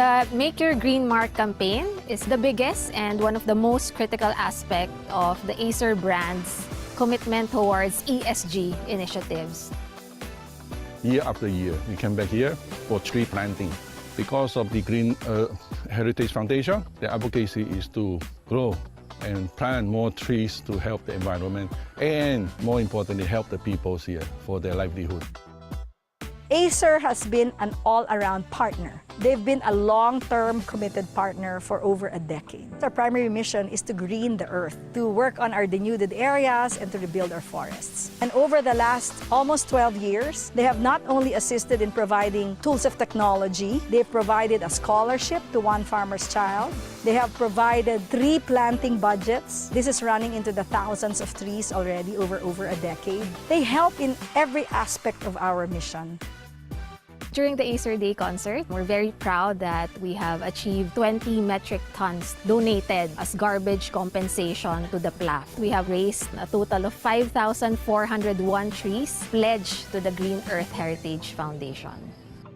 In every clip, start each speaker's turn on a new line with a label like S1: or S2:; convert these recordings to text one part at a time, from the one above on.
S1: The Make Your Green Mark campaign is the biggest and one of the most critical aspects of the Acer brand's commitment towards ESG initiatives.
S2: Year after year, we come back here for tree planting. Because of the Green Heritage Foundation, the advocacy is to grow and plant more trees to help the environment and, more importantly, help the people here for their livelihood.
S3: Acer has been an all-around partner. They've been a long-term committed partner for over a decade. Our primary mission is to green the earth, to work on our denuded areas and to rebuild our forests. And over the last almost 12 years, they have not only assisted in providing tools of technology, they've provided a scholarship to one farmer's child. They have provided tree planting budgets. This is running into the thousands of trees already over a decade. They help in every aspect of our mission.
S1: During the Acer Day concert, we're very proud that we have achieved 20 metric tons donated as garbage compensation to the PLAF. We have raised a total of 5,401 trees pledged to the Green Earth Heritage Foundation.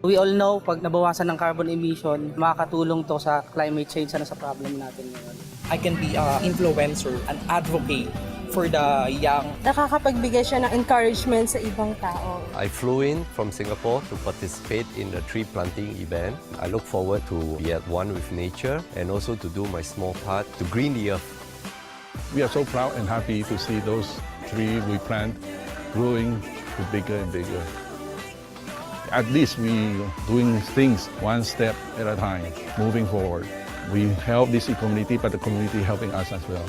S4: We all know, pag nabawasan ng carbon emission, makakatulong to sa climate change na sa problem natin ngayon.
S5: I can be an influencer, an advocate for the young.
S6: Nakakapagbigay siya ng encouragement sa ibang tao.
S7: I flew in from Singapore to participate in the tree planting event. I look forward to be at one with nature and also to do my small part to green the earth.
S2: We are so proud and happy to see those trees we plant growing to bigger and bigger. At least we doing things one step at a time, moving forward. We help this community, but the community helping us as well.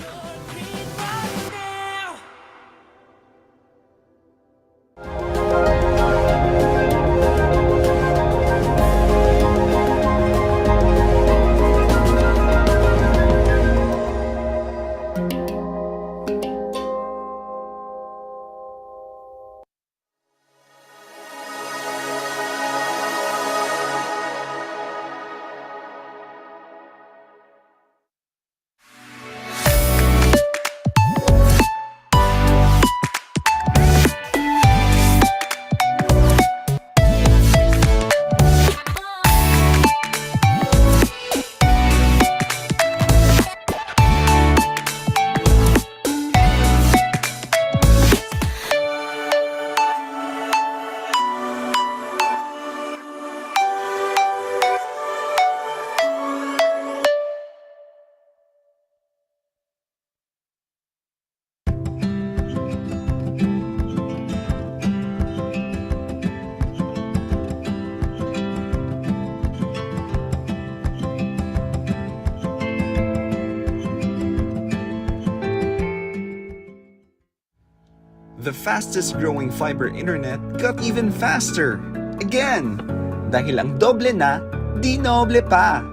S8: The fastest growing fiber internet got even faster. Again! Dahil ang doble na, di noble pa!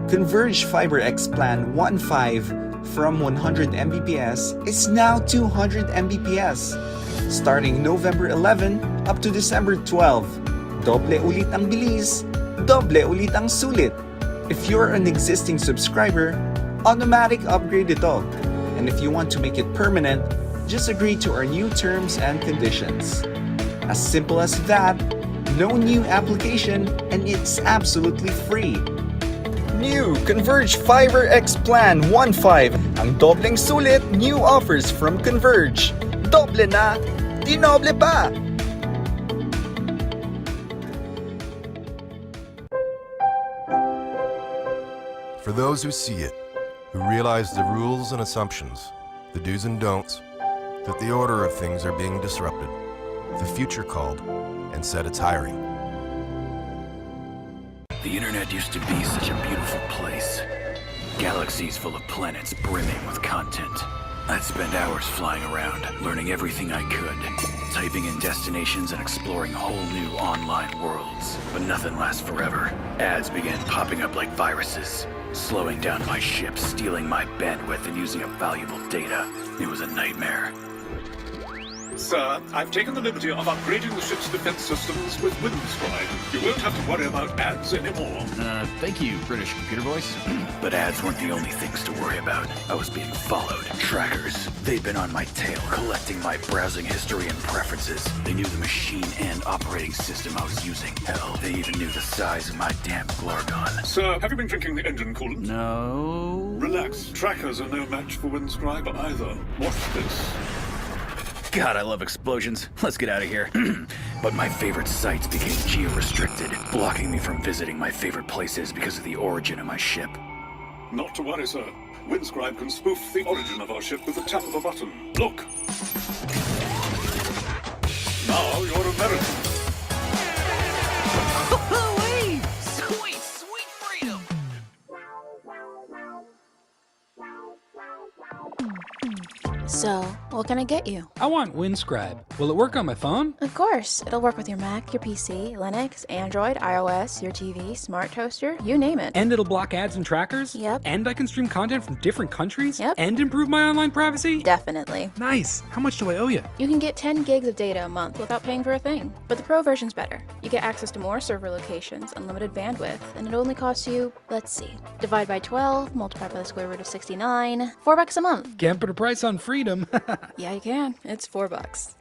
S8: Converge Fiber X Plan 1.5 from 100 Mbps is now 200 Mbps. Starting November 11 up to December 12. Doble ulit ang bilis, doble ulit ang sulit. If you're an existing subscriber, automatic upgrade ito. And if you want to make it permanent, just agree to our new terms and conditions. As simple as that, no new application, and it's absolutely free. New Converge Fiber X Plan 1.5. Ang dobleng sulit, new offers from Converge. Doble na, di noble pa!
S9: For those who see it, who realize the rules and assumptions, the do's and don'ts, that the order of things are being disrupted, the future called and said it's hiring.
S10: The internet used to be such a beautiful place. Galaxies full of planets brimming with content. I'd spend hours flying around, learning everything I could, typing in destinations and exploring whole new online worlds. But nothing lasts forever. Ads began popping up like viruses, slowing down my ship, stealing my bandwidth, and using up valuable data. It was a nightmare. Sir, I've taken the liberty of upgrading the ship's defense systems with Windscribe. You won't have to worry about ads anymore.
S11: Thank you, British computer voice.
S10: But ads weren't the only things to worry about. I was being followed. Trackers. They'd been on my tail, collecting my browsing history and preferences. They knew the machine and operating system I was using. Hell, they even knew the size of my damn Glorgon. Sir, have you been drinking the engine coolant?
S11: No.
S10: Relax. Trackers are no match for Windscribe either. Watch this. God, I love explosions. Let's get out of here. But my favorite sites became geo-restricted, blocking me from visiting my favorite places because of the origin of my ship. Not to worry, sir. Windscribe can spoof the origin of our ship with the tap of a button. Look! Now you're American.
S11: Sweet, sweet freedom!
S12: So, what can I get you?
S13: I want Windscribe. Will it work on my phone?
S12: Of course. It'll work with your Mac, your PC, Linux, Android, iOS, your TV, smart toaster, you name it.
S13: And it'll block ads and trackers?
S12: Yep.
S13: And I can stream content from different countries?
S12: Yep.
S13: And improve my online privacy?
S12: Definitely.
S13: Nice. How much do I owe you?
S12: You can get 10 gigs of data a month without paying for a thing. But the Pro version's better. You get access to more server locations, unlimited bandwidth, and it only costs you, let's see, divide by 12, multiply by the square root of 69, $4 a month.
S13: Can't put a price on freedom.
S12: Yeah, you can. It's $4.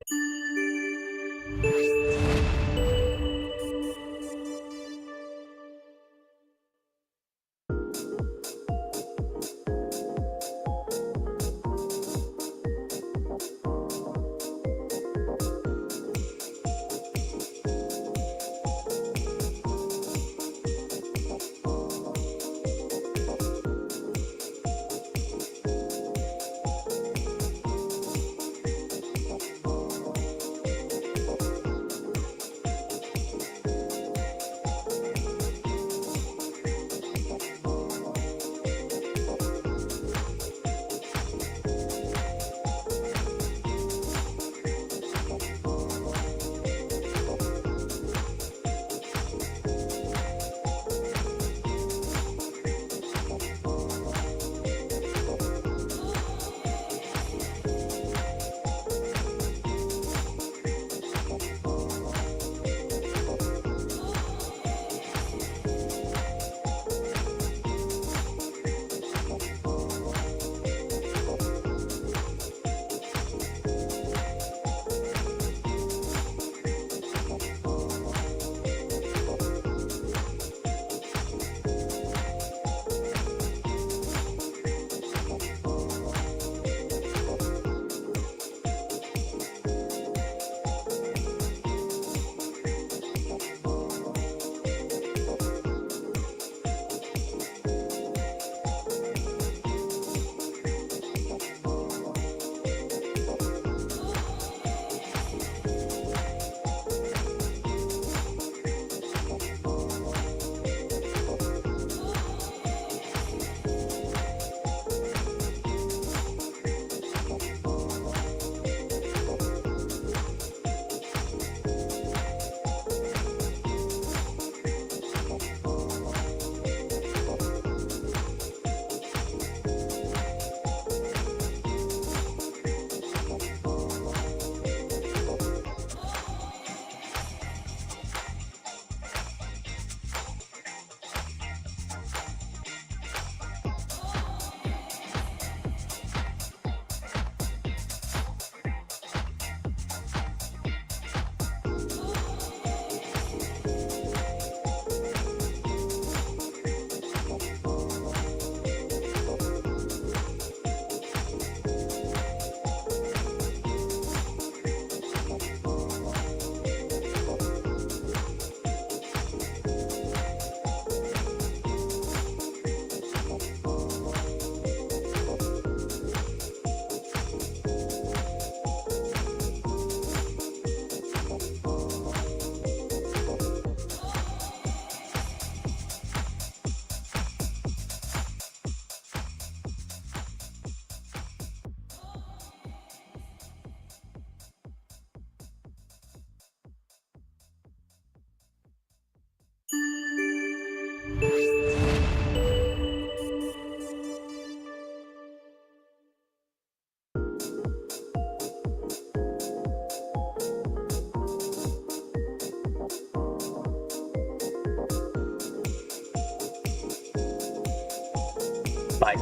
S14: Mic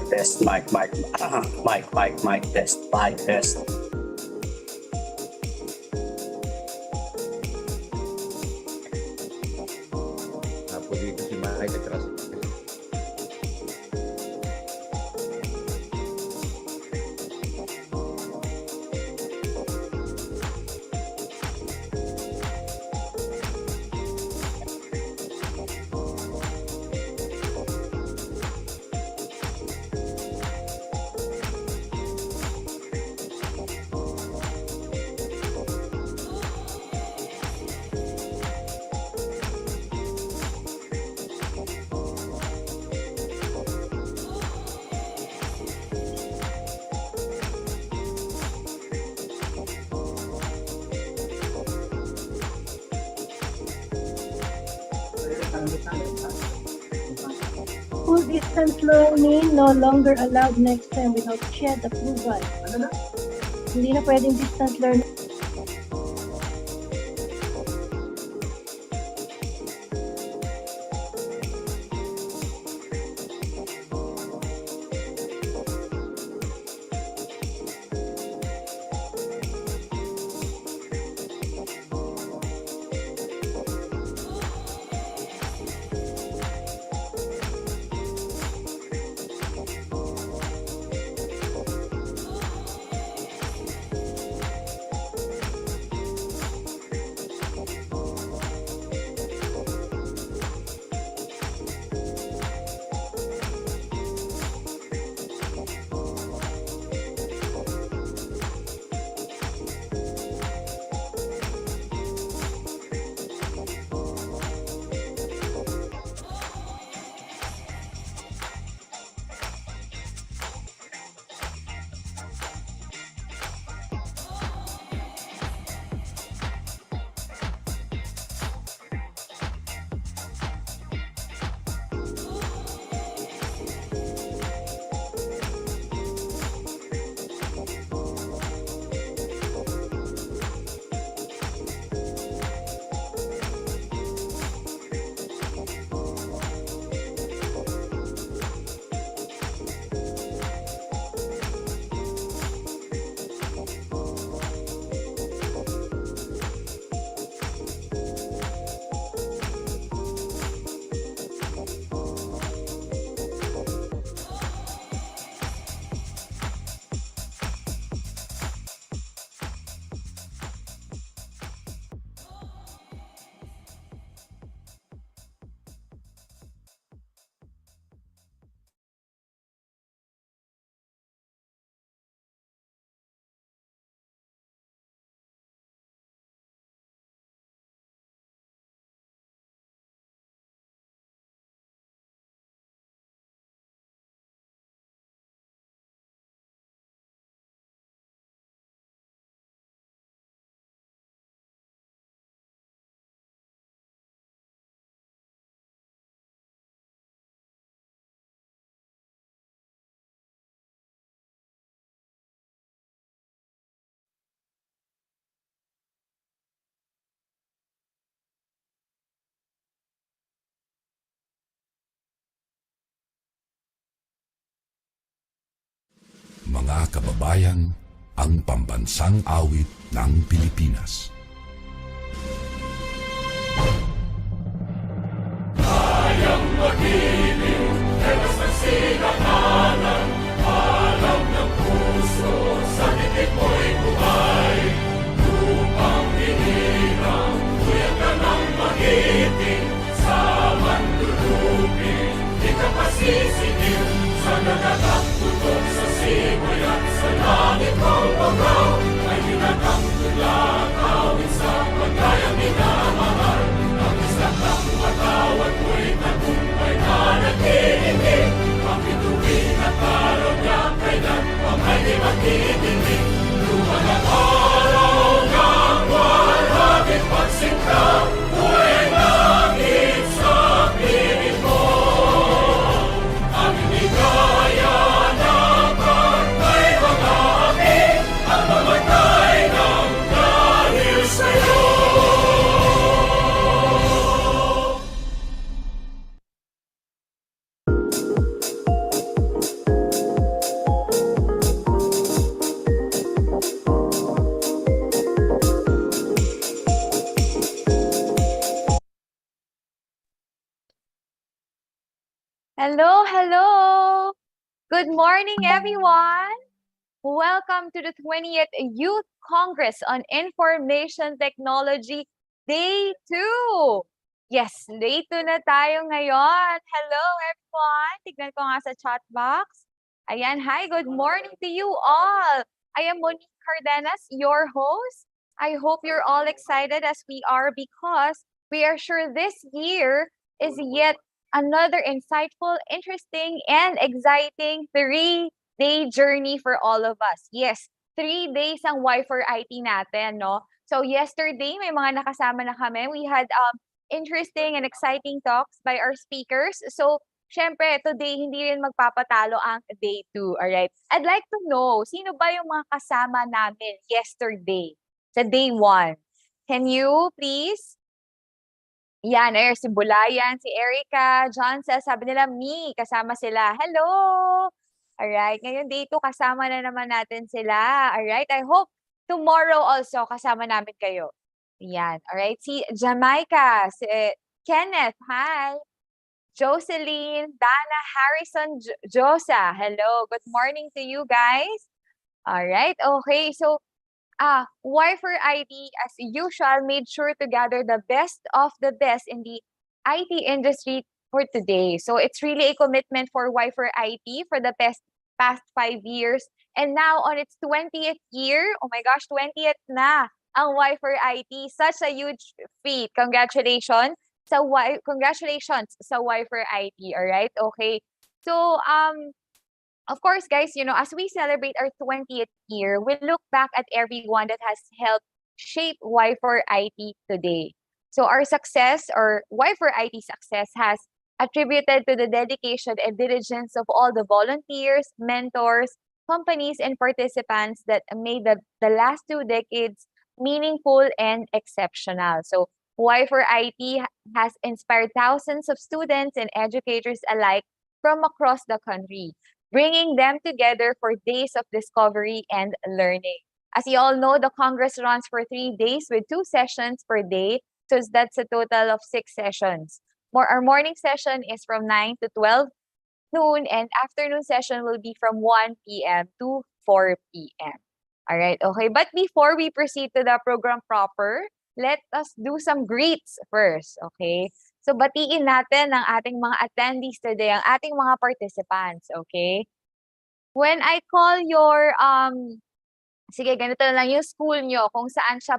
S14: test, mic test, mic test.
S15: Apo dito si Mike at Ras.
S16: Full distance learning no longer allowed next time without shared approval. Hindi na pwedeng distance learning.
S14: mga kababayan, ang pambansang awit ng Pilipinas.
S17: Kayang mag-ibig, helas ng sinakanan, alam ng puso, sa titik mo'y buhay. Lupang hinirang, kuya ka ng magiting, sa mandulupin, di ka pasisingil, sa nagatak tutok sa simoy at sa langit kong bagaw, ay ginagang tulad, awit sa pagkayang minamahal, ang isang ng matawad mo'y tagumpay na nag-iingin, ang bituin at araw niya kailan pang ay di magtitingin. Luman ang araw ng walhagit pagsingka, buhay langit sa piling mo. Ang inigaya ng pagkay mga api, ang mamatay ng dahil sa'yo.
S18: Hello, hello! Good morning, everyone! Welcome to the 20th Youth Congress on Information Technology Day 2! Yes, Day 2 na tayo ngayon. Hello, everyone! Tignan ko nga sa chat box. Ayan, hi, good morning to you all! I am Monique Cardenas, your host. I hope you're all excited as we are because we are sure this year is yet another insightful, interesting, and exciting 3-day journey for all of us. Yes, 3 days ang Y4IT natin, no? So yesterday, may mga nakasama na kami. We had interesting and exciting talks by our speakers. So, syempre, today, hindi rin magpapatalo ang day 2, alright? I'd like to know, sino ba yung mga kasama namin yesterday sa day 1? Can you please? Yan, si Bulayan, si Erica, Johnson, sabi nila, me, kasama sila. Hello! Alright, ngayon day 2, kasama na naman natin sila. Alright, I hope tomorrow also kasama namin kayo. Yan, alright. Si Jamaica, si Kenneth, hi! Jocelyn, Dana, Harrison, Josa, hello. Good morning to you guys. Alright, okay, so Y4IT, as usual, made sure to gather the best of the best in the IT industry for today. So it's really a commitment for Y4IT for the past 5 years. And now on its 20th year, oh my gosh, 20th na ang Y4IT. Such a huge feat. Congratulations sa Y4IT, all right? Okay. So, of course, guys, you know, as we celebrate our 20th year, we look back at everyone that has helped shape Y4IT today. So our success, or Y4IT success, has attributed to the dedication and diligence of all the volunteers, mentors, companies, and participants that made the last 2 decades meaningful and exceptional. So Y4IT has inspired thousands of students and educators alike from across the country, bringing them together for days of discovery and learning. As you all know, the Congress runs for 3 days with 2 sessions per day, so that's a total of 6 sessions. Our morning session is from 9 to 12 noon, and afternoon session will be from 1 p.m. to 4 p.m. All right, okay. But before we proceed to the program proper, let us do some greets first, okay? So batiin natin ang ating mga attendees today, ang ating mga participants, okay? When I call your sige, ganito na lang yung school nyo, kung saan siya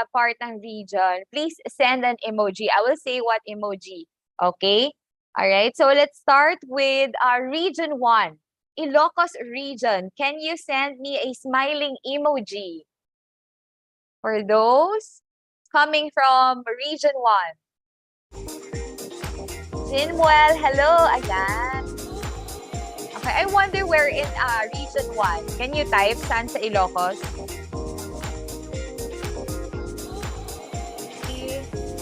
S18: part ng region, please send an emoji. I will say what emoji, okay? All right. So let's start with region 1, Ilocos region. Can you send me a smiling emoji for those coming from region 1? Sinmuel, hello, ayan. Okay, I wonder where in region 1. Can you type saan sa Ilocos?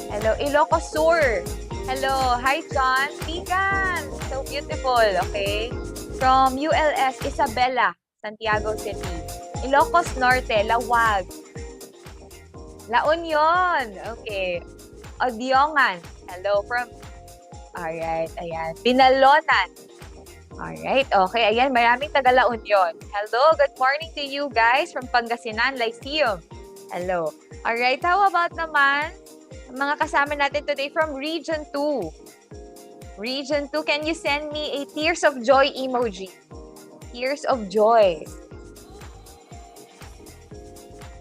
S18: Hello, Ilocos Sur. Hello, hi John. Tigan, so beautiful, okay. From ULS, Isabela. Santiago City. Ilocos Norte, Lawag. La Union. Okay. Odiongan. Hello from... Alright, ayan. Binalonan. Alright, okay. Ayan, maraming taga La Union. Hello, good morning to you guys from Pangasinan, Lyceum. Hello. Alright, how about naman mga kasama natin today from Region 2? Region 2, can you send me a tears of joy emoji? Tears of joy.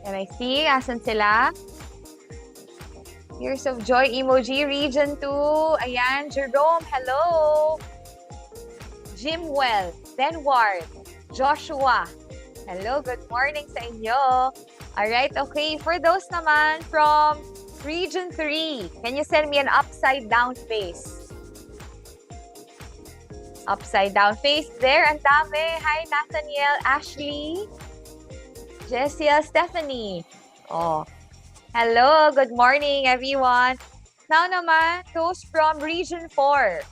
S18: Can I see? Asan sila? Tears of joy emoji, Region 2. Ayan, Jerome, hello. Jimwell, Denward, Joshua. Hello, good morning sa inyo. Alright, okay. For those naman from Region 3, can you send me an upside down face? Upside down face there. Ang dami. Hi, Nathaniel, Ashley, Jessia, Stephanie. Oh, hello. Good morning, everyone. Now naman, those from Region 4.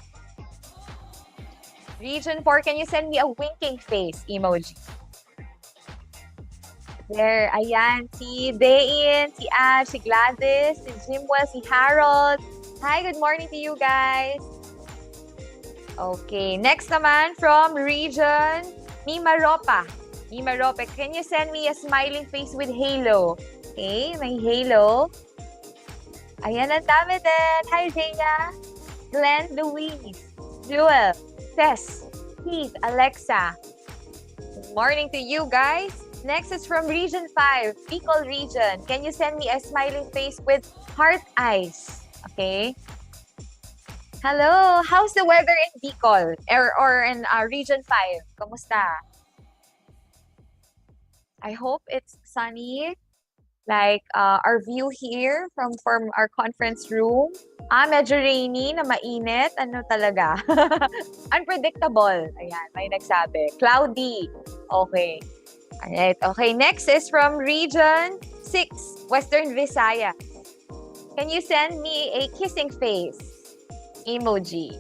S18: Region 4, can you send me a winking face emoji? There, ayan. Si Dain, si Ash, si Gladys, si Jimwell, si Harold. Hi, good morning to you guys. Okay, next naman from Region Mimaropa. Mimaropa, can you send me a smiling face with halo? Okay, may halo. Ayan, ang dami din. Hi, Zaya, Glenn, Louise, Jewel, Tess, Keith, Alexa. Good morning to you guys. Next is from Region 5, Bicol region. Can you send me a smiling face with heart eyes? Okay. Hello, how's the weather in Bicol or in Region 5? Kamusta? I hope it's sunny. Like our view here from our conference room. Medyo rainy na mainit. Ano talaga? Unpredictable. Ayan, may nagsabi. Cloudy. Okay. Alright. Okay, next is from Region 6, Western Visayas. Can you send me a kissing face emoji?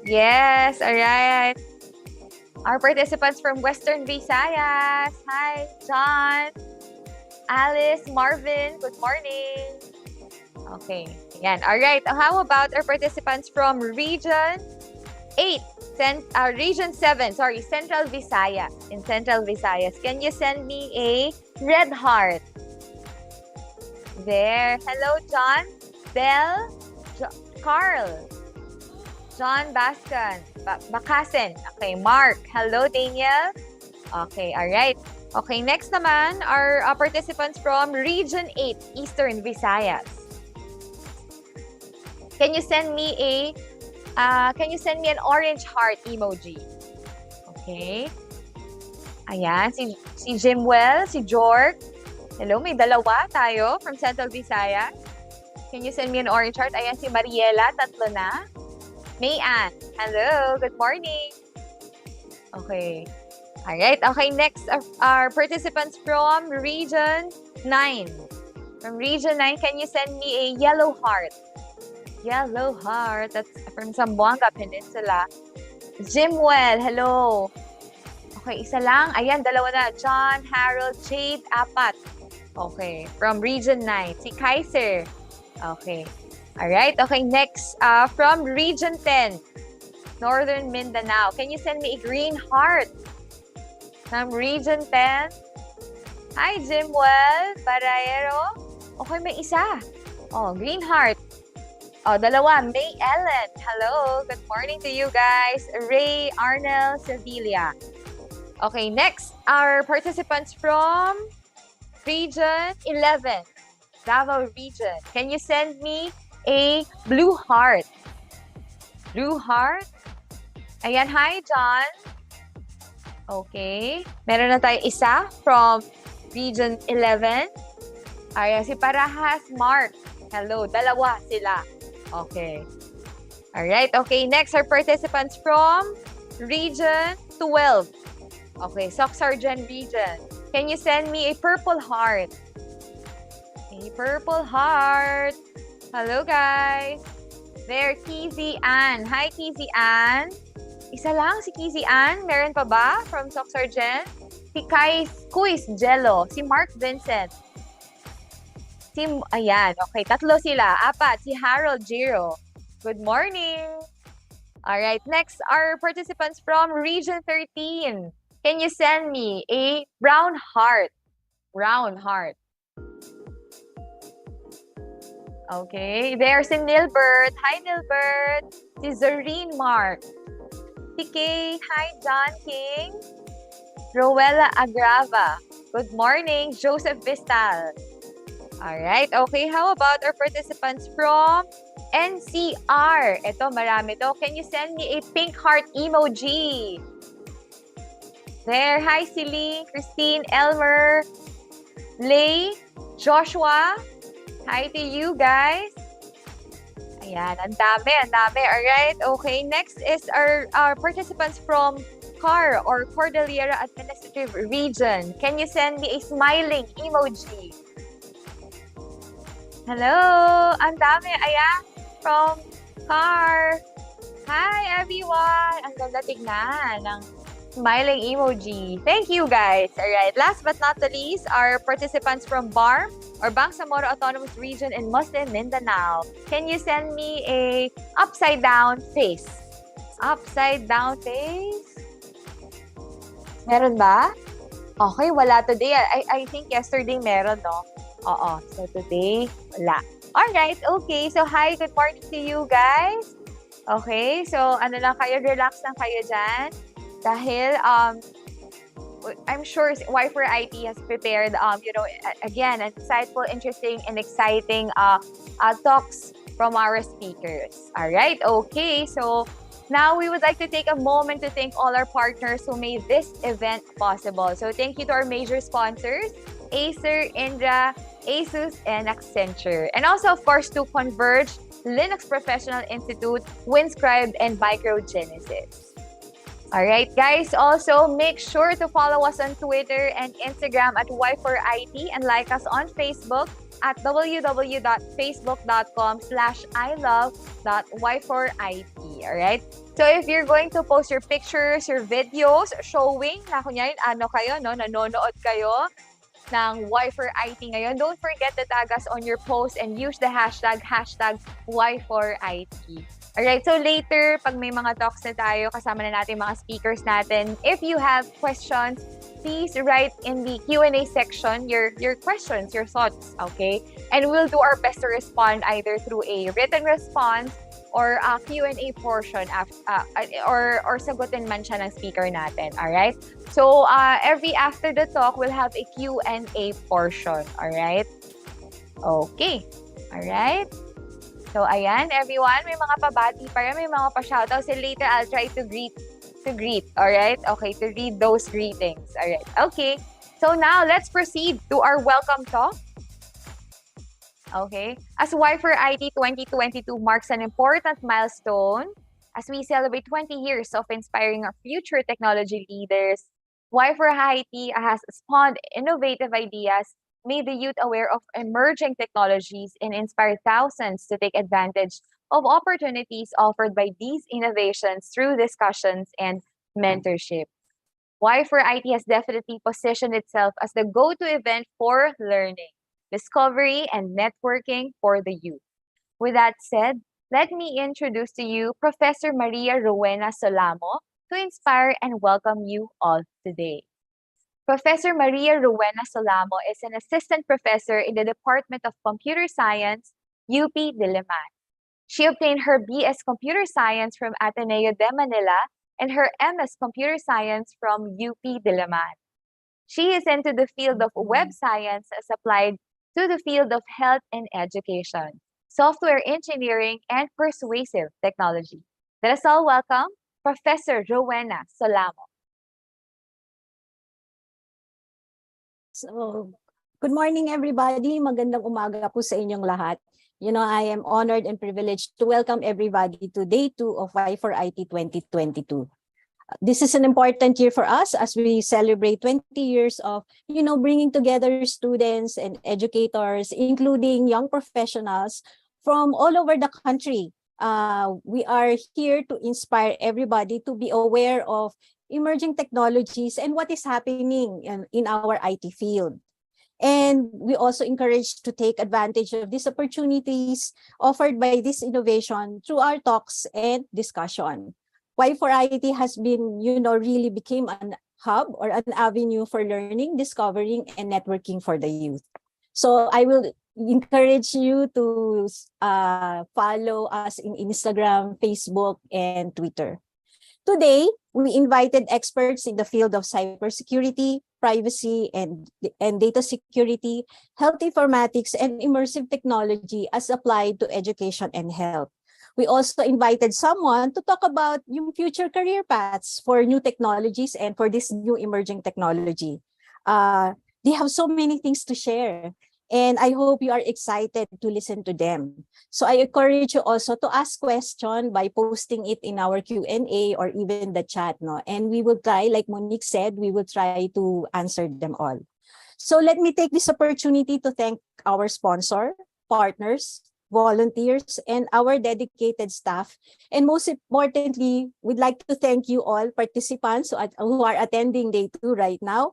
S18: Yes, alright. Our participants from Western Visayas. Hi, John, Alice, Marvin, good morning. Okay, yan. Alright, how about our participants from Region 8, Region 7, sorry, Central Visayas. In Central Visayas, can you send me a red heart? There. Hello, John, Bell, Carl, John Bascan, Bakasen. Okay, Mark. Hello, Daniel. Okay, alright. Okay, next naman are participants from Region 8, Eastern Visayas. Can you send me an orange heart emoji? Okay. Ayan, si Jimwell, si Jorg. Hello, may dalawa tayo from Central Visayas. Can you send me an orange heart? Ayan, si Mariela, tatlo na. Mayan, hello, good morning. Okay. Alright, okay, next are participants from Region 9. From Region 9, can you send me a yellow heart? Yellow heart, that's from Zamboanga Peninsula. Jimwell, hello. Okay, isa lang. Ayan, dalawa na. John, Harold, Jade, apat. Okay, from Region 9. Si Kaiser. Okay. Alright, okay, next from Region 10, Northern Mindanao. Can you send me a green heart? From Region 10. Hi, Jimwell, Barayero. Okay, may isa. Oh, green heart. Oh, dalawa. May Ellen. Hello. Good morning to you guys. Ray, Arnel, Sevilla. Okay, next are participants from Region 11, Davao region. Can you send me a blue heart? Blue heart? Ayan, hi, John. Okay. Meron na tayo isa from Region 11. Ayan, si Parahas Mark. Hello, dalawa sila. Okay. Alright, okay. Next are participants from Region 12. Okay, Soc-Sargent region. Can you send me a purple heart? A purple heart. Hello, guys. There, Kizzy Ann. Hi, Kizzy Ann. Isa lang, si Kizzy Ann. Meron pa ba from Sock Sergeant? Si Kai Kuis Jello. Si Mark Vincent. Ayan, okay. Tatlo sila. Apat, si Harold Giro. Good morning. All right, next are participants from Region 13. Can you send me a brown heart? Brown heart. Okay, there's si Nilbert. Hi, Nilbert. Si Zareen Mark. Si Kay. Hi, John King. Rowella Agrava. Good morning, Joseph Vistal. All right, okay. How about our participants from NCR? Ito, marami to. Can you send me a pink heart emoji? There. Hi, Silly, Christine, Elmer, Lay, Joshua. Hi to you guys. Ayan, ang dami, ang dami. Alright, okay. Next is our participants from CAR or Cordillera Administrative Region. Can you send me a smiling emoji? Hello, ang dami. Ayan, from CAR. Hi, everyone. Ang ganda tignan ng smiling emoji. Thank you, guys. Alright, last but not the least, our participants from BARM or Bangsamoro Autonomous Region in Muslim Mindanao. Can you send me a upside down face? Upside down face? Meron ba? Okay, wala today. I think yesterday meron, no? Oo, so today, wala. Alright, okay. So, hi, good morning to you guys. Okay, so ano lang kayo, relax lang kayo dyan. Dahil, I'm sure Y4IT has prepared, again, insightful, interesting, and exciting talks from our speakers. All right, okay. So now we would like to take a moment to thank all our partners who made this event possible. So thank you to our major sponsors, Acer, Indra, Asus, and Accenture. And also, of course, to Converge, Linux Professional Institute, Winscribe, and Microgenesis. Alright guys, also make sure to follow us on Twitter and Instagram at Y4IT and like us on Facebook at www.facebook.com/ilove.y4it. Alright? So if you're going to post your pictures, your videos, showing na kunyari ano kayo, no, nanonood kayo ng Y4IT ngayon, don't forget to tag us on your post and use the hashtag Y4IT. Alright, so later, pag may mga talks na tayo, kasama na natin mga speakers natin. If you have questions, please write in the Q&A section your questions, your thoughts, okay? And we'll do our best to respond either through a written response or a Q&A portion or sagutin man siya ng speaker natin, alright? So, every after the talk, we'll have a Q&A portion, alright? Okay, alright? So, ayan, everyone, may mga pabati pa rin, may mga pa-shoutout. So, later, I'll try to greet, alright? Okay, to read those greetings, alright? Okay, so now, let's proceed to our welcome talk. Okay, as Y4IT 2022 marks an important milestone as we celebrate 20 years of inspiring our future technology leaders, Y4IT has spawned innovative ideas, made the youth aware of emerging technologies, and inspired thousands to take advantage of opportunities offered by these innovations through discussions and mentorship. Y4IT has definitely positioned itself as the go-to event for learning, discovery, and networking for the youth. With that said, let me introduce to you Professor Maria Rowena Solamo to inspire and welcome you all today. Professor Maria Rowena Solamo is an assistant professor in the Department of Computer Science, UP Diliman. She obtained her BS Computer Science from Ateneo de Manila and her MS Computer Science from UP Diliman. She is into the field of web science as applied to the field of health and education, software engineering, and persuasive technology. Let us all welcome Professor Rowena Solamo.
S19: So, good morning everybody. Magandang umaga po sa inyong lahat. You know, I am honored and privileged to welcome everybody to Day 2 of Y4IT 2022. This is an important year for us as we celebrate 20 years of, bringing together students and educators, including young professionals from all over the country We are here to inspire everybody to be aware of emerging technologies and what is happening in our IT field. And we also encourage to take advantage of these opportunities offered by this innovation through our talks and discussion. Y4IT has been, really became an hub or an avenue for learning, discovering, and networking for the youth. So I will encourage you to follow us in Instagram, Facebook, and Twitter. Today, we invited experts in the field of cybersecurity, privacy, and data security, health informatics, and immersive technology as applied to education and health. We also invited someone to talk about yung future career paths for new technologies and for this new emerging technology. They have so many things to share, and I hope you are excited to listen to them. So I encourage you also to ask questions by posting it in our Q&A or even the chat, no? And we will try, like Monique said, we will try to answer them all. So let me take this opportunity to thank our sponsor, partners, volunteers, and our dedicated staff. And most importantly, we'd like to thank you all participants who are attending Day 2 right now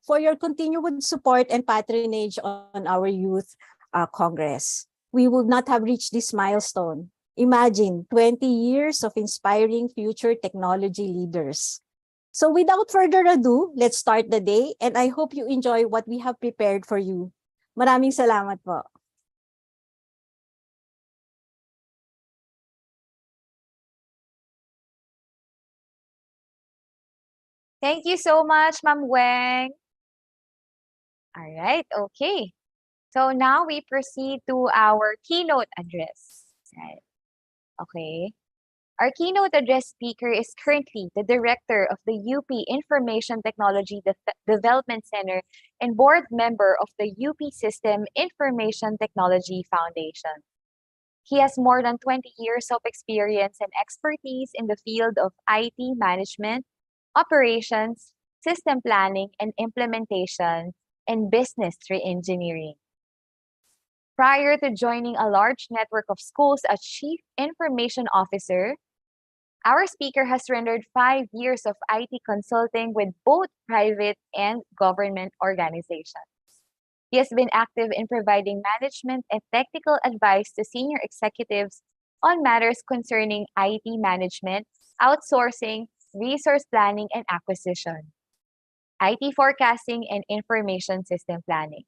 S19: for your continued support and patronage on our Youth Congress. We would not have reached this milestone. Imagine 20 years of inspiring future technology leaders. So without further ado, let's start the day, and I hope you enjoy what we have prepared for you. Maraming salamat po.
S18: Thank you so much, Ma'am Weng. All right, okay. So now we proceed to our keynote address. Right. Okay. Our keynote address speaker is currently the director of the UP Information Technology Development Center and board member of the UP System Information Technology Foundation. He has more than 20 years of experience and expertise in the field of IT management, operations, system planning and implementation, and business re-engineering. Prior to joining a large network of schools as Chief Information Officer, our speaker has rendered 5 years of IT consulting with both private and government organizations. He has been active in providing management and technical advice to senior executives on matters concerning IT management, outsourcing, resource planning and acquisition, IT forecasting, and information system planning.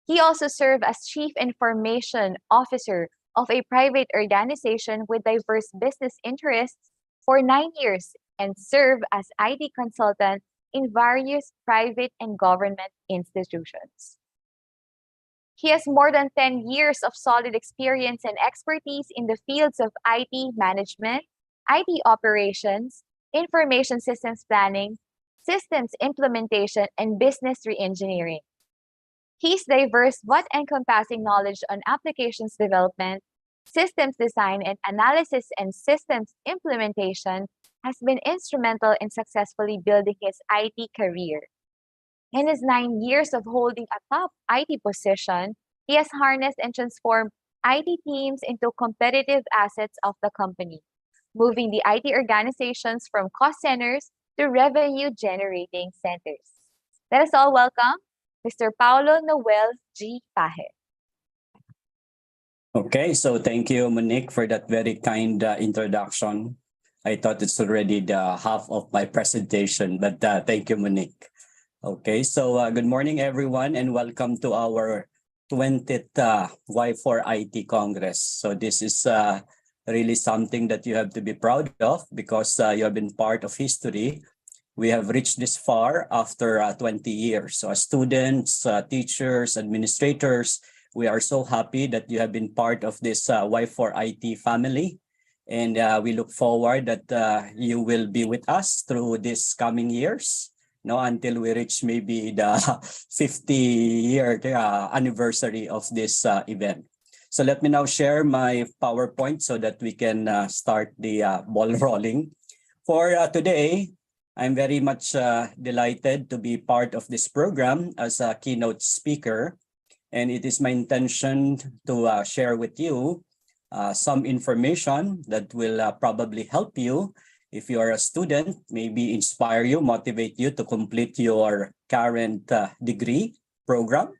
S18: He also served as Chief Information Officer of a private organization with diverse business interests for 9 years and served as IT consultant in various private and government institutions. He has more than 10 years of solid experience and expertise in the fields of IT management, IT operations, information systems planning, systems implementation, and business re-engineering. His diverse but encompassing knowledge on applications development, systems design and analysis, and systems implementation has been instrumental in successfully building his IT career. In his 9 years of holding a top IT position, he has harnessed and transformed IT teams into competitive assets of the company, moving the IT organizations from cost centers to revenue-generating centers. Let us all welcome Mr. Paulo Noel G. Paje.
S20: Okay, so thank you, Monique, for that very kind introduction. I thought it's already the half of my presentation, but thank you, Monique. Okay, so good morning, everyone, and welcome to our 20th Y4IT Congress. So this is really something that you have to be proud of because you have been part of history. We have reached this far after 20 years. So as students, teachers, administrators, we are so happy that you have been part of this Y4IT family. And we look forward that you will be with us through these coming years, until we reach maybe the 50-year anniversary of this event. So let me now share my PowerPoint so that we can start the ball rolling. For today, I'm very much delighted to be part of this program as a keynote speaker. And it is my intention to share with you some information that will probably help you if you are a student, maybe inspire you, motivate you to complete your current degree program.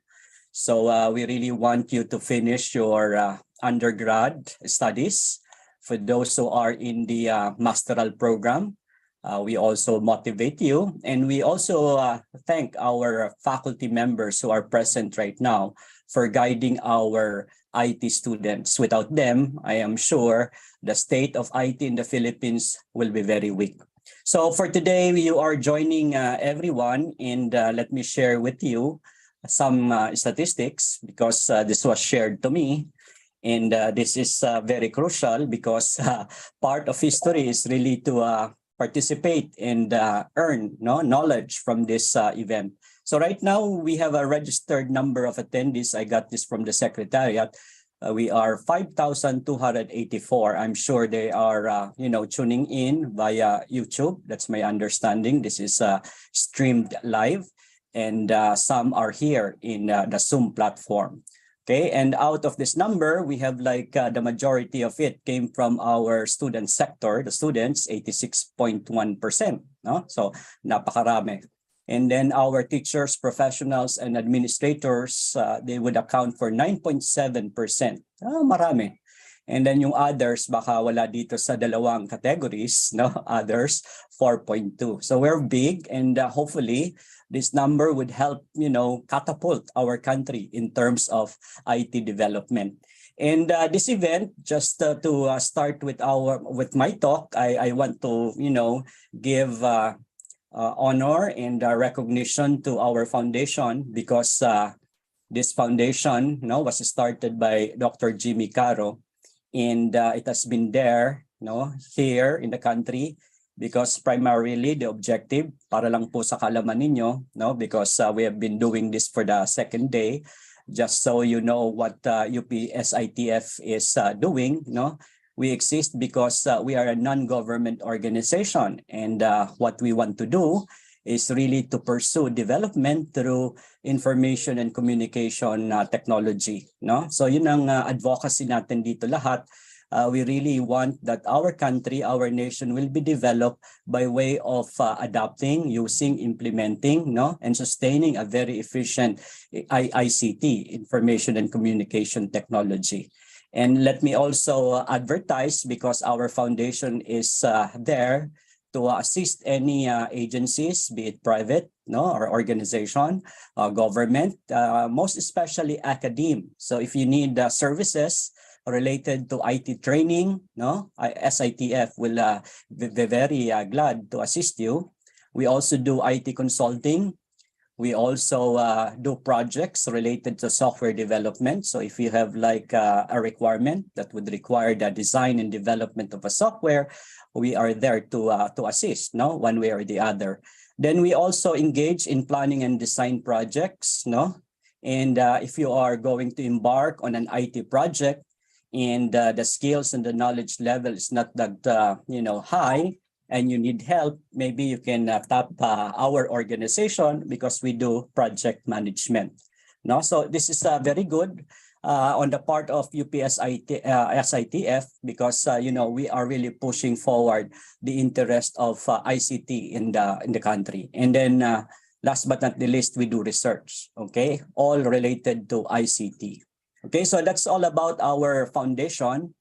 S20: So we really want you to finish your undergrad studies. For those who are in the masteral program, we also motivate you. And we also thank our faculty members who are present right now for guiding our IT students. Without them, I am sure the state of IT in the Philippines will be very weak. So for today, you are joining everyone, and let me share with you some statistics because this was shared to me. And this is very crucial because part of history is really to participate and earn knowledge from this event. So right now, we have a registered number of attendees. I got this from the Secretariat. We are 5,284. I'm sure they are, tuning in via YouTube. That's my understanding. This is streamed live, and some are here in the Zoom platform. Okay, and out of this number, we have the majority of it came from our student sector, the students, 86.1%. No? So, napakarami. And then our teachers, professionals, and administrators, they would account for 9.7%. Marami. And then yung others, baka wala dito sa dalawang categories, no? Others, 4.2. So we're big, and hopefully, this number would help, catapult our country in terms of IT development. And this event, just to start with my talk, I want to, give honor and recognition to our foundation because this foundation, was started by Dr. Jimmy Caro, and it has been there, here in the country. Because primarily the objective, para lang po sa kalaman ninyo, because we have been doing this for the second day, just so you know what UP-SITF is doing, we exist because we are a non-government organization, and what we want to do is really to pursue development through information and communication technology. So yun ang advocacy natin dito lahat. We really want that our country, our nation will be developed by way of adopting, using, implementing, and sustaining a very efficient ICT, information and communication technology. And let me also advertise, because our foundation is there to assist any agencies, be it private, or organization, government, most especially academia. So if you need services related to IT training, SITF will be very glad to assist you. We also do IT consulting. We also do projects related to software development. So if you have a requirement that would require the design and development of a software, we are there to assist, one way or the other. Then we also engage in planning and design projects, And if you are going to embark on an IT project, and the skills and the knowledge level is not that high, and you need help, maybe you can tap our organization because we do project management. So this is very good on the part of UP-SITF because we are really pushing forward the interest of ICT in the country. And then last but not the least, we do research. Okay, all related to ICT. Okay, so that's all about our foundation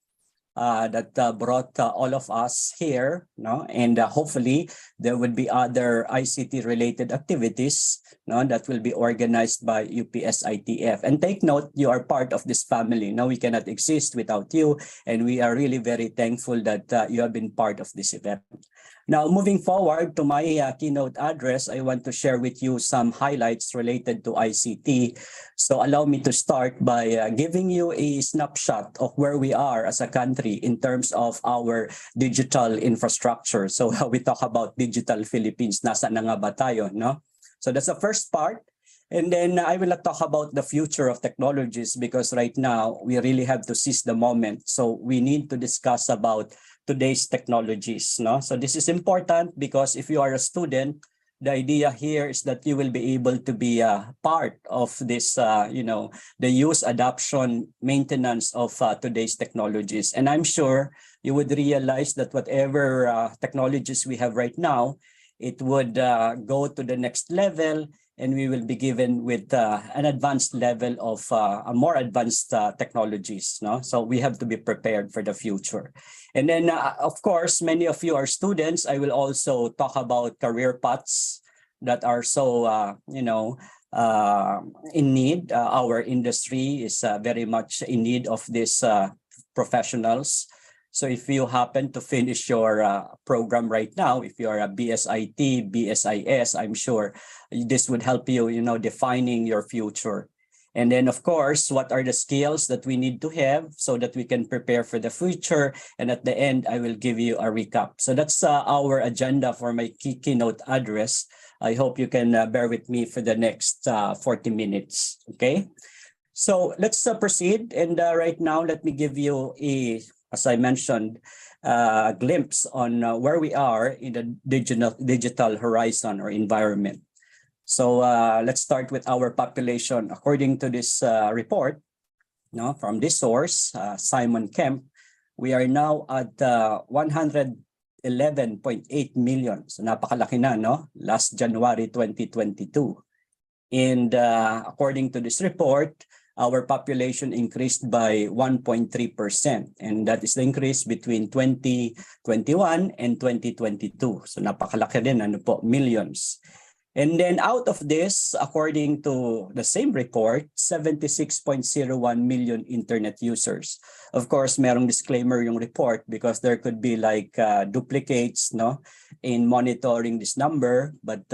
S20: that brought all of us here, and hopefully there would be other ICT-related activities that will be organized by UP-SITF. And take note, you are part of this family. We cannot exist without you, and we are really very thankful that you have been part of this event. Now, moving forward to my keynote address, I want to share with you some highlights related to ICT. So allow me to start by giving you a snapshot of where we are as a country in terms of our digital infrastructure. So we talk about digital Philippines, nasa na nga ba tayo, So that's the first part. And then I will not talk about the future of technologies because right now we really have to seize the moment. So we need to discuss about today's technologies. So this is important because if you are a student, The idea here is that you will be able to be a part of this, the use, adoption, maintenance of today's technologies. And I'm sure you would realize that whatever technologies we have right now, it would go to the next level, and we will be given with an advanced level of a more advanced technologies. No? So we have to be prepared for the future. And then, of course, many of you are students. I will also talk about career paths that are so, in need. Our industry is very much in need of these professionals. So if you happen to finish your program right now, if you're a BSIT, BSIS, I'm sure this would help you, defining your future. And then, of course, what are the skills that we need to have so that we can prepare for the future? And at the end, I will give you a recap. So that's our agenda for my keynote address. I hope you can bear with me for the next 40 minutes, okay? So let's proceed. And right now, let me give you as I mentioned, a glimpse on where we are in the digital horizon or environment. So let's start with our population. According to this report, from this source, Simon Kemp, we are now at 111.8 million. So napakalaki na, no? Last January 2022. And according to this report, our population increased by 1.3%. And that is the increase between 2021 and 2022. So napakalaki din, millions. And then out of this, according to the same report, 76.01 million internet users. Of course, merong disclaimer yung report because there could be like duplicates in monitoring this number. But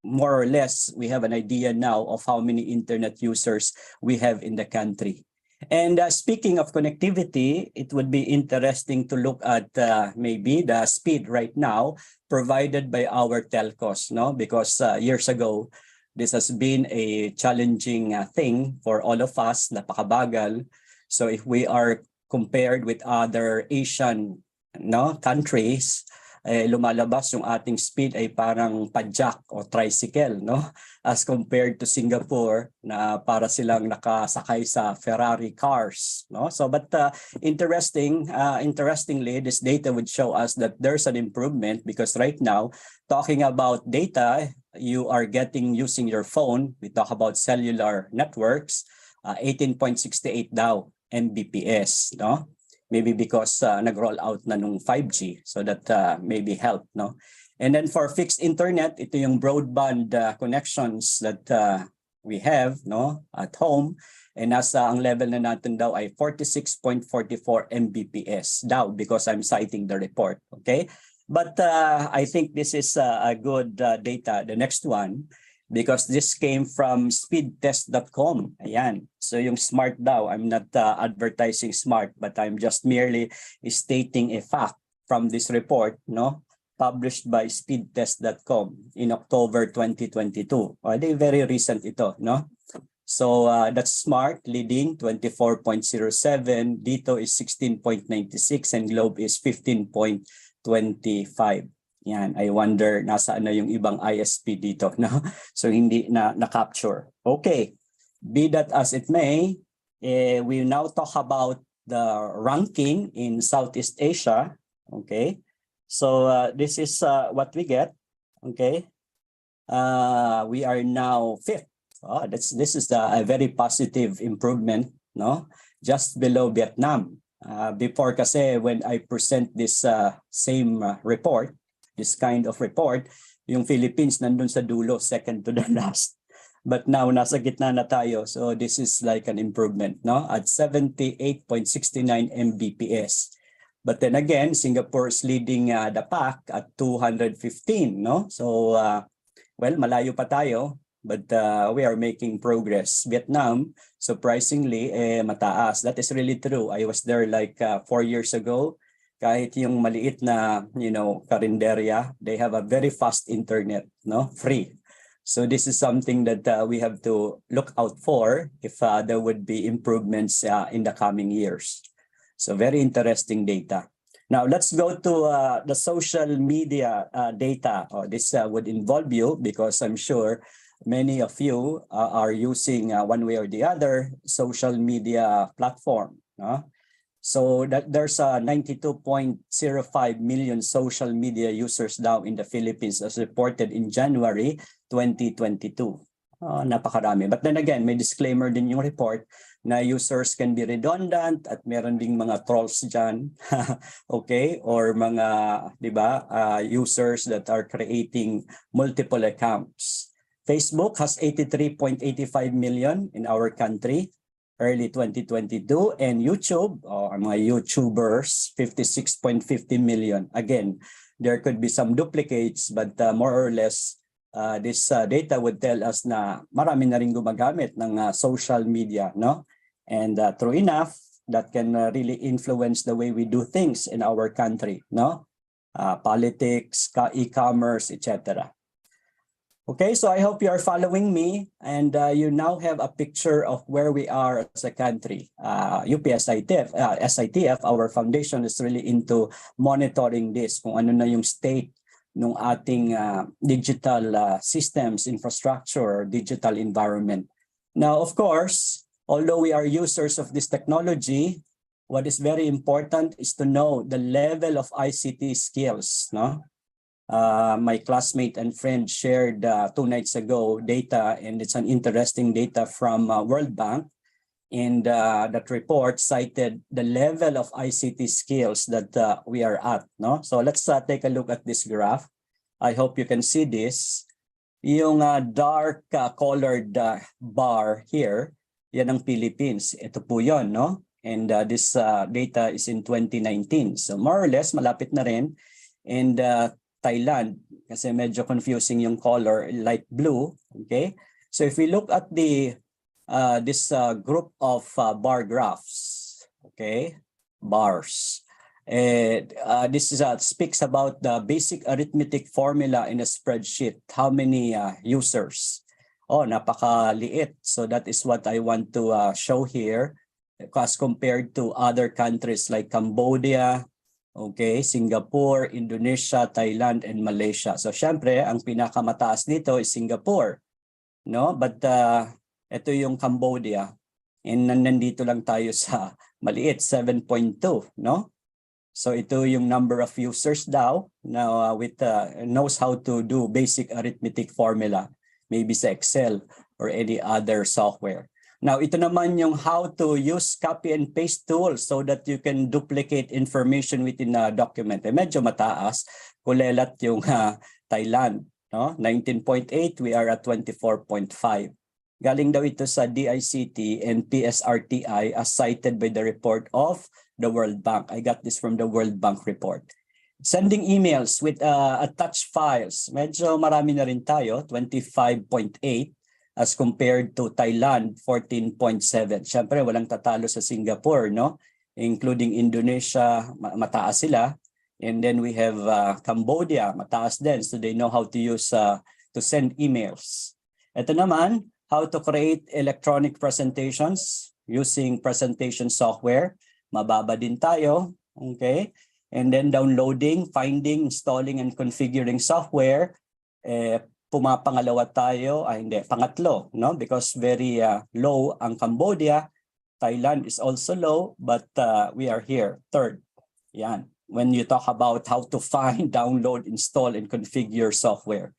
S20: more or less, we have an idea now of how many internet users we have in the country. And speaking of connectivity, it would be interesting to look at maybe the speed right now provided by our telcos, because years ago, this has been a challenging thing for all of us, napakabagal. So if we are compared with other Asian countries, lumalabas yung ating speed ay parang padjak o tricycle, as compared to Singapore na para silang nakasakay sa Ferrari cars, So but interestingly, this data would show us that there's an improvement because right now, talking about data, you are using your phone. We talk about cellular networks, 18.68 daw Mbps, Maybe because nag-roll out na nung 5G, so that maybe help, And then for fixed internet, ito yung broadband connections that we have, at home. And nasa ang level na natin daw ay 46.44 Mbps daw because I'm citing the report, okay? But I think this is a good data. The next one, because this came from speedtest.com. Ayan. So yung smart daw, I'm not advertising smart, but I'm just merely stating a fact from this report, published by speedtest.com in October 2022. They very recent ito, So that's smart, leading 24.07, dito is 16.96, and Globe is 15.25. Yan, I wonder nasaan na yung ibang ISP dito, So hindi na-capture. Okay, be that as it may, we now talk about the ranking in Southeast Asia. Okay, so this is what we get. Okay, we are now 5th. This is a very positive improvement, just below Vietnam. Before kasi when I present this same report, this kind of report, yung Philippines nandun sa dulo, second to the last. But now, nasa gitna na tayo. So this is like an improvement, at 78.69 Mbps. But then again, Singapore is leading the pack at 215, So, well, malayo pa tayo, but we are making progress. Vietnam, surprisingly, mataas. That is really true. I was there like 4 years ago. Kahit yung maliit na, karinderya, they have a very fast internet, free. So this is something that we have to look out for if there would be improvements in the coming years. So very interesting data. Now, let's go to the social media data. This would involve you because I'm sure many of you are using one way or the other social media platform. So that there's 92.05 million social media users now in the Philippines as reported in January 2022. Napakarami. But then again, may disclaimer din yung report na users can be redundant at meron ding mga trolls dyan. Okay? Or mga, di ba, users that are creating multiple accounts. Facebook has 83.85 million in our country, early 2022. And YouTube, mga YouTubers, 56.50 million. Again, there could be some duplicates, but more or less, this data would tell us na marami na rin gumagamit ng social media, no? And true enough, that can really influence the way we do things in our country, no? Politics, e-commerce, etc. Okay, so I hope you are following me and you now have a picture of where we are as a country. SITF, our foundation is really into monitoring this, kung ano na yung state ng ating digital systems, infrastructure, digital environment. Now, of course, although we are users of this technology, what is very important is to know the level of ICT skills, no? My classmate and friend shared 2 nights ago data, and it's an interesting data from World Bank. And that report cited the level of ICT skills that we are at. No? So let's take a look at this graph. I hope you can see this. Yung dark colored bar here, yan ang Philippines. Ito po yun, no? And this data is in 2019. So more or less, malapit na rin. And Thailand, kasi medyo confusing yung color, light blue. Okay? So if we look at the this group of bar graphs, okay, bars. This is, speaks about the basic arithmetic formula in a spreadsheet. How many users? Oh, napakaliit. So that is what I want to show here as compared to other countries like Cambodia, okay, Singapore, Indonesia, Thailand, and Malaysia. So syempre, ang pinakamataas dito is Singapore. No? But ito yung Cambodia. And nandito lang tayo sa maliit, 7.2, no? So ito yung number of users daw now with knows how to do basic arithmetic formula, maybe sa Excel or any other software. Now ito naman yung how to use copy and paste tools so that you can duplicate information within a document. Medyo mataas, kulelat yung Thailand, no? 19.8, we are at 24.5. Galing daw ito sa DICT and PSRTI as cited by the report of the World Bank. I got this from the World Bank report. Sending emails with attached files. Medyo marami na rin tayo, 25.8 as compared to Thailand, 14.7. Siyempre, walang tatalo sa Singapore, no? Including Indonesia, mataas sila. And then we have Cambodia, mataas din. So they know how to use, to send emails. Ito naman, how to create electronic presentations using presentation software. Mababa din tayo, okay? And then downloading, finding, installing, and configuring software. Pumapangalawa tayo, hindi, pangatlo, no? Because very low ang Cambodia. Thailand is also low, but we are here, third. Yan. When you talk about how to find, download, install, and configure software.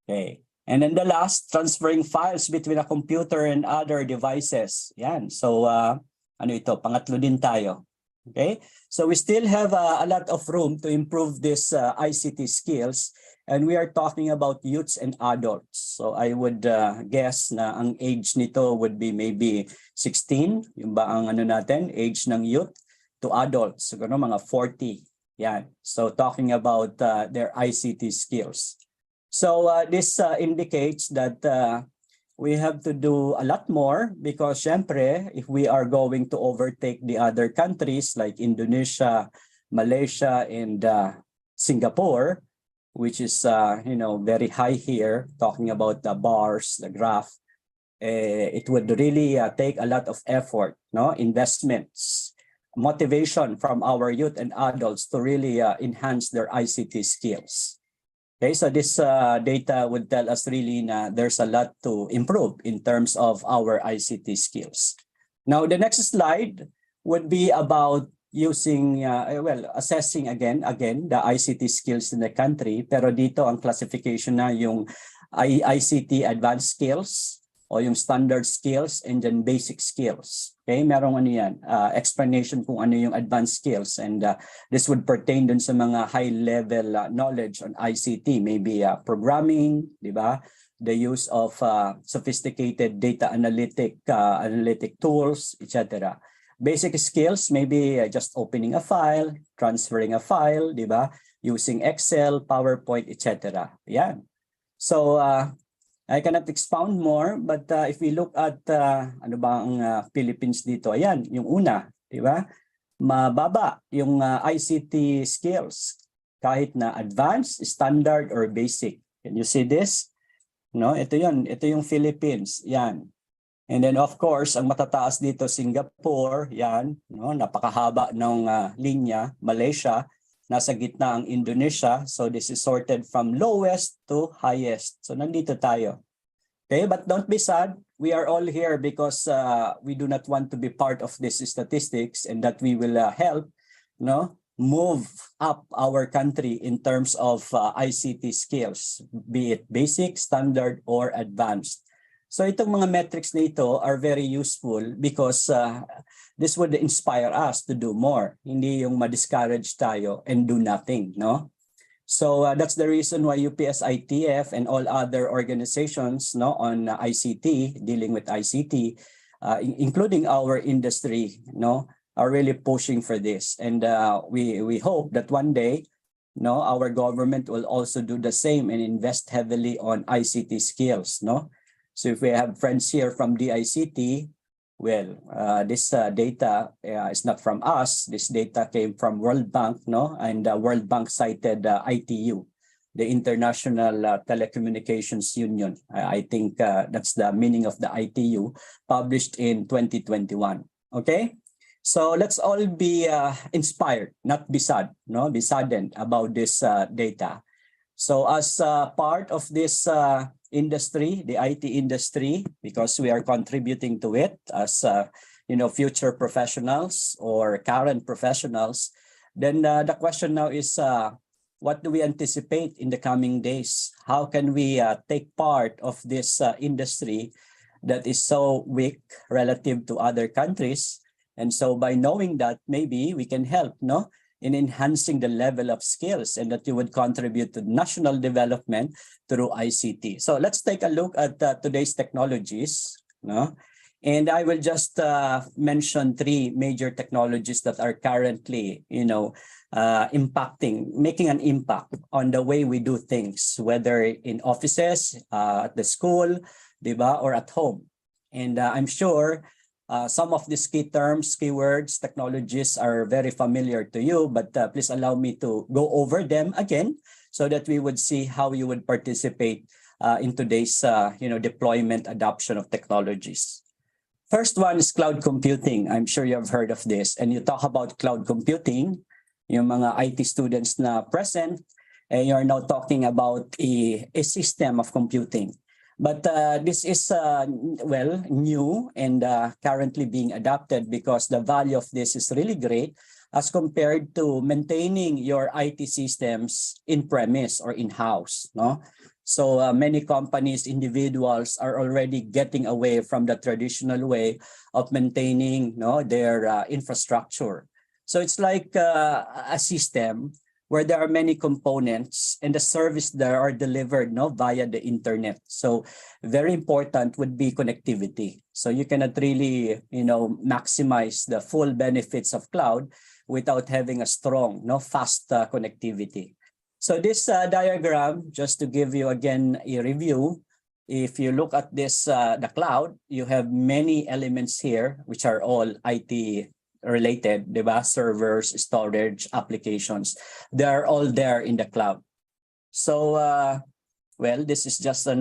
S20: Okay. And then the last, transferring files between a computer and other devices. Yan. So, ano ito? Pangatlo din tayo. Okay? So we still have a lot of room to improve this ICT skills. And we are talking about youths and adults. So I would guess na ang age nito would be maybe 16. Yung ba ang ano natin? Age ng youth to adults. Siguro mga 40. Yan. So talking about their ICT skills. So this indicates that we have to do a lot more because syempre, if we are going to overtake the other countries like Indonesia, Malaysia, and Singapore, which is very high here, talking about the bars, the graph, it would really take a lot of effort, no, investments, motivation from our youth and adults to really enhance their ICT skills. Okay, so this data would tell us really there's a lot to improve in terms of our ICT skills. Now, the next slide would be about using, assessing again the ICT skills in the country. Pero dito ang classification na yung ICT advanced skills o yung standard skills and then basic skills. Okay, merong ano yan, explanation kung ano yung advanced skills, and this would pertain dun sa mga high-level knowledge on ICT, maybe programming, di ba? The use of sophisticated data analytic tools, etc. Basic skills, maybe just opening a file, transferring a file, di ba? Using Excel, PowerPoint, etc. Yan. So, I cannot expound more, but if we look at ano ba ang Philippines dito, ayan, yung una, di ba? Mababa yung ICT skills, kahit na advanced, standard, or basic. Can you see this? No, ito yung Philippines, yan. And then of course, ang matataas dito Singapore, yan, no, napakahaba ng linya, Malaysia, nasa gitna ang Indonesia. So this is sorted from lowest to highest. So nandito tayo. Okay, but don't be sad. We are all here because we do not want to be part of these statistics, and that we will help, move up our country in terms of ICT skills, be it basic, standard, or advanced. So itong mga metrics na ito are very useful because this would inspire us to do more. Hindi yung ma-discourage tayo and do nothing, no? So that's the reason why UPS-ITF and all other organizations, on ICT, dealing with ICT, including our industry, are really pushing for this. And we hope that one day, our government will also do the same and invest heavily on ICT skills, no? So if we have friends here from DICT, well, this data is not from us. This data came from World Bank, and World Bank cited ITU, the International Telecommunications Union. I think that's the meaning of the ITU, published in 2021. Okay, so let's all be inspired, not be sad, be saddened about this data. So as part of this industry, the IT industry, because we are contributing to it as future professionals or current professionals, then the question now is, what do we anticipate in the coming days? How can we take part of this industry that is so weak relative to other countries? And so by knowing that, maybe we can help, in enhancing the level of skills, and that you would contribute to national development through ICT. So let's take a look at today's technologies. And I will just mention three major technologies that are currently, making an impact on the way we do things, whether in offices, at the school, diba, or at home. And I'm sure some of these key terms, keywords, technologies are very familiar to you, but please allow me to go over them again so that we would see how you would participate in today's deployment adoption of technologies. First one is cloud computing. I'm sure you have heard of this. And you talk about cloud computing, yung mga IT students na present, and you're now talking about a system of computing. But this is, new and currently being adopted because the value of this is really great as compared to maintaining your IT systems in-premise or in-house. So many companies, individuals are already getting away from the traditional way of maintaining their infrastructure. So it's like a system where there are many components and the service that are delivered via the internet. So very important would be connectivity. So you cannot really maximize the full benefits of cloud without having a strong, fast connectivity. So this diagram, just to give you again a review, if you look at this, the cloud, you have many elements here, which are all IT related, diba? Servers, storage, applications, they're all there in the cloud. So Well, this is just a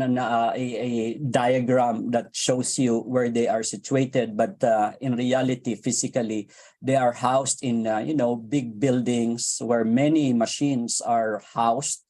S20: diagram that shows you where they are situated, but in reality, physically, they are housed in big buildings where many machines are housed.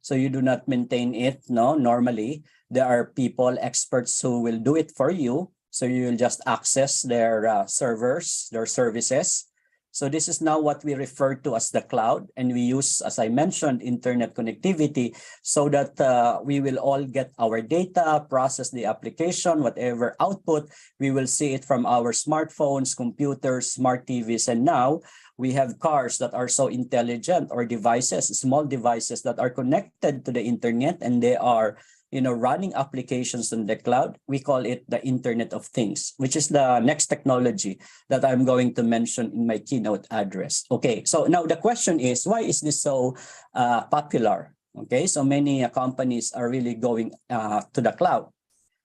S20: So you do not maintain it. No, normally there are people, experts who will do it for you. So you will just access their servers, their services. So this is now what we refer to as the cloud, and we use, as I mentioned, internet connectivity so that we will all get our data, process the application, whatever output, we will see it from our smartphones, computers, smart TVs, and now we have cars that are so intelligent, or devices, small devices that are connected to the internet, and they are running applications in the cloud. We call it the Internet of Things, which is the next technology that I'm going to mention in my keynote address. Okay, so now the question is, why is this so popular? Okay, so many companies are really going to the cloud.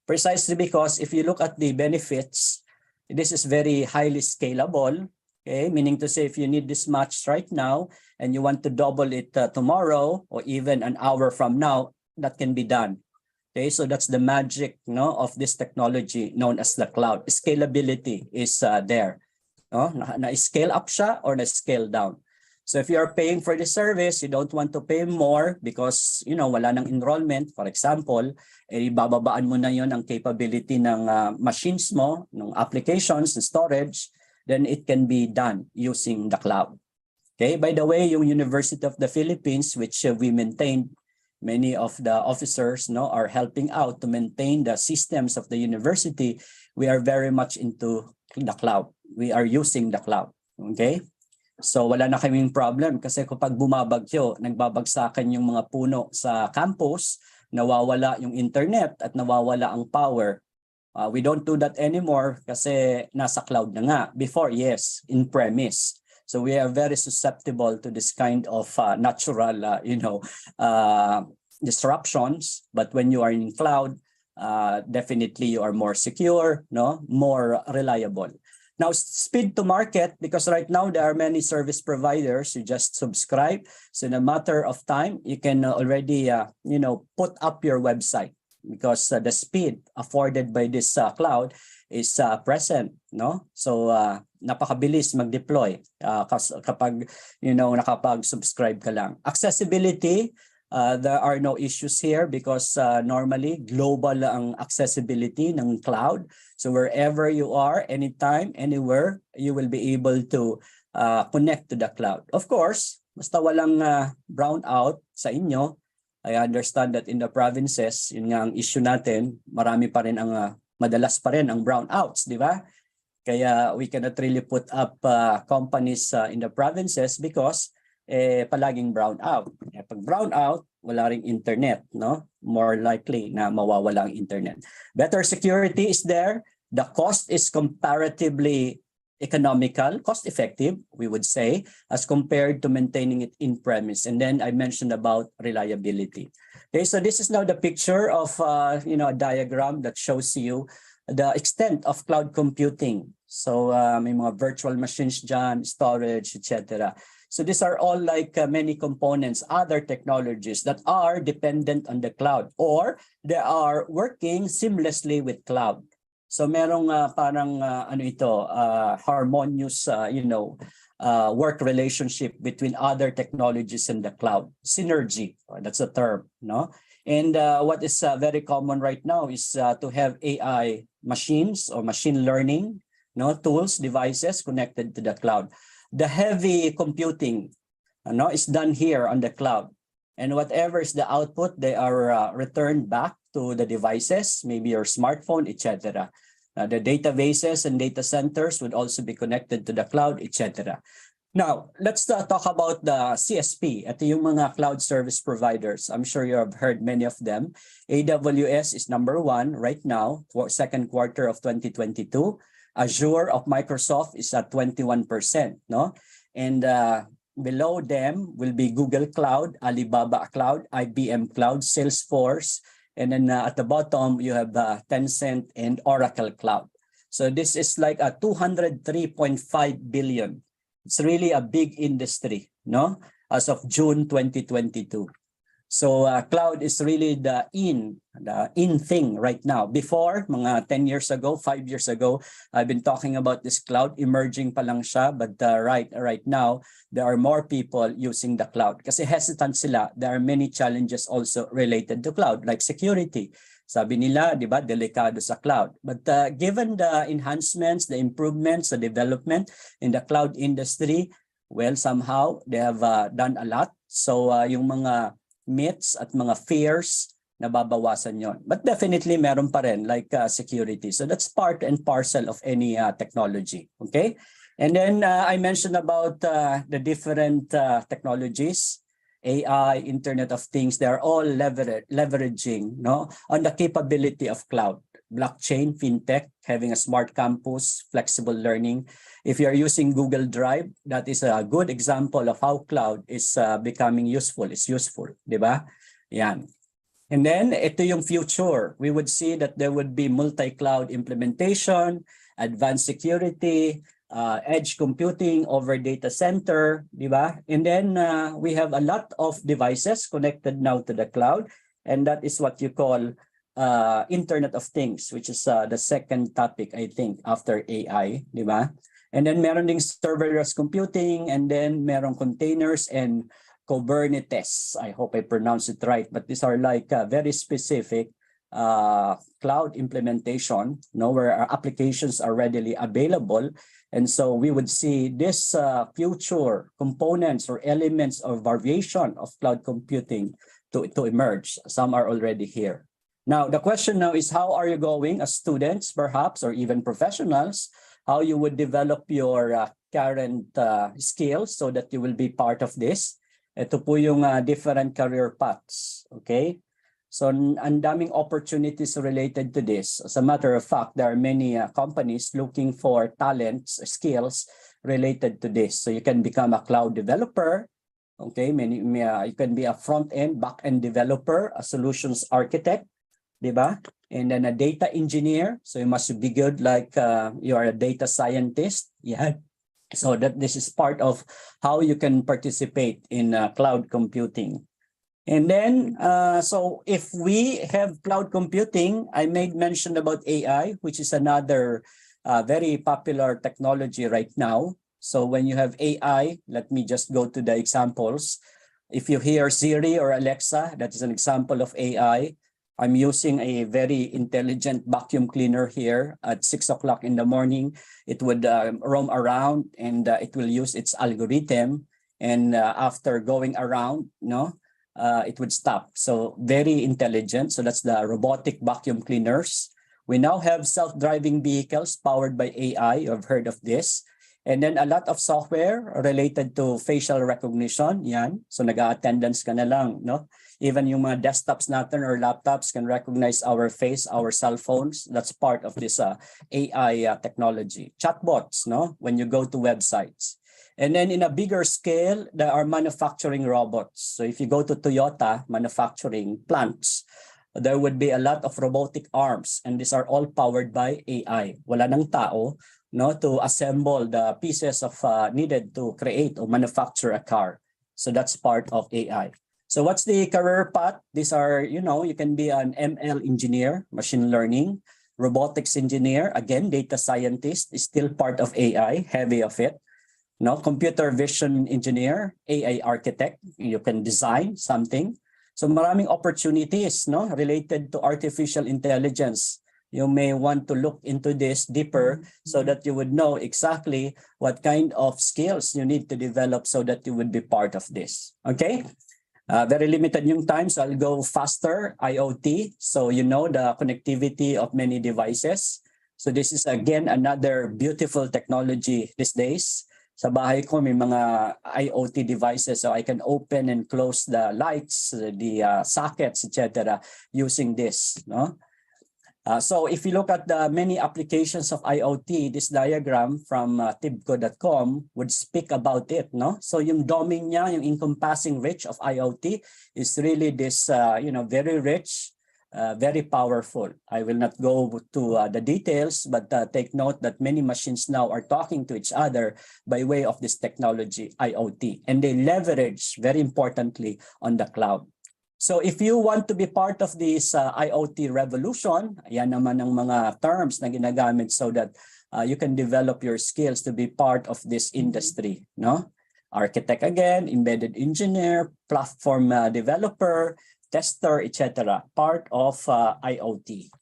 S20: Precisely because if you look at the benefits, this is very highly scalable. Okay, meaning to say if you need this much right now and you want to double it tomorrow or even an hour from now, that can be done. Okay, so that's the magic of this technology known as the cloud. Scalability is there. Na-scale up siya or na-scale down. So if you are paying for the service, you don't want to pay more because wala nang enrollment, for example, bababaan mo na yon ang capability ng machines mo, ng applications, ng storage, then it can be done using the cloud. Okay, by the way, yung University of the Philippines, which we maintained, many of the officers are helping out to maintain the systems of the university. We are very much into the cloud. We are using the cloud. Okay? So wala na kaming problem kasi kapag bumabagyo, nagbabagsakan yung mga puno sa campus, nawawala yung internet at nawawala ang power. We don't do that anymore kasi nasa cloud na nga. Before, yes, in premise. So we are very susceptible to this kind of natural, disruptions. But when you are in cloud, definitely you are more secure, more reliable. Now, speed to market, because right now there are many service providers. You just subscribe. So in a matter of time, you can already, put up your website because the speed afforded by this cloud is present, So napakabilis mag-deploy kapag nakapag-subscribe ka lang. Accessibility, there are no issues here because normally global ang accessibility ng cloud. So wherever you are, anytime, anywhere, you will be able to connect to the cloud. Of course, basta walang brownout sa inyo. I understand that in the provinces, yun nga ang issue natin, marami pa rin ang madalas pa rin ang brownouts, di ba? Kaya we cannot really put up companies in the provinces because palaging brown out. Pag brown out, wala ring internet, More likely na mawawala ang internet. Better security is there. The cost is comparatively economical, cost-effective, we would say, as compared to maintaining it in-premise. And then I mentioned about reliability. Okay, so this is now the picture of a diagram that shows you the extent of cloud computing. So may mga virtual machines dyan, storage, etc. So these are all like many components, other technologies that are dependent on the cloud or they are working seamlessly with cloud. So merong parang harmonious work relationship between other technologies in the cloud. Synergy, that's a term, And what is very common right now is to have AI machines or machine learning, tools, devices connected to the cloud. The heavy computing, is done here on the cloud, and whatever is the output, they are returned back to the devices, maybe your smartphone, etc. The databases and data centers would also be connected to the cloud, etc. Now, let's talk about the CSP. Ito yung mga cloud service providers. I'm sure you have heard many of them. AWS is number one right now for second quarter of 2022. Azure of Microsoft is at 21%, And below them will be Google Cloud, Alibaba Cloud, IBM Cloud, Salesforce, and then at the bottom you have Tencent and Oracle Cloud. So this is like a 203.5 billion. It's really a big industry, as of June 2022. So cloud is really the in thing right now. Before, mga 10 years ago, 5 years ago, I've been talking about this cloud, emerging pa lang siya, but right now, there are more people using the cloud. Kasi hesitant sila, there are many challenges also related to cloud, like security. Sabi nila, di ba, delikado sa cloud. But given the enhancements, the improvements, the development in the cloud industry, well, somehow, they have done a lot. So yung mga myths at mga fears, nababawasan yon. But definitely meron pa rin like security. So that's part and parcel of any technology. Okay? And then I mentioned about the different technologies, AI, Internet of Things, they're all leveraging on the capability of cloud. Blockchain, fintech, having a smart campus, flexible learning. If you're using Google Drive, that is a good example of how cloud is becoming useful. It's useful, di ba? Yan. And then, ito yung future. We would see that there would be multi-cloud implementation, advanced security, edge computing over data center, di ba? And then, we have a lot of devices connected now to the cloud, and that is what you call Internet of Things, which is the second topic, I think, after AI, di ba? And then meron ding serverless computing, and then meron containers and Kubernetes. I hope I pronounced it right, but these are like very specific cloud implementation, where our applications are readily available. And so we would see this future components or elements of variation of cloud computing to emerge. Some are already here. Now, the question now is, how are you going as students, perhaps, or even professionals, how you would develop your current skills so that you will be part of this? Ito po yung different career paths, okay? So, ang daming opportunities related to this. As a matter of fact, there are many companies looking for talents, skills related to this. So, you can become a cloud developer, okay? You can be a front-end, back-end developer, a solutions architect, diba? And then a data engineer. So you must be good like you are a data scientist. Yeah. So that this is part of how you can participate in cloud computing. And then, so if we have cloud computing, I made mention about AI, which is another very popular technology right now. So when you have AI, let me just go to the examples. If you hear Siri or Alexa, that is an example of AI. I'm using a very intelligent vacuum cleaner here at 6 o'clock in the morning. It would roam around and it will use its algorithm. And after going around, it would stop. So very intelligent. So that's the robotic vacuum cleaners. We now have self-driving vehicles powered by AI. You've heard of this. And then a lot of software related to facial recognition. Yan. So nag-attendance ka na lang, Even yung mga desktops natin or laptops can recognize our face, our cell phones. That's part of this AI technology. Chatbots, when you go to websites. And then in a bigger scale, there are manufacturing robots. So if you go to Toyota manufacturing plants, there would be a lot of robotic arms, and these are all powered by AI. Wala nang tao, to assemble the pieces of needed to create or manufacture a car. So that's part of AI. So what's the career path? These are, you can be an ML engineer, machine learning, robotics engineer, again, data scientist is still part of AI, heavy of it. Computer vision engineer, AI architect, you can design something. So maraming opportunities, related to artificial intelligence. You may want to look into this deeper so that you would know exactly what kind of skills you need to develop so that you would be part of this. Okay? Very limited yung time, so I'll go faster. IoT, so the connectivity of many devices. So this is again another beautiful technology these days. Sa bahay ko may mga IoT devices, so I can open and close the lights, the sockets, etc. using this. So if you look at the many applications of IoT, this diagram from tibco.com would speak about it. So yung domain niya, yung encompassing reach of IoT is really this, very rich, very powerful. I will not go to the details, but take note that many machines now are talking to each other by way of this technology, IoT, and they leverage very importantly on the cloud. So if you want to be part of this IoT revolution, yan naman ang mga terms na ginagamit so that you can develop your skills to be part of this industry, no? Architect again, embedded engineer, platform developer, tester, etc. Part of IoT.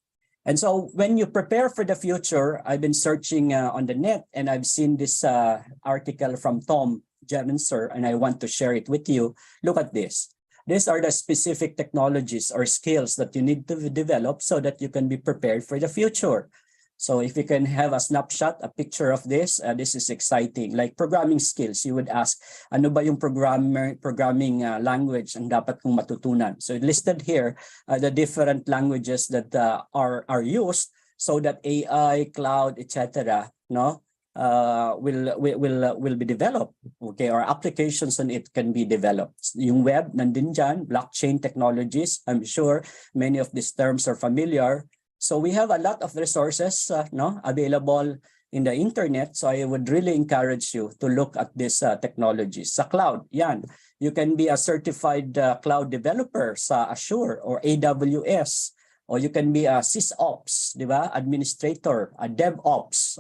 S20: And so when you prepare for the future, I've been searching on the net and I've seen this article from Tom Jemenser and I want to share it with you. Look at this. These are the specific technologies or skills that you need to develop so that you can be prepared for the future. So if you can have a snapshot, a picture of this, this is exciting. Like programming skills, you would ask, ano ba yung programming language ang dapat kong matutunan? So listed here the different languages that are used so that AI, cloud, etc. No, will be developed. Okay, or applications on it can be developed. Yung web nandun dyan, blockchain technologies. I'm sure many of these terms are familiar. So we have a lot of resources available in the internet. So I would really encourage you to look at these technologies. Sa cloud, yan. You can be a certified cloud developer sa Azure or AWS. Or you can be a SysOps, di ba? Administrator, a DevOps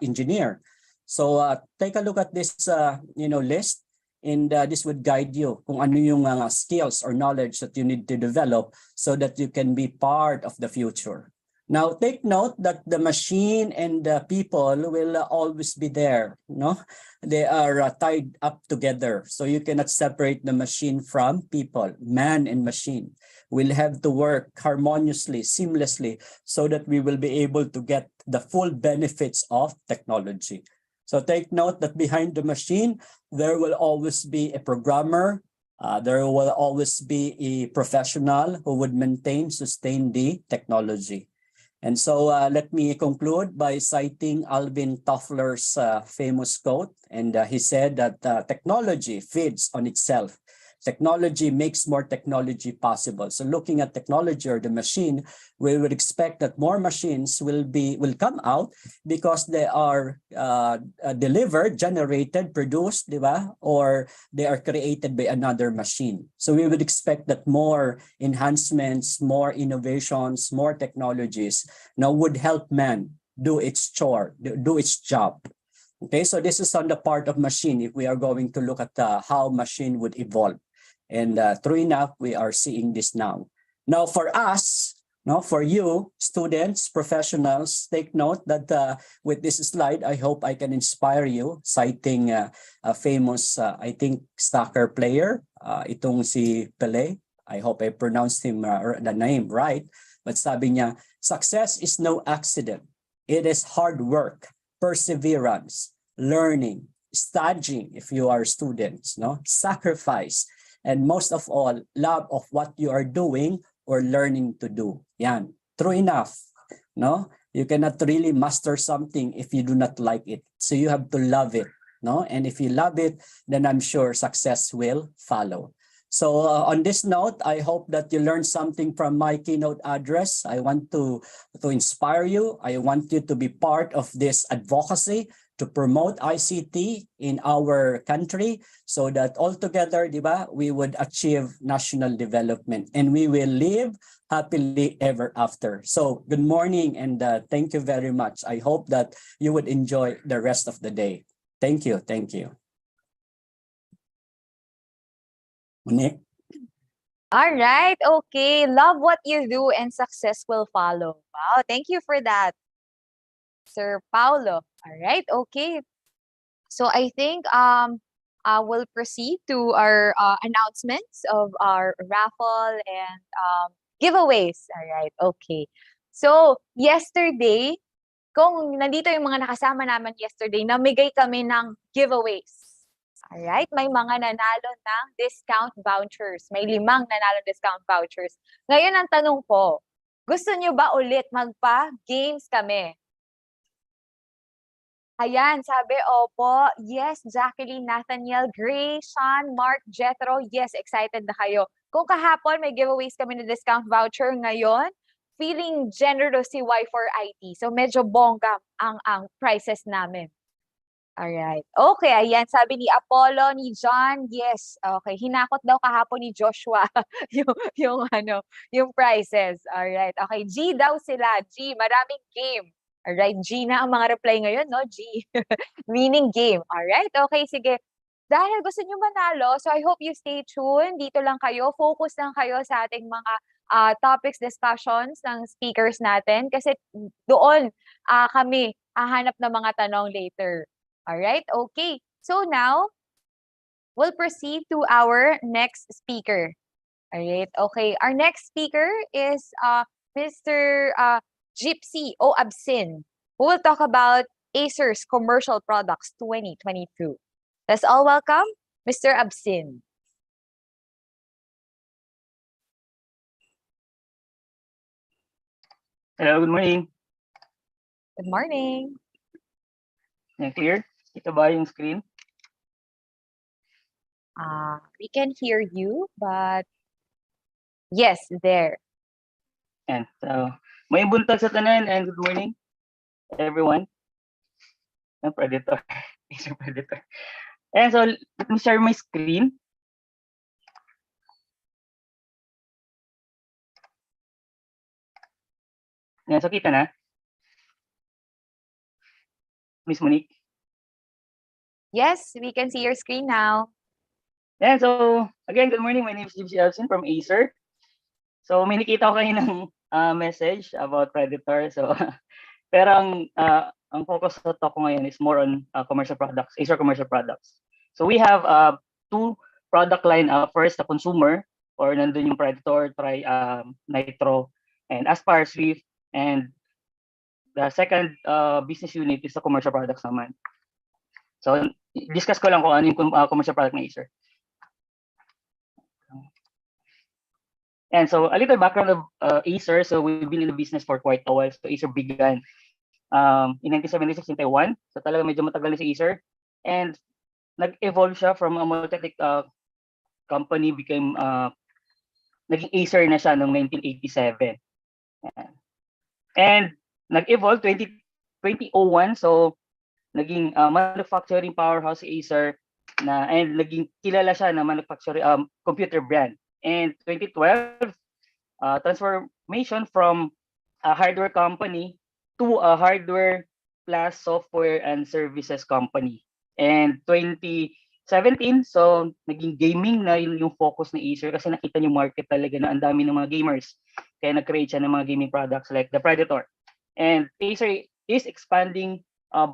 S20: engineer. So take a look at this list, and this would guide you kung ano yung skills or knowledge that you need to develop so that you can be part of the future. Now, take note that the machine and the people will always be there. No, they are tied up together. So you cannot separate the machine from people. Man and machine will have to work harmoniously, seamlessly, so that we will be able to get the full benefits of technology. So take note that behind the machine, there will always be a programmer. There will always be a professional who would maintain, sustain the technology. And so let me conclude by citing Alvin Toffler's famous quote. And he said that technology feeds on itself. Technology makes more technology possible. So looking at technology or the machine, we would expect that more machines will come out because they are delivered, generated, produced, di ba? Or they are created by another machine. So we would expect that more enhancements, more innovations, more technologies now would help man do its chore, do its job. Okay, so this is on the part of machine if we are going to look at how machine would evolve. And true enough, we are seeing this now. Now for us, for you, students, professionals, take note that with this slide, I hope I can inspire you, citing a famous, I think, soccer player, itong si Pelé. I hope I pronounced him the name right. But sabi niya, success is no accident. It is hard work, perseverance, learning, studying if you are students, sacrifice, and most of all, love of what you are doing or learning to do. Yan. True enough. No? You cannot really master something if you do not like it. So you have to love it. No? And if you love it, then I'm sure success will follow. So on this note, I hope that you learned something from my keynote address. I want to inspire you. I want you to be part of this advocacy to promote ICT in our country so that altogether, di ba, we would achieve national development and we will live happily ever after. So good morning and thank you very much. I hope that you would enjoy the rest of the day. Thank you. Thank you. Nick?
S18: All right, okay. Love what you do and success will follow. Wow, thank you for that, Sir Paulo. All right, okay. So I think we'll proceed to our announcements of our raffle and giveaways. All right, okay. So yesterday, kung nandito yung mga nakasama naman yesterday, namigay kami ng giveaways. Alright, may mga nanalo ng discount vouchers. May 5 nanalo discount vouchers. Ngayon ang tanong ko, gusto nyo ba ulit magpa-games kami? Ayan, sabi, opo, yes, Jacqueline, Nathaniel, Gray, Sean, Mark, Jethro, yes, excited na kayo. Kung kahapon may giveaways kami ng discount voucher, ngayon, feeling generous si Y4IT. So medyo bongga ang prices namin. Alright. Okay, ayan. Sabi ni Apollo, ni John, yes. Okay, hinakot daw kahapon ni Joshua yung prices. Alright. Okay, G daw sila. G, maraming game. Alright, G na ang mga reply ngayon, no? G. Meaning game. Alright, okay, sige. Dahil gusto nyo manalo, so I hope you stay tuned. Dito lang kayo. Focus lang kayo sa ating mga topics, discussions ng speakers natin. Kasi doon kami hahanap ng mga tanong later. All right, okay. So now, we'll proceed to our next speaker. All right, okay. Our next speaker is Mr. Gypsy O. Absin, who will talk about Acer's Commercial Products 2022. Let's all welcome Mr. Absin.
S21: Hello, good morning.
S18: Good morning.
S21: Clear? Kita ba yung screen?
S18: We can hear you, but yes, there.
S21: And so, may buntag sa tanan and good morning, everyone. Ang predator. Acer predator. And so, let me share my screen. Yan, so kita na. Miss Monique.
S18: Yes, we can see your screen now.
S21: Yeah, so again, good morning. My name is Gypsy Elson from Acer. So may nakita ko kaninang message about Predator. So pero ang focus sa talk ko ngayon is more on commercial products, Acer commercial products. So we have two product line. First, the consumer, or nandun yung Predator, Nitro, and Aspire Swift. And the second business unit is the commercial products naman. So discuss ko lang kung ano yung commercial product ng Acer. And so a little background of Acer. So we've been in the business for quite a while. So Acer began in 1976 in Taiwan. So talaga medyo matagal na si Acer. And nag-evolve siya from a multi-tech company, became naging Acer na siya noong 1987. And nag-evolve 2001. So naging manufacturing powerhouse si Acer and naging kilala siya na manufacturing computer brand. And 2012, transformation from a hardware company to a hardware plus software and services company. And 2017, so naging gaming na yung focus ni Acer kasi nakita niyo market talaga na ang dami ng mga gamers. Kaya nag-create siya ng mga gaming products like the Predator. And Acer is expanding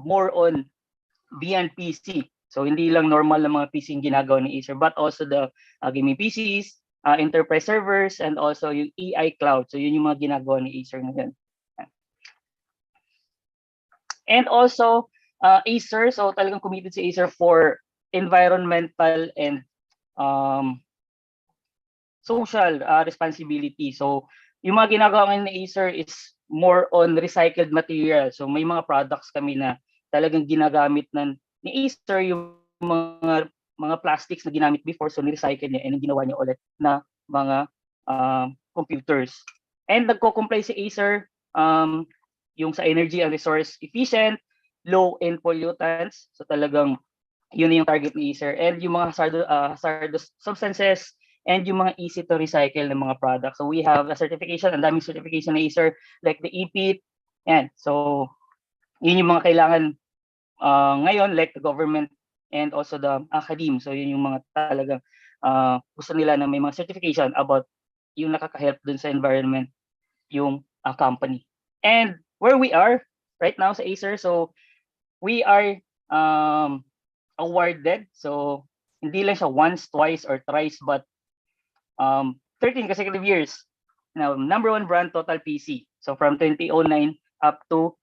S21: more on beyond PC. So hindi lang normal na mga PC yung ginagawa ni Acer, but also the gaming PCs, enterprise servers, and also yung AI cloud. So yun yung mga ginagawa ni Acer ngayon. And also Acer, so talagang committed si Acer for environmental and social responsibility. So yung mga ginagawa ngayon ni Acer is more on recycled material. So may mga products kami na talagang ginagamit ni Acer yung mga plastics na ginamit before, so ni-recycle niya and ginawa niya ulit na mga computers. And nagko-comply si Acer yung sa energy and resource efficient, low in pollutants. So talagang yun yung target ni Acer. And yung mga hazardous substances and yung mga easy to recycle na mga products. So we have a certification, ang daming certification ni Acer, like the EPIT. And so yun yung mga kailangan ngayon, like the government and also the academe. So yun yung mga talagang gusto nila na may mga certification about yung nakaka-help dun sa environment yung company. And where we are right now sa Acer, so we are awarded. So hindi lang siya once, twice, or thrice, but 13 consecutive years. Now, #1 brand total PC. So from 2009 up to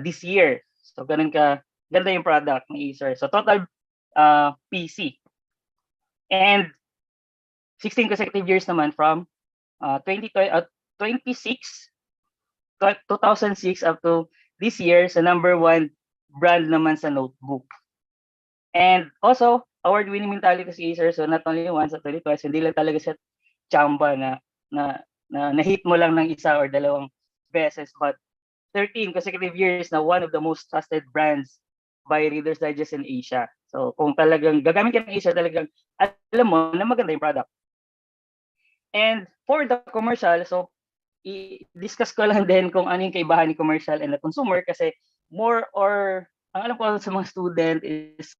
S21: this year. So ganun ganda yung product ng Acer. So total PC. And 16 consecutive years naman from 2006 up to this year sa #1 brand naman sa notebook. And also, award-winning mentality si Acer. So not only once, but twice. Hindi lang talaga siya chamba na hit mo lang ng isa or dalawang beses, but 13 consecutive years na one of the most trusted brands by Reader's Digest in Asia. So kung talagang gagamit ka ng Asia, talagang alam mo na maganda yung product. And for the commercial, so i-discuss ko lang din kung ano yung kaibahan ni commercial and the consumer kasi more or ang alam ko sa mga student is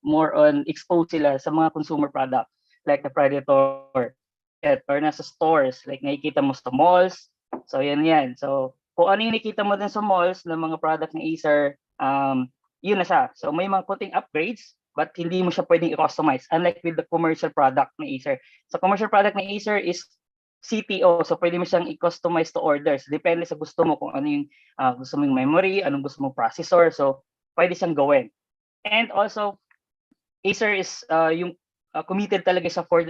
S21: more on exposed sila sa mga consumer product like the Predator or nasa stores like nakikita mo sa malls. So yan. So kung ano yung nakikita mo din sa malls ng mga product ng Acer, yun na siya. So may mga konting upgrades but hindi mo siya pwedeng i-customize unlike with the commercial product ng Acer. So commercial product ng Acer is CPO. So pwede mo siyang i-customize to orders. Depende sa gusto mo kung ano yung gusto mong memory, anong gusto mong processor. So pwede siyang gawin. And also Acer is yung committed talaga sa for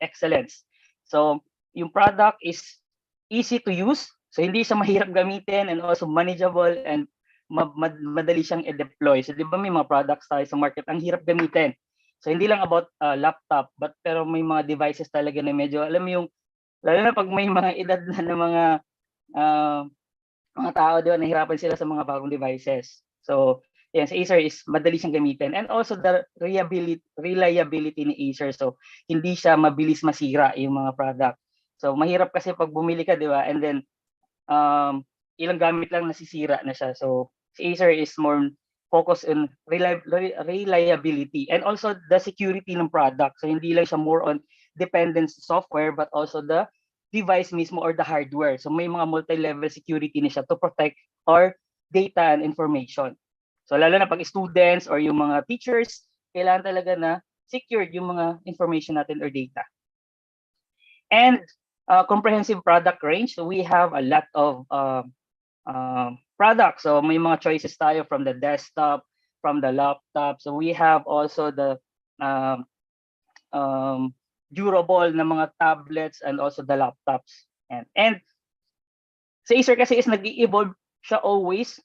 S21: excellence. So yung product is easy to use. So hindi siya mahirap gamitin and also manageable and madali siyang i-deploy. So di ba may mga products tayo sa market ang hirap gamitin. So hindi lang about laptop but pero may mga devices talaga na medyo alam mo yung lalo na pag may mga edad na ng mga tao di ba nahirapan sila sa mga bagong devices. So yes, Acer is madali siyang gamitin and also the reliability ni Acer. So hindi siya mabilis masira yung mga product. So mahirap kasi pag bumili ka, di ba? And then ilang gamit lang nasisira na siya. So si Acer is more focused on reliability and also the security ng product. So hindi lang siya more on dependence software but also the device mismo or the hardware. So may mga multi-level security na siya to protect our data and information. So lalo na pag students or yung mga teachers, kailangan talaga na secured yung mga information natin or data. And comprehensive product range. So we have a lot of products. So may mga choices tayo from the desktop, from the laptop. So we have also the durable na mga tablets and also the laptops. And sa Acer kasi is nag-evolve siya always.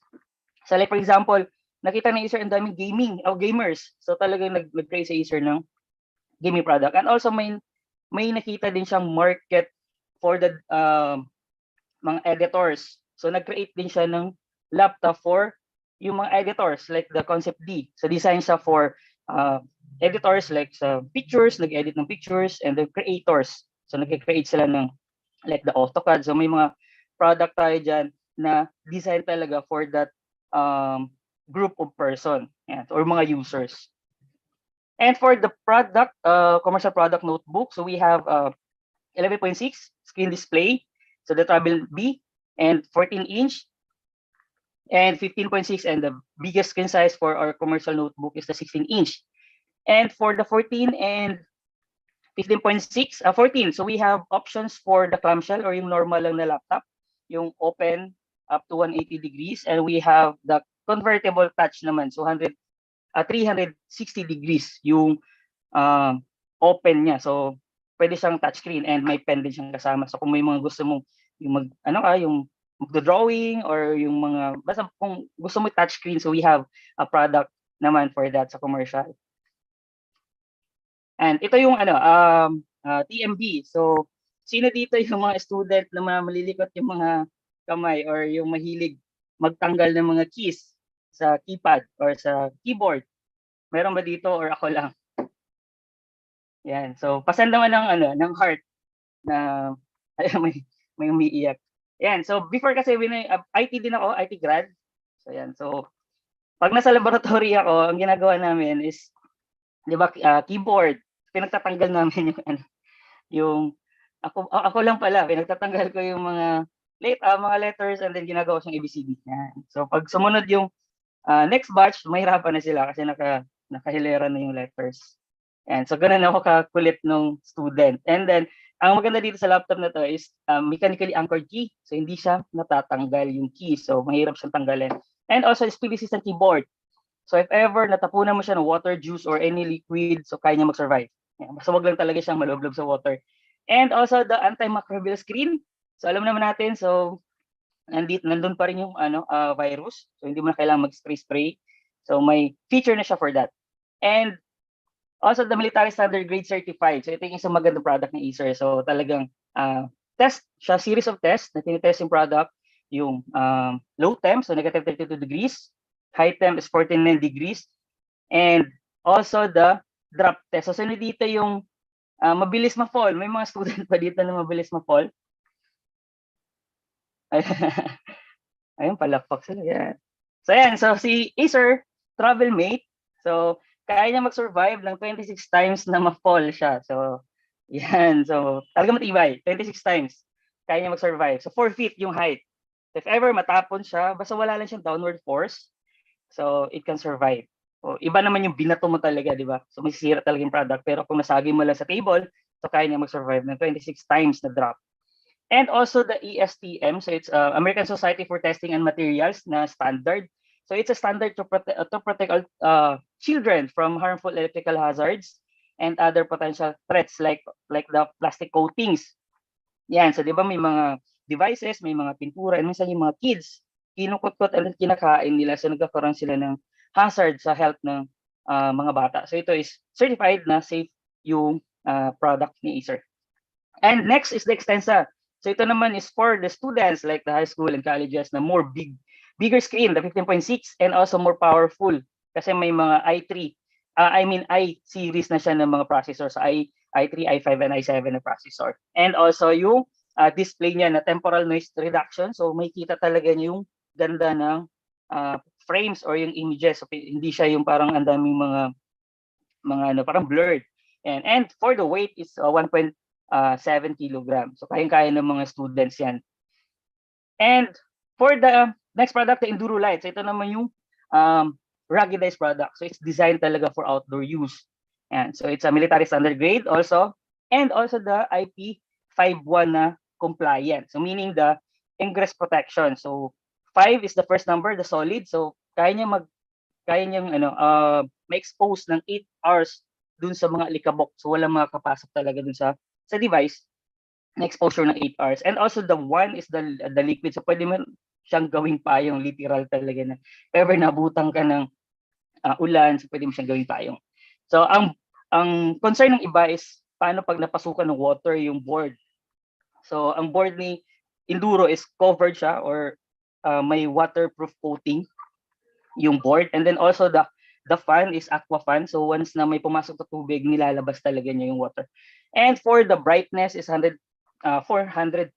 S21: So like for example, nakita ng Acer ang daming gamers. So talagang nag-create sa Acer ng gaming product. And also may nakita din siyang market for the mga editors. So nag-create din siya ng laptop for yung mga editors like the Concept D. So design siya for editors like sa pictures, nag-edit ng pictures, and the creators. So nag-create sila ng like the AutoCAD. So may mga product tayo dyan na design talaga for that group of person or mga users. And for the product, commercial product notebook, so we have 11.6 screen display, so the Travel B, and 14-inch, and 15.6, and the biggest screen size for our commercial notebook is the 16-inch. And for the 14 and 15.6, 14, so we have options for the clamshell or yung normal lang na laptop, yung open up to 180 degrees, and we have the convertible touch naman, so 360 degrees yung open niya. So pwede siyang touchscreen and may pen din siyang kasama. So kung may mga gusto mong yung yung magdo-drawing or yung mga basta kung gusto mo touchscreen, so we have a product naman for that sa commercial. And ito yung TMB. So sino dito yung mga student na malilikot yung mga kamay or yung mahilig magtanggal ng mga keys sa keypad or sa keyboard? Meron ba dito or ako lang? Yan. So pasan naman ng heart na may umiiyak. Yan. So before kasi IT din ako, IT grad. So yan. So pag nasa laboratory ako, ang ginagawa namin is 'di ba keyboard, pinagtatanggal namin yung ako lang pala, pinagtatanggal ko yung mga letters and then ginagawa siyang ABCD. Yan. So pag sumunod yung next batch, mahirapan na sila kasi nakahilera na yung letters. And so ganun ako kakulit nung student. And then ang maganda dito sa laptop na to is mechanically anchored key. So hindi siya natatanggal yung key. So mahirap siyang tanggalin. And also spill resistant keyboard. So if ever natapunan mo siya ng water, juice, or any liquid, so kaya niya mag-survive. Yan. Basta wag lang talaga siyang malublob sa water. And also the antimicrobial screen. So alam naman natin, so nandun pa rin yung virus. So hindi mo na kailangan mag-spray. So may feature na siya for that. And also the military standard grade certified. So ito yung isang magandang product ng Acer. So talagang test siya, series of tests na tinitest yung product, yung low temp, so negative 32 degrees, high temp is 49 degrees, and also the drop test. So sunod dito yung mabilis ma-fall. May mga student pa dito na mabilis ma-fall. Ayun, palakpak sila. Yan. So yan, so si Acer, travel mate. So kaya niya mag-survive ng 26 times na ma-fall siya. So yan, so talaga matibay, 26 times. Kaya niya mag-survive. So 4 feet yung height. If ever matapon siya, basta wala lang siyang downward force, so it can survive. So, iba naman yung binato mo talaga, di ba? So masisira talaga yung product. Pero kung nasagi mo lang sa table, so kaya niya mag-survive ng 26 times na drop. And also the ESTM, so it's American Society for Testing and Materials na standard. So it's a standard to protect children from harmful electrical hazards and other potential threats like the plastic coatings. Yan, so di ba may mga devices, may mga pintura, and minsan yung mga kids, kinukutkot at kinakain nila, so nagkakaroon sila ng hazard sa health ng mga bata. So ito is certified na safe yung product ni Acer. And next is the Extensa. So ito naman is for the students like the high school and colleges na bigger screen, the 15.6, and also more powerful kasi may mga i series na siya ng mga processors, i3, i5, and i7 na processor. And also yung display niya na temporal noise reduction. So may kita talaga niya yung ganda ng frames or yung images. So, hindi siya yung parang ang daming mga parang blurred. And for the weight is 1.7 kilograms. So kayang-kaya ng mga students yan. And for the next product, the Enduro Light. So ito naman yung ruggedized product. So it's designed talaga for outdoor use. And so it's a military standard grade also. And also the IP51 na compliant. So meaning the ingress protection. So 5 is the first number, the solid. So kaya niyang ma-expose ng 8 hours dun sa mga alikabok. So walang makakapasok talaga dun sa device na exposure ng 8 hours. And also the 1 is the liquid. So pwede mo siyang gawing payong, literal talaga na ever nabutang ka ng ulan, so pwede mo siyang gawing payong. So ang concern ng iba is paano pag napasukan ng water yung board. So ang board ni Enduro is covered siya or may waterproof coating yung board. And then also the fan is aqua fan. So once na may pumasok na tubig, nilalabas talaga niya yung water. And for the brightness is 450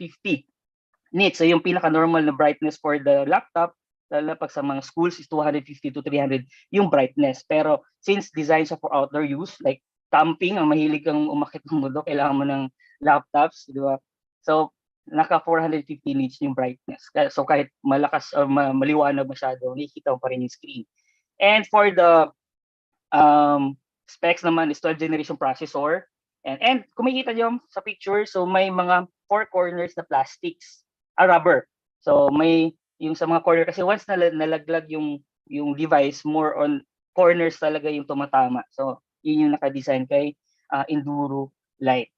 S21: nits. So yung pinaka-normal na brightness for the laptop, lalo pag sa mga schools is 250 to 300 yung brightness. Pero since design siya for outdoor use, like camping, ang mahilig kang umakit ng mundo, kailangan mo ng laptops, di ba? So naka 450 nits yung brightness. So kahit malakas or maliwanag masyado, nakikita mo pa rin yung screen. And for the specs naman is 12th generation processor. And kung makikita nyo sa picture, so may mga 4 corners na plastics, rubber. So may yung sa mga corner kasi once nalaglag yung device, more on corners talaga yung tumatama. So yun yung naka-design kay Enduro Lite.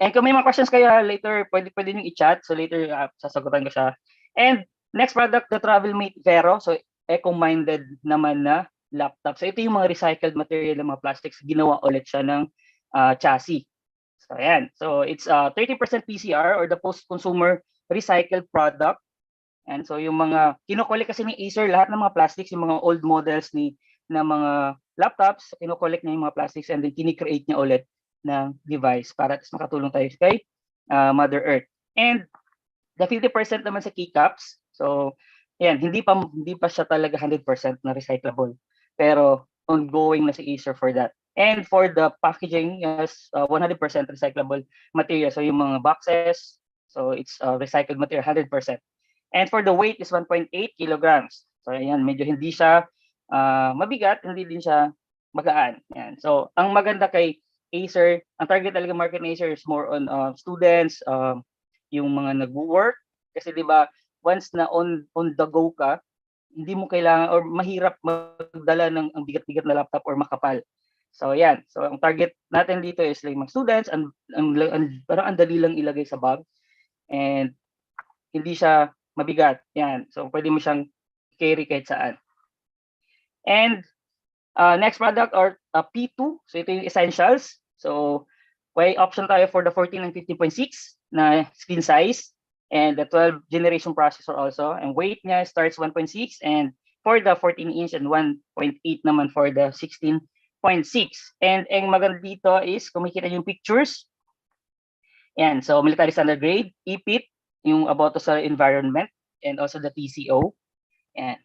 S21: And kung may mga questions kayo later, pwede nyo i-chat. So later sasagutan ko siya. And next product, the Travelmate Vero. So eco-minded naman na laptop. So ito yung mga recycled material ng mga plastics. Ginawa ulit siya ng chassis. So ayan. So it's 30% PCR or the post-consumer recycled product. And so yung mga kinukollect kasi ni Acer, lahat ng mga plastics, yung mga old models na mga laptops, kinukollect niya yung mga plastics and then kini-create niya ulit ng device para makatulong tayo kay Mother Earth. And the 50% naman sa keycaps. So yan, hindi pa siya talaga 100% na recyclable. Pero ongoing na si Acer for that. And for the packaging, yes, 100% recyclable material. So yung mga boxes, so it's recycled material 100%. And for the weight is 1.8 kilograms. So ayan, medyo hindi siya mabigat, hindi din siya magaan. Yan. So ang maganda kay Acer, ang target talaga market ni Acer is more on students, yung mga nag-work. Kasi di ba once na on the go ka, hindi mo kailangan or mahirap magdala ng ang bigat-bigat na laptop or makapal. So yan. So ang target natin dito is like mga students, parang ang dali lang ilagay sa bag and hindi siya mabigat. Yan. So pwede mo siyang carry kahit saan. And next product are P2. So ito yung essentials. So may option tayo for the 14 and 15.6 na screen size and the 12th generation processor also. And weight niya starts 1.6 and for the 14-inch and 1.8 naman for the 16.6. And ang maganda dito is, kung makikita yung pictures, yan, so military standard grade, EPIT, yung about to sa environment, and also the TCO. Yan.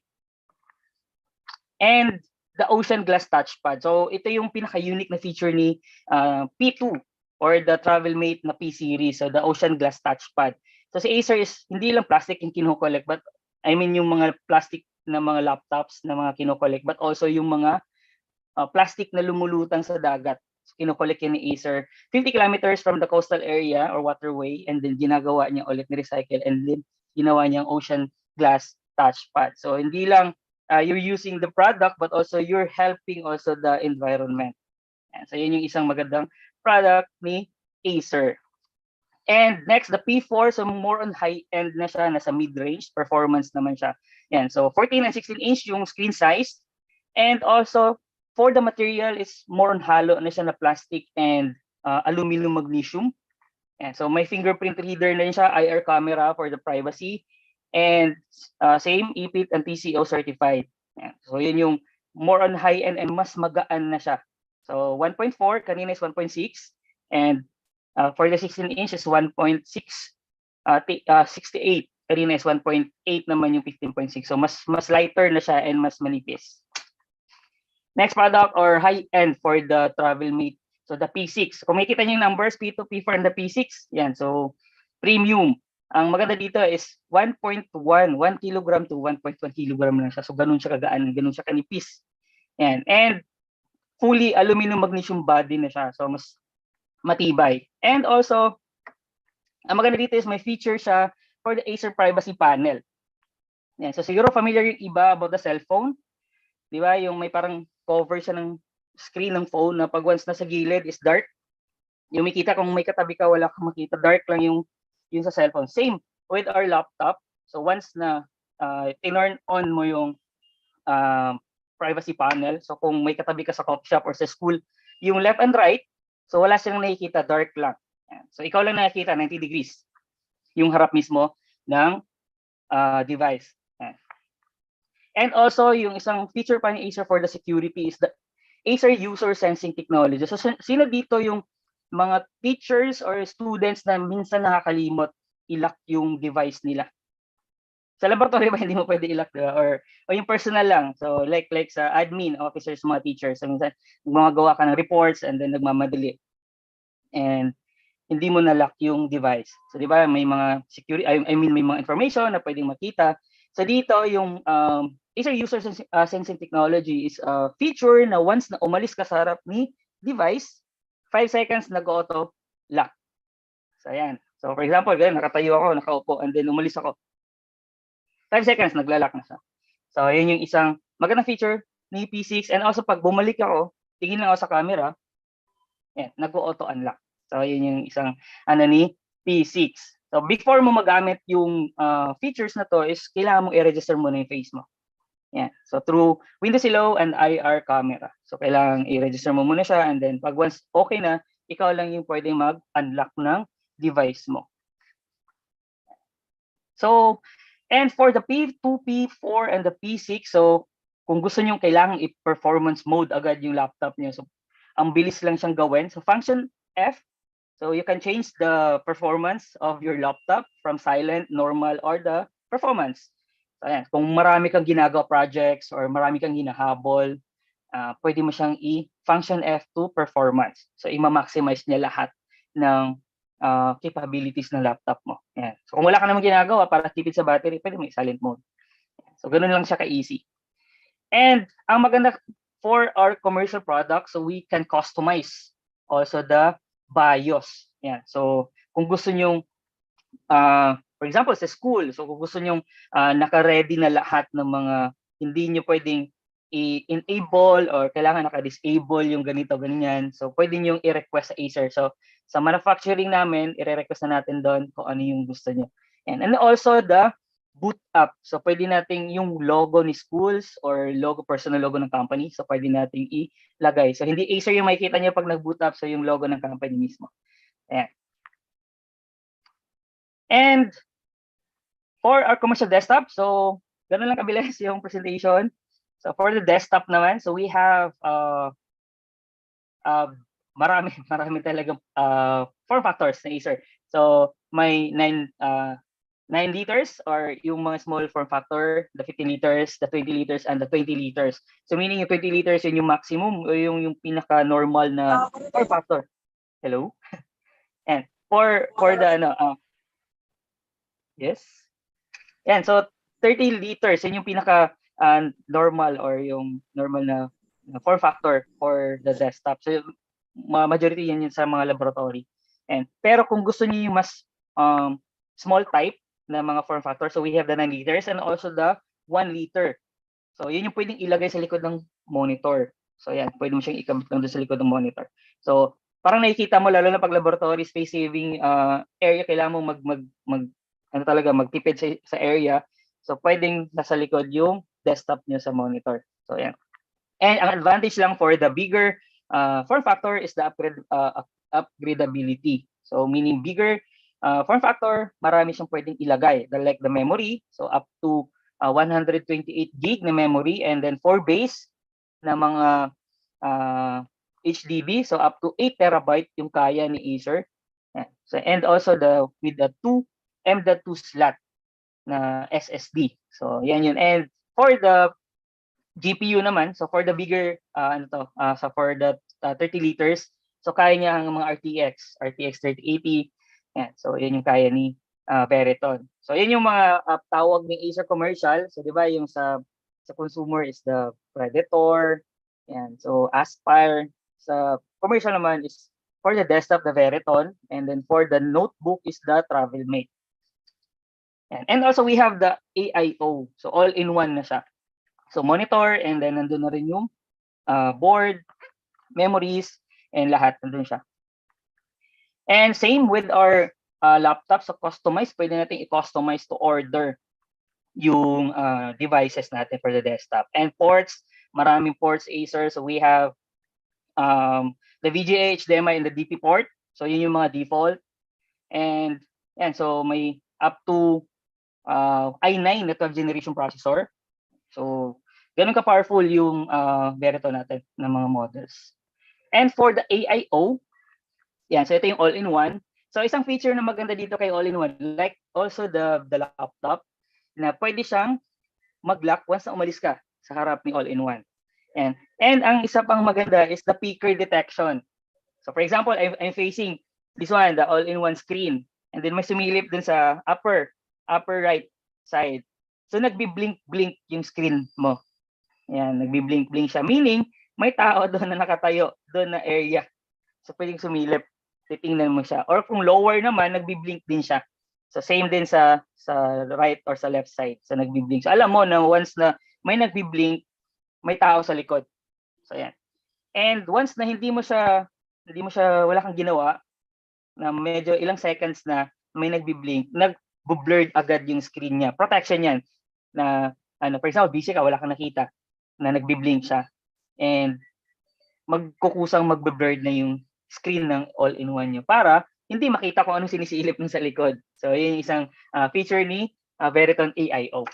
S21: And the ocean glass touchpad. So ito yung pinaka-unique na feature ni P2 or the Travelmate na P series. So the ocean glass touchpad. So si Acer is hindi lang plastic yung kino-collect, but I mean yung mga plastic na mga laptops na mga kino-collect, but also yung mga plastic na lumulutang sa dagat. So, kino-collect yan ni Acer 50 kilometers from the coastal area or waterway, and then ginagawa niya ulit ni recycle, and then ginawa niyang ocean glass touchpad. So hindi lang you're using the product, but also you're helping also the environment. And so yun yung isang magandang product ni Acer. And next, the P4, so more on high-end na siya, nasa mid-range, performance naman siya. Yan, so 14 and 16-inch yung screen size. And also, for the material, is more on halo na siya na plastic and aluminum magnesium. And so may fingerprint reader na siya, IR camera for the privacy. And same EPIT and TCO certified. Yan. So yun yung more on high-end and mas magaan na siya. So 1.4, kanina is 1.6. And for the 16-inch is 1.6, 68. Kanina is 1.8 naman yung 15.6. So mas lighter na siya and mas manipis. Next product or high-end for the Travelmate. So the P6. Kung makikita niyo yung numbers, P2, P4, and the P6. Yan. So premium. Ang maganda dito is 1.1 kilogram to 1.1 kilogram lang siya. So ganun siya kagaan, ganun siya kanipis. Yan. And fully aluminum magnesium body na siya. So mas matibay. And also, ang maganda dito is may feature siya for the Acer privacy panel. Yan. So siguro familiar yung iba about the cellphone. Di ba? Yung may parang cover siya ng screen ng phone na pag once nasa gilid is dark. Yung makita kung may katabi ka, wala kang makita. Dark lang yung sa cellphone. Same with our laptop. So once na turn on mo yung privacy panel, so kung may katabi ka sa coffee shop or sa school, yung left and right, so wala silang nakikita, dark lang. So ikaw lang nakikita, 90 degrees, yung harap mismo ng device. And also, yung isang feature pa ni Acer for the security is the Acer user sensing technology. So sino dito yung mga teachers or students na minsan nakakalimot i-lock yung device nila? Sa laboratory ba hindi mo pwede i-lock, diba? Or yung personal lang. So like sa admin officers, mga teachers, so minsan gumagawa ka ng reports and then nagmamadali. And hindi mo na-lock yung device. So di ba may mga security, may mga information na pwedeng makita. So dito yung Acer user sensing technology is a feature na once na umalis ka sa harap ni device, 5 seconds nag-auto lock. So ayan. So for example, ganyan, nakatayo ako, nakaupo, and then umalis ako. 5 seconds nagla-lock na siya. So yun yung isang magandang feature ni P6. And also pag bumalik ako, tingin lang ako sa camera, yan, nag-auto unlock. So yun yung isang ni P6. So before mo magamit yung features na to is kailangan mong i-register mo na yung face mo. Yeah. So through Windows Hello and IR camera. So kailangan i-register mo muna siya, and then pag once okay na, ikaw lang yung pwedeng mag-unlock ng device mo. So, and for the P2, P4, and the P6, so kung gusto niyo kailangan i-performance mode agad yung laptop niyo, so ang bilis lang siyang gawin. So function F, so you can change the performance of your laptop from silent, normal, or the performance. So, ayan, kung marami kang ginagawa projects or marami kang hinahabol, pwede mo siyang i-function F2 performance. So i-maximize niya lahat ng capabilities ng laptop mo. Ayan. So kung wala ka namang ginagawa para tipid sa battery, pwede mo i-silent mode. So ganun lang siya ka-easy. And ang maganda for our commercial products, so we can customize also the BIOS. Ayan. So kung gusto nyong for example, sa school, so kung gusto nyong naka-ready na lahat ng mga hindi nyo pwedeng i-enable or kailangan naka-disable yung ganito, ganyan. So, pwede nyong i-request sa Acer. So, sa manufacturing namin, i-request na natin doon kung ano yung gusto nyo. And also the boot up. So, pwede natin yung logo ni schools or personal logo ng company. So, pwede natin ilagay. So, hindi Acer yung makikita nyo pag nag-boot up. So, yung logo ng company mismo. Ayan. And for our commercial desktop, so ganun lang kabilis yung presentation. So for the desktop naman, so we have marami marami talagang form factors na Acer. So may 9 liters or yung mga small form factor, the 15 liters, the 20 liters, and the 20 liters. So meaning yung 20 liters yun yung maximum o yung pinaka-normal na form factor. Hello? And for the yes. Yan, so 30 liters yun yung pinaka normal or yung normal na form factor for the desktop. So majority yan yun sa mga laboratory. And pero kung gusto niyo yung mas small type na mga form factor, so we have the 9 liters and also the 1 liter. So yun yung pwedeng ilagay sa likod ng monitor. So yan, pwede mo siyang ikabit lang doon sa likod ng monitor. So parang nakikita mo lalo na pag laboratory space saving area, kailangan mo magtipid sa area. So pwedeng nasa likod yung desktop niyo sa monitor. So yan. And ang advantage lang for the bigger form factor is the upgradability. So meaning bigger form factor, marami siyang pwedeng ilagay. Like the memory, so up to 128 gig na memory, and then 4 base na mga HDD, so up to 8 terabyte yung kaya ni Acer. Yeah. So and also with the 2 M.2 slot na SSD. So yan yun. And for the GPU naman, so for the bigger so for the 30 liters, so kaya niya ang mga RTX 3080. Yan. So yan yung kaya ni Veritone. So yan yung mga tawag ng Acer commercial. So di ba yung sa consumer is the Predator. Yan. So Aspire. Sa commercial naman is for the desktop the Veritone, and then for the notebook is the Travelmate. And also we have the AIO. So all-in-one na siya. So monitor, and then nandun na rin yung board, memories, and lahat nandun siya. And same with our laptop. So customize, pwede natin i-customize to order yung devices natin for the desktop. And ports, maraming ports Acer. So we have the VGA, HDMI, and the DP port. So yun yung mga default. And so may up to i9 na 12th generation processor. So ganun ka-powerful yung Veritone natin ng mga models. And for the AIO, yan, so ito yung all-in-one. So isang feature na maganda dito kay all-in-one, like also the laptop, na pwede siyang mag-lock once na umalis ka sa harap ni all-in-one. And ang isa pang maganda is the peaker detection. So for example, I'm facing this one, the all-in-one screen, and then may sumilip dun sa upper right side. So nagbi-blink-blink yung screen mo. Yan, nagbi-blink-blink siya. Meaning, may tao doon na nakatayo, doon na area. So pwedeng sumilip, titingnan mo siya. Or kung lower naman, nagbi-blink din siya. So same din sa right or sa left side. So nagbi-blink. So alam mo na once na may nagbi-blink, may tao sa likod. So yan. And once na wala kang ginawa, na medyo ilang seconds na may nagbi-blink, nag-blurred agad yung screen niya. Protection yan. Na, for example, busy ka, wala kang nakita, na nagbi-blink siya. And magkukusang magbe-blurred na yung screen ng all-in-one niyo para hindi makita kung anong sinisilip ng sa likod. So, yun yung isang feature ni Veritone AIO.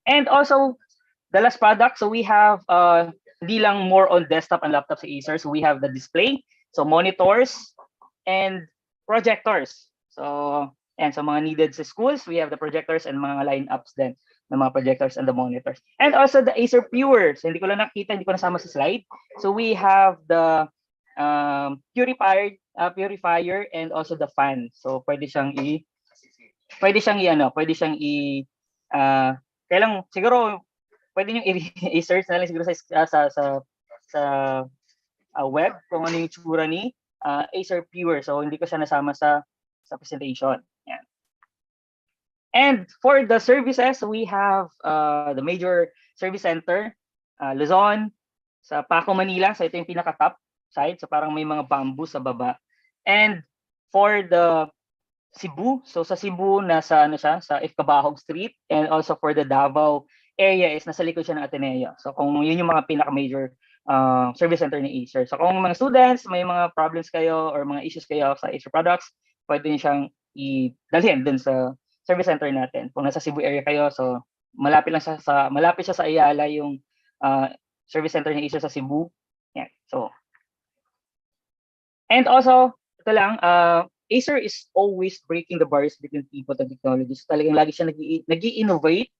S21: And also, the last product, so we have hindi lang more on desktop and laptop sa Acer. So we have the display, so monitors and projectors. So so mga needed sa schools, we have the projectors and mga lineups din ng mga projectors and the monitors. And also the Acer Pure. So hindi ko lang nakita, hindi ko nasama sa slide. So we have the purifier and also the fan. So pwede siyang kailang siguro pwede niyo i-search na lang siguro sa web kung ano yung tsura ni Acer Pure. So hindi ko siya nasama sa presentation. Yan. And for the services, we have the major service center, Luzon, sa Paco, Manila. So ito yung pinaka-top side. So parang may mga bamboo sa baba. And for the Cebu, so sa Cebu nasa sa Ifcabahog Street, and also for the Davao area is nasa likod siya ng Ateneo. So kung yun yung mga pinaka-major service center ni Acer. So kung mga students, may mga problems kayo or mga issues kayo sa Acer products, pwede niyo siyang i-dalhin dun sa service center natin. Kung nasa Cebu area kayo, so malapit siya sa Ayala yung service center ni Acer sa Cebu. Yeah. So and also, ito lang, Acer is always breaking the barriers between people and technologies. Talagang lagi siya nag-i-innovate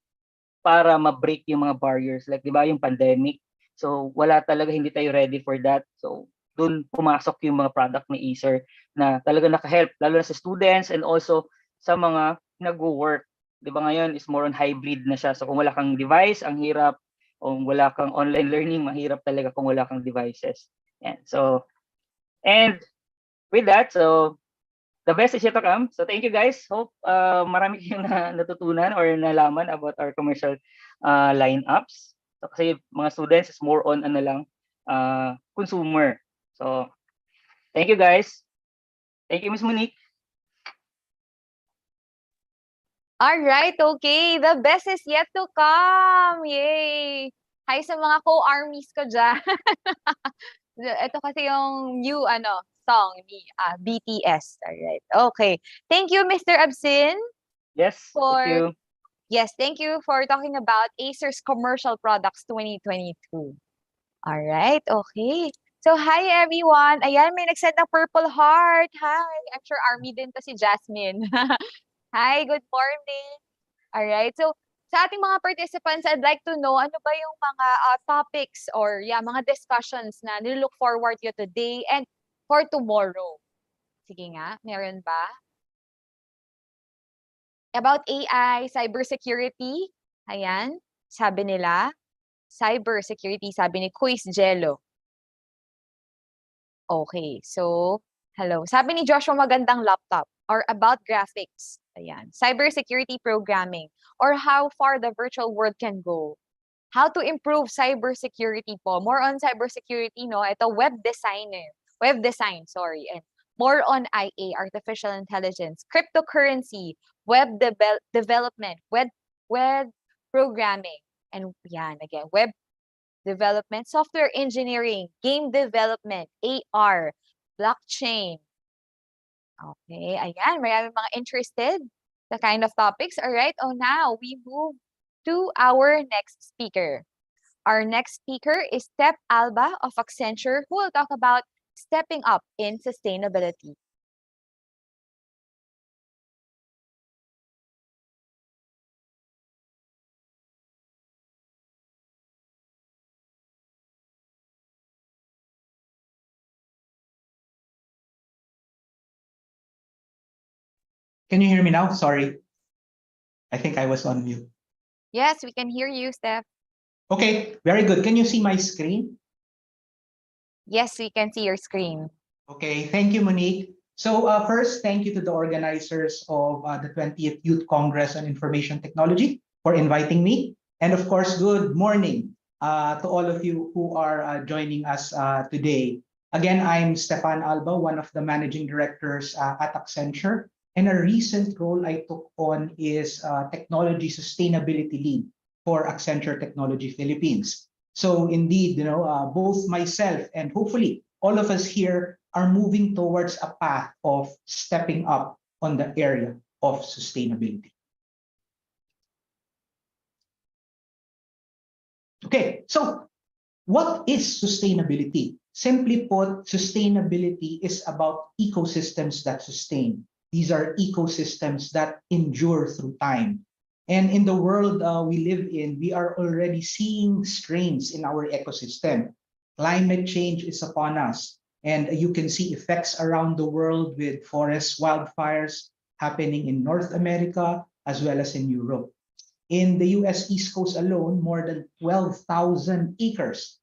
S21: para ma-break yung mga barriers. Like, di ba, yung pandemic. So, wala talaga, hindi tayo ready for that. So, doon pumasok yung mga product ni Acer na talaga naka-help, lalo na sa students and also sa mga nag-work. Di ba ngayon is more on hybrid na siya. So, kung wala kang device, ang hirap. Kung wala kang online learning, mahirap talaga kung wala kang devices. Yan. So, and with that, so the best is yet to come. So thank you guys. Hope marami kayong natutunan or nalaman about our commercial lineups. So kasi mga students is more on ano lang consumer. So thank you guys. Thank you, Miss Monique.
S18: All right, okay. The best is yet to come. Yay! Hi sa mga co-armies ko dyan. Ito kasi yung new song ni BTS. All right. Okay. Thank you, Mr. Absin.
S21: Yes,
S18: for
S21: thank you.
S18: Yes, thank you for talking about Acer's commercial products 2022. All right. Okay. So, hi everyone. Ayan, may nag-send ng purple heart. Hi. I'm sure army din to si Jasmine. Hi, good morning. All right. So, sa ating mga participants, I'd like to know ano ba yung mga topics or mga discussions na nilook forward you today and for tomorrow. Sige nga, meron ba? About AI, cybersecurity. Ayan, sabi nila. Cybersecurity, sabi ni Quiz Jello. Okay, so, hello. Sabi ni Joshua, magandang laptop. Or about graphics. Ayan. Cybersecurity programming. Or how far the virtual world can go. How to improve cybersecurity po. More on cybersecurity, no? Ito, web design, sorry. And more on IA, artificial intelligence, cryptocurrency, web development, web programming, and again, web development, software engineering, game development, AR, blockchain. Okay, ayan, maraming mga interested the kind of topics. All right, now we move to our next speaker. Our next speaker is Steph Alba of Accenture, who will talk about stepping up in sustainability.
S3: Can you hear me now? Sorry. I think I was on mute.
S18: Yes, we can hear you, Steph.
S3: Okay, very good. Can you see my screen?
S18: Yes, we can see your screen.
S3: Okay, thank you, Monique. So first, thank you to the organizers of the 20th Youth Congress on Information Technology for inviting me. And of course, good morning to all of you who are joining us today. Again, I'm Stefan Alba, one of the managing directors at Accenture. And a recent role I took on is technology sustainability lead for Accenture Technology Philippines. So indeed, both myself and hopefully all of us here are moving towards a path of stepping up on the area of sustainability. Okay, so what is sustainability? Simply put, sustainability is about ecosystems that sustain. These are ecosystems that endure through time. And in the world we live in, we are already seeing strains in our ecosystem. Climate change is upon us. And you can see effects around the world with forest wildfires happening in North America as well as in Europe. In the US East Coast alone, more than 12,000 acres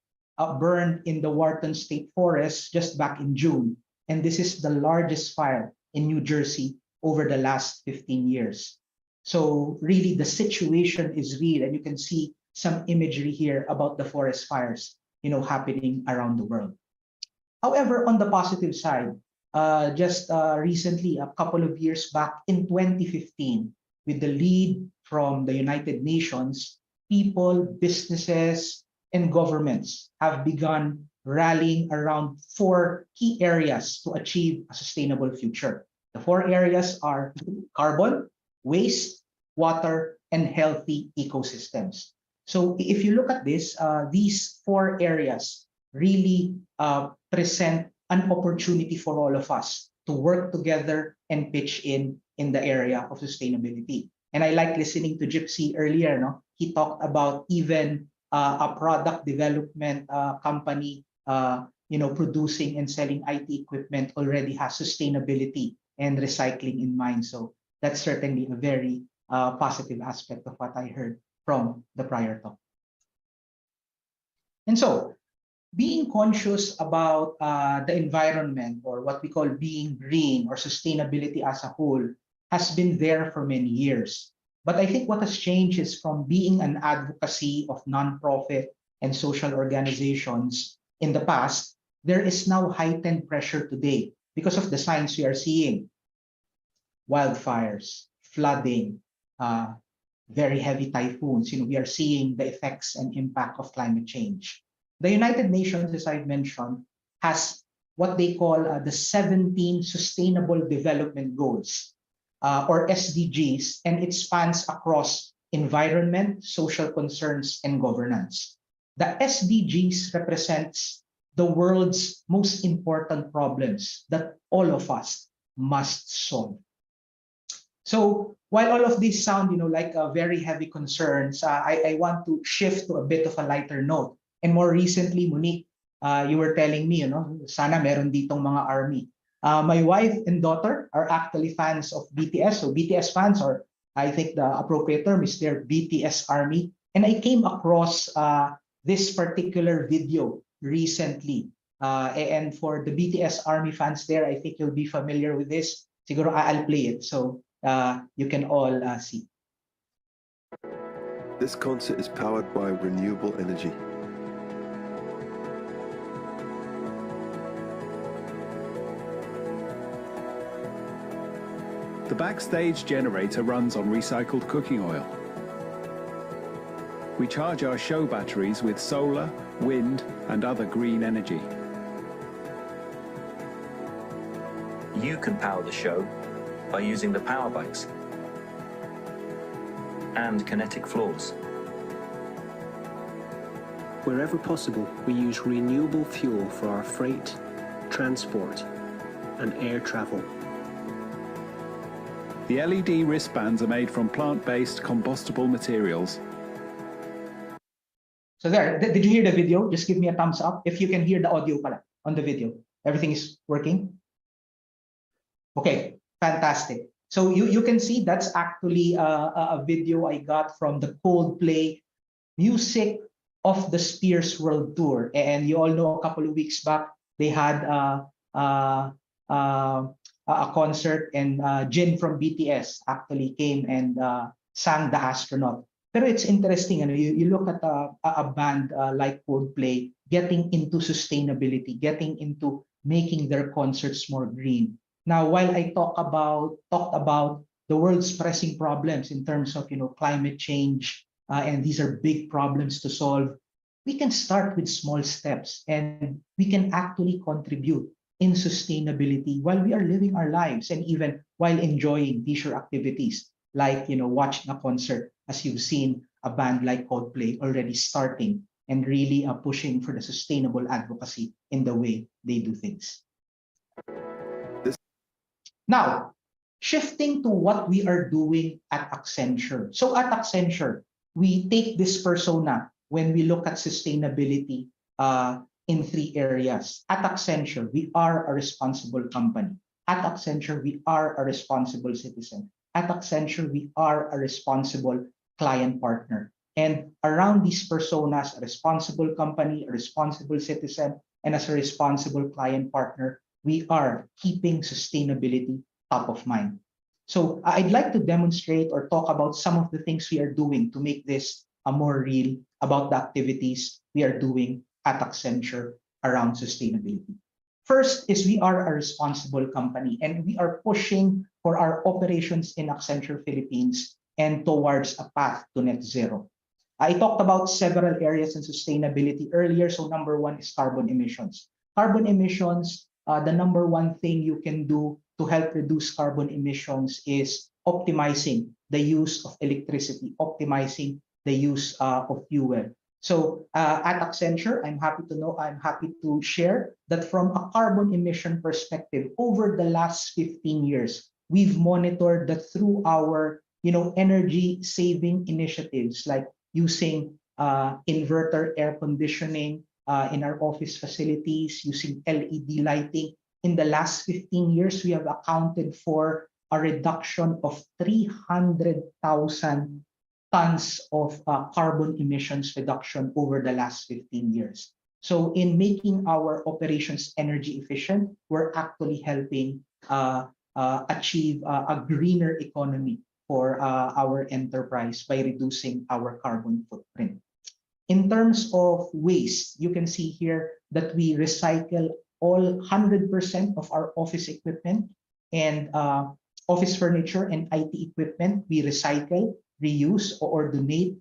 S3: burned in the Wharton State Forest just back in June. And this is the largest fire in New Jersey over the last 15 years. So really the situation is real, and you can see some imagery here about the forest fires, happening around the world. However, on the positive side, just recently, a couple of years back in 2015, with the lead from the United Nations, people, businesses, and governments have begun rallying around 4 key areas to achieve a sustainable future. The 4 areas are carbon, waste, water, and healthy ecosystems. So if you look at this, these 4 areas really present an opportunity for all of us to work together and pitch in the area of sustainability. And I like listening to Gypsy earlier. No? He talked about even a product development company, producing and selling IT equipment already has sustainability and recycling in mind. So that's certainly a very positive aspect of what I heard from the prior talk. And so, being conscious about the environment, or what we call being green or sustainability as a whole, has been there for many years. But I think what has changed is from being an advocacy of nonprofit and social organizations in the past, there is now heightened pressure today because of the signs we are seeing. Wildfires, flooding, very heavy typhoons. We are seeing the effects and impact of climate change. The United Nations, as I've mentioned, has what they call the 17 Sustainable Development Goals, or SDGs, and it spans across environment, social concerns, and governance. The SDGs represents the world's most important problems that all of us must solve. So while all of these sound, like very heavy concerns, I want to shift to a bit of a lighter note. And more recently, Monique, you were telling me, sana meron ditong mga army. My wife and daughter are actually fans of BTS. So BTS fans, or I think the appropriate term is their BTS army. And I came across this particular video recently. And for the BTS army fans there, I think you'll be familiar with this. Siguro I'll play it so you can all see.
S1: This concert is powered by renewable energy.
S22: The backstage generator runs on recycled cooking oil. We charge our show batteries with solar, wind, and other green energy.
S23: You can power the show by using the power bikes and kinetic floors.
S24: Wherever possible, we use renewable fuel for our freight, transport, and air travel.
S22: The LED wristbands are made from plant-based combustible materials.
S3: So there, did you hear the video? Just give me a thumbs up if you can hear the audio pala on the video. Everything is working? Okay, fantastic. So you can see that's actually a video I got from the Coldplay Music of the Spheres World Tour. And you all know a couple of weeks back, they had a concert, and Jin from BTS actually came and sang The Astronaut. Pero it's interesting, you look at a band like Coldplay getting into sustainability, getting into making their concerts more green. Now, while I talked about the world's pressing problems in terms of climate change, and these are big problems to solve, we can start with small steps, and we can actually contribute in sustainability while we are living our lives, and even while enjoying leisure activities like watching a concert, as you've seen a band like Coldplay already starting and really pushing for the sustainable advocacy in the way they do things. Now, shifting to what we are doing at Accenture. So at Accenture, we take this persona when we look at sustainability in 3 areas. At Accenture, we are a responsible company. At Accenture, we are a responsible citizen. At Accenture, we are a responsible client partner. And around these personas, a responsible company, a responsible citizen, and as a responsible client partner, we are keeping sustainability top of mind. So I'd like to demonstrate or talk about some of the things we are doing to make this a more real about the activities we are doing at Accenture around sustainability. First is we are a responsible company, and we are pushing for our operations in Accenture Philippines and towards a path to net zero. I talked about several areas in sustainability earlier. So number 1 is carbon emissions. Carbon emissions, the number 1 thing you can do to help reduce carbon emissions is optimizing the use of electricity, optimizing the use of fuel. So at Accenture, I'm happy to share that from a carbon emission perspective, over the last 15 years, we've monitored that through our energy saving initiatives like using inverter air conditioning in our office facilities, using LED lighting. In the last 15 years, we have accounted for a reduction of 300,000 tons of carbon emissions reduction over the last 15 years. So in making our operations energy efficient, we're actually helping achieve a greener economy for our enterprise by reducing our carbon footprint. In terms of waste, you can see here that we recycle all 100% of our office equipment and office furniture and IT equipment. We recycle, reuse, or donate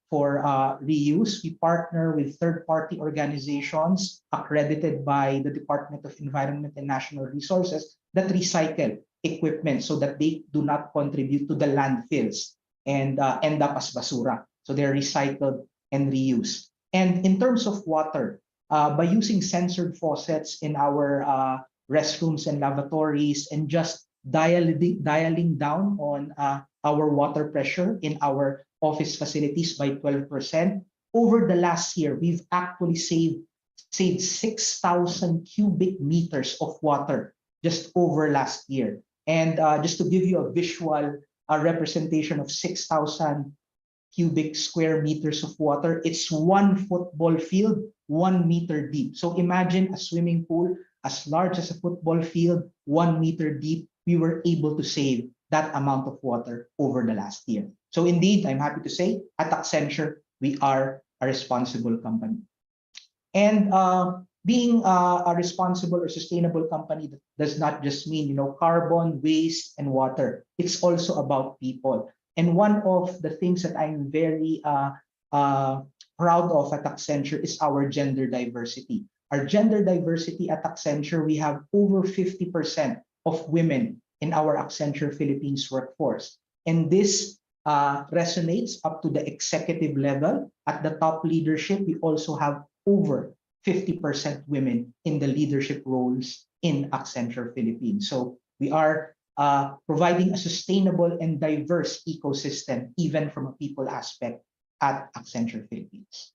S3: for reuse. We partner with third-party organizations accredited by the Department of Environment and National Resources that recycle equipment so that they do not contribute to the landfills and end up as basura. So they're recycled and reused. And in terms of water, by using censored faucets in our restrooms and lavatories and just dialing down on our water pressure in our office facilities by 12%. Over the last year, we've actually saved 6,000 cubic meters of water just over last year. And just to give you a visual representation of 6,000 cubic square meters of water, it's one football field, 1 meter deep. So imagine a swimming pool as large as a football field, 1 meter deep. We were able to save that amount of water over the last year. So indeed, I'm happy to say at Accenture, we are a responsible company. And being a responsible or sustainable company does not just mean carbon, waste, and water. It's also about people. And one of the things that I'm very proud of at Accenture is our gender diversity. Our gender diversity at Accenture, we have over 50% of women in our Accenture Philippines workforce. And this resonates up to the executive level. At the top leadership, we also have over 50% women in the leadership roles in Accenture Philippines. So we are providing a sustainable and diverse ecosystem, even from a people aspect at Accenture Philippines.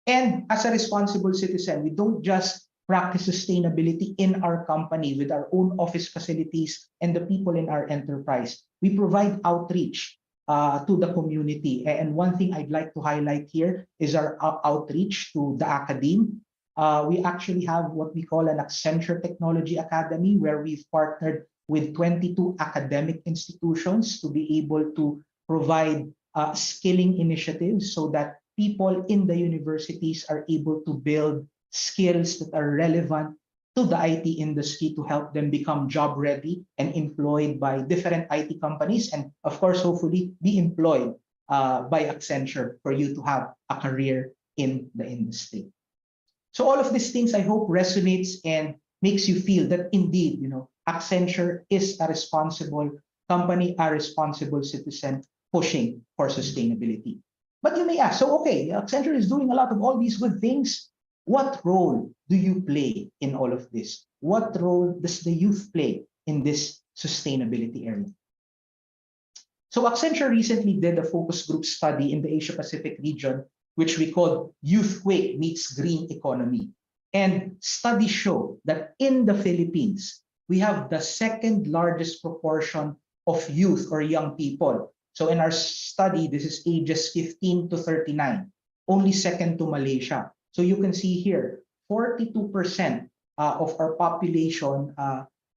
S3: And as a responsible citizen, we don't just practice sustainability in our company with our own office facilities and the people in our enterprise. We provide outreach to the community. And one thing I'd like to highlight here is our outreach to the academe. We actually have what we call an Accenture Technology Academy, where we've partnered with 22 academic institutions to be able to provide skilling initiatives so that people in the universities are able to build skills that are relevant to the IT industry to help them become job ready and employed by different IT companies, and of course, hopefully be employed by Accenture for you to have a career in the industry. So all of these things I hope resonates and makes you feel that indeed, Accenture is a responsible company, a responsible citizen pushing for sustainability. But you may ask, so okay, Accenture is doing a lot of all these good things. What role do you play in all of this? What role does the youth play in this sustainability area? So Accenture recently did a focus group study in the Asia Pacific region, which we called Youthquake Meets Green Economy. And studies show that in the Philippines, we have the second largest proportion of youth or young people. So in our study, this is ages 15 to 39, only second to Malaysia. So you can see here, 42% of our population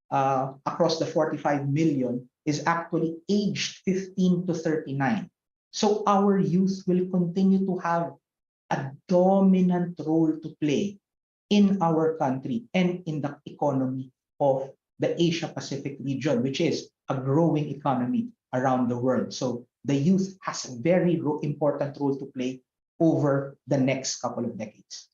S3: across the 45 million is actually aged 15 to 39. So our youth will continue to have a dominant role to play in our country and in the economy of the Asia Pacific region, which is a growing economy around the world. So the youth has a very important role to play over the next couple of decades.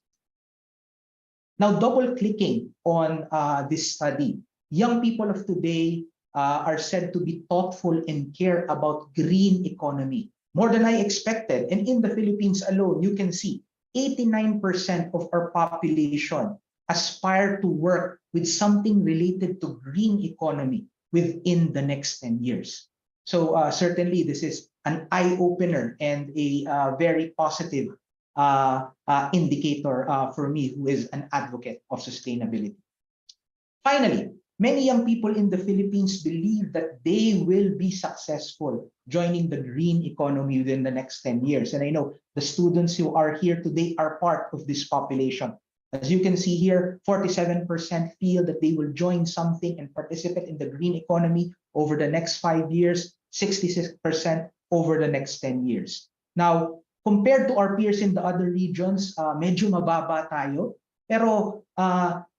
S3: Now, double clicking on this study, young people of today are said to be thoughtful and care about green economy, more than I expected. And in the Philippines alone, you can see 89% of our population aspire to work with something related to green economy within the next 10 years. So certainly this is an eye-opener and a very positive indicator for me, who is an advocate of sustainability. Finally, many young people in the Philippines believe that they will be successful joining the green economy within the next 10 years. And I know the students who are here today are part of this population. As you can see here, 47% feel that they will join something and participate in the green economy over the next 5 years, 66% over the next 10 years. Now, compared to our peers in the other regions, medyo mababa tayo. Pero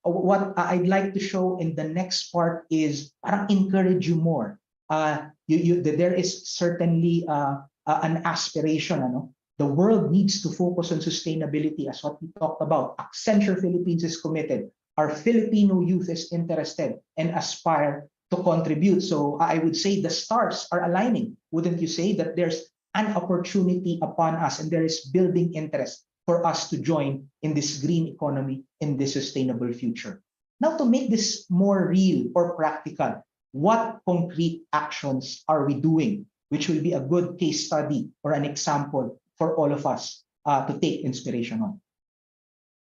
S3: what I'd like to show in the next part is parang encourage you more. There is certainly an aspiration. The world needs to focus on sustainability, as what we talked about. Accenture Philippines is committed. Our Filipino youth is interested and aspire to contribute. So I would say the stars are aligning. Wouldn't you say that there's an opportunity upon us and there is building interest for us to join in this green economy, in this sustainable future? Now, to make this more real or practical, what concrete actions are we doing, which will be a good case study or an example for all of us to take inspiration on?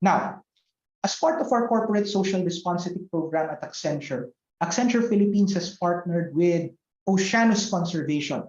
S3: Now, as part of our corporate social responsibility program at Accenture, Accenture Philippines has partnered with Oceanus Conservation.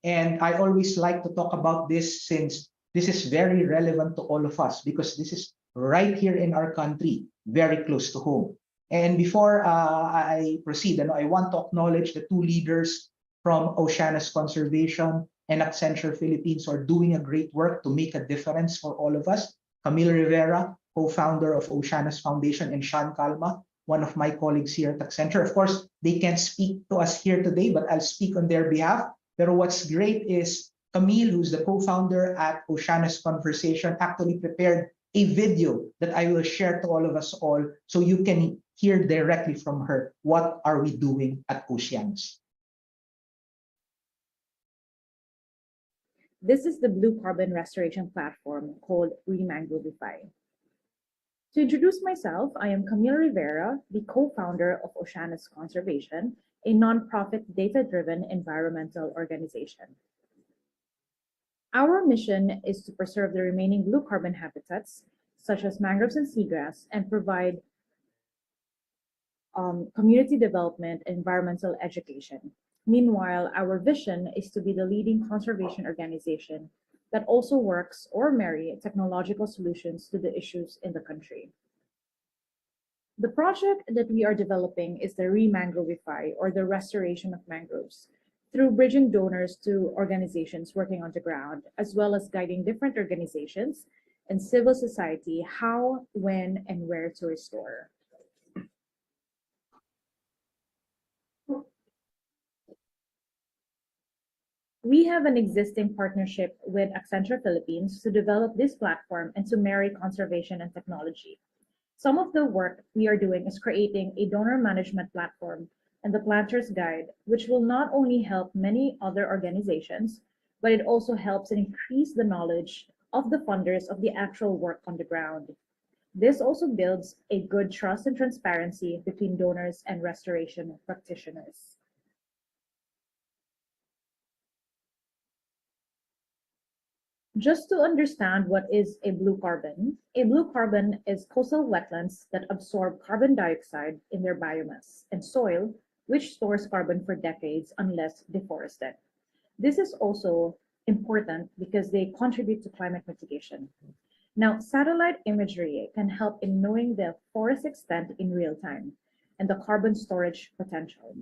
S3: And I always like to talk about this since this is very relevant to all of us, because this is right here in our country, very close to home. And before I proceed, I want to acknowledge the two leaders from Oceanus Conservation and Accenture Philippines who are doing a great work to make a difference for all of us. Camille Rivera, co-founder of Oceanus Foundation, and Sean Calma, one of my colleagues here at Accenture. Of course, they can't speak to us here today, but I'll speak on their behalf. But what's great is Camille, who's the co-founder at Oceanus Conversation, actually prepared a video that I will share to all of us all, so you can hear directly from her what are we doing at Oceanus.
S4: This is the blue carbon restoration platform called Remangrovify. To introduce myself, I am Camille Rivera, the co-founder of Oceanus Conservation, a nonprofit data-driven environmental organization. Our mission is to preserve the remaining blue carbon habitats, such as mangroves and seagrass, and provide community development and environmental education. Meanwhile, our vision is to be the leading conservation organization that also works or marry technological solutions to the issues in the country. The project that we are developing is the Remangrovify, or the restoration of mangroves, through bridging donors to organizations working on the ground, as well as guiding different organizations and civil society how, when, and where to restore. We have an existing partnership with Accenture Philippines to develop this platform and to marry conservation and technology. Some of the work we are doing is creating a donor management platform and the Planter's Guide, which will not only help many other organizations, but it also helps increase the knowledge of the funders of the actual work on the ground. This also builds a good trust and transparency between donors and restoration practitioners. Just to understand what is a blue carbon is coastal wetlands that absorb carbon dioxide in their biomass and soil, which stores carbon for decades unless deforested. This is also important because they contribute to climate mitigation. Now, satellite imagery can help in knowing the forest extent in real time and the carbon storage potential.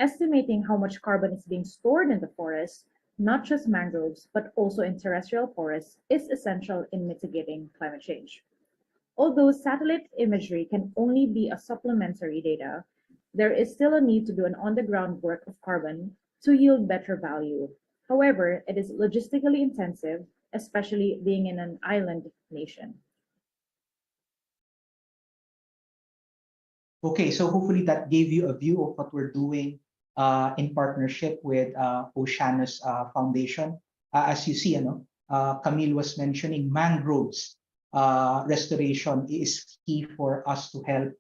S4: Estimating how much carbon is being stored in the forest, not just mangroves, but also in terrestrial forests, is essential in mitigating climate change. Although satellite imagery can only be a supplementary data, there is still a need to do an on-the-ground work of carbon to yield better value. However, it is logistically intensive, especially being in an island nation.
S3: Okay, so hopefully that gave you a view of what we're doing in partnership with Oceanus Foundation. As you see, Camille was mentioning mangroves restoration is key for us to help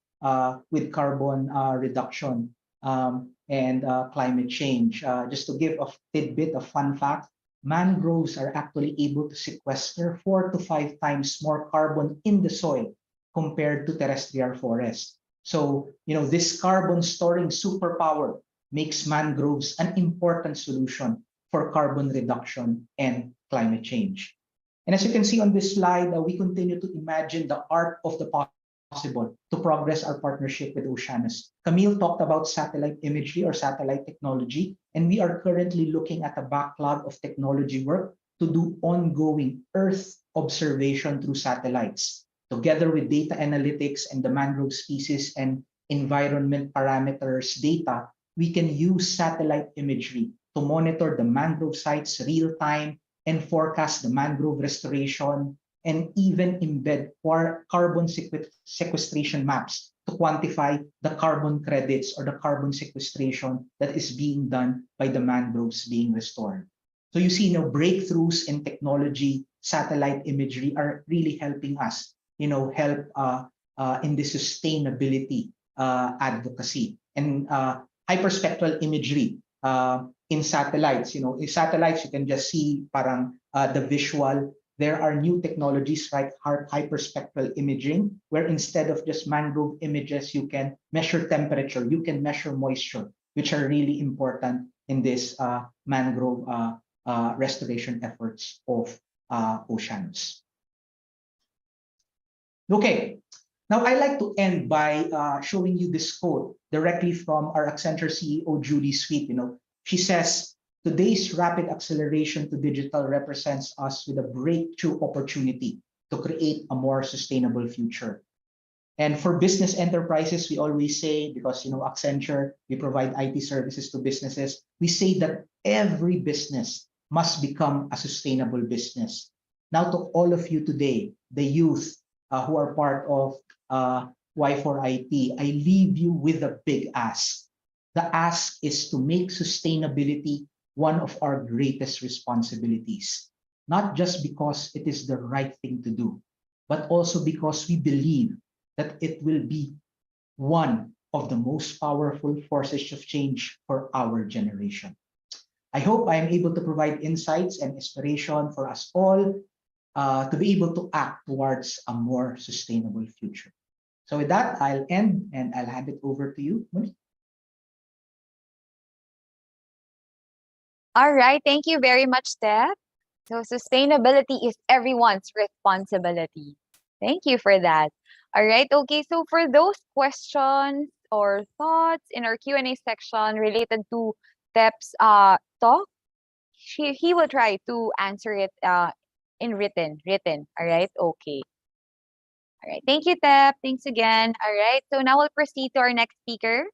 S3: with carbon reduction and climate change. Just to give a tidbit of fun fact, mangroves are actually able to sequester 4 to 5 times more carbon in the soil compared to terrestrial forests. So, this carbon storing superpower makes mangroves an important solution for carbon reduction and climate change. And as you can see on this slide, we continue to imagine the art of the possible to progress our partnership with Oceanus. Camille talked about satellite imagery or satellite technology, and we are currently looking at a backlog of technology work to do ongoing Earth observation through satellites. Together with data analytics and the mangrove species and environment parameters data, we can use satellite imagery to monitor the mangrove sites real time and forecast the mangrove restoration and even embed carbon sequestration maps to quantify the carbon credits or the carbon sequestration that is being done by the mangroves being restored. So you see, breakthroughs in technology, satellite imagery are really helping us, help in the sustainability advocacy. And hyperspectral imagery in satellites, in satellites, you can just see parang the visual. There are new technologies like hyperspectral imaging, where instead of just mangrove images, you can measure temperature, you can measure moisture, which are really important in this mangrove restoration efforts of Oceanus. Okay, now I like to end by showing you this quote directly from our Accenture CEO, Judy Sweet. She says, "Today's rapid acceleration to digital represents us with a breakthrough opportunity to create a more sustainable future." And for business enterprises, we always say, because Accenture, we provide IT services to businesses, we say that every business must become a sustainable business. Now to all of you today, the youth who are part of Y4IT, I leave you with a big ask. The ask is to make sustainability one of our greatest responsibilities, not just because it is the right thing to do, but also because we believe that it will be one of the most powerful forces of change for our generation. I hope I am able to provide insights and inspiration for us all to be able to act towards a more sustainable future. So with that, I'll end and I'll hand it over to you, Monique.
S18: All right, thank you very much, Steph. So sustainability is everyone's responsibility. Thank you for that. All right, okay, so for those questions or thoughts in our Q&A section related to Steph's talk, he will try to answer it in written. All right, okay. All right, thank you, Tep. Thanks again. All right, so now we'll proceed to our next speaker.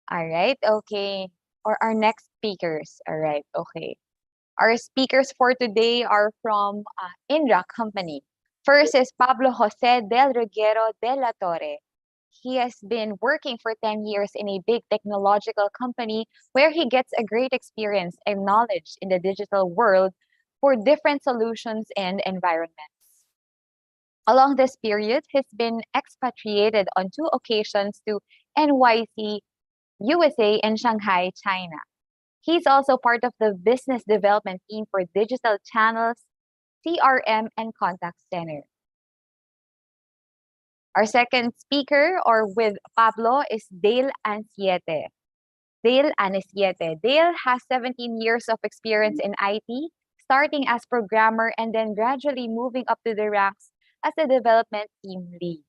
S18: All right, okay. Or our next speakers. All right, okay. Our speakers for today are from Indra Company. First is Pablo Jose del Reguero de la Torre. He has been working for 10 years in a big technological company where he gets a great experience and knowledge in the digital world for different solutions and environments. Along this period, he's been expatriated on 2 occasions to NYC, USA, and Shanghai, China. He's also part of the business development team for digital channels, CRM, and contact center. Our second speaker, or with Pablo, is Dale Anciete. Dale has 17 years of experience in IT, starting as programmer and then gradually moving up to the ranks as the development team lead.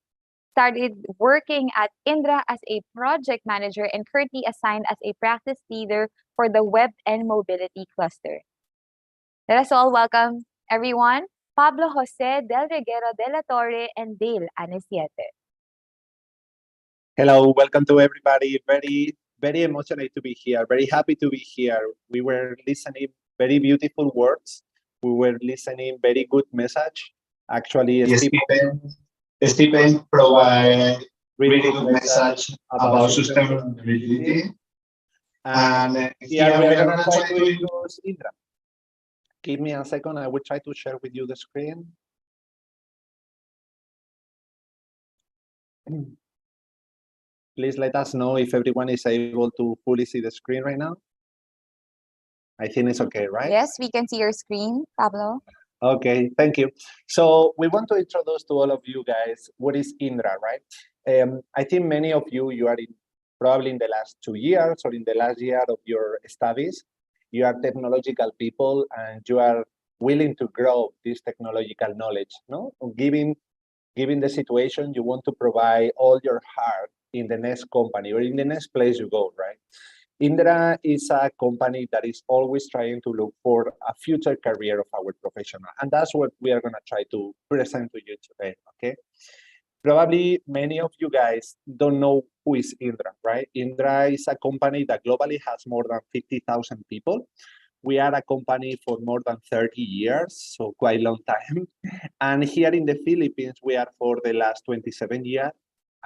S18: Started working at Indra as a project manager and currently assigned as a practice leader for the web and mobility cluster. Let us all welcome everyone, Pablo Jose del Reguero de la Torre and Dale Anciete.
S2: Hello, welcome to everybody. Very emotional to be here. Very happy to be here. We were listening very beautiful words. We were listening very good message. Actually,
S5: Stephen provide really good message about sustainability.
S2: And here we are going to try to introduce Indra. Give me a second. I will try to share with you the screen. Please let us know if everyone is able to fully see the screen right now. I think it's okay, right?
S18: Yes, we can see your screen, Pablo.
S2: Okay, thank you. So we want to introduce to all of you guys what is Indra, right? I think many of you are probably in the last 2 years or in the last year of your studies, you are technological people and you are willing to grow this technological knowledge, no? Given the situation, you want to provide all your heart in the next company or in the next place you go, right? Indra is a company that is always trying to look for a future career of our professional. And that's what we are going to try to present to you today, okay? Probably many of you guys don't know who is Indra, right? Indra is a company that globally has more than 50,000 people. We are a company for more than 30 years, so quite a long time. And here in the Philippines, we are for the last 27 years.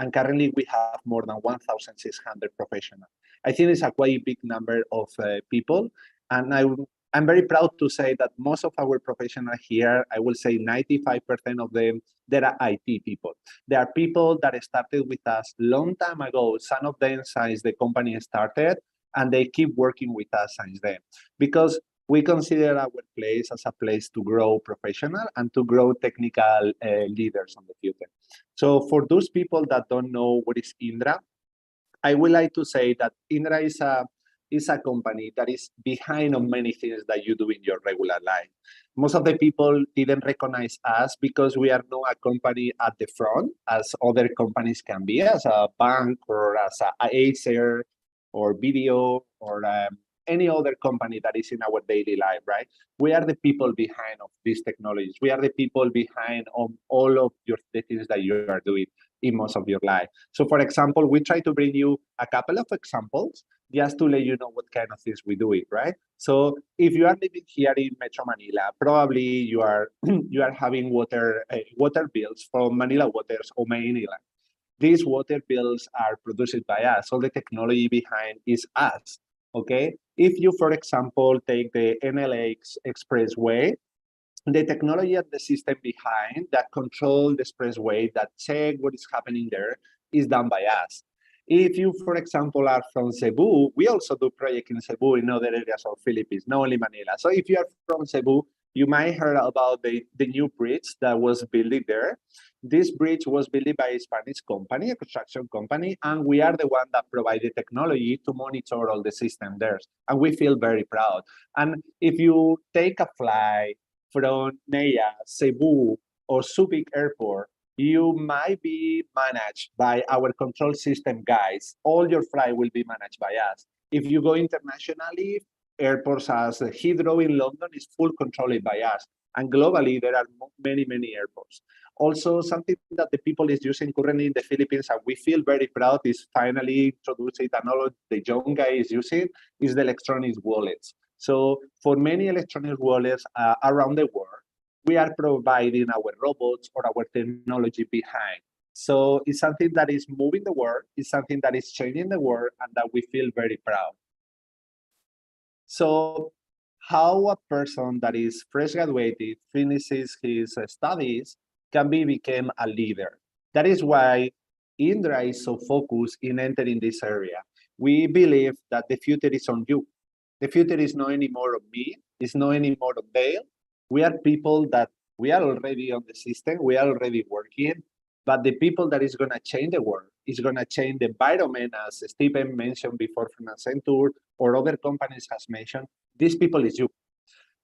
S2: And currently we have more than 1,600 professionals. I think it's a quite big number of people. And I'm very proud to say that most of our professionals here, I will say 95% of them, they are IT people. They are people that started with us long time ago, some of them since the company started, and they keep working with us since then. Because we consider our place as a place to grow professional and to grow technical leaders in the future. So for those people that don't know what is Indra, I would like to say that Indra is a company that is behind on many things that you do in your regular life. Most of the people didn't recognize us because we are not a company at the front as other companies can be, as a bank or as a Acer or video or any other company that is in our daily life, right? We are the people behind of these technologies. We are the people behind all of the things that you are doing in most of your life. So for example, we try to bring you a couple of examples just to let you know what kind of things we do it, right? So if you are living here in Metro Manila, probably you are you are having water bills from Manila Waters or Maynila. These water bills are produced by us. All the technology behind is us, okay? If you, for example, take the NLA Expressway, the technology and the system behind that control the expressway, that check what is happening there, is done by us. If you, for example, are from Cebu, we also do projects in Cebu in other areas of Philippines, not only Manila. So if you are from Cebu, you might heard about the new bridge that was built there. This bridge was built by a Spanish company, a construction company, and we are the one that provide the technology to monitor all the system there. And we feel very proud. And if you take a flight from Nea, Cebu, or Subic Airport, you might be managed by our control system guys. All your flight will be managed by us. If you go internationally, airports as Heathrow in London is full controlled by us. And globally, there are many, many airports. Also, something that the people is using currently in the Philippines, and we feel very proud, is finally introduced it, and all the young guy is using, is the electronic wallets. So for many electronic wallets around the world, we are providing our robots or our technology behind. So it's something that is moving the world, it's something that is changing the world, and that we feel very proud. So how a person that is fresh graduated, finishes his studies, can become a leader. That is why Indra is so focused in entering this area. We believe that the future is on you. The future is not anymore of me, it's not anymore of Dale. We are people that we are already on the system, we are already working, but the people that is going to change the world is going to change the environment, as Stephen mentioned before from Accenture or other companies has mentioned. These people is you.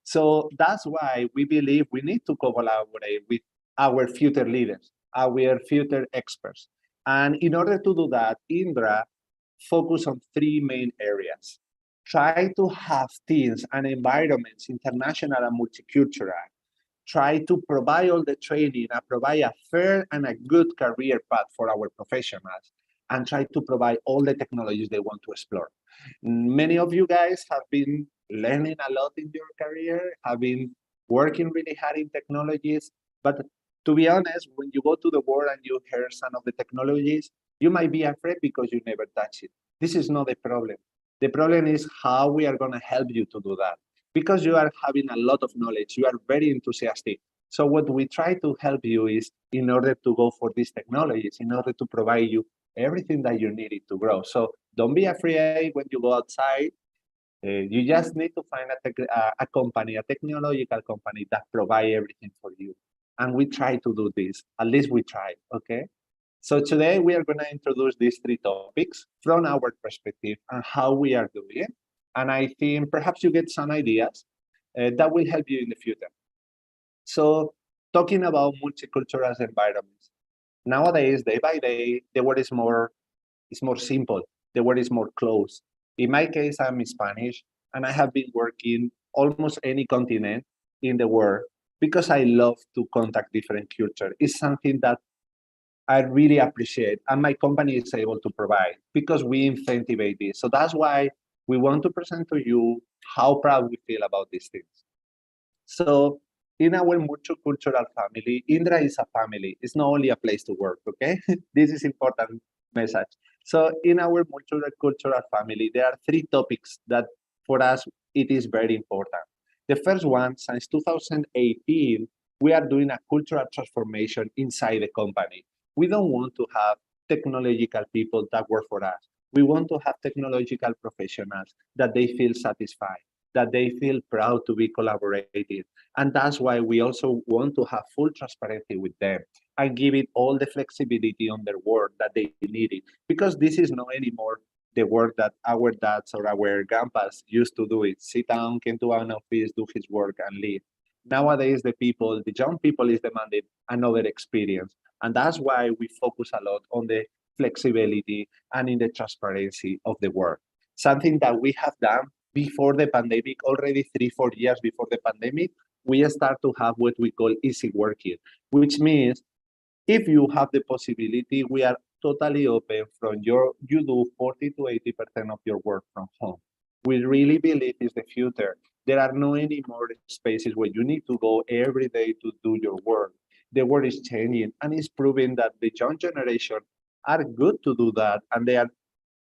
S2: So that's why we believe we need to collaborate with our future leaders, our future experts. And in order to do that, Indra focus on 3 main areas. Try to have teams and environments, international and multicultural. Try to provide all the training and provide a fair and a good career path for our professionals, and try to provide all the technologies they want to explore. Many of you guys have been learning a lot in your career, have been working really hard in technologies, but to be honest, when you go to the world and you hear some of the technologies, you might be afraid because you never touch it. This is not the problem. The problem is how we are going to help you to do that. Because you are having a lot of knowledge, you are very enthusiastic. So what we try to help you is, in order to go for these technologies, in order to provide you everything that you needed to grow. So don't be afraid when you go outside. You just need to find a company, a technological company that provide everything for you. And we try to do this. At least we try, okay? So today we are going to introduce these three topics from our perspective and how we are doing it. And I think perhaps you get some ideas that will help you in the future. So talking about multicultural environments, nowadays, day by day, the word is more simple. The word is more close. In my case, I'm Spanish, and I have been working almost any continent in the world because I love to contact different culture. It's something that I really appreciate, and my company is able to provide because we incentivize this. So that's why we want to present to you how proud we feel about these things. So in our multicultural family, Indra is a family. It's not only a place to work, okay? This is important message. So in our multicultural family, there are three topics that for us, it is very important. The first one, since 2018, we are doing a cultural transformation inside the company. We don't want to have technological people that work for us. We want to have technological professionals that they feel satisfied, that they feel proud to be collaborative. And that's why we also want to have full transparency with them and give it all the flexibility on their work that they needed. Because this is not anymore the work that our dads or our grandpas used to do it. Sit down, come to an office, do his work and leave. Nowadays, the young people is demanding another experience. And that's why we focus a lot on the flexibility and in the transparency of the work. Something that we have done before the pandemic, already 3-4 years before the pandemic, we start to have what we call easy working, which means if you have the possibility, we are totally open from you do 40 to 80% of your work from home. We really believe is the future. There are no any more spaces where you need to go every day to do your work. The world is changing and it's proving that the young generation are good to do that and they are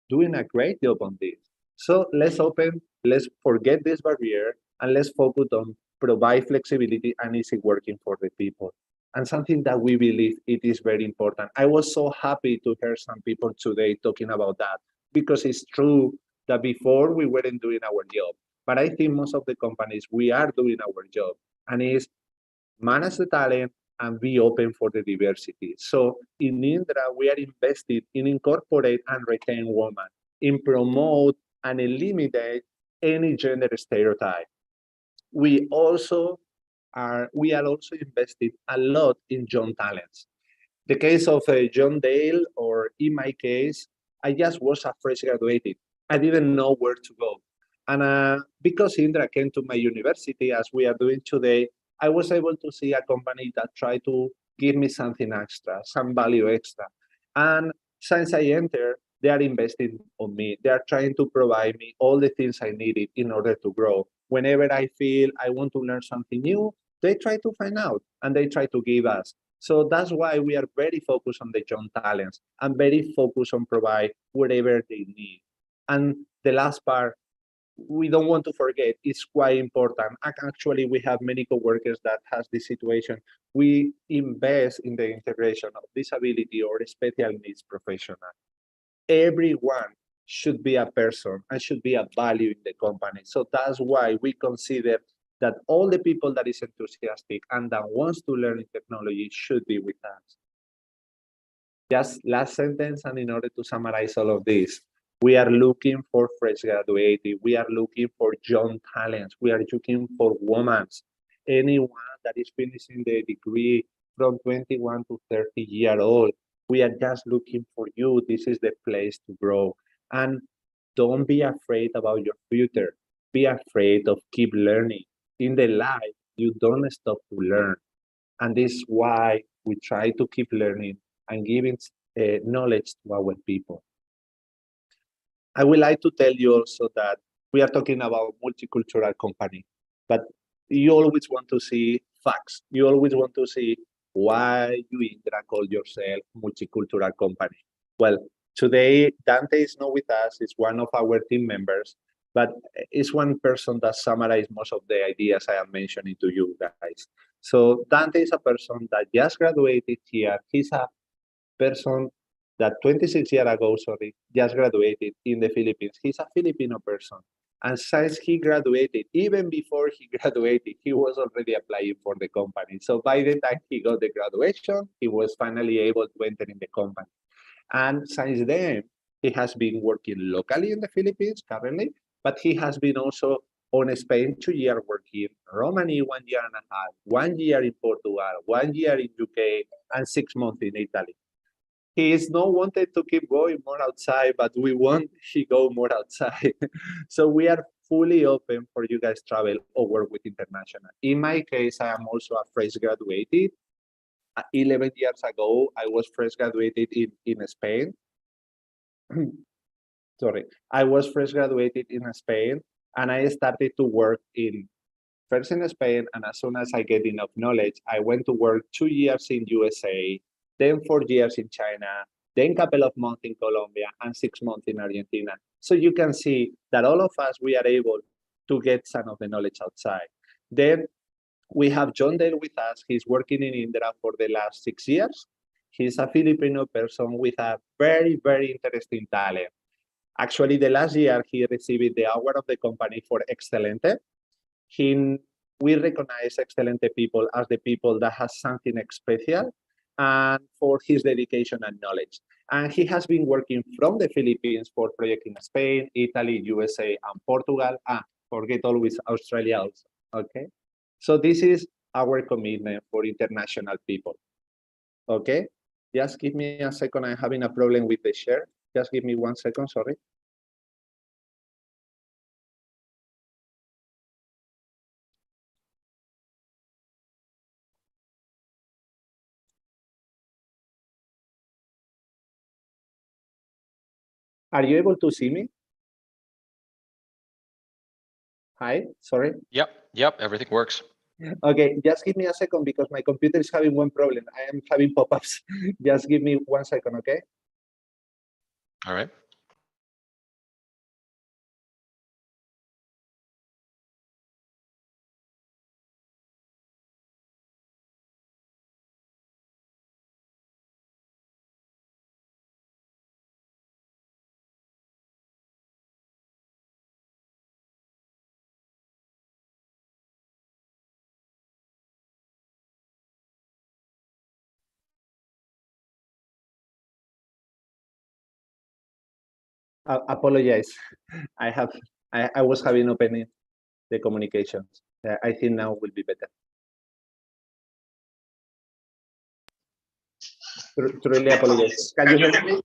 S2: doing a great job on this. So let's forget this barrier and let's focus on provide flexibility and easy working for the people. And something that we believe it is very important. I was so happy to hear some people today talking about that because it's true that before we weren't doing our job. But I think most of the companies, we are doing our job and is manage the talent and be open for the diversity. So in Indra, we are invested in incorporate and retain women, in promote and eliminate any gender stereotype. We are also invested a lot in young talents. The case of John Dale, or in my case, I just was a fresh graduated. I didn't know where to go. And because Indra came to my university, as we are doing today, I was able to see a company that tried to give me something extra, some value extra. And since I entered, they are investing on me. They are trying to provide me all the things I needed in order to grow. Whenever I feel I want to learn something new, they try to find out and they try to give us. So that's why we are very focused on the young talents and very focused on provide whatever they need. And the last part, we don't want to forget, it's quite important. Actually, we have many coworkers that has this situation. We invest in the integration of disability or special needs professional. Everyone should be a person and should be a value in the company. So that's why we consider that all the people that is enthusiastic and that wants to learn technology should be with us. Just last sentence, and in order to summarize all of this, we are looking for fresh graduates. We are looking for young talents. We are looking for women. Anyone that is finishing the degree from 21 to 30 years old. We are just looking for you. This is the place to grow. And don't be afraid about your future. Be afraid of keep learning. In the life, you don't stop to learn. And this is why we try to keep learning and giving knowledge to our people. I would like to tell you also that we are talking about multicultural company, but you always want to see facts. You always want to see why you Indra call yourself multicultural company. Well, Today, Dante is not with us. He's one of our team members, but it's one person that summarized most of the ideas I am mentioning to you guys. So Dante is a person that just graduated here. He's a person that 26 years ago, just graduated in the Philippines. He's a Filipino person. And since he graduated, even before he graduated, he was already applying for the company. So by the time he got the graduation, he was finally able to enter in the company. And since then, he has been working locally in the Philippines currently, but he has been also on Spain 2 years working, Romania 1 year and a half, 1 year in Portugal, 1 year in UK, and 6 months in Italy. He is not wanted to keep going more outside, but we want he go more outside. So we are fully open for you guys travel or work with international. In my case, I am also a fresh graduated. 11 years ago, I was fresh graduated in Spain. Sorry, I was fresh graduated in Spain, and I started to work first in Spain, and as soon as I get enough knowledge, I went to work 2 years in USA, then 4 years in China, then a couple of months in Colombia, and 6 months in Argentina. So you can see that all of us, we are able to get some of the knowledge outside. Then we have John Dale with us. He's working in Indra for the last 6 years. He's a Filipino person with a very, very interesting talent. Actually, the last year, he received the award of the company for Excelente. We recognize Excelente people as the people that has something special and for his dedication and knowledge. And he has been working from the Philippines for projects in Spain, Italy, USA, and Portugal. Forget always Australia also, okay? So this is our commitment for international people, okay? Just give me a second, I'm having a problem with the share. Just give me 1 second, sorry. Are you able to see me? Hi, sorry.
S5: Yep, everything works.
S2: Okay, just give me a second because my computer is having one problem. I am having pop-ups. Just give me 1 second, okay?
S5: All right.
S2: Apologize. I was having opening the communications. I think now will be better. Truly apologize. Can you hear me?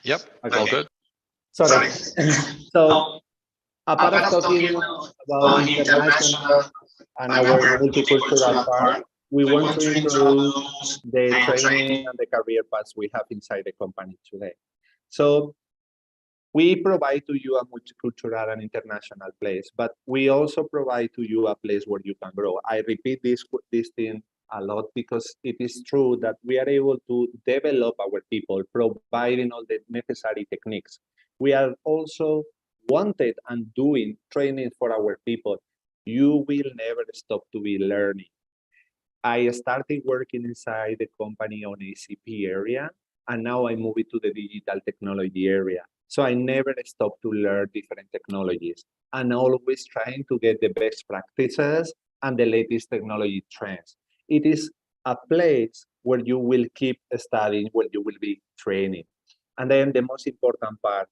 S5: Yep,
S2: okay.
S5: All good.
S2: Sorry. So, apart of talking about international and our multicultural part, we want to introduce the training and the career paths we have inside the company today. So we provide to you a multicultural and international place, but we also provide to you a place where you can grow. I repeat this thing a lot because it is true that we are able to develop our people, providing all the necessary techniques. We are also wanted and doing training for our people. You will never stop to be learning. I started working inside the company on ACP area, and now I move it to the digital technology area. So I never stop to learn different technologies and always trying to get the best practices and the latest technology trends. It is a place where you will keep studying, where you will be training. And then the most important part,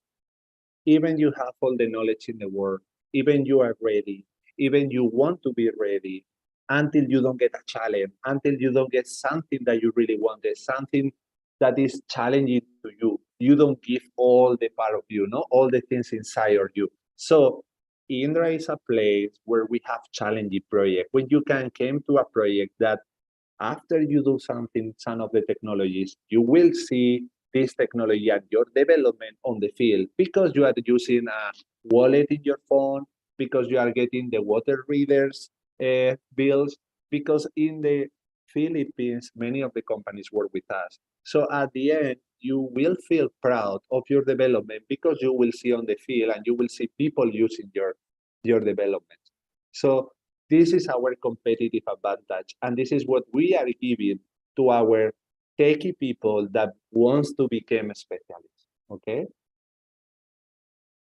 S2: even you have all the knowledge in the world, even you are ready, even you want to be ready, until you don't get a challenge, until you don't get something that you really wanted, something that is challenging to you, you don't give all the part of you, no, all the things inside of you. So Indra is a place where we have challenging projects. When you can come to a project that after you do something, some of the technologies, you will see this technology and your development on the field because you are using a wallet in your phone, because you are getting the water readers bills, because in the Philippines, many of the companies work with us. So at the end, you will feel proud of your development because you will see on the field and you will see people using your development. So this is our competitive advantage, and this is what we are giving to our techie people that wants to become specialists, okay?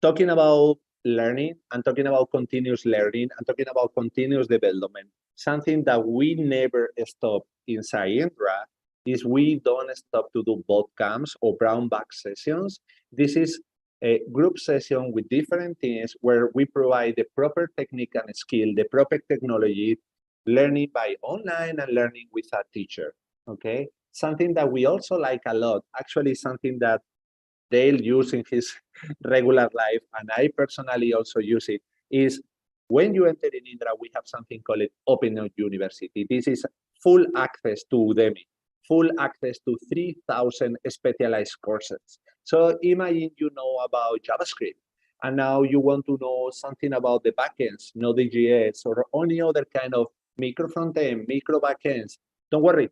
S2: Talking about learning and talking about continuous learning and talking about continuous development, something that we never stop inside Indra is we don't stop to do boot camps or brown bag sessions. This is a group session with different teams where we provide the proper technique and skill, the proper technology, learning by online and learning with a teacher, okay? Something that we also like a lot, actually something that Dale use in his regular life, and I personally also use it, is when you enter in Indra, we have something called Open University. This is full access to Udemy, full access to 3,000 specialized courses. So imagine you know about JavaScript, and now you want to know something about the backends, Node.js, or any other kind of micro frontend, micro backends. Don't worry,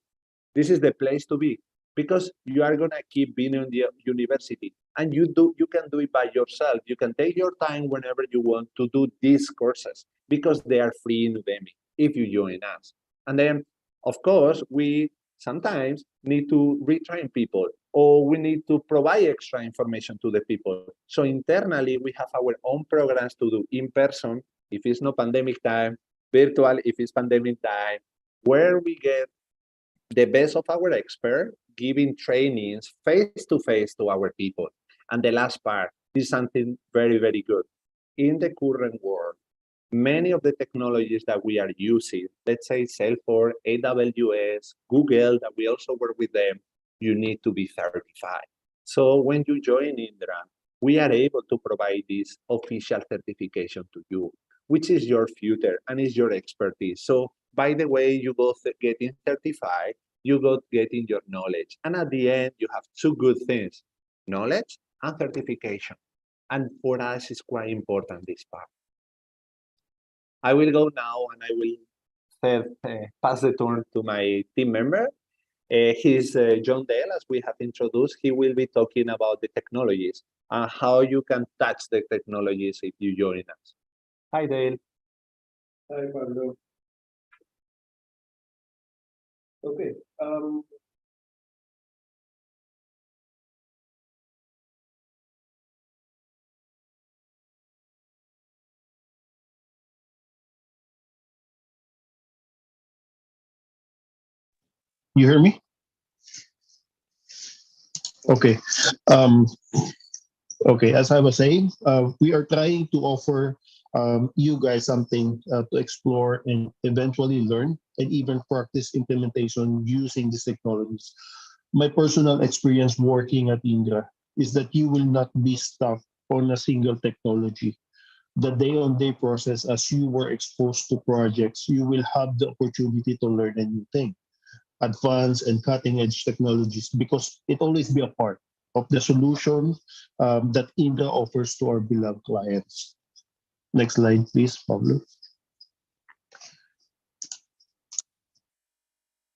S2: this is the place to be, because you are gonna keep being in the university, and you can do it by yourself. You can take your time whenever you want to do these courses because they are free in Udemy if you join us. And then, of course, we sometimes need to retrain people, or we need to provide extra information to the people. So internally, we have our own programs to do in person if it's not pandemic time, virtual if it's pandemic time, where we get the best of our expert giving trainings face-to-face to our people. And the last part is something very, very good. In the current world, many of the technologies that we are using, let's say Salesforce, AWS, Google, that we also work with them, you need to be certified. So when you join Indra, we are able to provide this official certification to you, which is your future and is your expertise. So by the way, you go getting certified, you go getting your knowledge. And at the end, you have two good things, knowledge and certification. And for us, it's quite important, this part. I will go now and I will pass the turn to my team member. He's John Dale, as we have introduced. He will be talking about the technologies and how you can touch the technologies if you join us. Hi, Dale.
S6: Hi, Pablo. Okay. You hear me? Okay. Um, okay. As I was saying, we are trying to offer you guys something to explore and eventually learn and even practice implementation using these technologies. My personal experience working at Indra is that you will not be stuck on a single technology. The day-on-day process, as you were exposed to projects, you will have the opportunity to learn a new thing, advanced and cutting-edge technologies, because it always be a part of the solution that Indra offers to our beloved clients. Next slide, please, Pablo.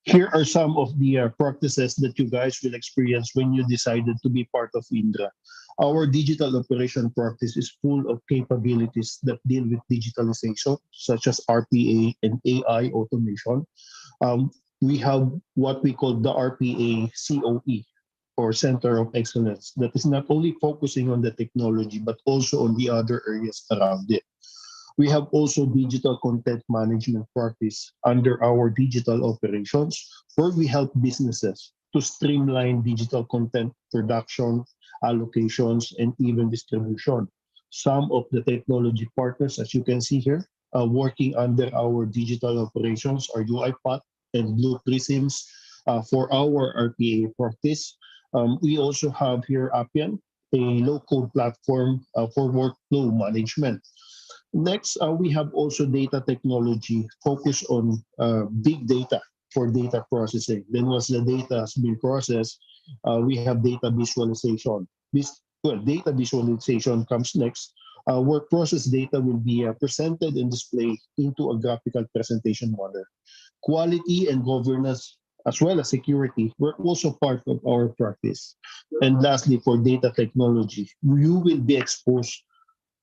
S6: Here are some of the practices that you guys will experience when you decided to be part of Indra. Our digital operation practice is full of capabilities that deal with digitalization, such as RPA and AI automation. We have what we call the RPA COE, or Center of Excellence, that is not only focusing on the technology, but also on the other areas around it. We have also digital content management practice under our digital operations, where we help businesses to streamline digital content production, allocations, and even distribution. Some of the technology partners, as you can see here, working under our digital operations are UiPath and Blue Prisms for our RPA practice. We also have here Appian, a low-code platform for workflow management. Next, we have also data technology focused on big data for data processing. Then once the data has been processed, we have data visualization. Data visualization comes next, where processed data will be presented and displayed into a graphical presentation model. Quality and governance as well as security, were also part of our practice. And lastly, for data technology, you will be exposed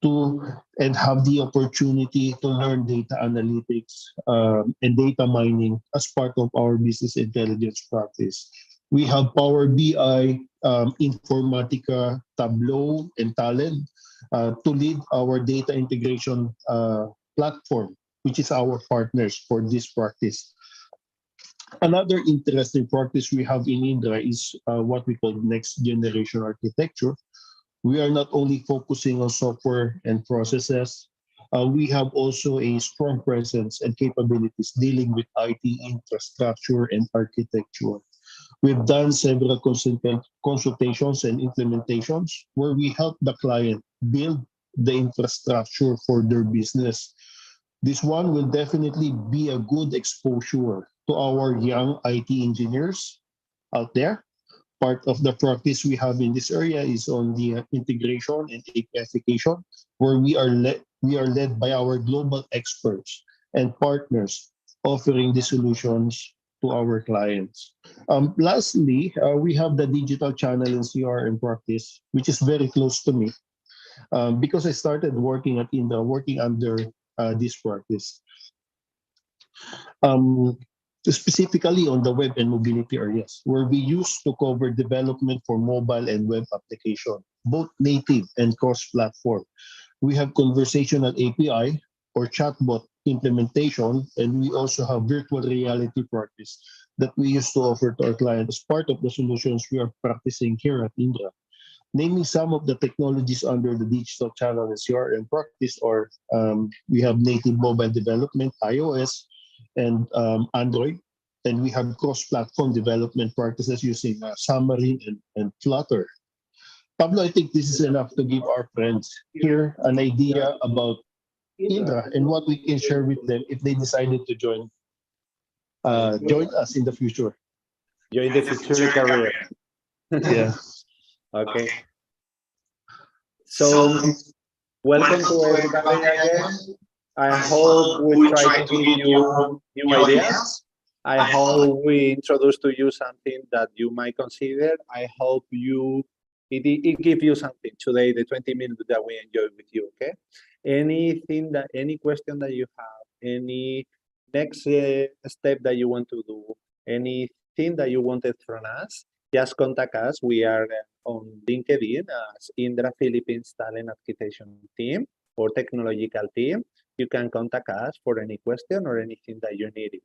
S6: to and have the opportunity to learn data analytics and data mining as part of our business intelligence practice. We have Power BI, Informatica, Tableau, and Talent to lead our data integration platform, which is our partners for this practice. Another interesting practice we have in Indra is what we call next generation architecture. We are not only focusing on software and processes, we have also a strong presence and capabilities dealing with IT infrastructure and architecture. We've done several consultations and implementations where we help the client build the infrastructure for their business. This one will definitely be a good exposure to our young IT engineers out there. Part of the practice we have in this area is on the integration and APIfication, where we are led by our global experts and partners offering the solutions to our clients. Lastly, we have the digital channel in CRM practice, which is very close to me because I started working at Indra, working under this practice. Specifically on the web and mobility areas, where we used to cover development for mobile and web application, both native and cross-platform. We have conversational API or chatbot implementation, and we also have virtual reality practice that we used to offer to our clients as part of the solutions we are practicing here at Indra. Naming some of the technologies under the digital channel and CRM practice, or we have native mobile development, iOS, and Android, and we have cross-platform development practices using Xamarin and Flutter. Pablo, I think this is enough to give our friends here an idea about Indra and what we can share with them if they decided to join us in the future.
S2: Join the future career.
S6: Yeah.
S2: Okay. So, welcome to everybody again. I hope we try to give you new ideas. I hope we introduce to you something that you might consider. I hope it give you something today, the 20 minutes that we enjoy with you, okay? Any question that you have, any next step that you want to do, anything that you wanted from us, just contact us. We are on LinkedIn as Indra Philippines Talent Acquisition Team or Technological Team. You can contact us for any question or anything that you need.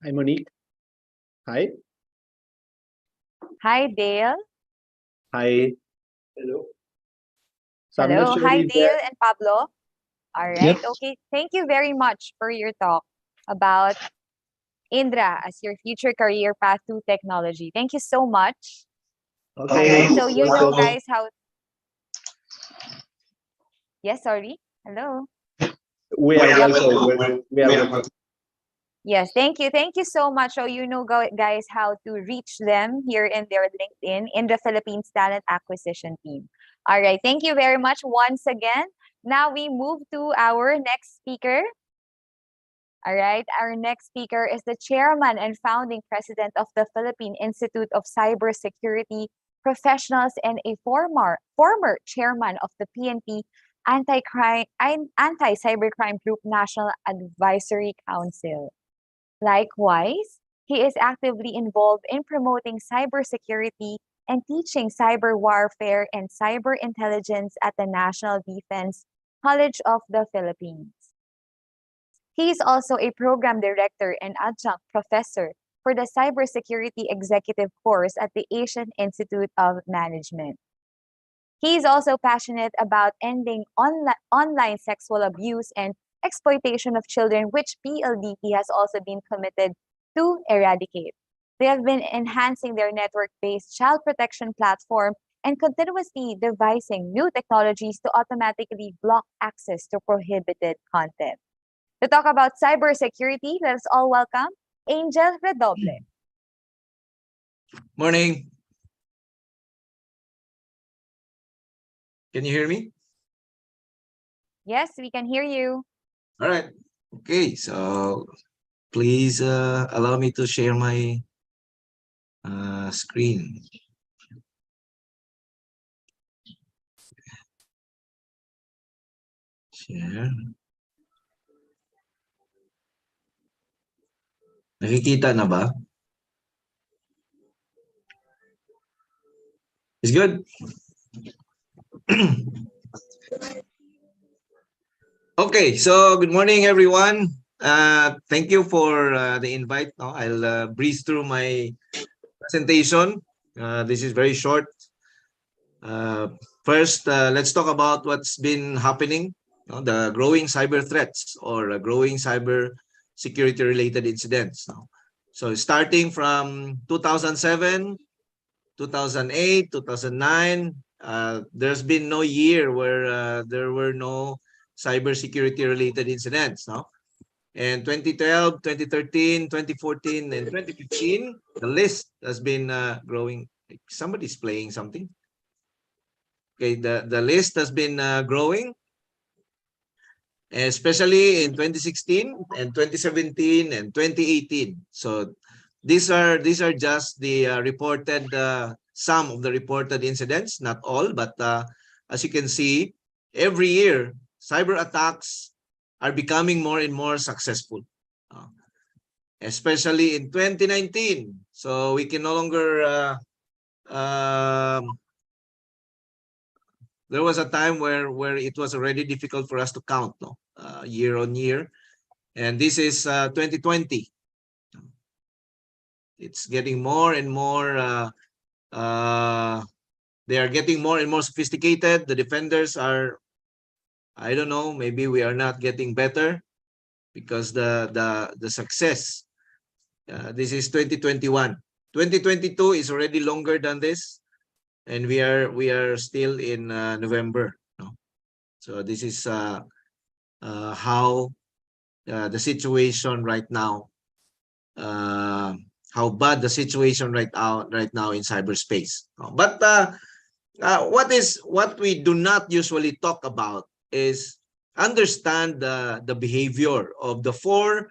S2: Hi, Monique. Hi.
S18: Hi, Dale.
S2: Hi. Hello. So
S18: Hello. Hi, Dale and Pablo. All right.
S6: Yep.
S18: Okay. Thank you very much for your talk about Indra as your future career path to technology. Thank you so much.
S2: Okay.
S18: All right. So you know, guys, how. Yes. Sorry. Hello.
S2: We are welcome. We are welcome.
S18: Yes, thank you. Thank you so much. So you know, guys, how to reach them here in their LinkedIn in the Philippines Talent Acquisition Team. All right. Thank you very much once again. Now we move to our next speaker. All right. Our next speaker is the chairman and founding president of the Philippine Institute of Cybersecurity Professionals and a former chairman of the PNP Anti-Cybercrime Group National Advisory Council. Likewise, he is actively involved in promoting cybersecurity and teaching cyber warfare and cyber intelligence at the National Defense College of the Philippines. He is also a program director and adjunct professor for the Cybersecurity Executive Course at the Asian Institute of Management. He is also passionate about ending online sexual abuse and exploitation of children, which PLDT has also been committed to eradicate. They have been enhancing their network-based child protection platform and continuously devising new technologies to automatically block access to prohibited content. To talk about cybersecurity, let us all welcome Angel Redoble.
S7: Morning. Can you hear me?
S18: Yes, we can hear you.
S7: All right. Okay, so please allow me to share my screen. Share. Nakikita na ba? It's good? Okay, so good morning, everyone. Thank you for the invite. I'll breeze through my presentation. This is very short. First, let's talk about what's been happening, the growing cyber threats or growing cyber security related incidents. So starting from 2007, 2008, 2009, there's been no year where there were no cybersecurity related incidents. And 2012, 2013, 2014, and 2015, the list has been growing. Somebody's playing something. Okay, the list has been growing, especially in 2016 and 2017 and 2018. So these are just the reported some of the reported incidents, not all, but as you can see, every year cyber attacks are becoming more and more successful, especially in 2019. So we can no longer there was a time where it was already difficult for us to count year on year, and this is 2020. It's getting more and more they are getting more and more sophisticated. The defenders are, I don't know, maybe we are not getting better because the success, this is 2021. 2022 is already longer than this, and we are still in November. So this is how the situation right now, how bad the situation right now in cyberspace. But what we do not usually talk about is understand the behavior of the four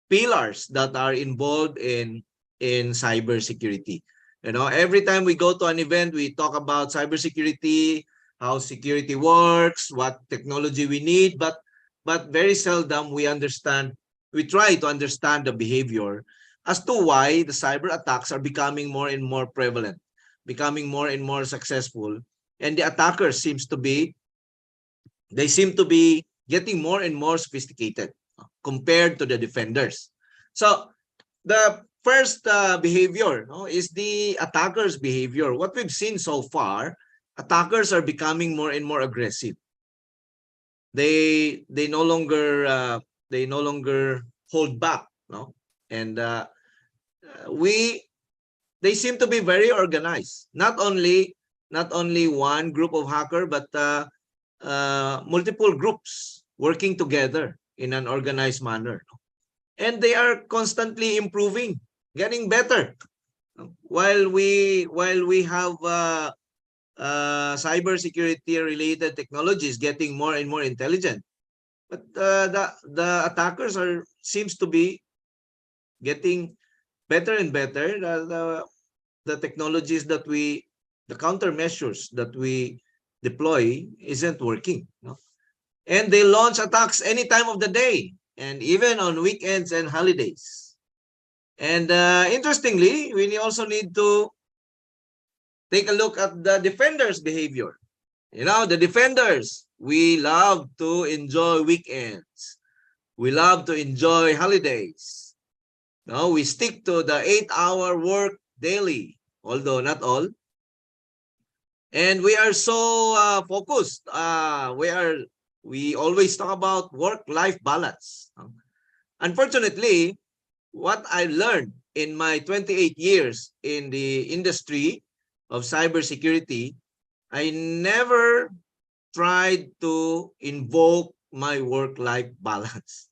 S7: pillars that are involved in cybersecurity. Every time we go to an event, we talk about cybersecurity, how security works, what technology we need, but very seldom we try to understand the behavior as to why the cyber attacks are becoming more and more prevalent, becoming more and more successful, and the attackers seem to be getting more and more sophisticated compared to the defenders. So the first behavior is the attackers' behavior. What we've seen so far, attackers are becoming more and more aggressive. They no longer hold back, and they seem to be very organized. Not only one group of hacker, but multiple groups working together in an organized manner, and they are constantly improving, getting better. While we have cybersecurity related technologies getting more and more intelligent, but the attackers seems to be getting better and better. The technologies that the countermeasures that we deploy isn't working, and they launch attacks any time of the day, and even on weekends and holidays. And interestingly, we also need to take a look at the defenders' behavior. The defenders, we love to enjoy weekends. We love to enjoy holidays. We stick to the 8-hour work daily, although not all. And we are so focused. We always talk about work-life balance. Unfortunately, what I learned in my 28 years in the industry of cybersecurity, I never tried to invoke my work-life balance.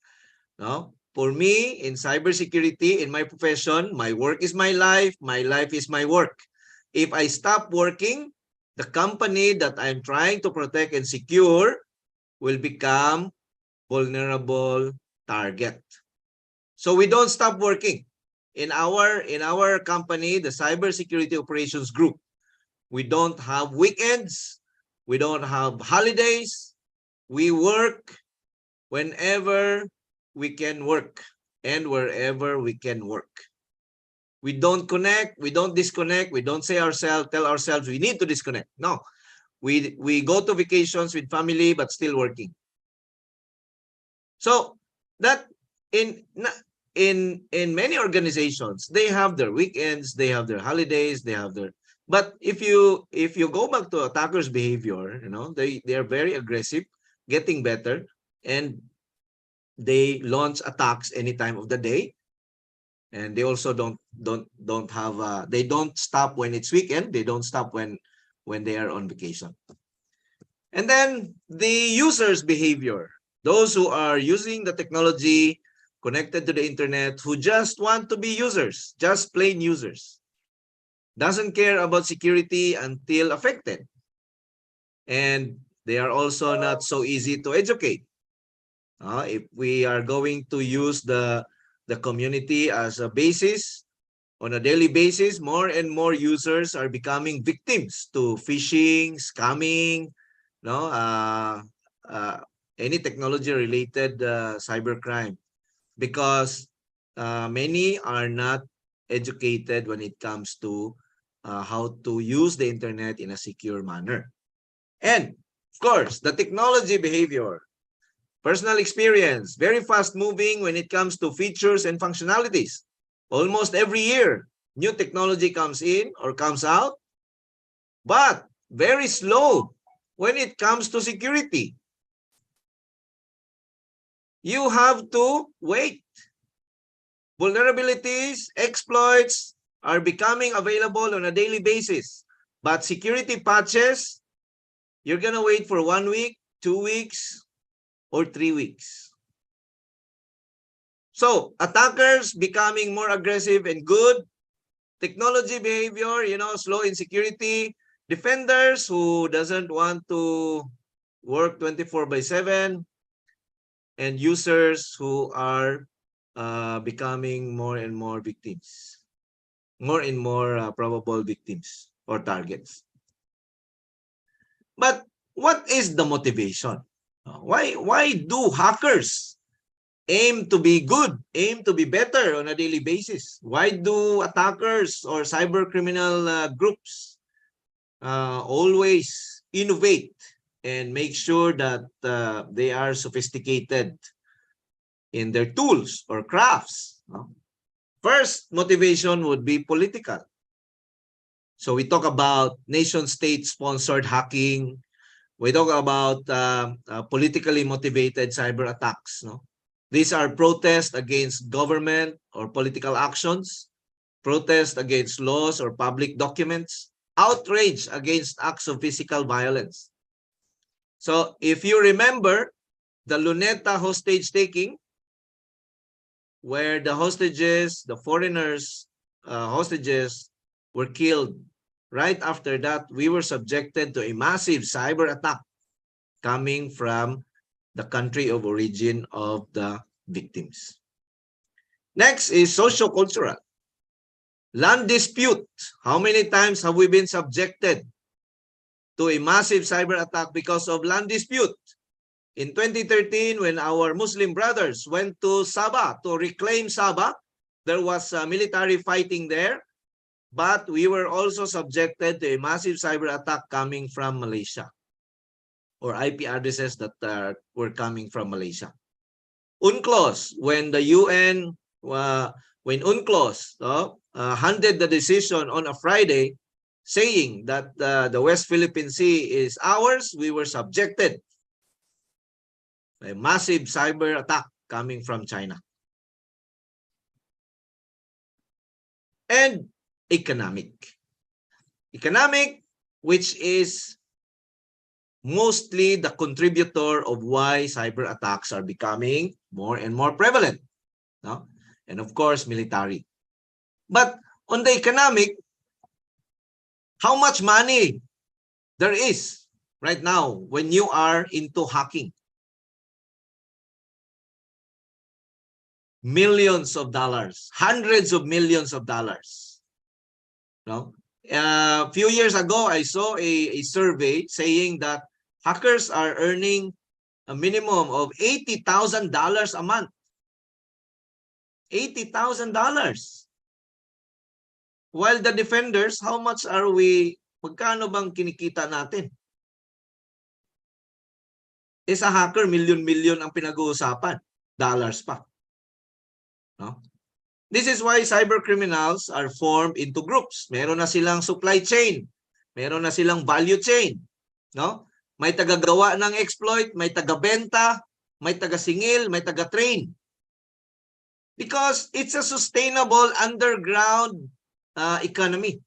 S7: For me, in cybersecurity, in my profession, my work is my life is my work. If I stop working, the company that I'm trying to protect and secure will become vulnerable target. So we don't stop working. In our company, the Cybersecurity Operations Group, we don't have weekends, we don't have holidays. We work whenever we can work and wherever we can work. We don't connect, we don't disconnect, we don't tell ourselves we need to disconnect. No, we go to vacations with family but still working. So that in many organizations, they have their weekends, they have their holidays, they have their, but if you go back to attackers' behavior, you know, they are very aggressive, getting better, and they launch attacks any time of the day. And they also don't have they don't stop when it's weekend, they don't stop when they are on vacation. And then the users' behavior, those who are using the technology connected to the internet, who just want to be users, just plain users, doesn't care about security until affected. And they are also not so easy to educate. If we are going to use the community as a basis, on a daily basis, more and more users are becoming victims to phishing, scamming, no, any technology-related cybercrime, because many are not educated when it comes to how to use the internet in a secure manner. And of course, the technology behavior, personal experience, very fast moving when it comes to features and functionalities. Almost every year, new technology comes in or comes out, but very slow when it comes to security. You have to wait. Vulnerabilities, exploits are becoming available on a daily basis, but security patches, you're gonna wait for 1 week, 2 weeks, or 3 weeks. So attackers becoming more aggressive and good. Technology behavior, you know, slow in security. Defenders who doesn't want to work 24/7. And users who are becoming more and more victims. More and more probable victims or targets. But what is the motivation? Why do hackers aim to be good, aim to be better on a daily basis? Why do attackers or cyber criminal groups always innovate and make sure that they are sophisticated in their tools or crafts? First motivation would be political. So we talk about nation-state sponsored hacking. We talk about politically motivated cyber attacks. No? These are protests against government or political actions, protests against laws or public documents, outrage against acts of physical violence. So if you remember the Luneta hostage taking, where the hostages, the foreigners hostages were killed, right after that, we were subjected to a massive cyber attack coming from the country of origin of the victims. Next is socio-cultural. Land dispute. How many times have we been subjected to a massive cyber attack because of land dispute? In 2013, when our Muslim brothers went to Sabah to reclaim Sabah, there was military fighting there, but we were also subjected to a massive cyber attack coming from Malaysia, or IP addresses that were coming from Malaysia. UNCLOS, when the UN, when UNCLOS handed the decision on a Friday, saying that the West Philippine Sea is ours, we were subjected a massive cyber attack coming from China. And economic. Economic, which is mostly the contributor of why cyber attacks are becoming more and more prevalent. No? And of course, military. But on the economic, how much money there is right now when you are into hacking. Millions of dollars, hundreds of millions of dollars. No? A few years ago, I saw a survey saying that hackers are earning a minimum of $80,000 a month. $80,000. While the defenders, how much are we, magkano bang kinikita natin? Sa hacker, million-million ang pinag-uusapan. Dollars pa. No? This is why cyber criminals are formed into groups. Meron na silang supply chain. Meron na silang value chain. No? May tagagawa ng exploit, may taga-benta, may taga-singil, may taga-train. Because it's a sustainable underground economy.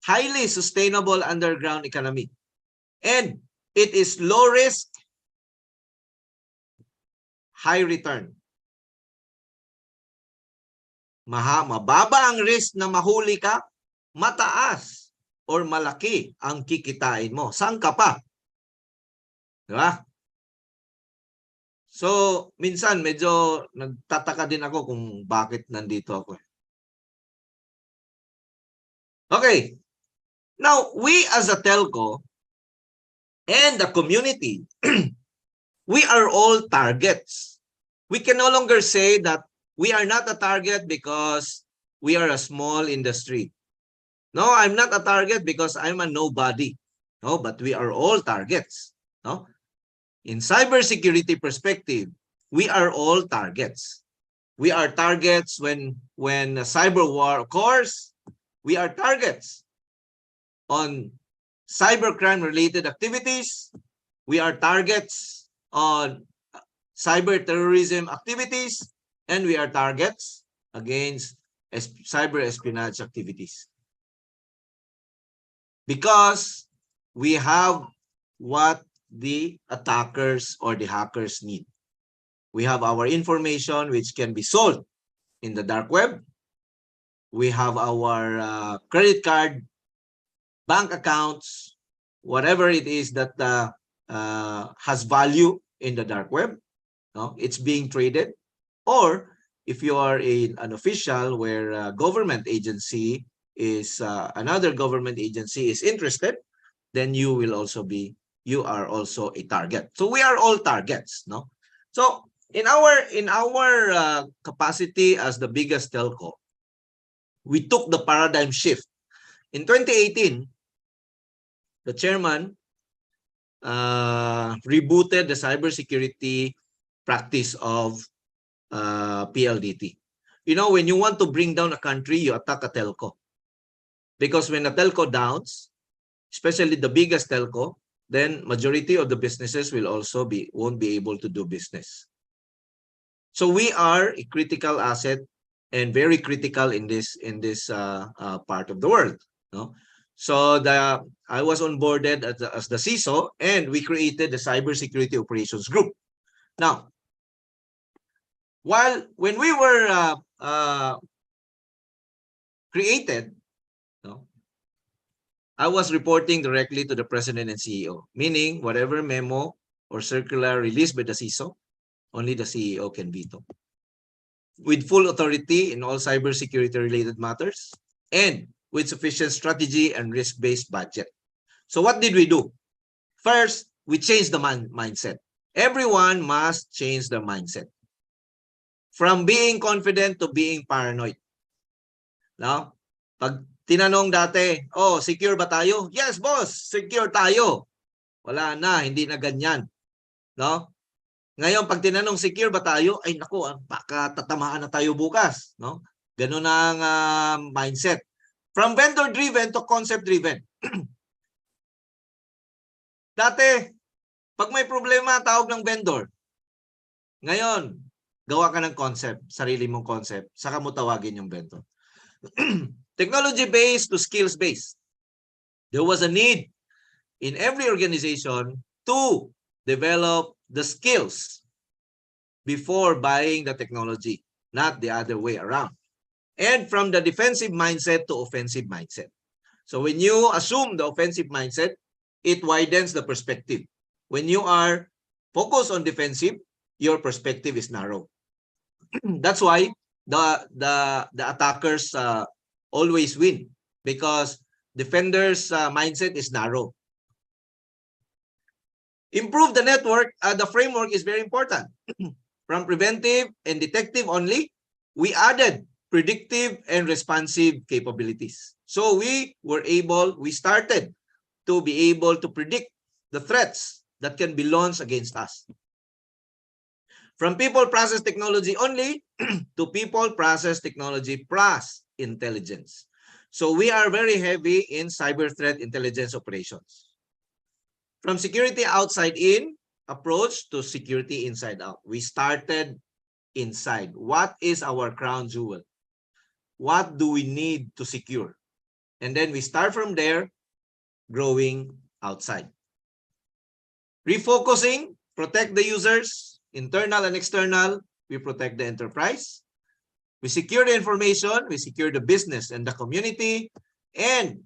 S7: Highly sustainable underground economy. And it is low risk, high return. Mababa ang risk na mahuli ka, mataas or malaki ang kikitain mo. Saan ka pa? Diba? So, minsan medyo nagtataka din ako kung bakit nandito ako. Okay. Now, we as a telco and the community, we are all targets. We can no longer say that we are not a target because we are a small industry. No, I'm not a target because I'm a nobody. No, but we are all targets. No? In cybersecurity perspective, we are all targets. We are targets when a cyber war occurs. We are targets on cybercrime related activities. We are targets on cyber terrorism activities. And we are targets against cyber espionage activities. Because we have what the attackers or the hackers need. We have our information which can be sold in the dark web. We have our credit card, bank accounts, whatever it is that has value in the dark web. No? It's being traded. Or if you are an official where a government agency is another government agency is interested, then you are also a target. So we are all targets, no? So in our capacity as the biggest telco, we took the paradigm shift. In 2018, the chairman rebooted the cybersecurity practice of PLDT. You know, when you want to bring down a country, you attack a telco. Because when a telco downs, especially the biggest telco, then majority of the businesses will also won't be able to do business. So we are a critical asset and very critical in this part of the world. No? So I was onboarded as the CISO, and we created the Cybersecurity Operations Group. Now, when we were created, no, I was reporting directly to the president and CEO, meaning whatever memo or circular released by the CISO, only the CEO can veto. With full authority in all cybersecurity related matters and with sufficient strategy and risk-based budget. So what did we do? First, we changed the mindset. Everyone must change their mindset. From being confident to being paranoid. No? Pag tinanong dati, oh, secure ba tayo? Yes, boss, secure tayo. Wala na, hindi na ganyan. No? Ngayon, pag tinanong secure ba tayo, ay naku, baka tatamaan na tayo bukas. No? Ganun ang mindset. From vendor-driven to concept-driven. Dati, pag may problema, tawag ng vendor. Ngayon, gawa ka ng concept, sarili mong concept, saka mo tawagin yung vendor. Technology-based to skills-based. There was a need in every organization to develop the skills before buying the technology, not the other way around. And from the defensive mindset to offensive mindset. So when you assume the offensive mindset, it widens the perspective. When you are focused on defensive, your perspective is narrow. That's why the attackers always win, because defenders' mindset is narrow. Improve the network. The framework is very important. From preventive and detective only, we added predictive and responsive capabilities. So we started to be able to predict the threats that can be launched against us. From people process technology only to people process technology plus intelligence. So we are very heavy in cyber threat intelligence operations. From security outside in approach to security inside out. We started inside. What is our crown jewel? What do we need to secure? And then we start from there, growing outside. Refocusing, protect the users, internal and external. We protect the enterprise. We secure the information, we secure the business and the community, and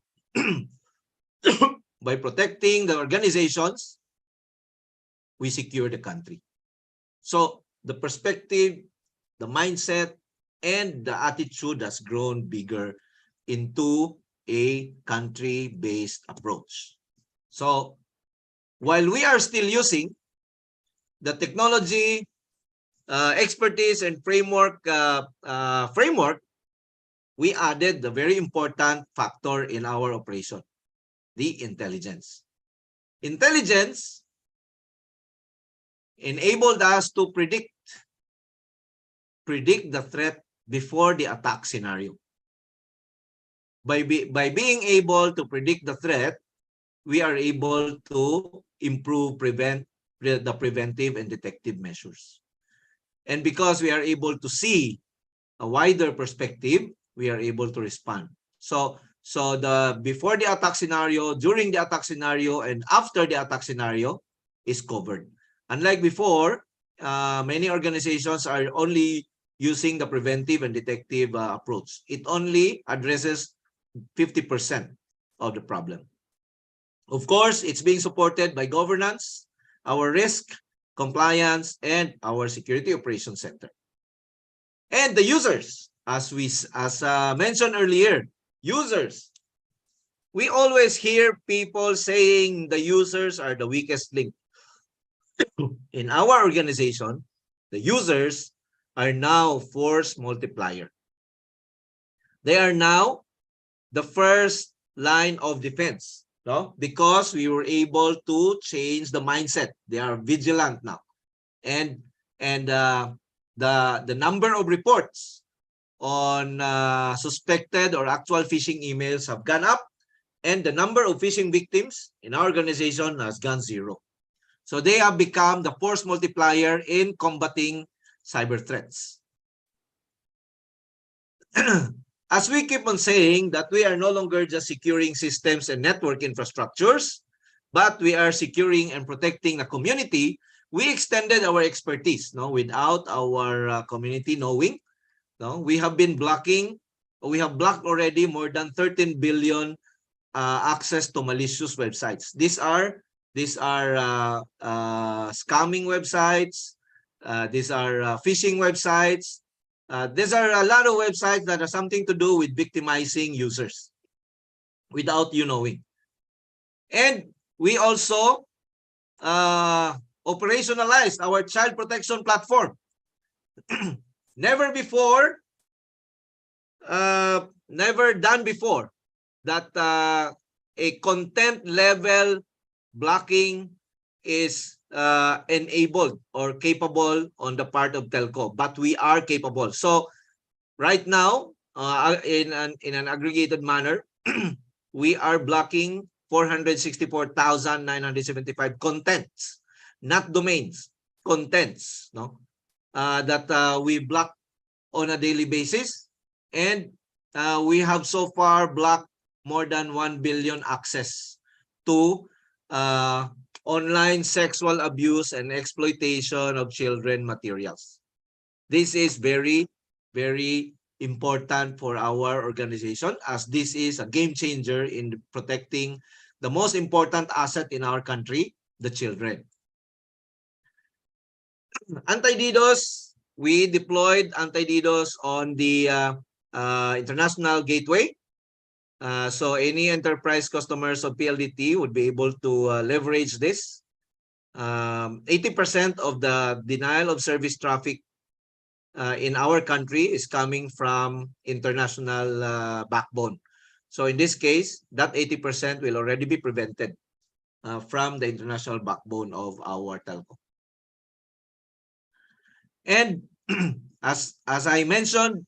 S7: by protecting the organizations, we secure the country. So the perspective, the mindset, and the attitude has grown bigger into a country-based approach. So while we are still using the technology, expertise, and framework, we added the very important factor in our operation, the intelligence. Intelligence enabled us to predict the threat before the attack scenario. By being able to predict the threat, we are able to improve the preventive and detective measures. And because we are able to see a wider perspective, we are able to respond. So the before the attack scenario, during the attack scenario, and after the attack scenario is covered. Unlike before, many organizations are only using the preventive and detective approach. It only addresses 50% of the problem. Of course, it's being supported by governance, our risk, compliance, and our security operations center. And the users, as mentioned earlier, users. We always hear people saying the users are the weakest link. In our organization, the users are now force multiplier. They are now the first line of defense, no? Because we were able to change the mindset. They are vigilant now. And the number of reports on suspected or actual phishing emails have gone up, and the number of phishing victims in our organization has gone zero. So they have become the force multiplier in combating cyber threats. As we keep on saying that we are no longer just securing systems and network infrastructures, but we are securing and protecting the community, we extended our expertise, no, without our community knowing. No, we have blocked already more than 13 billion access to malicious websites. These are scamming websites. These are phishing websites. These are a lot of websites that have something to do with victimizing users without you knowing. And we also operationalized our child protection platform. Never done before that a content level blocking is enabled or capable on the part of telco, but we are capable. So right now, in an aggregated manner, we are blocking 464,975 contents, not domains, contents, no, that we block on a daily basis, and we have so far blocked more than 1 billion access to online sexual abuse and exploitation of children materials. This is very, very important for our organization, as this is a game changer in protecting the most important asset in our country, the children. Anti-DDoS, we deployed anti-DDoS on the international gateway. So any enterprise customers of PLDT would be able to leverage this. 80% of the denial of service traffic in our country is coming from international backbone. So in this case, that 80% will already be prevented from the international backbone of our telco. And as I mentioned,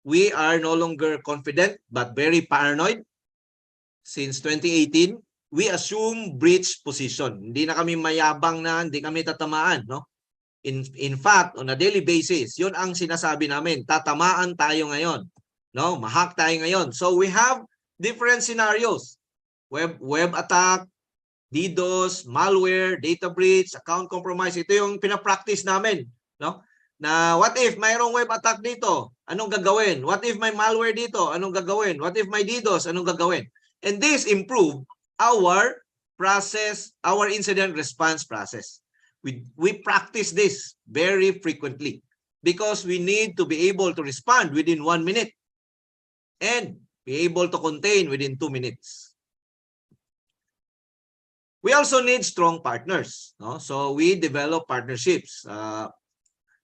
S7: we are no longer confident but very paranoid. Since 2018, we assume breach position. Hindi na kami mayabang na, hindi kami tatamaan, no? In fact, on a daily basis, yun ang sinasabi namin, tatamaan tayo ngayon, no? Mahak tayo ngayon. So we have different scenarios. Web attack, DDoS, malware, data breach, account compromise. Ito yung pinapractice namin, no? Na what if mayroong web attack dito? Anong gagawin? What if may malware dito? Anong gagawin? What if may DDoS? Anong gagawin? And this improve our process, our incident response process. We practice this very frequently because we need to be able to respond within 1 minute and be able to contain within 2 minutes. We also need strong partners, no? So we develop partnerships.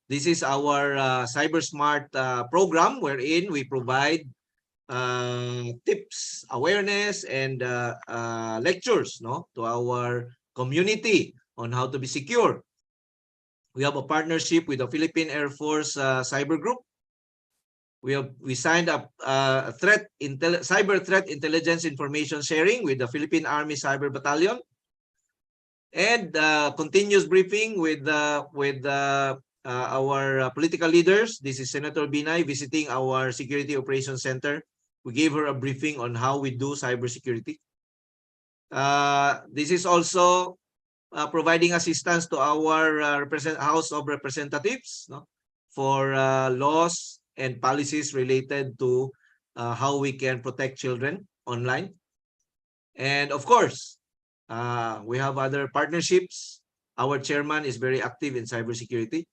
S7: This is our Cyber Smart program wherein we provide tips, awareness, and lectures, no, to our community on how to be secure. We have a partnership with the Philippine Air Force Cyber Group. We signed up cyber threat intelligence information sharing with the Philippine Army Cyber Battalion, and continuous briefing with our political leaders. This is Senator Binay visiting our Security Operations Center. We gave her a briefing on how we do cybersecurity. This is also providing assistance to our House of Representatives, no, for laws and policies related to how we can protect children online. And of course, we have other partnerships. Our chairman is very active in cybersecurity.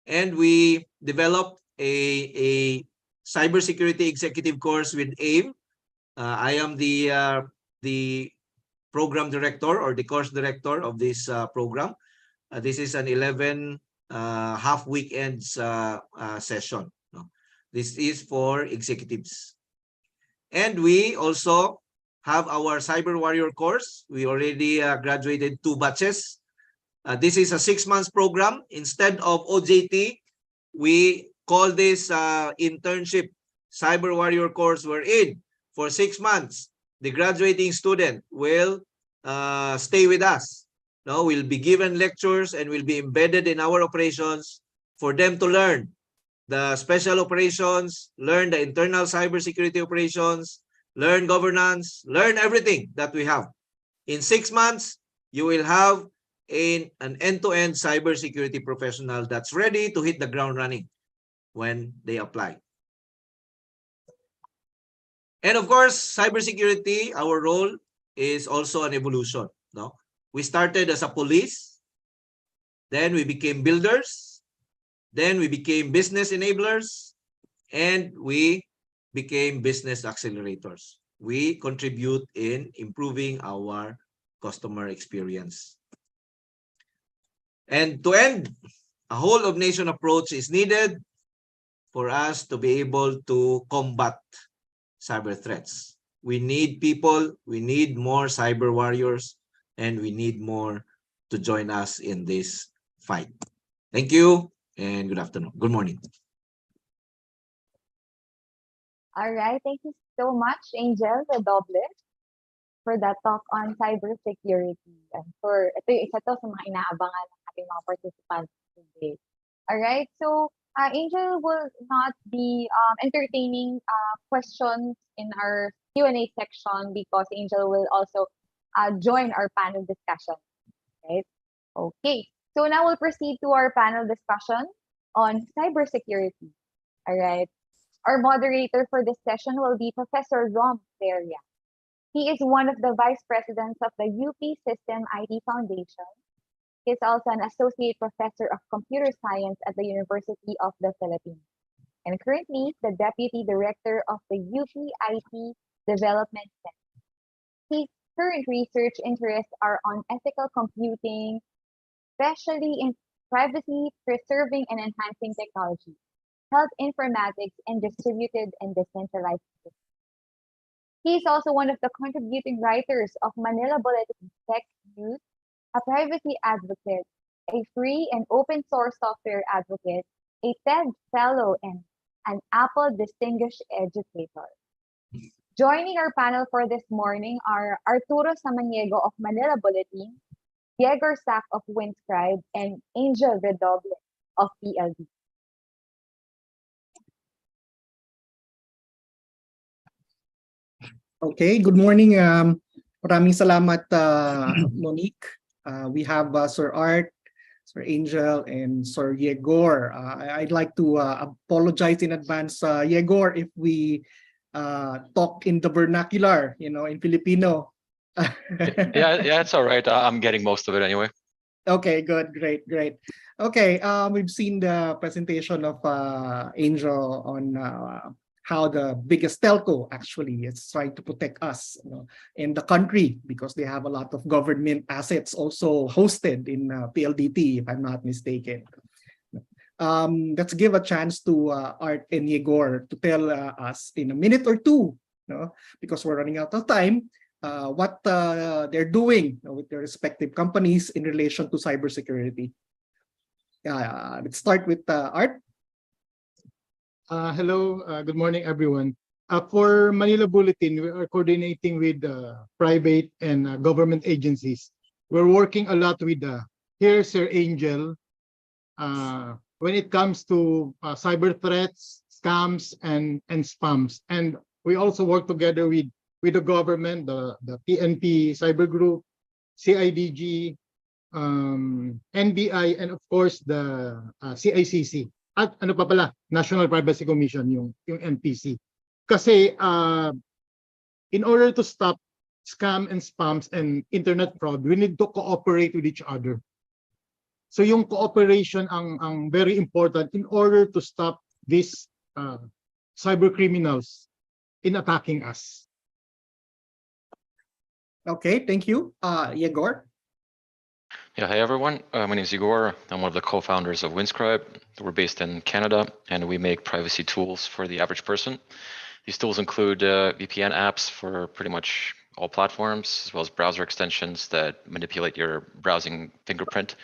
S7: And we developed a cybersecurity executive course with AIM. I am the program director or the course director of this program. This is an 11 half weekends session. No? This is for executives. And we also have our Cyber Warrior course. We already graduated 2 batches. This is a 6 months program. Instead of OJT, we call this internship Cyber Warrior course we're in. For 6 months, the graduating student will stay with us. No, will be given lectures and will be embedded in our operations for them to learn the special operations, learn the internal cybersecurity operations, learn governance, learn everything that we have. In 6 months, you will have an end-to-end cybersecurity professional that's ready to hit the ground running when they apply. And of course, cybersecurity, our role is also an evolution. No? We started as a police, then we became builders, then we became business enablers, and we became business accelerators. We contribute in improving our customer experience. And to end, a whole of nation approach is needed for us to be able to combat cyber threats. We need people, we need more cyber warriors, and we need more to join us in this fight. Thank you and good afternoon. Good morning.
S18: All right, thank you so much, Angel Redoble, for that talk on cybersecurity. And ito yung isa to sa mga inaabangan ng ating mga participants today. All right, so Angel will not be entertaining questions in our Q&A section because Angel will also join our panel discussion. Right? Okay, so now we'll proceed to our panel discussion on cybersecurity. All right. Our moderator for this session will be Professor Rom Feria. He is one of the vice presidents of the UP System IT Foundation. He is also an associate professor of computer science at the University of the Philippines, and currently the deputy director of the UP IT Development Center. His current research interests are on ethical computing, especially in privacy, preserving and enhancing technology, health informatics, and distributed and decentralized systems. He is also one of the contributing writers of Manila Bulletin Tech News, a privacy advocate, a free and open source software advocate, a TED Fellow, and an Apple Distinguished Educator. Joining our panel for this morning are Arturo Samaniego of Manila Bulletin, Diego Sack of Winscribe, and Angel Redoble of PLD.
S8: Okay, good morning. Maraming salamat, Monique. We have Sir Art, Sir Angel, and Sir Yegor. I'd like to apologize in advance, Yegor, if we talk in the vernacular, in Filipino.
S5: Yeah, it's all right. I'm getting most of it anyway.
S8: Okay, good, great. Okay, we've seen the presentation of Angel on how the biggest telco actually is trying to protect us in the country, because they have a lot of government assets also hosted in PLDT, if I'm not mistaken. Let's give a chance to Art and Yegor to tell us in a minute or two, because we're running out of time, what they're doing with their respective companies in relation to cybersecurity. Let's start with Art.
S9: Hello, good morning, everyone. For Manila Bulletin, we are coordinating with private and government agencies. We're working a lot with here, Sir Angel, when it comes to cyber threats, scams, and spams. And we also work together with the government, the PNP Cyber Group, CIDG, NBI, and of course the CICC. At ano pa pala, National Privacy Commission, yung NPC. Kasi in order to stop scam and spams and internet fraud, we need to cooperate with each other. So yung cooperation ang very important in order to stop these cyber criminals in attacking us.
S8: Okay, thank you. Yegor.
S5: Yeah, hey everyone. My name is Igor. I'm one of the co-founders of Winscribe. We're based in Canada, and we make privacy tools for the average person. These tools include VPN apps for pretty much all platforms, as well as browser extensions that manipulate your browsing fingerprint,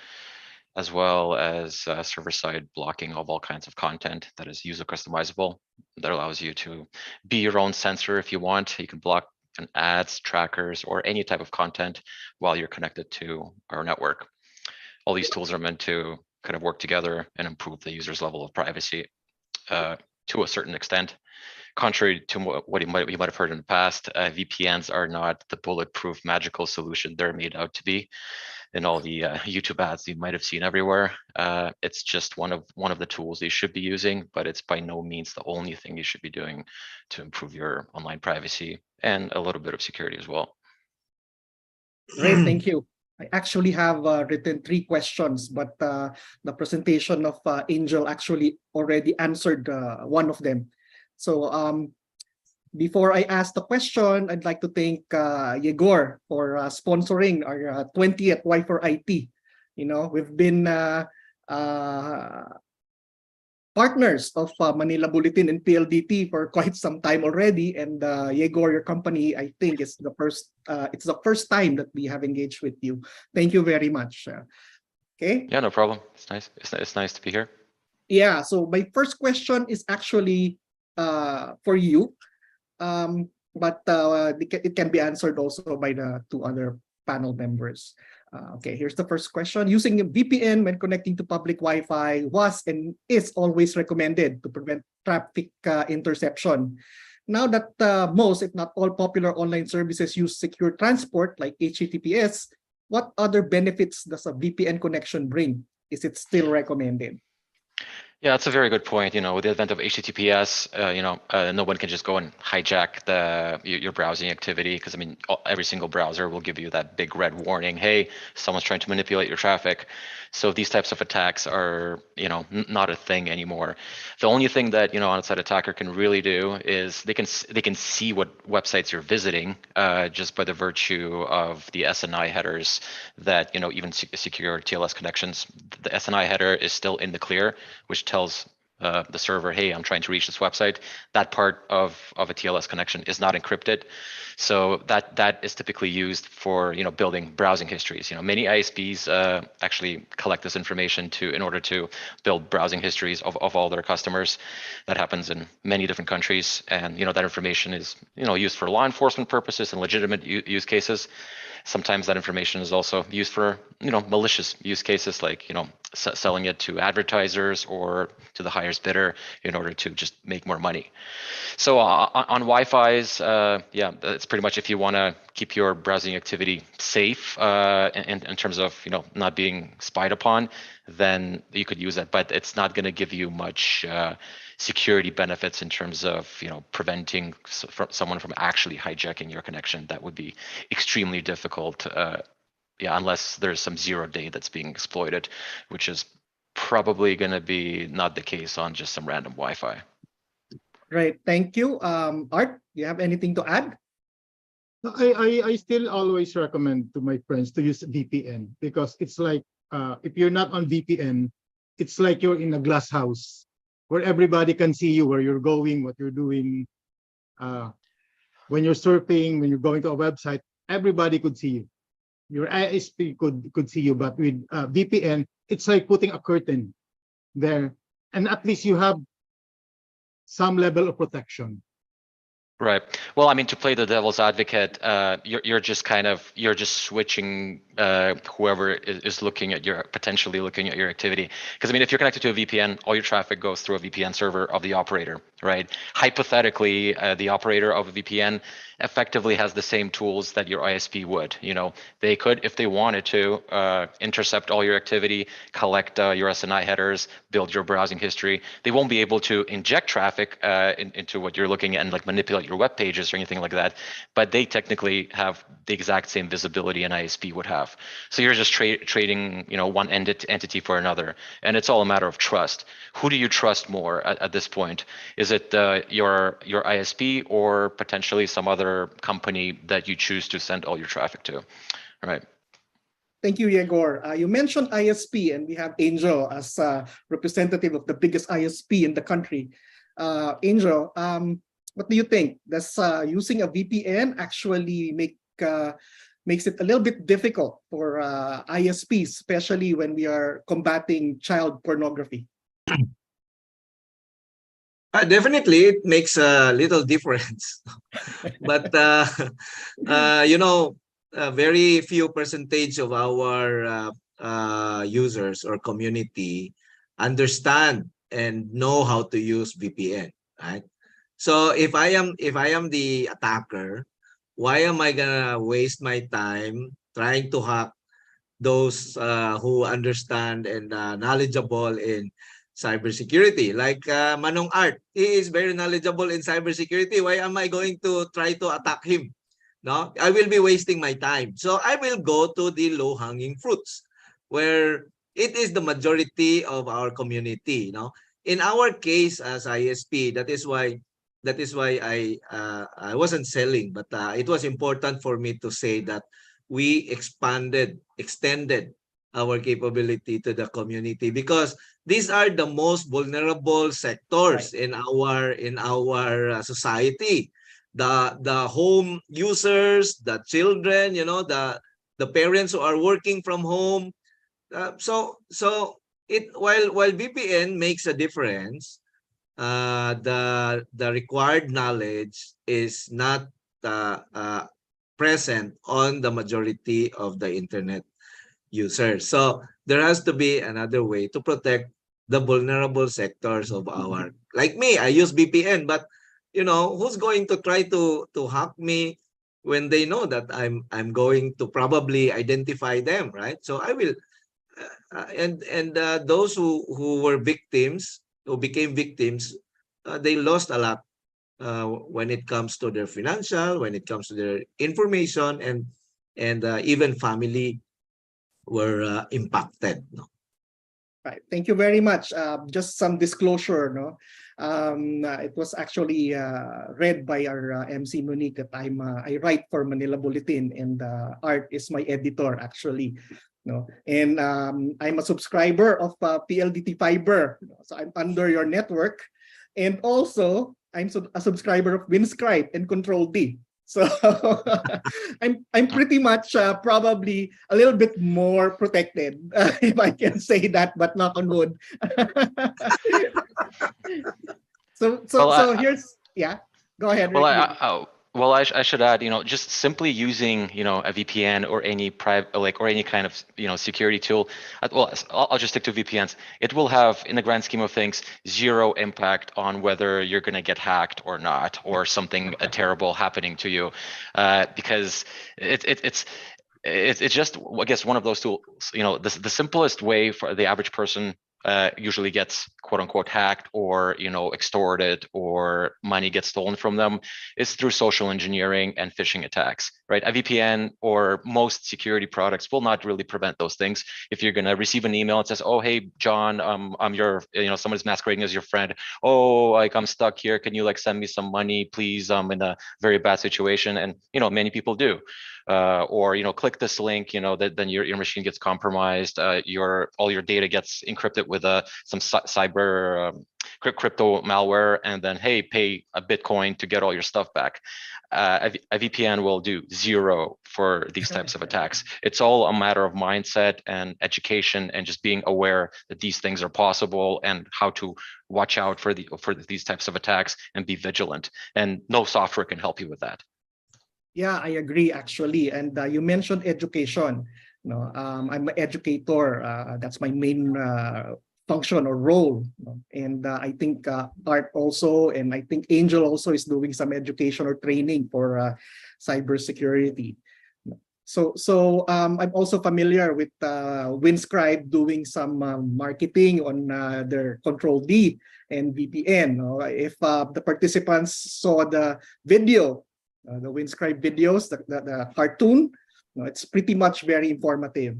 S5: as well as server-side blocking of all kinds of content that is user customizable. That allows you to be your own censor if you want. You can block ads, trackers, or any type of content while you're connected to our network. All these tools are meant to kind of work together and improve the user's level of privacy to a certain extent. Contrary to what you might have heard in the past, VPNs are not the bulletproof magical solution they're made out to be. In all the YouTube ads you might have seen everywhere, it's just one of the tools you should be using, but it's by no means the only thing you should be doing to improve your online privacy and a little bit of security as well.
S8: Great, thank you. I actually have written 3 questions, but the presentation of Angel actually already answered one of them. So before I ask the question, I'd like to thank Yegor for sponsoring our 20th Y4IT. We've been partners of Manila Bulletin and PLDT for quite some time already, and Yegor, your company, I think it's the first time that we have engaged with you. Thank you very much. Okay.
S5: Yeah, no problem. It's nice. It's nice to be here.
S8: Yeah. So my first question is actually for you, but it can be answered also by the 2 other panel members. Okay, here's the first question. Using a VPN when connecting to public Wi-Fi was and is always recommended to prevent traffic interception. Now that most, if not all, popular online services use secure transport like HTTPS, what other benefits does a VPN connection bring? Is it still recommended?
S5: Yeah, that's a very good point. With the advent of HTTPS, no one can just go and hijack your browsing activity, because I mean, every single browser will give you that big red warning, hey, someone's trying to manipulate your traffic. So these types of attacks are, not a thing anymore. The only thing that, on-site attacker can really do is they can see what websites you're visiting, just by the virtue of the SNI headers that, even secure TLS connections. The SNI header is still in the clear, which tells the server, hey, I'm trying to reach this website. That part of a TLS connection is not encrypted. So that is typically used for building browsing histories. Many ISPs actually collect this information in order to build browsing histories of all their customers. That happens in many different countries, and that information is used for law enforcement purposes and legitimate use cases. Sometimes that information is also used for malicious use cases, like selling it to advertisers or to the highest bidder in order to just make more money. So on Wi-Fi's, yeah, it's pretty much if you want to keep your browsing activity safe in terms of not being spied upon, then you could use it. But it's not going to give you much security benefits in terms of preventing someone from actually hijacking your connection. That would be extremely difficult. Yeah, unless there's some 0-day that's being exploited, which is probably going to be not the case on just some random Wi-Fi.
S8: Great, thank you. Art, do you have anything to add?
S9: I still always recommend to my friends to use VPN, because it's like if you're not on VPN, it's like you're in a glass house where everybody can see you, where you're going, what you're doing. When you're surfing, when you're going to a website, everybody could see you. Your ISP could see you, but with VPN, it's like putting a curtain there, and at least you have some level of protection.
S5: Right. Well, I mean, to play the devil's advocate, you're just switching whoever is potentially looking at your activity. Because I mean, if you're connected to a VPN, all your traffic goes through a VPN server of the operator, right? Hypothetically, the operator of a VPN effectively has the same tools that your ISP would. They could, if they wanted to, intercept all your activity, collect your SNI headers, build your browsing history. They won't be able to inject traffic into what you're looking at and like manipulate your web pages or anything like that, but they technically have the exact same visibility an ISP would have. So you're just trading, one entity for another, and it's all a matter of trust. Who do you trust more at this point? Is it your ISP or potentially some other company that you choose to send all your traffic to? All right.
S8: Thank you, Yegor. You mentioned ISP, and we have Angel as a representative of the biggest ISP in the country. Angel, what do you think? Does using a VPN actually makes it a little bit difficult for ISPs, especially when we are combating child pornography?
S7: Definitely, it makes a little difference. But, very few percentage of our users or community understand and know how to use VPN, right? So if I am the attacker, why am I gonna waste my time trying to hack those who understand and knowledgeable in cybersecurity? Like Manong Art, he is very knowledgeable in cybersecurity. Why am I going to try to attack him? No, I will be wasting my time. So I will go to the low-hanging fruits, where it is the majority of our community. In our case as ISP, that is why I wasn't selling, but it was important for me to say that we extended our capability to the community, because these are the most vulnerable sectors in our society. The home users, the children, the parents who are working from home. So while VPN makes a difference, the required knowledge is not present on the majority of the internet users. So there has to be another way to protect the vulnerable sectors of our, like me, I use VPN, but who's going to try to hack me when they know that I'm going to probably identify them, right? So I will and those who were victims, who became victims, they lost a lot when it comes to their financial, when it comes to their information, and even family were impacted. No?
S8: Right. Thank you very much. Just some disclosure, no. It was actually read by our MC Monique that I write for Manila Bulletin, and Art is my editor actually. No, and I'm a subscriber of PLDT Fiber, so I'm under your network, and also I'm a subscriber of Winscribe and Control D. So I'm pretty much probably a little bit more protected, if I can say that, but knock on wood. So here's, yeah, go ahead.
S5: Well,
S8: Rick.
S5: I should add, just simply using, a VPN or any private, or any kind of, security tool. Well, I'll just stick to VPNs. It will have, in the grand scheme of things, zero impact on whether you're going to get hacked or not, or something terrible happening to you, because it's just, I guess, one of those tools. The simplest way for the average person usually gets quote unquote hacked or extorted, or money gets stolen from them, is through social engineering and phishing attacks, right? A VPN or most security products will not really prevent those things. If you're going to receive an email that says, oh, hey, John, I'm your, somebody's masquerading as your friend. Oh, like, I'm stuck here. Can you send me some money, please? I'm in a very bad situation. And, many people do. Or click this link, then your machine gets compromised. All your data gets encrypted with some cyber crypto malware, and then, hey, pay a Bitcoin to get all your stuff back. A VPN will do zero for these types of attacks. It's all a matter of mindset and education, and just being aware that these things are possible, and how to watch out for these types of attacks and be vigilant. And no software can help you with that.
S8: Yeah, I agree actually. And you mentioned education. I'm an educator. That's my main function or role. And I think Art also, and I think Angel also is doing some education or training for cybersecurity. So I'm also familiar with Winscribe doing some marketing on their Control D and VPN. If the participants saw the video, the Winscribe videos, the cartoon, it's pretty much very informative.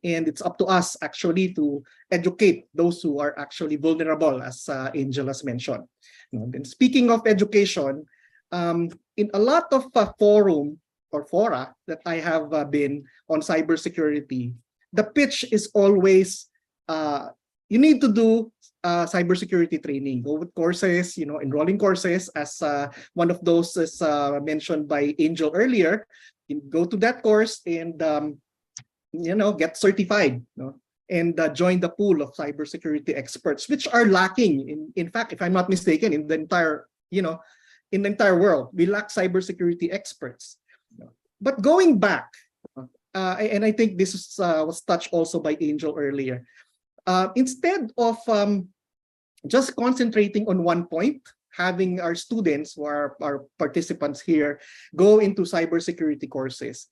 S8: And it's up to us actually to educate those who are actually vulnerable, as Angel has mentioned. And speaking of education, in a lot of forum or fora that I have been on cybersecurity, the pitch is always you need to do cybersecurity training, go with courses, enrolling courses, as one of those is mentioned by Angel earlier. You go to that course and get certified, and join the pool of cybersecurity experts, which are lacking. In fact, if I'm not mistaken, in the entire world, we lack cybersecurity experts. But going back, and I think this was touched also by Angel earlier. Instead of just concentrating on one point, having our students, who are our participants here, go into cybersecurity courses,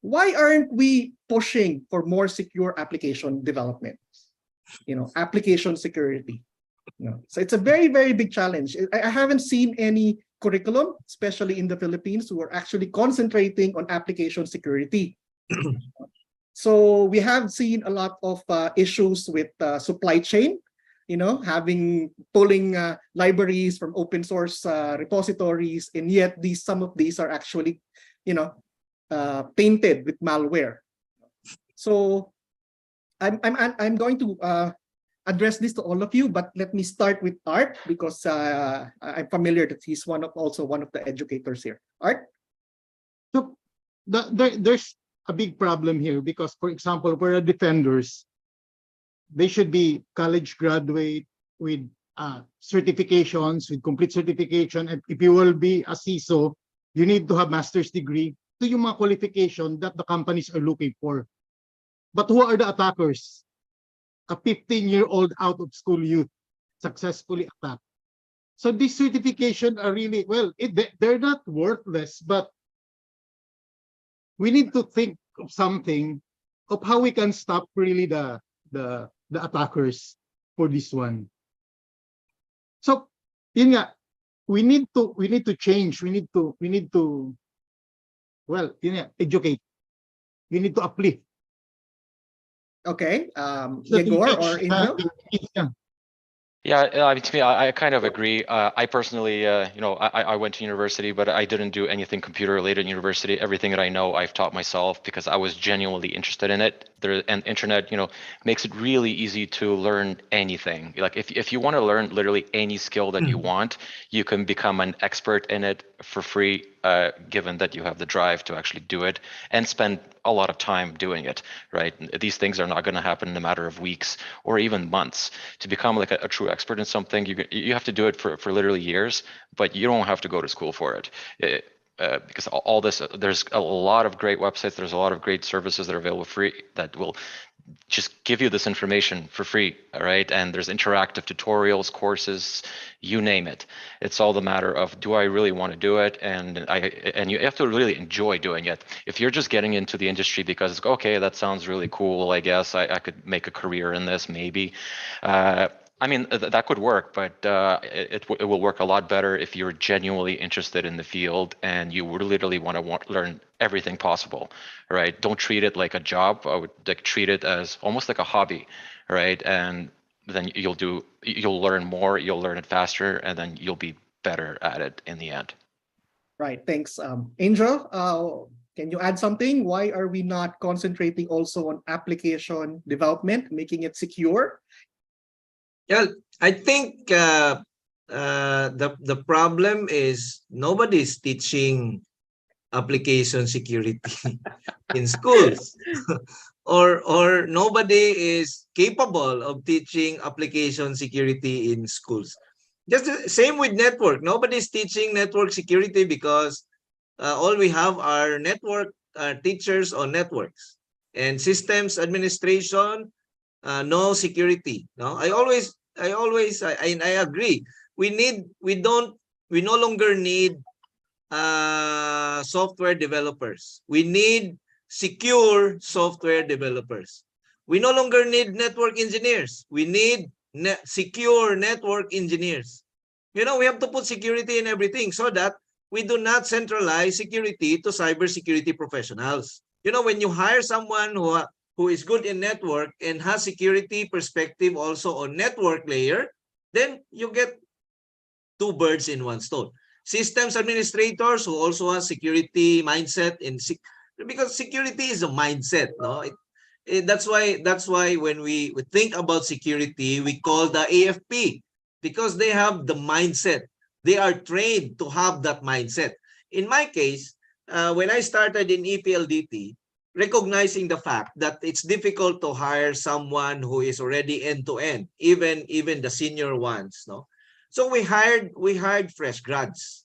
S8: why aren't we pushing for more secure application development? Application security. So it's a very, very big challenge. I haven't seen any curriculum, especially in the Philippines, who are actually concentrating on application security. So we have seen a lot of issues with supply chain, pulling libraries from open source repositories, and yet some of these are actually, tainted with malware. So I'm going to address this to all of you, but let me start with Art, because I'm familiar that he's also one of the educators here. Art?
S9: So there's a big problem here, because, for example, for the defenders, they should be college graduate with certifications, with complete certification. And if you will be a CISO, you need to have master's degree. To yung mga qualification that the companies are looking for. But who are the attackers? A 15-year-old out of school youth successfully attacked. So these certifications are really, well, they're not worthless, but we need to think of something of how we can stop really the attackers for this one. So, yun nga, we need to change. We need to well, yun nga, educate. We need to uplift.
S8: Okay,
S9: So
S8: Yegor or Angel?
S5: Yeah, I mean, to me, I kind of agree. I personally, I went to university, but I didn't do anything computer related in university. Everything that I know, I've taught myself because I was genuinely interested in it. And internet, makes it really easy to learn anything. Like if you want to learn literally any skill that you want, you can become an expert in it for free, given that you have the drive to actually do it and spend a lot of time doing it, right? These things are not going to happen in a matter of weeks or even months. To become like a true expert in something, you have to do it for literally years, but you don't have to go to school for it. Because all this, there's a lot of great websites, there's a lot of great services that are available free that will just give you this information for free, all right? And there's interactive tutorials, courses, you name it. It's all the matter of, do I really want to do it? And you have to really enjoy doing it. If you're just getting into the industry because it's okay, that sounds really cool, I guess I could make a career in this, maybe. I mean, that could work, but it will work a lot better if you're genuinely interested in the field and you literally want to learn everything possible, right? Don't treat it like a job. I would treat it as almost like a hobby, right? And then you'll learn more, you'll learn it faster, and then you'll be better at it in the end.
S8: Right, thanks. Angel, can you add something? Why are we not concentrating also on application development, making it secure?
S7: Yeah, I think the problem is nobody's teaching application security in schools, or nobody is capable of teaching application security in schools. Just the same with network. Nobody's teaching network security because all we have are network teachers on networks and systems administration. No security. No, I agree. We no longer need software developers. We need secure software developers. We no longer need network engineers. We need secure network engineers. We have to put security in everything so that we do not centralize security to cybersecurity professionals. When you hire someone who is good in network and has security perspective also on network layer, then you get two birds in one stone. Systems administrators who also have security mindset because security is a mindset, no? That's why when we think about security, we call the AFP because they have the mindset. They are trained to have that mindset. In my case, when I started in EPLDT, recognizing the fact that it's difficult to hire someone who is already end-to-end, even the senior ones, no? So we hired fresh grads.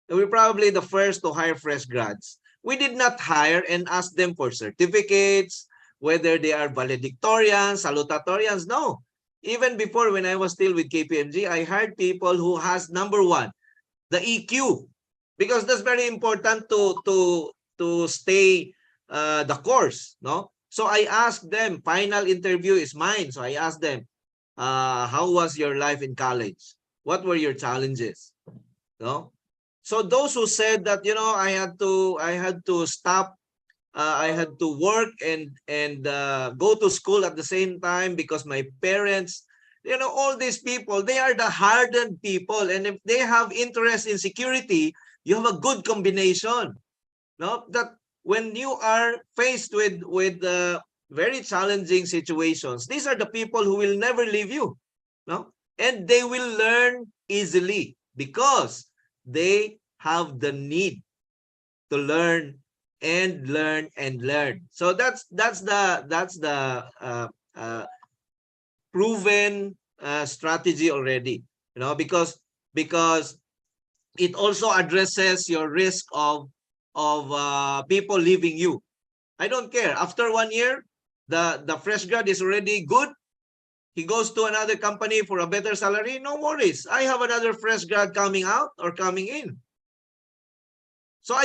S7: We're probably the first to hire fresh grads. We did not hire and ask them for certificates, whether they are valedictorians, salutatorians. No. Even before, when I was still with KPMG, I hired people who has number one, the EQ, because that's very important to stay the course, no? So I asked them, final interview is mine. So I asked them, how was your life in college? What were your challenges? No? So those who said that, I had to stop, I had to work and go to school at the same time because my parents, all these people, they are the hardened people. And if they have interest in security, you have a good combination. No? That when you are faced with very challenging situations, these are the people who will never leave you. No? And they will learn easily because they have the need to learn and learn and learn. So that's the proven strategy already. Because it also addresses your risk of people leaving you. I don't care. After 1 year, the fresh grad is already good. He goes to another company for a better salary. No worries. I have another fresh grad coming out or coming in. So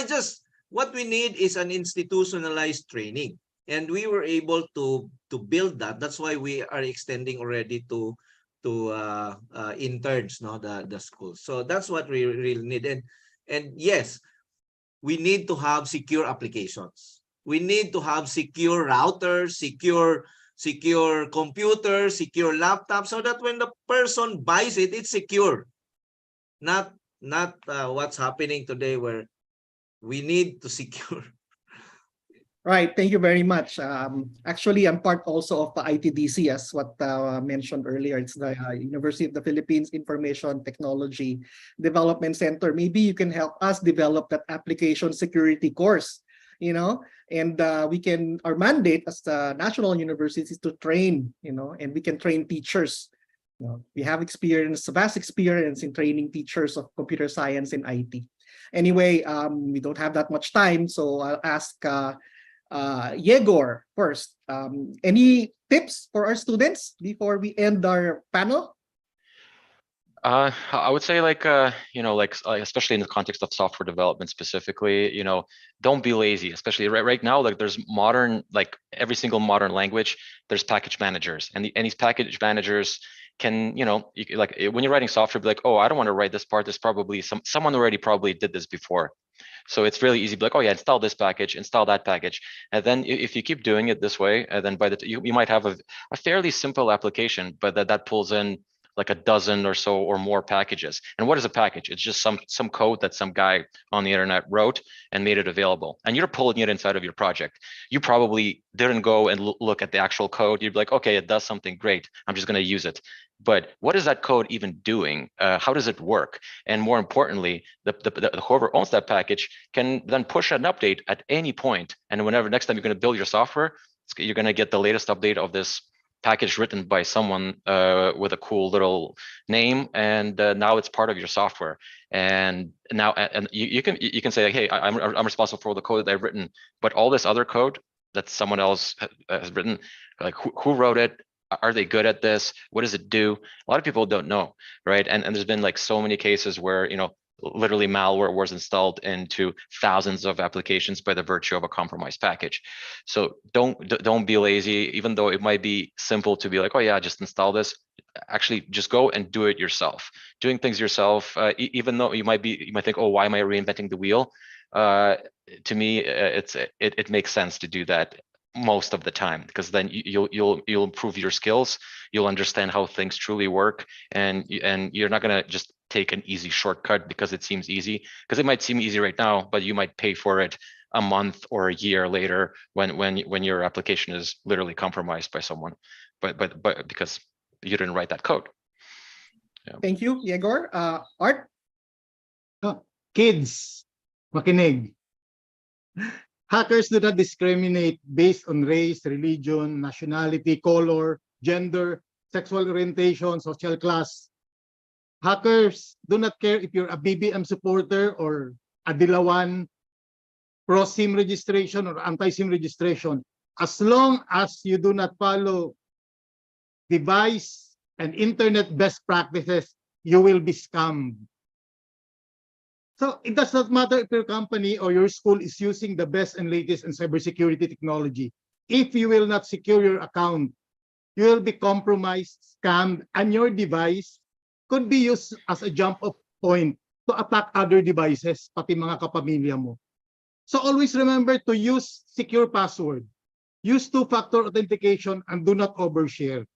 S7: what we need is an institutionalized training. And we were able to build that. That's why we are extending already to interns, no, the schools. So that's what we really need. And yes, we need to have secure applications. We need to have secure routers, secure computers, secure laptops, so that when the person buys it, it's secure. Not what's happening today, where we need to secure.
S8: Right, thank you very much. Actually, I'm part also of the ITDC, as what mentioned earlier. It's the University of the Philippines Information Technology Development Center. Maybe you can help us develop that application security course, you know, and our mandate as the national university is to train, you know, and we can train teachers. You know, we have vast experience in training teachers of computer science and IT. Anyway, we don't have that much time, so I'll ask Yegor first. Any tips for our students before we end our panel?
S5: I would say especially in the context of software development specifically, don't be lazy, especially right now, like there's every single modern language, there's package managers, and these package managers can, when you're writing software, be like, oh, I don't want to write this part. There's probably someone already probably did this before. So it's really easy to be like, oh yeah, install this package, install that package. And then if you keep doing it this way, and then you might have a fairly simple application, but that pulls in like a dozen or so or more packages. And what is a package? It's just some code that some guy on the internet wrote and made it available. And you're pulling it inside of your project. You probably didn't go and look at the actual code. You'd be like, okay, it does something great. I'm just going to use it. But what is that code even doing? How does it work? And more importantly, whoever owns that package can then push an update at any point. And whenever next time you're going to build your software, you're going to get the latest update of this package written by someone with a cool little name, and now it's part of your software. And now, and you can say, hey, I'm responsible for the code that I've written, but all this other code that someone else has written, like who wrote it? Are they good at this? What does it do? A lot of people don't know, right? And there's been like so many cases where literally malware was installed into thousands of applications by the virtue of a compromised package. So don't be lazy, even though it might be simple to be like, oh yeah, just install this. Actually, just go and do it yourself. Doing things yourself, even though you might think, oh, why am I reinventing the wheel? To me, it makes sense to do that most of the time, because then you'll improve your skills, you'll understand how things truly work, and you're not going to just take an easy shortcut because it seems easy, because it might seem easy right now, but you might pay for it a month or a year later when your application is literally compromised by someone, but because you didn't write that code. Yeah.
S8: Thank you, Yegor. Art?
S9: Kids, makinig. Hackers do not discriminate based on race, religion, nationality, color, gender, sexual orientation, social class. Hackers do not care if you're a BBM supporter or a Dilawan, pro-SIM registration or anti-SIM registration. As long as you do not follow device and internet best practices, you will be scammed. So it does not matter if your company or your school is using the best and latest in cybersecurity technology. If you will not secure your account, you will be compromised, scammed, and your device could be used as a jump-off point to attack other devices, pati mga kapamilya mo. So always remember to use secure password. Use two-factor authentication and do not overshare.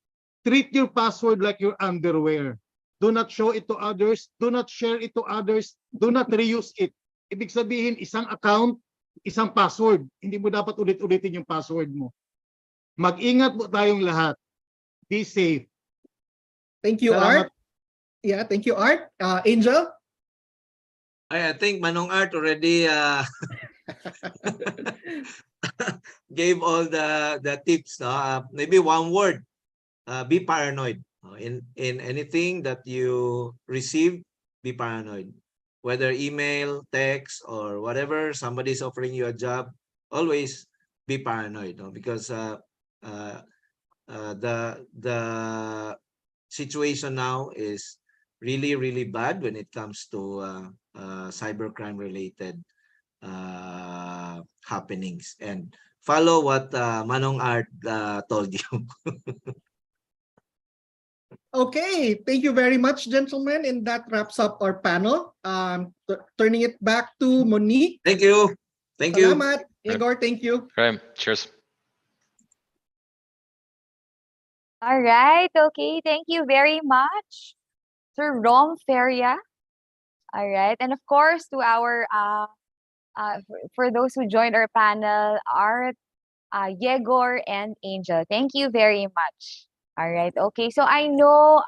S9: Treat your password like your underwear. Do not show it to others. Do not share it to others. Do not reuse it. Ibig sabihin, isang account, isang password. Hindi mo dapat ulit-ulitin yung password mo. Mag-ingat po tayong lahat. Be safe.
S8: Thank you, Art. Yeah, thank you, Art. Angel?
S7: I think Manong Art already gave all the tips. No? Maybe one word. Be paranoid. In anything that you receive, be paranoid. Whether email, text, or whatever, somebody's offering you a job, always be paranoid. No? Because the situation now is really, really bad when it comes to cybercrime related happenings. And follow what Manong Art told you.
S8: Okay, thank you very much, gentlemen. And that wraps up our panel. Turning it back to Monique.
S7: Thank you. Thank you.
S8: Salamat. Igor, thank you.
S5: Right. Cheers.
S18: All right. Okay. Thank you very much, Sir Rom Feria. All right. And of course, to our for those who joined our panel, Art, Yegor, and Angel. Thank you very much. All right. Okay. So I know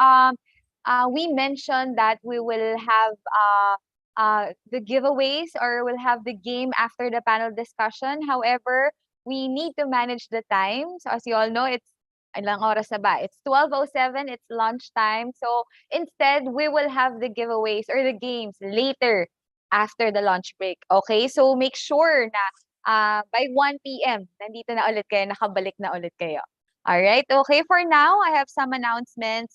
S18: we mentioned that we will have the giveaways, or we'll have the game after the panel discussion. However, we need to manage the time. So as you all know, it's ilang oras na ba? It's 12:07. It's lunchtime. So instead, we will have the giveaways or the games later after the lunch break. Okay? So make sure na by 1 p.m., nandito na ulit kayo, nakabalik na ulit kayo. Alright, okay. For now, I have some announcements,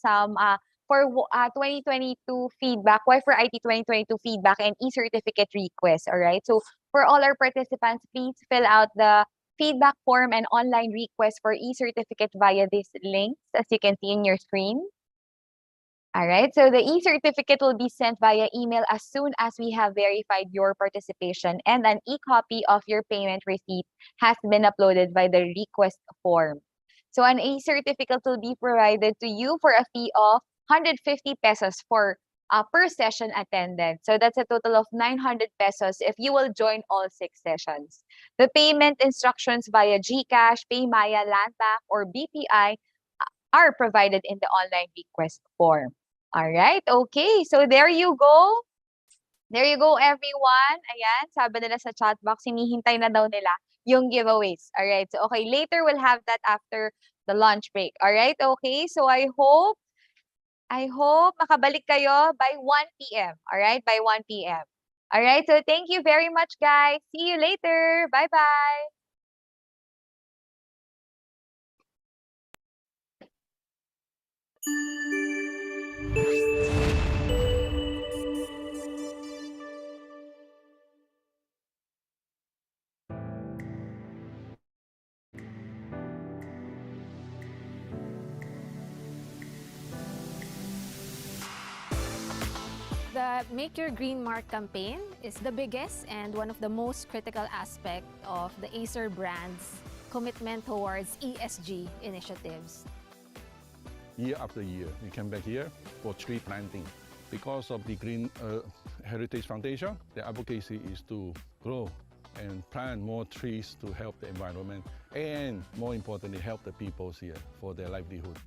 S18: for 2022 feedback, Y4IT 2022 feedback and e-certificate request. Alright, so for all our participants, please fill out the feedback form and online request for e-certificate via these links, as you can see in your screen. All right, so the e-certificate will be sent via email as soon as we have verified your participation, and an e-copy of your payment receipt has been uploaded by the request form. So an e-certificate will be provided to you for a fee of 150 pesos for per session attended. So that's a total of 900 pesos if you will join all 6 sessions. The payment instructions via GCash, PayMaya, Landbank, or BPI are provided in the online request form. All right, okay. So there you go. There you go, everyone. Ayan, sabi nila sa chat box, hinihintay na daw nila yung giveaways. All right, so okay, later we'll have that after the lunch break. All right, okay. So I hope makabalik kayo by 1 p.m. All right, by 1 p.m. All right, so thank you very much, guys. See you later. Bye-bye.
S10: The Make Your Green Mark campaign is the biggest and one of the most critical aspect of the Acer brand's commitment towards ESG initiatives.
S11: Year after year, we come back here for tree planting. Because of the Green Heritage Foundation, the advocacy is to grow and plant more trees to help the environment and, more importantly, help the people here for their livelihood.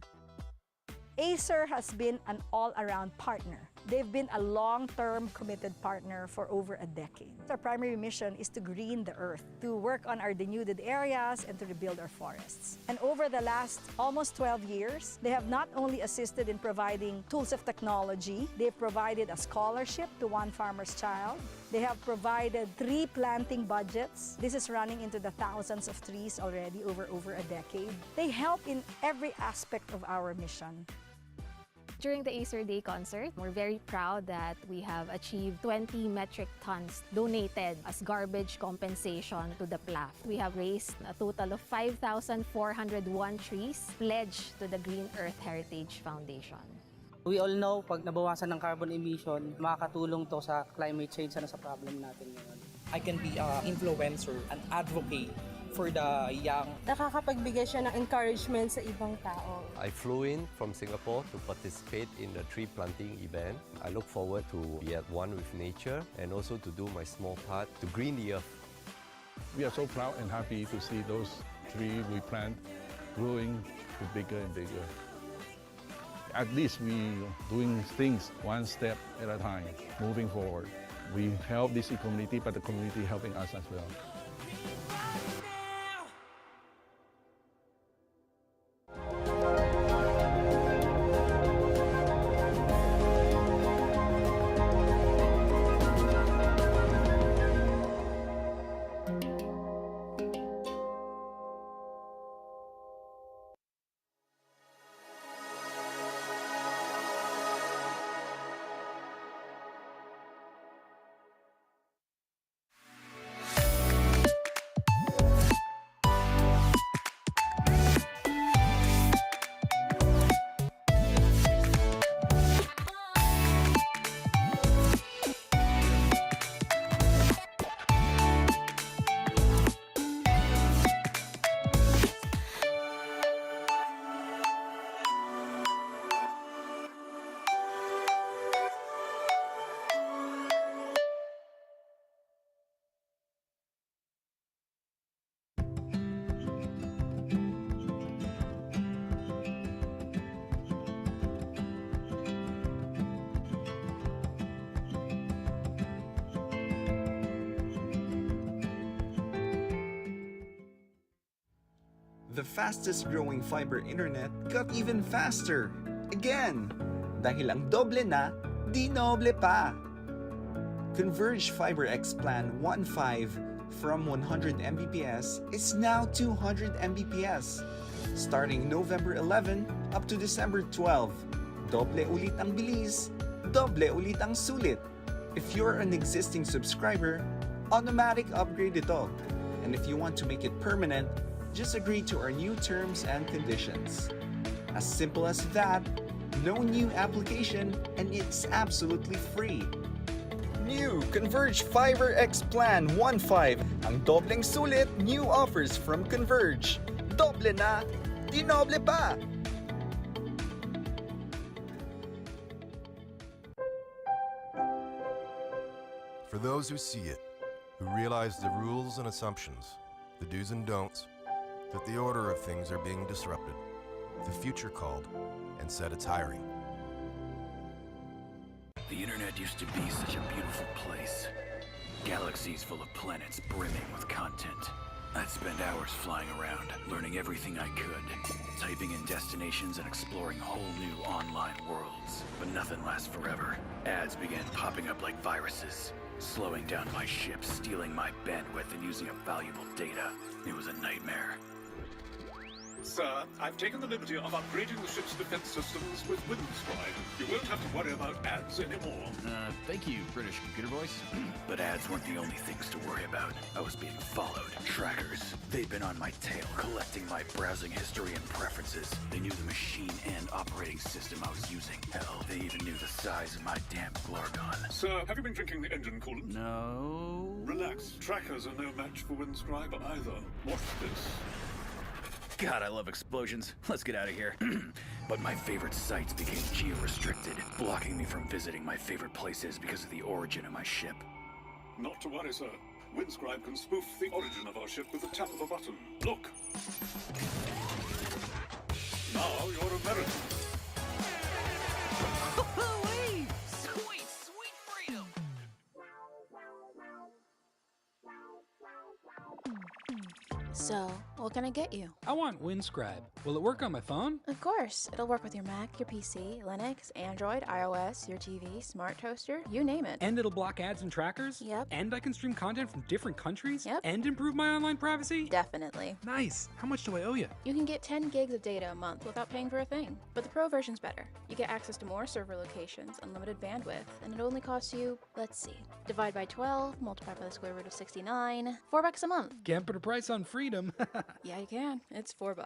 S12: Acer has been an all-around partner. They've been a long-term committed partner for over a decade. Our primary mission is to green the earth, to work on our denuded areas and to rebuild our forests. And over the last almost 12 years, they have not only assisted in providing tools of technology, they've provided a scholarship to one farmer's child. They have provided tree planting budgets. This is running into the thousands of trees already over a decade. They help in every aspect of our mission.
S10: During the Acer Day concert, we're very proud that we have achieved 20 metric tons donated as garbage compensation to the PLAF. We have raised a total of 5,401 trees pledged to the Green Earth Heritage Foundation.
S13: We all know, pag nabawasan ng carbon emission, makakatulong to sa climate change na sa problem natin ngayon.
S25: I can be an influencer, an advocate for the young.
S26: Nakakapagbigay siya ng encouragement sa ibang tao.
S27: I flew in from Singapore to participate in the tree planting event. I look forward to be at one with nature and also to do my small part to green the earth.
S11: We are so proud and happy to see those trees we plant growing to bigger and bigger. At least we doing things one step at a time, moving forward. We help this community, but the community helping us as well.
S14: The fastest growing fiber internet got even faster. Again! Dahil ang doble na, di noble pa! Converge Fiber X Plan 1.5 from 100 Mbps is now 200 Mbps. Starting November 11 up to December 12. Doble ulit ang bilis, doble ulit ang sulit. If you're an existing subscriber, automatic upgrade ito. And if you want to make it permanent, just agree to our new terms and conditions. As simple as that, no new application, and it's absolutely free. New Converge Fiber X Plan 1.5. Ang dobleng sulit, new offers from Converge. Doble na, di noble pa!
S15: For those who see it, who realize the rules and assumptions, the do's and don'ts, that the order of things are being disrupted, the future called, and said it's hiring.
S16: The internet used to be such a beautiful place. Galaxies full of planets brimming with content. I'd spend hours flying around, learning everything I could, typing in destinations and exploring whole new online worlds. But nothing lasts forever. Ads began popping up like viruses, slowing down my ship, stealing my bandwidth, and using up valuable data. It was a nightmare.
S17: Sir, I've taken the liberty of upgrading the ship's defense systems with Windscribe. You won't have to worry about ads anymore.
S16: Thank you, British computer voice. But ads weren't the only things to worry about. I was being followed. Trackers. They'd been on my tail, collecting my browsing history and preferences. They knew the machine and operating system I was using. Hell, they even knew the size of my damn Glorgon.
S17: Sir, have you been drinking the engine coolant?
S16: No.
S17: Relax. Trackers are no match for Windscribe either. Watch this.
S16: God, I love explosions. Let's get out of here. But my favorite sites became geo-restricted, blocking me from visiting my favorite places because of the origin of my ship.
S17: Not to worry, sir. Windscribe can spoof the origin of our ship with the tap of a button. Look! Now you're American.
S16: Sweet, sweet freedom!
S19: So, what can I get you?
S20: I want Windscribe. Will it work on my phone?
S19: Of course. It'll work with your Mac, your PC, Linux, Android, iOS, your TV, smart toaster, you name it.
S20: And it'll block ads and trackers?
S19: Yep.
S20: And I can stream content from different countries?
S19: Yep.
S20: And improve my online privacy?
S19: Definitely.
S20: Nice. How much do I owe you?
S19: You can get 10 gigs of data a month without paying for a thing. But the Pro version's better. You get access to more server locations, unlimited bandwidth, and it only costs you, let's see, divide by 12, multiply by the square root of 69, $4 a month.
S20: Can't put a price on freedom.
S19: Yeah, you can. It's $4.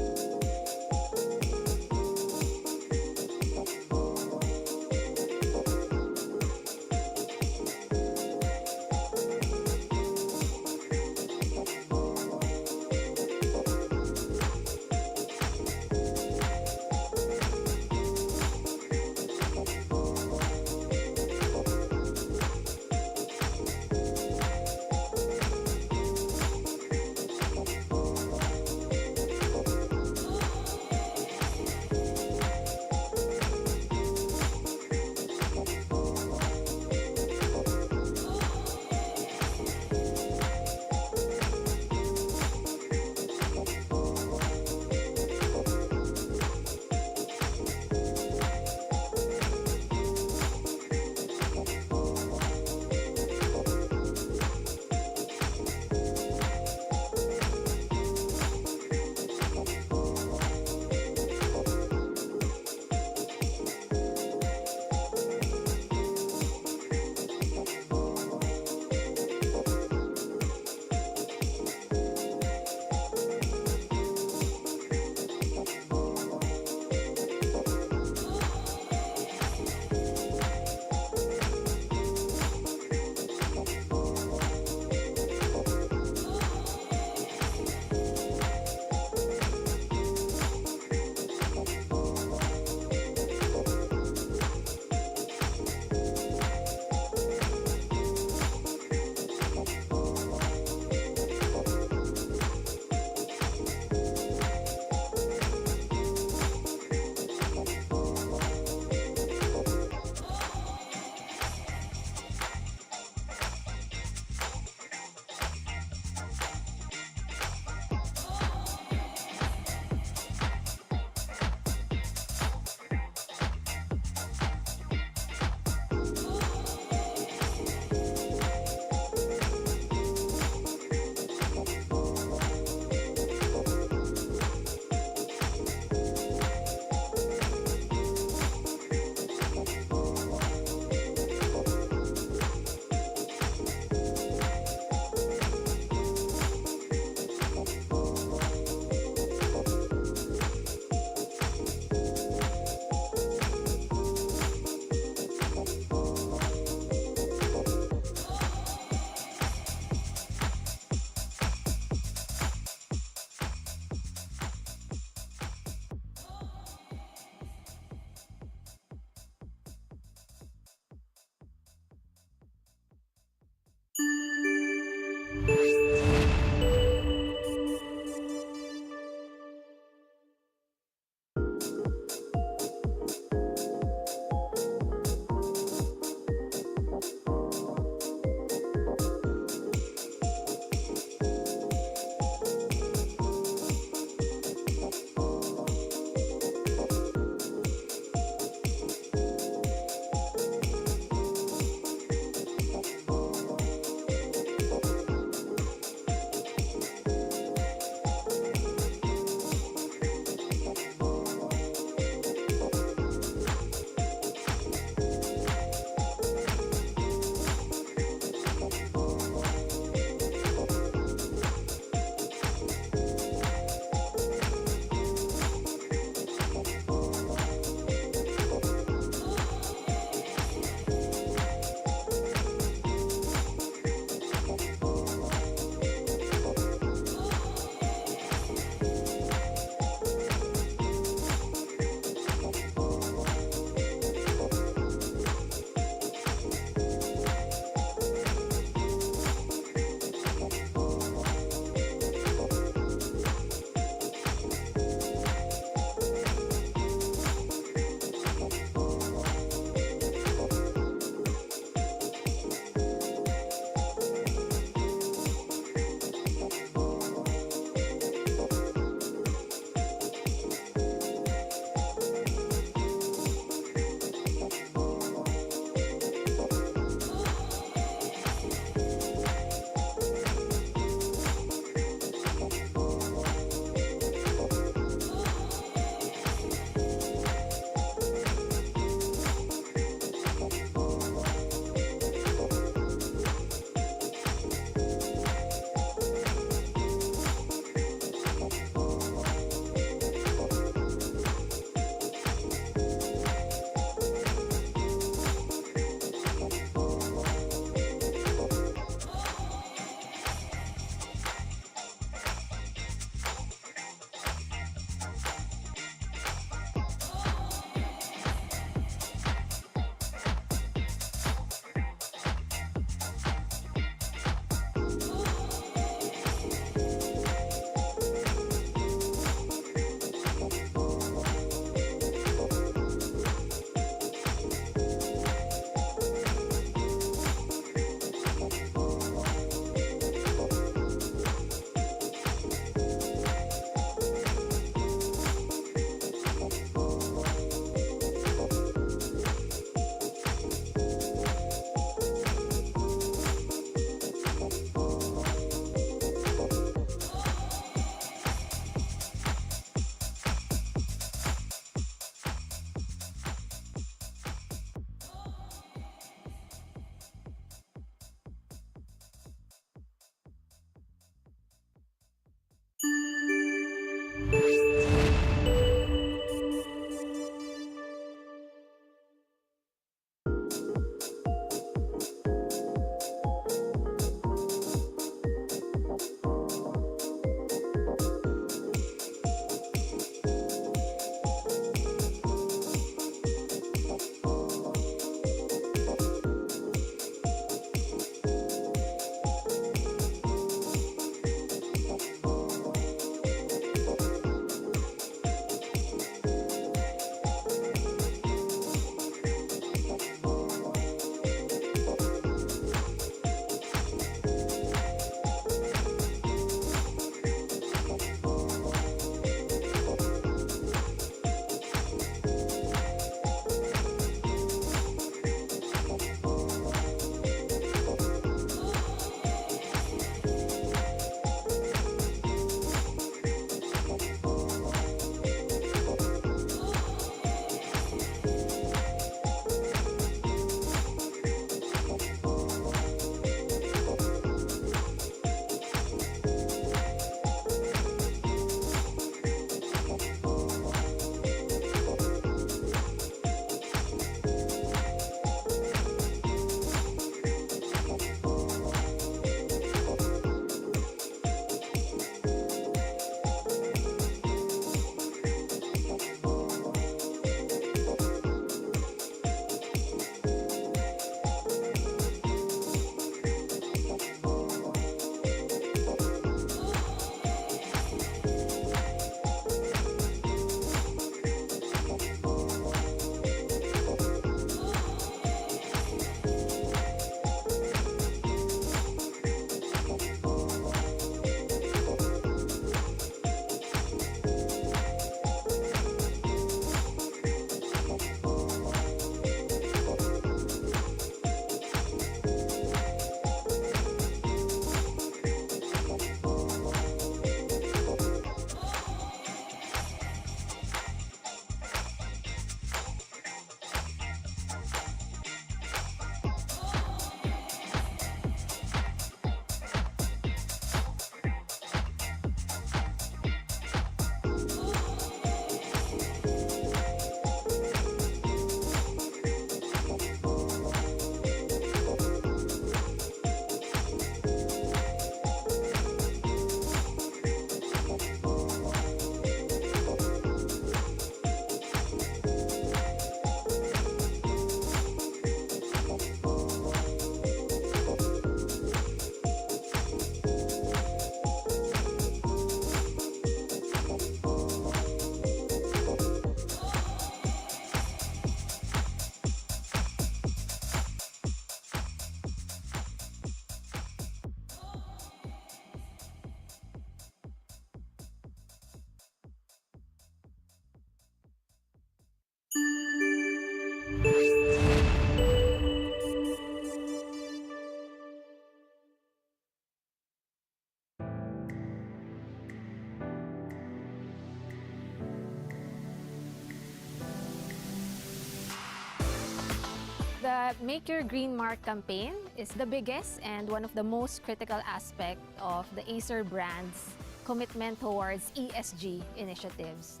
S10: The Make Your Green Mark campaign is the biggest and one of the most critical aspect of the Acer brand's commitment towards ESG initiatives.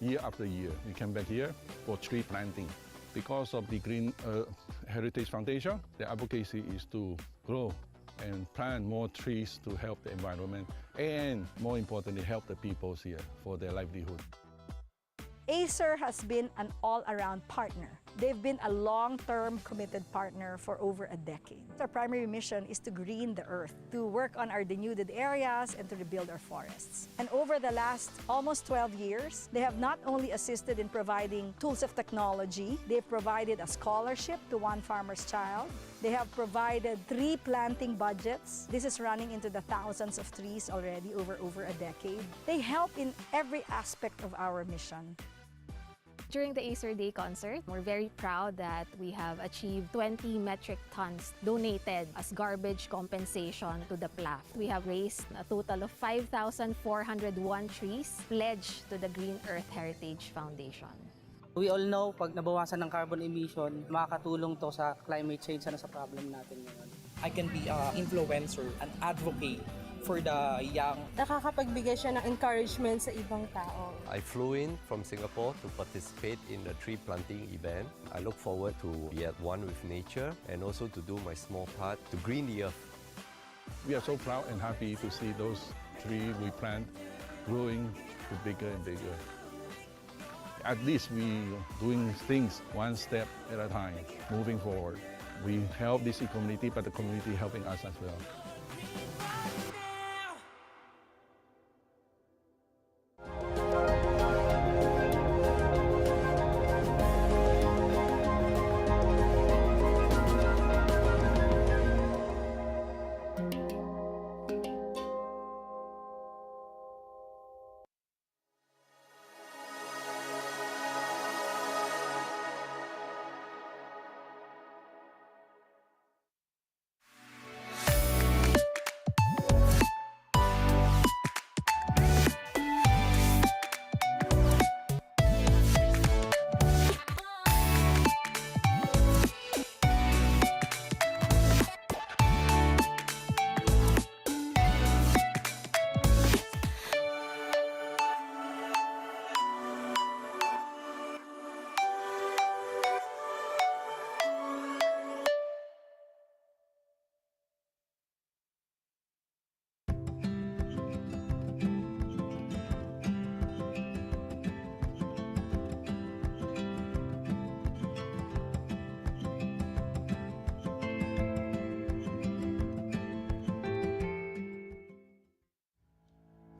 S11: Year after year, we come back here for tree planting. Because of the Green Heritage Foundation, the advocacy is to grow and plant more trees to help the environment and, more importantly, help the people here for their livelihood.
S12: Acer has been an all-around partner. They've been a long-term committed partner for over a decade. Our primary mission is to green the earth, to work on our denuded areas and to rebuild our forests. And over the last almost 12 years, they have not only assisted in providing tools of technology, they've provided a scholarship to one farmer's child. They have provided tree planting budgets. This is running into the thousands of trees already over a decade. They help in every aspect of our mission.
S10: During the Acer Day concert, we're very proud that we have achieved 20 metric tons donated as garbage compensation to the PLAF. We have raised a total of 5,401 trees pledged to the Green Earth Heritage Foundation.
S13: We all know, pag nabawasan ng carbon emission, makakatulong to sa climate change na sa problem natin ngayon.
S25: I can be an influencer, an advocate for the young.
S26: Nakakapagbigay siya ng encouragement sa ibang tao.
S27: I flew in from Singapore to participate in the tree planting event. I look forward to be at one with nature and also to do my small part to green the earth.
S11: We are so proud and happy to see those trees we plant growing to bigger and bigger. At least we doing things one step at a time, moving forward. We help this community, but the community helping us as well.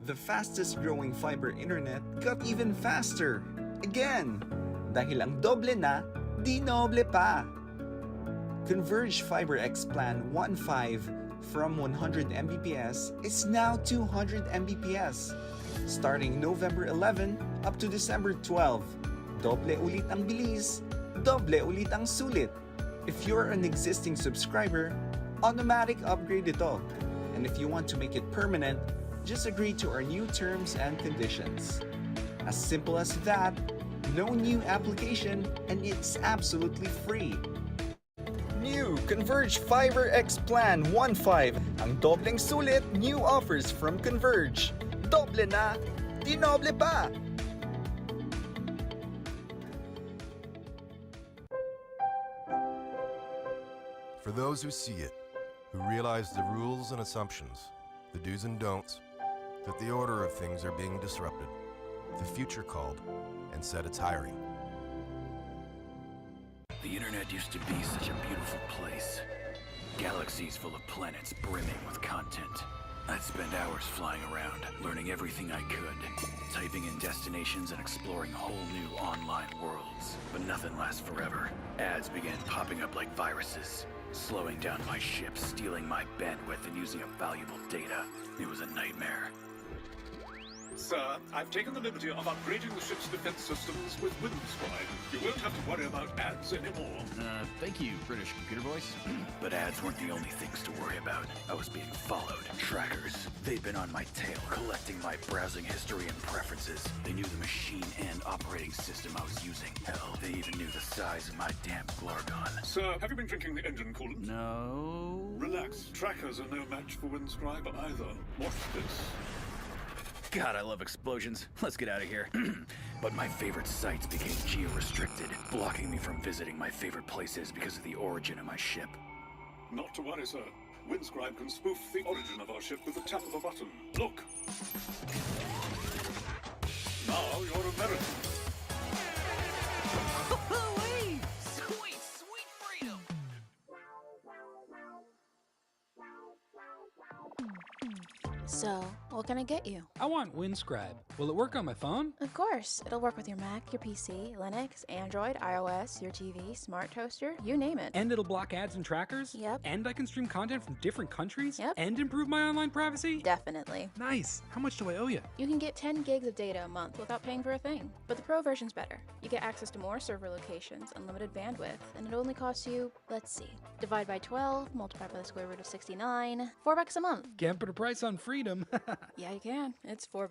S14: The fastest growing fiber internet got even faster. Again! Dahil ang doble na, di noble pa! Converge Fiber X Plan 1.5 from 100 Mbps is now 200 Mbps. Starting November 11 up to December 12. Doble ulit ang bilis, doble ulit ang sulit. If you're an existing subscriber, automatic upgrade ito. And if you want to make it permanent, just agree to our new terms and conditions. As simple as that, no new application, and it's absolutely free. New Converge Fiber X Plan 1.5. Ang dobleng sulit, new offers from Converge. Doble na, di noble pa!
S15: For those who see it, who realize the rules and assumptions, the do's and don'ts, that the order of things are being disrupted, the future called, and said it's hiring.
S16: The internet used to be such a beautiful place. Galaxies full of planets brimming with content. I'd spend hours flying around, learning everything I could, typing in destinations and exploring whole new online worlds. But nothing lasts forever. Ads began popping up like viruses, slowing down my ship, stealing my bandwidth, and using up valuable data. It was a nightmare.
S17: Sir, I've taken the liberty of upgrading the ship's defense systems with Windscribe. You won't have to worry about ads anymore.
S16: Thank you, British computer voice. But ads weren't the only things to worry about. I was being followed. Trackers. They'd been on my tail, collecting my browsing history and preferences. They knew the machine and operating system I was using. Hell, they even knew the size of my damn Glargon.
S17: Sir, have you been drinking the engine coolant?
S16: No.
S17: Relax. Trackers are no match for Windscribe either. Watch this.
S16: God, I love explosions. Let's get out of here. But my favorite sites became geo-restricted, blocking me from visiting my favorite places because of the origin of my ship.
S17: Not to worry, sir. Windscribe can spoof the origin of our ship with the tap of a button. Look. Now you're American.
S16: Sweet, sweet freedom!
S19: So, what can I get you?
S20: I want Windscribe. Will it work on my phone?
S19: Of course, it'll work with your Mac, your PC, Linux, Android, iOS, your TV, smart toaster, you name it.
S20: And it'll block ads and trackers?
S19: Yep.
S20: And I can stream content from different countries?
S19: Yep.
S20: And improve my online privacy?
S19: Definitely.
S20: Nice. How much do I owe you?
S19: You can get 10 gigs of data a month without paying for a thing. But the Pro version's better. You get access to more server locations, unlimited bandwidth, and it only costs you, let's see, divide by 12, multiply by the square root of 69, $4 a month.
S20: Can't put a price on freedom.
S19: Yeah, you can. It's $4.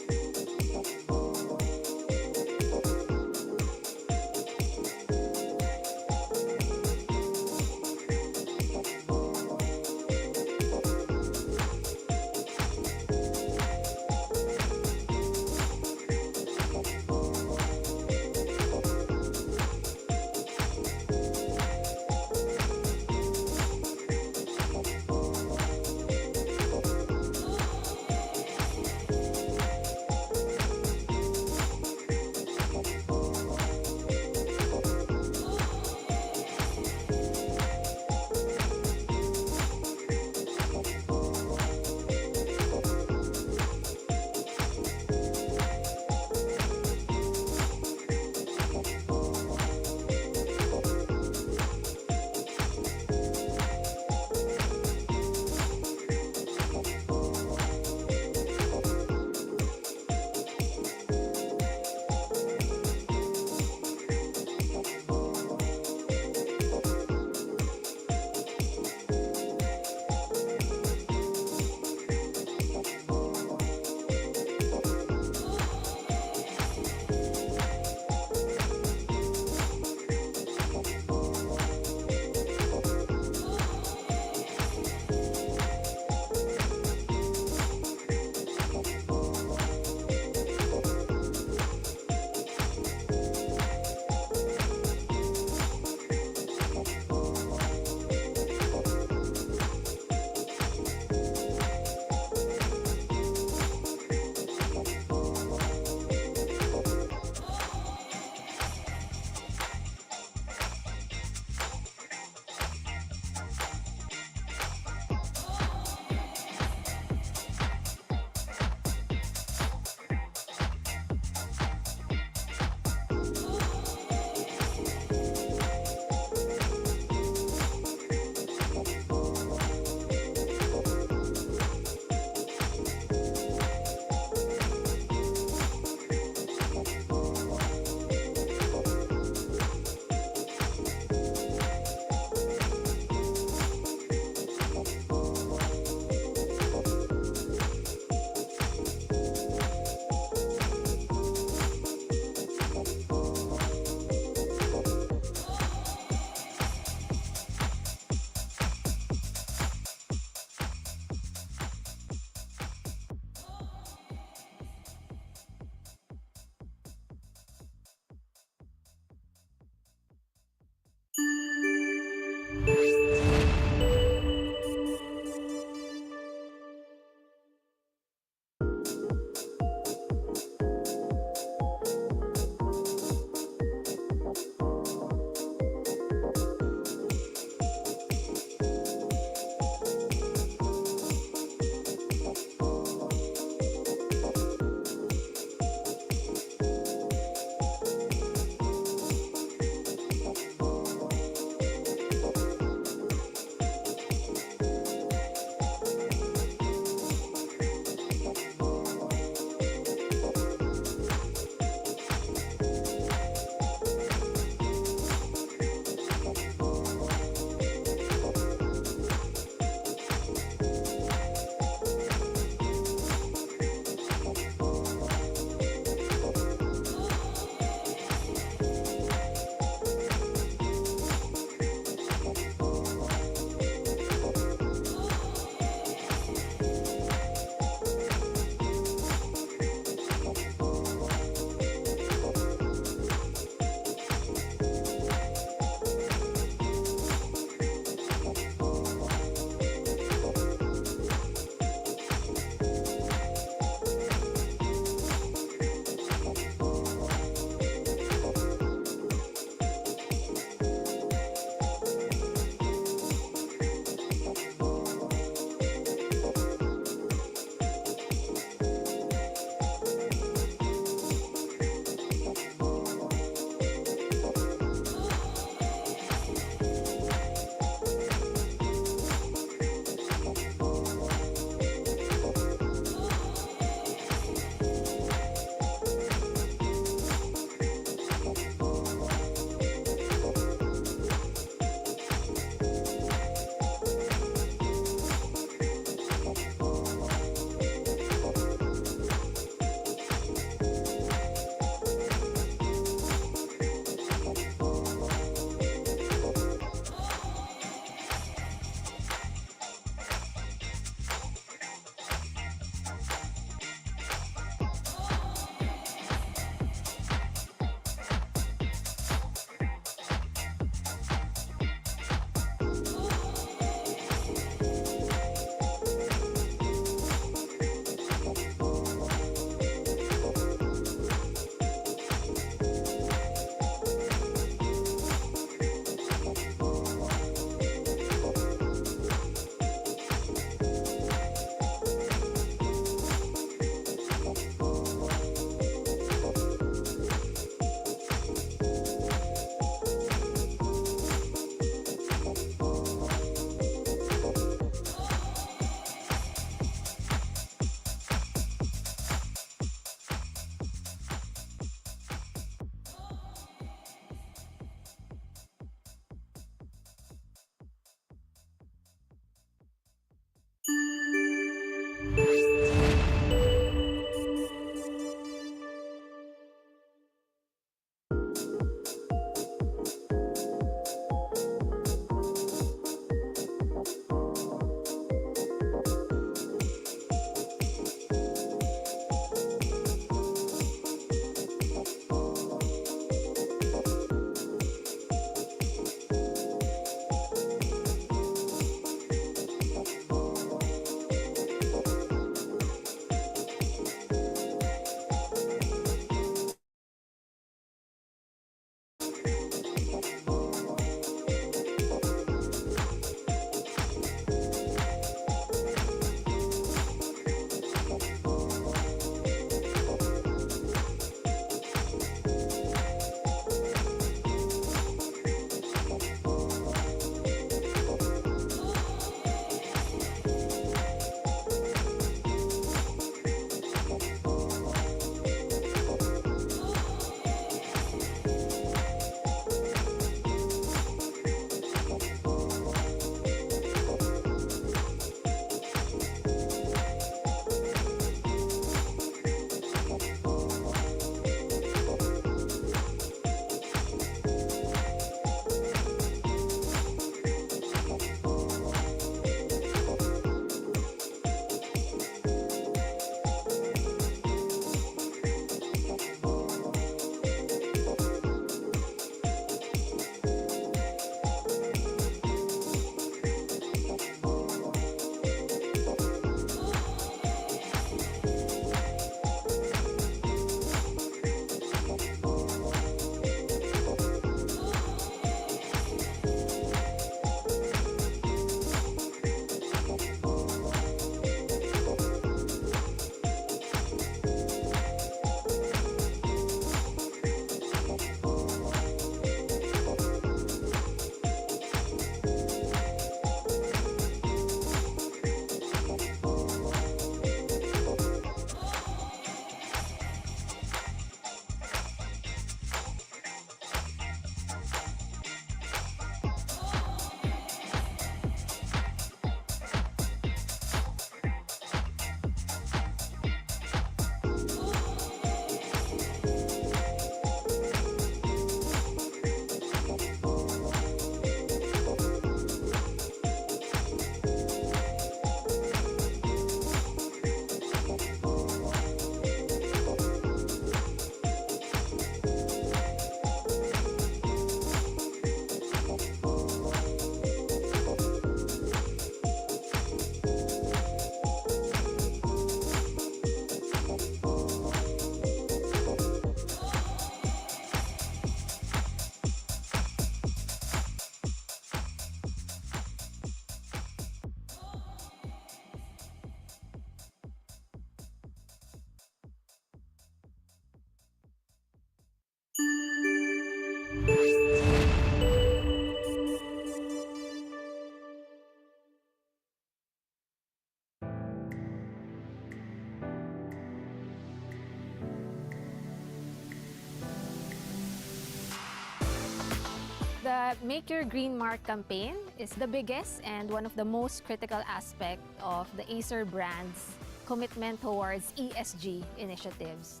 S10: The Make Your Green Mark campaign is the biggest and one of the most critical aspect of the Acer brand's commitment towards ESG initiatives.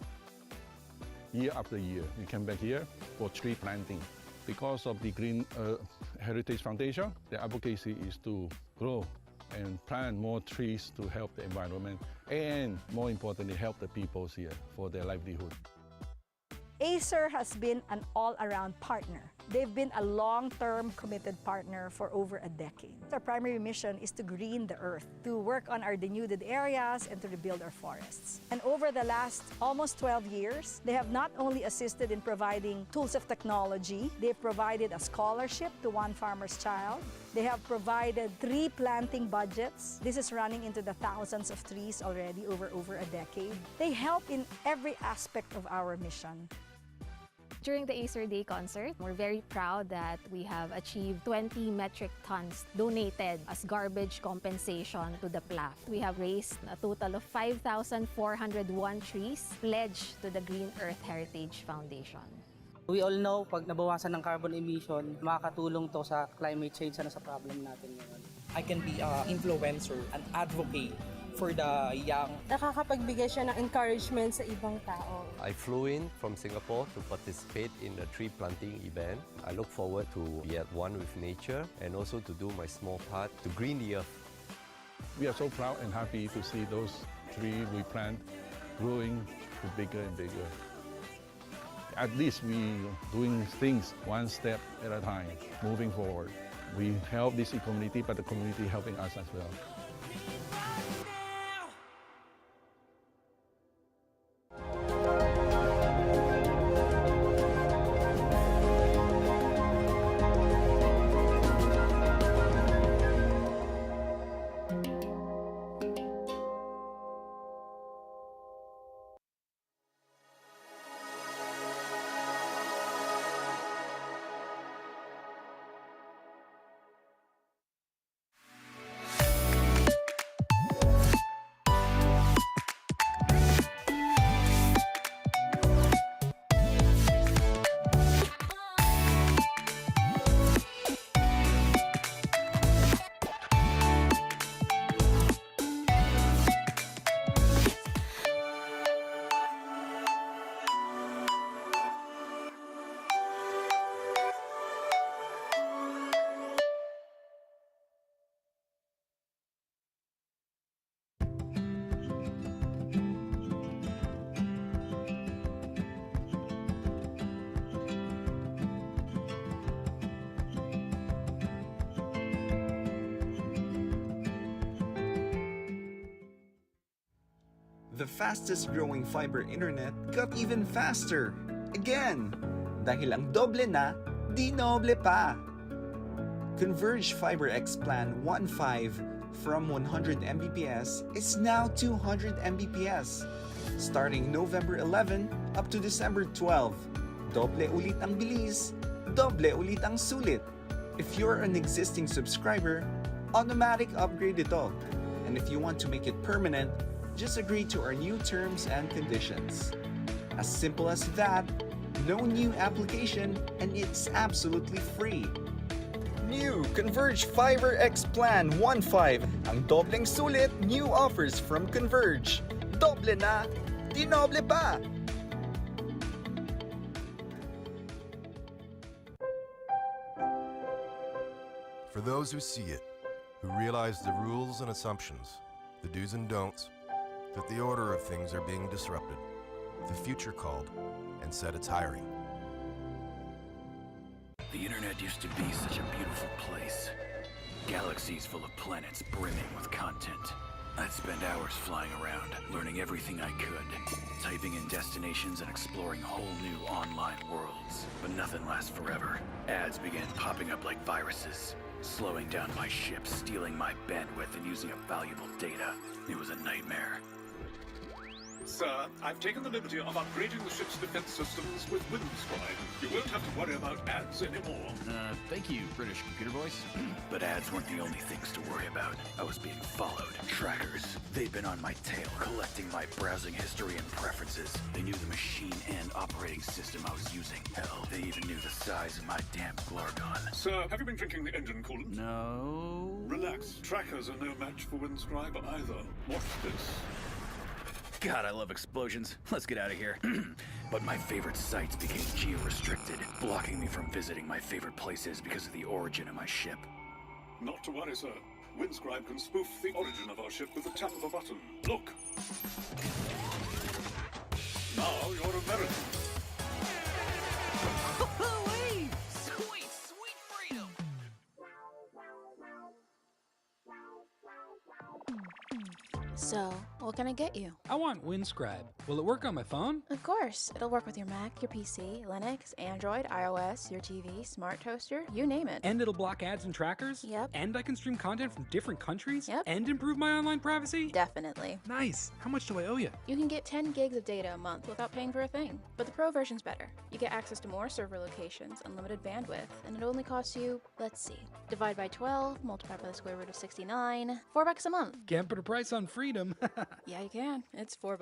S11: Year after year, we come back here for tree planting. Because of the Green Heritage Foundation, the advocacy is to grow and plant more trees to help the environment and, more importantly, help the people here for their livelihood.
S12: Acer has been an all-around partner. They've been a long-term committed partner for over a decade. Our primary mission is to green the earth, to work on our denuded areas and to rebuild our forests. And over the last almost 12 years, they have not only assisted in providing tools of technology, they've provided a scholarship to one farmer's child. They have provided tree planting budgets. This is running into the thousands of trees already over a decade. They help in every aspect of our mission.
S10: During the Acer Day concert, we're very proud that we have achieved 20 metric tons donated as garbage compensation to the PLAF. We have raised a total of 5,401 trees pledged to the Green Earth Heritage Foundation.
S13: We all know, pag nabawasan ng carbon emission, makakatulong to sa climate change na sa problem natin ngayon.
S25: I can be an influencer, an advocate for the young.
S26: Nakakapagbigay siya ng encouragement sa ibang tao.
S27: I flew in from Singapore to participate in the tree planting event. I look forward to be at one with nature and also to do my small part to green the earth.
S11: We are so proud and happy to see those trees we plant growing to bigger and bigger. At least we doing things one step at a time, moving forward. We help this community, but the community helping us as well.
S14: The fastest growing fiber internet got even faster. Again! Dahil ang doble na, di noble pa! Converge Fiber X Plan 1.5 from 100 Mbps is now 200 Mbps. Starting November 11 up to December 12. Doble ulit ang bilis, doble ulit ang sulit. If you're an existing subscriber, automatic upgrade ito. And if you want to make it permanent, just agree to our new terms and conditions. As simple as that, no new application, and it's absolutely free. New Converge Fiber X Plan 1.5, ang dobleng sulit new offers from Converge. Doble na, di noble pa!
S15: For those who see it, who realize the rules and assumptions, the do's and don'ts, that the order of things are being disrupted, the future called, and said it's hiring.
S16: The internet used to be such a beautiful place. Galaxies full of planets brimming with content. I'd spend hours flying around, learning everything I could, typing in destinations and exploring whole new online worlds. But nothing lasts forever. Ads began popping up like viruses, slowing down my ship, stealing my bandwidth, and using up valuable data. It was a nightmare.
S17: Sir, I've taken the liberty of upgrading the ship's defense systems with Windscribe. You won't have to worry about ads anymore.
S16: Thank you, British computer voice. But ads weren't the only things to worry about. I was being followed. Trackers. They'd been on my tail, collecting my browsing history and preferences. They knew the machine and operating system I was using. Hell, they even knew the size of my damn Glargon.
S17: Sir, have you been drinking the engine coolant?
S16: No.
S17: Relax. Trackers are no match for Windscribe either. Watch this.
S16: God, I love explosions. Let's get out of here. But my favorite sites became geo-restricted, blocking me from visiting my favorite places because of the origin of my ship.
S17: Not to worry, sir. Windscribe can spoof the origin of our ship with the tap of a button. Look. Now you're American.
S16: Sweet, sweet freedom!
S19: So, what can I get you?
S20: I want Windscribe. Will it work on my phone?
S19: Of course, it'll work with your Mac, your PC, Linux, Android, iOS, your TV, smart toaster, you name it.
S20: And it'll block ads and trackers?
S19: Yep.
S20: And I can stream content from different countries?
S19: Yep.
S20: And improve my online privacy?
S19: Definitely.
S20: Nice. How much do I owe you?
S19: You can get 10 gigs of data a month without paying for a thing. But the Pro version's better. You get access to more server locations, unlimited bandwidth, and it only costs you, let's see, divide by 12, multiply by the square root of 69, $4 a month.
S20: Can't put a price on freedom.
S19: Yeah, you can. It's $4.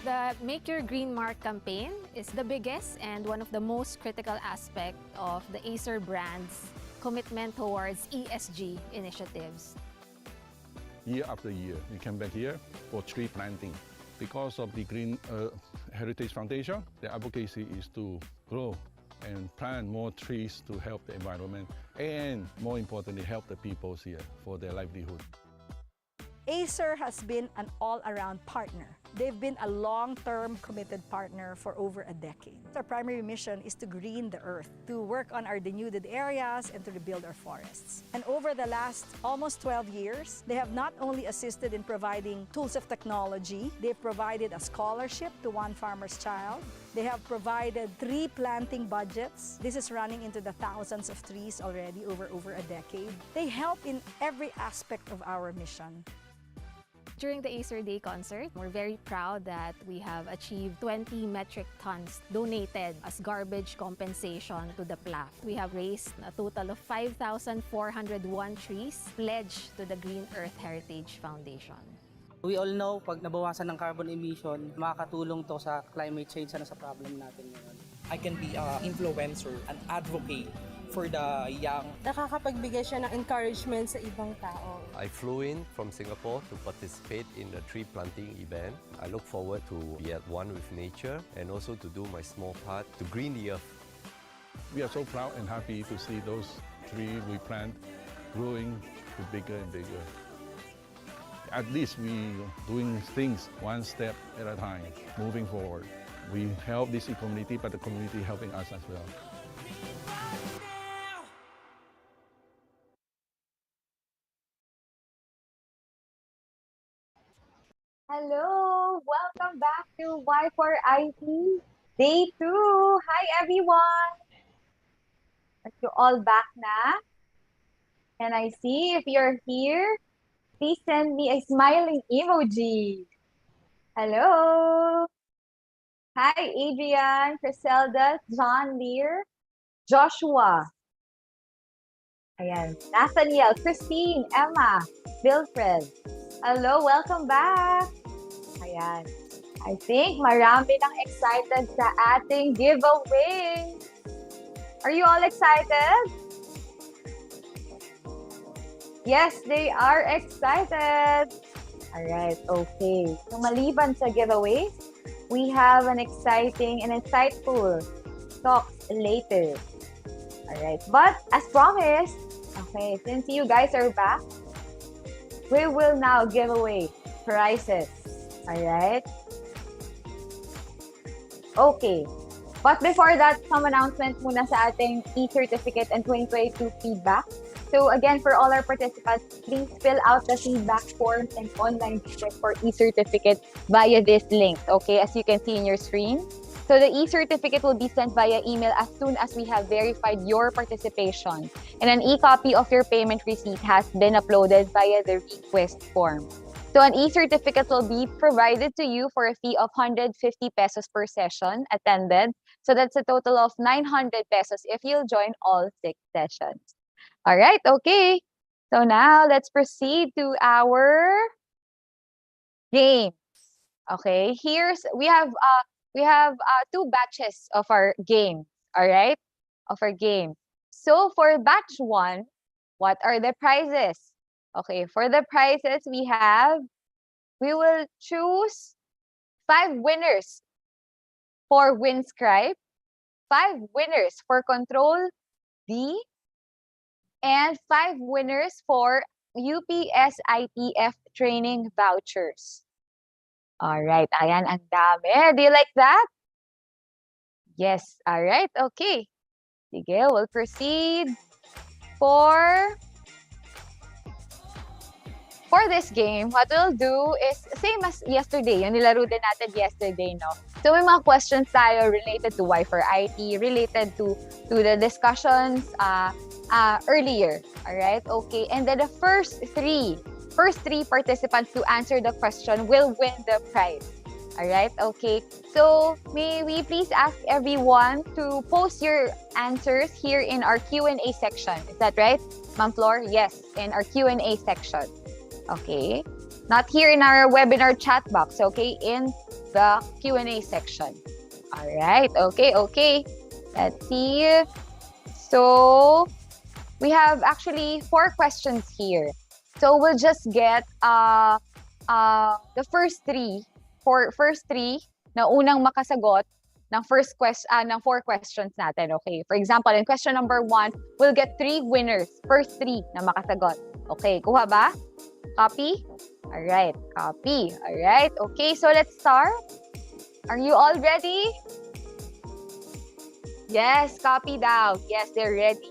S10: The Make Your Green Mark campaign is the biggest and one of the most critical aspects of the Acer brand's commitment towards ESG initiatives.
S11: Year after year, we come back here for tree planting. Because of the Green Heritage Foundation, the advocacy is to grow and plant more trees to help the environment and, more importantly, help the people here for their livelihood.
S12: Acer has been an all-around partner. They've been a long-term committed partner for over a decade. Our primary mission is to green the earth, to work on our denuded areas and to rebuild our forests. And over the last almost 12 years, they have not only assisted in providing tools of technology, they've provided a scholarship to one farmer's child. They have provided tree planting budgets. This is running into the thousands of trees already over a decade. They help in every aspect of our mission.
S10: During the Acer Day concert, we're very proud that we have achieved 20 metric tons donated as garbage compensation to the PLAF. We have raised a total of 5,401 trees pledged to the Green Earth Heritage Foundation.
S13: We all know, pag nabawasan ng carbon emission, makakatulong to sa climate change na sa problem natin ngayon.
S25: I can be an influencer, an advocate for the young.
S26: Nakakapagbigay siya ng encouragement sa ibang tao.
S27: I flew in from Singapore to participate in the tree planting event. I look forward to be at one with nature and also to do my small part to green the earth.
S11: We are so proud and happy to see those trees we plant growing to bigger and bigger. At least we doing things one step at a time, moving forward. We help this community, but the community helping us as well.
S18: Hello, welcome back to Y4IT Day 2. Hi everyone. Are you all back na? Can I see if you're here? Please send me a smiling emoji. Hello. Hi Adrian, Criselda, John Lear, Joshua. Ayan, Nathaniel, Christine, Emma, Wilfred. Hello, welcome back. Ayan. I think marami nang excited sa ating giveaway. Are you all excited? Yes, they are excited. All right, okay. So maliban sa giveaway, we have an exciting and insightful talks later. All right, but as promised, okay, since you guys are back, we will now give away prizes. All right? Okay. But before that, some announcements muna sa ating e-certificate and 2022 feedback. So again, for all our participants, please fill out the feedback form and online request for e-certificate via this link, okay, as you can see in your screen. So the e-certificate will be sent via email as soon as we have verified your participation. And an e-copy of your payment receipt has been uploaded via the request form. So an e-certificate will be provided to you for a fee of 150 pesos per session attended. So that's a total of 900 pesos if you'll join all 6 sessions. All right, okay. So now let's proceed to our game. Okay, we have 2 batches of our game, all right? Of our game. So for batch 1, what are the prizes? Okay, for the prizes we will choose 5 winners for Winscribe, 5 winners for Control D, and 5 winners for UPSITF training vouchers. All right, ayan, ang dami. Do you like that? Yes, all right, okay. Sige, we'll proceed for this game. What we'll do is same as yesterday, yung nilaro din natin yesterday, no? So may mga questions tayo related to Y4IT, related to the discussions earlier, all right? Okay, and then the first three participants to answer the question will win the prize. All right, okay. So may we please ask everyone to post your answers here in our Q&A section. Is that right, Ma'am Flor? Yes, in our Q&A section. Okay. Not here in our webinar chat box, okay? In the Q&A section. All right, okay. Let's see. So we have actually 4 questions here. So we'll just get the first 3 na unang makasagot ng ng 4 questions natin. Okay. For example, in question number 1, we'll get 3 winners. First 3 na makasagot. Okay, kuha ba? Copy? All right, copy. All right. Okay, so let's start. Are you all ready? Yes, copy down. Yes, they're ready.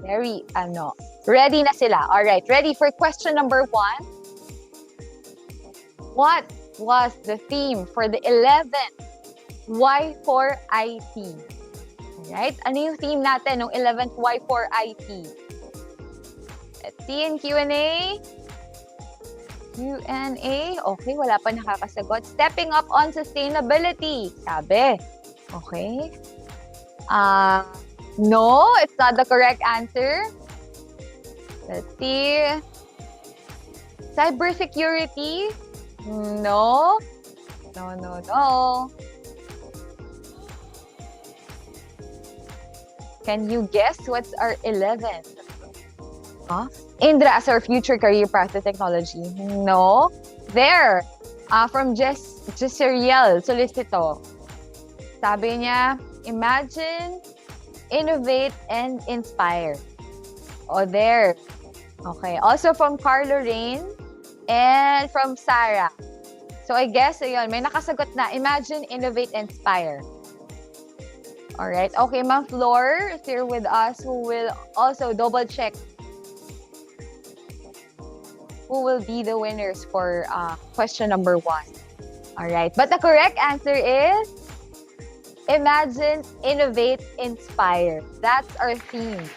S18: Ready na sila. All right, ready for question number 1. What was the theme for the 11th Y4IT? Alright, ano yung theme natin ng 11th Y4IT? Let's see in Q&A. Okay, wala pa nakakasagot. Stepping up on sustainability, sabi. Okay. No, it's not the correct answer. Let's see. Cybersecurity? No. Can you guess what's our 11th? Huh? Indra as our future career path to technology? No. There. From Jesseriel Solicito. Sabi niya, imagine, innovate, and inspire. Oh, there. Okay. Also from Carlo Rain and from Sarah. So I guess, ayun, may nakasagot na. Imagine, innovate, inspire. Alright. Okay, Ma'am Flor, if you're with us, who will also double check who will be the winners for question number 1. Alright. But the correct answer is imagine, innovate, inspire. That's our theme.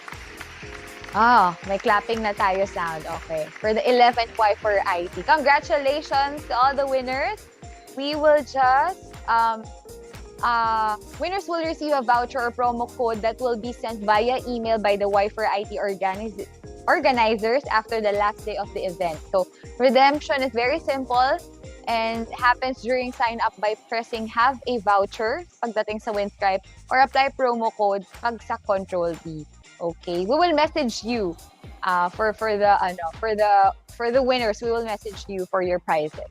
S18: May clapping na tayo sound. Okay. For the 11th Y4IT. Congratulations to all the winners. We will just, winners will receive a voucher or promo code that will be sent via email by the Y4IT organizers after the last day of the event. So, redemption is very simple and happens during sign up by pressing have a voucher pagdating sa Winstripe or apply promo code pag sa Control B. Okay, we will message you for the winners. We will message you for your prizes.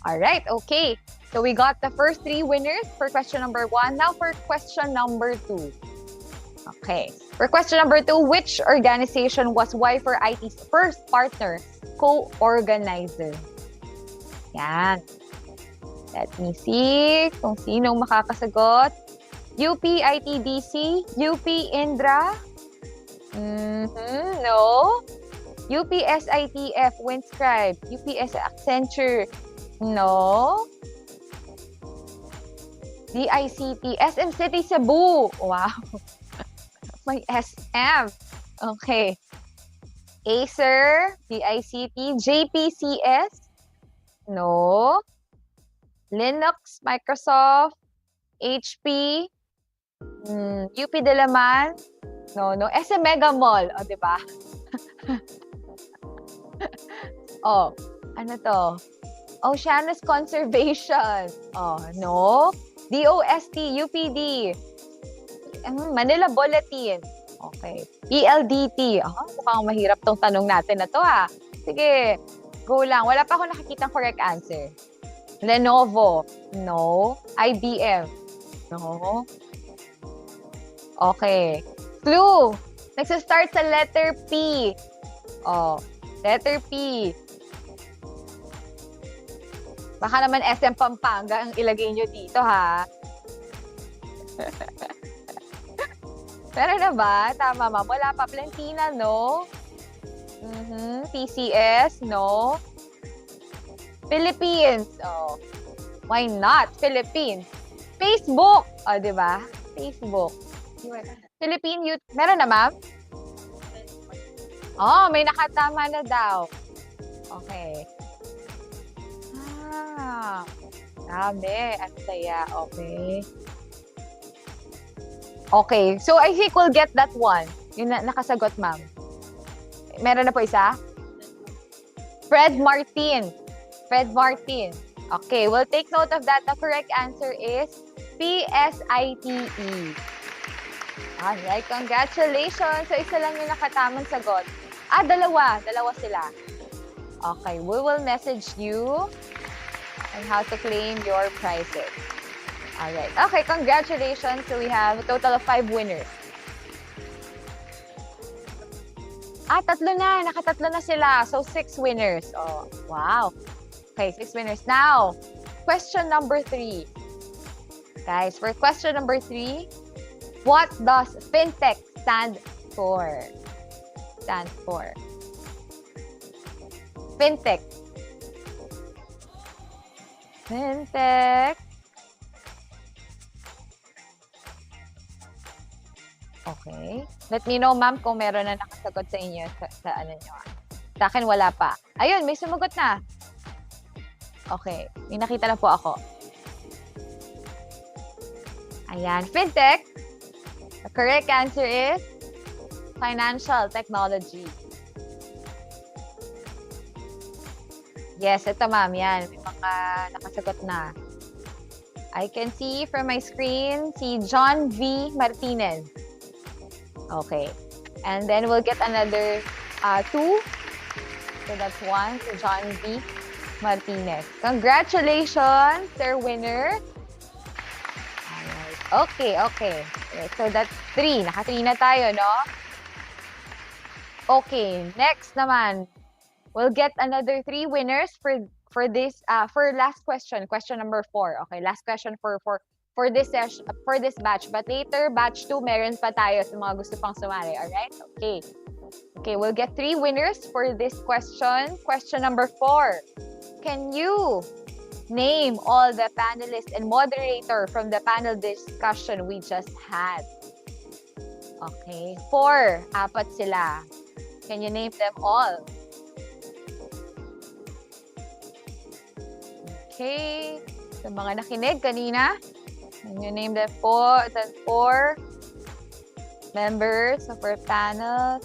S18: All right, okay. So we got the first 3 winners for question number 1. Now for question number 2. Okay. For question number 2, which organization was Y4IT's first partner, co-organizer? Yan. Let me see kung sino makakasagot. UP ITDC, UP Indra, no. UP SITF Windscribe, UPS Accenture, no. DICT, SM City Cebu, wow. May SM. Okay. Acer, DICT, JPCS, no. Linux, Microsoft, HP, UP Dalaman, no. SM Mega Mall, o, diba? Oh, ano to? Oceanus Conservation, oh, no. DOST, UPD, Manila Bulletin, okay. PLDT, mukhang mahirap tong tanong natin na to Sige, go lang. Wala pa ako nakikita correct answer. Lenovo, no. IBM, no. Okay. Clue, nagsastart sa letter P. Oh, letter P. Baka naman SM Pampanga ang ilagay nyo dito, ha? Pero na ba? Tama, ma'am. Wala pa. Plantina, no? PCS, no? Philippines. Oh. Why not? Philippines. Facebook. Oh, di ba? Facebook. Philippine Youth. Meron na, ma'am? Oh, may nakatama na daw. Okay. Dami. Ang saya. Okay. Okay. So, I think we'll get that one. Yung nakasagot, ma'am. Meron na po isa? Fred Martin. Fred Martin. Okay, we'll take note of that. The correct answer is PSITE. Alright, congratulations. So, isa lang yung nakatamang sagot. Dalawa. Dalawa sila. Okay, we will message you on how to claim your prizes. Alright. Okay, congratulations. So, we have a total of 5 winners. Tatlo na. Nakatatlo na sila. So, 6 winners. Oh, wow. Okay, 6 winners. Now, question number 3. Guys, for question number 3, what does fintech stand for? Stand for. Fintech. Fintech. Okay. Let me know, ma'am, kung meron na nakasagot sa inyo sa ano nyo. Sa akin, wala pa. Ayun, may sumagot na. Okay. May nakita na po ako. Ayan. Fintech. The correct answer is financial technology. Yes, ito ma'am. Yan. May mga nakasagot na. I can see from my screen si John V. Martinez. Okay. And then we'll get another 2. So that's 1 to John V. Martinez. Congratulations, sir winner. Alright. Okay. Okay, so that's 3. Naka-3 na tayo, no? Okay, next naman. We'll get another 3 winners for this for last question number 4. Okay, last question for this session, for this batch. But later, batch 2, meron pa tayo sa mga gusto pang sumali. Alright? Okay. Okay, we'll get 3 winners for this question. Question number 4. Can you name all the panelists and moderator from the panel discussion we just had? Okay. 4. 4 sila. Can you name them all? Okay. So, mga nakinig kanina, can you name the 4 members of our panel?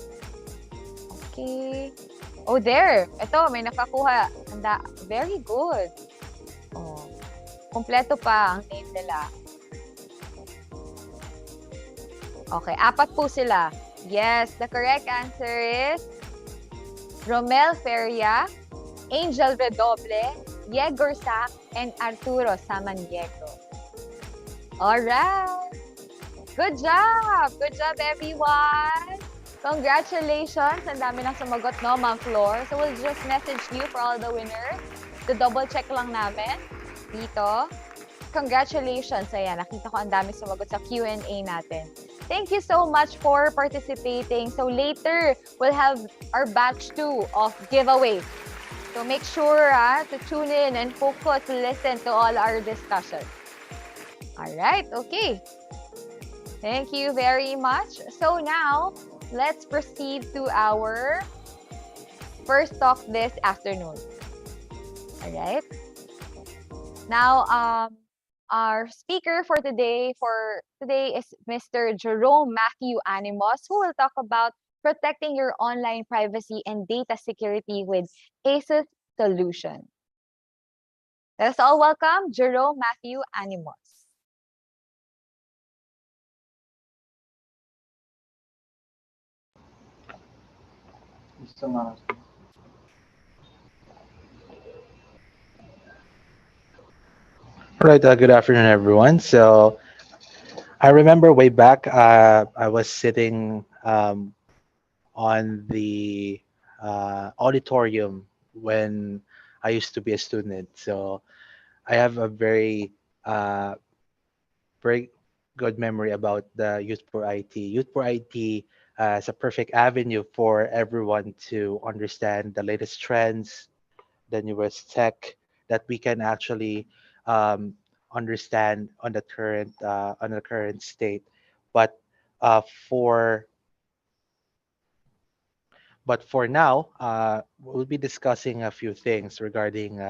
S18: Okay. Oh, there. Ito, may nakakuha. Very good. Oh. Kompleto pa ang name nila. Okay, 4 po sila. Yes, the correct answer is Romel Feria, Angel Redoble, Yegor Sac, and Arturo Samaniego. Alright. Good job! Good job, everyone! Congratulations! Ang dami nang sumagot, no, Ma'am Flor? So we'll just message you for all the winners. To double check lang namin dito. Congratulations! Ayan, nakita ko ang dami sumagot sa Q&A natin. Thank you so much for participating. So later, we'll have our batch 2 of giveaways. So make sure to tune in and focus, listen to all our discussions. Alright, okay. Thank you very much. So now, let's proceed to our first talk this afternoon. Alright. Now, our speaker for today is Mr. Jerome Matthew Animos, who will talk about protecting your online privacy and data security with ASUS solution. Let us all welcome Jerome Matthew Animos.
S1: All right, good afternoon, everyone. So I remember way back, I was sitting on the auditorium when I used to be a student. So I have a very good memory about the Youth for IT. Youth for IT is a perfect avenue for everyone to understand the latest trends, the newest tech that we can actually understand on the current state. But uh, for for now, we'll be discussing a few things regarding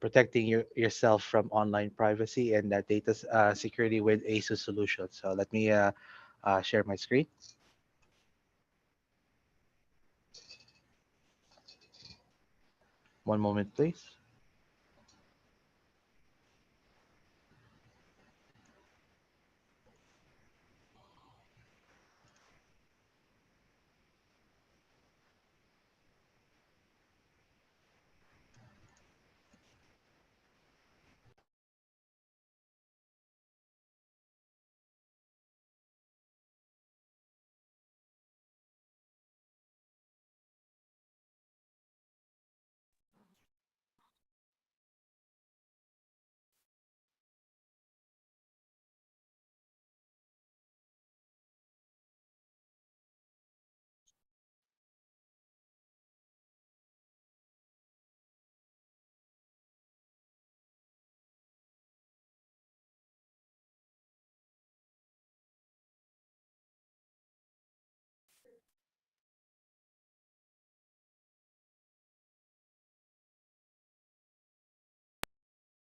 S1: protecting yourself from online privacy and data security with ASUS solutions. So let me share my screen. One moment, please.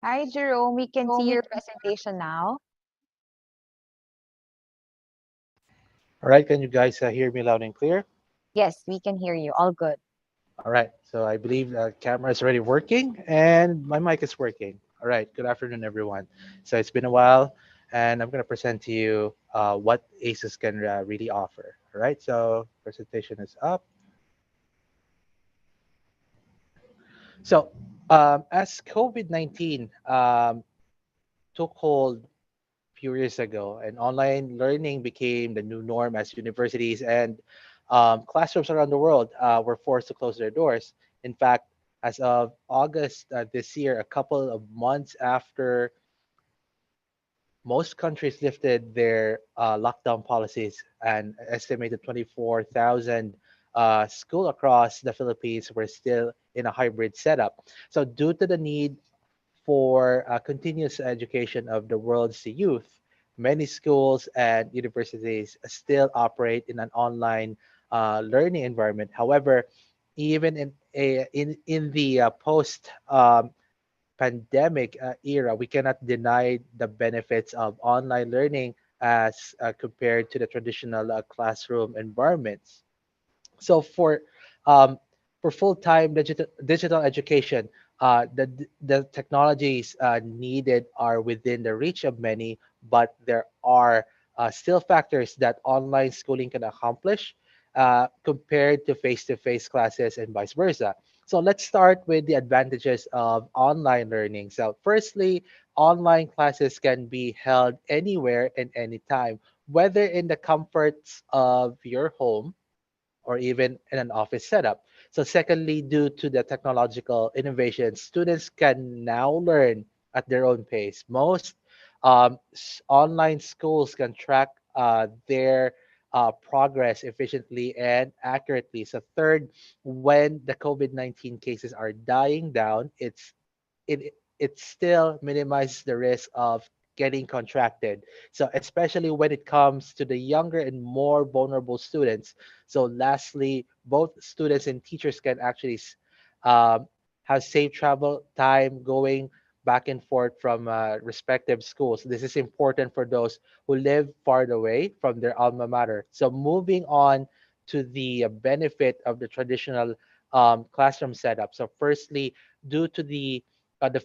S18: Hi, Jerome. We can see your presentation now.
S1: All right, can you guys hear me loud and clear?
S18: Yes, we can hear you. All good.
S1: All right, so I believe the camera is already working and my mic is working. All right, good afternoon, everyone. So it's been a while, and I'm going to present to you what ACES can really offer. All right, so presentation is up. So as COVID-19 took hold few years ago, and online learning became the new norm as universities and classrooms around the world were forced to close their doors. In fact, as of August this year, a couple of months after most countries lifted their lockdown policies, an estimated 24,000 school across the Philippines were still in a hybrid setup. So due to the need for continuous education of the world's youth, many schools and universities still operate in an online learning environment. However, even in the post pandemic era, we cannot deny the benefits of online learning as compared to the traditional classroom environments. So um, for full-time digital education, the technologies needed are within the reach of many, but there are still factors that online schooling can accomplish compared to face-to-face classes and vice versa. So let's start with the advantages of online learning. So firstly, online classes can be held anywhere and anytime, whether in the comforts of your home or even in an office setup. So, secondly, due to the technological innovation, students can now learn at their own pace. Most online schools can track their progress efficiently and accurately. So, third, when the COVID-19 cases are dying down, it still minimizes the risk of getting contracted. So especially when it comes to the younger and more vulnerable students. So lastly, both students and teachers can actually um, have safe travel time going back and forth from respective schools. This is important for those who live far away from their alma mater. So moving on to the benefit of the traditional classroom setup. So firstly, due to the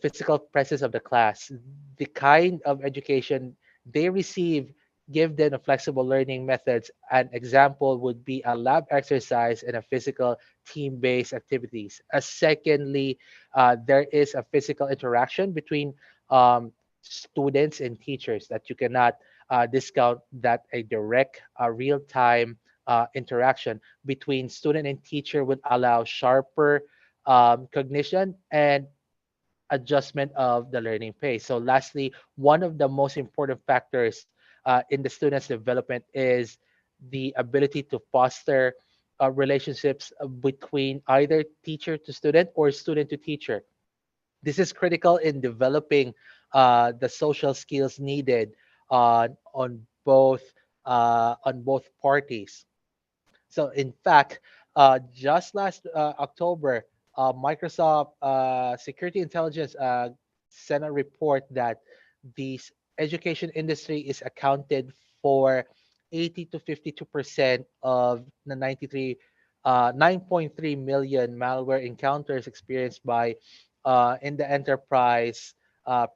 S1: physical presence of the class, the kind of education they receive give them a flexible learning methods. An example would be a lab exercise and a physical team-based activities. Secondly, there is a physical interaction between students and teachers that you cannot discount that a direct real-time interaction between student and teacher would allow sharper cognition and adjustment of the learning pace. So lastly, one of the most important factors in the student's development is the ability to foster relationships between either teacher to student or student to teacher. This is critical in developing the social skills needed on both parties. So in fact, just last October, Microsoft Security Intelligence sent a report that the education industry is accounted for 80 to 52% of the 9.3 million malware encounters experienced by in the enterprise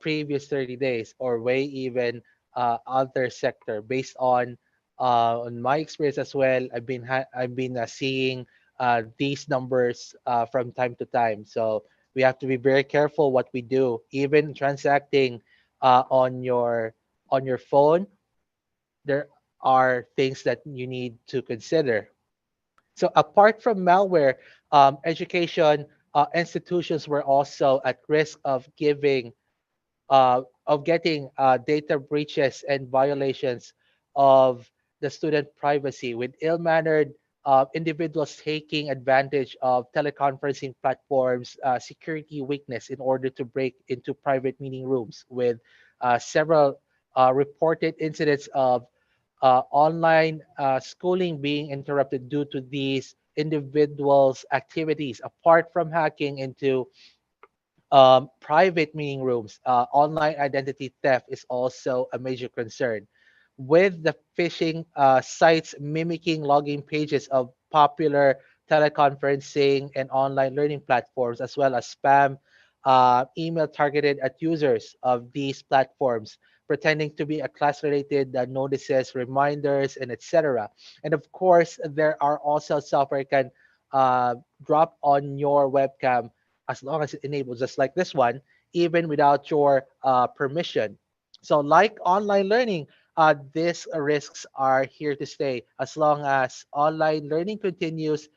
S1: previous 30 days, or way even other sector based on my experience as well. I've been seeing these numbers from time to time. So we have to be very careful what we do, even transacting on your phone. There are things that you need to consider. So apart from malware, education institutions were also at risk of getting data breaches and violations of the student privacy, with ill-mannered individuals taking advantage of teleconferencing platforms security weakness in order to break into private meeting rooms, with several reported incidents of online schooling being interrupted due to these individuals activities. Apart from hacking into Private meeting rooms, online identity theft is also a major concern. With the phishing sites mimicking login pages of popular teleconferencing and online learning platforms, as well as spam email targeted at users of these platforms, pretending to be a class-related notices, reminders, and etc. And of course, there are also software can drop on your webcam as long as it enables, just like this one, even without your permission. So, like online learning, these risks are here to stay. As long as online learning continues,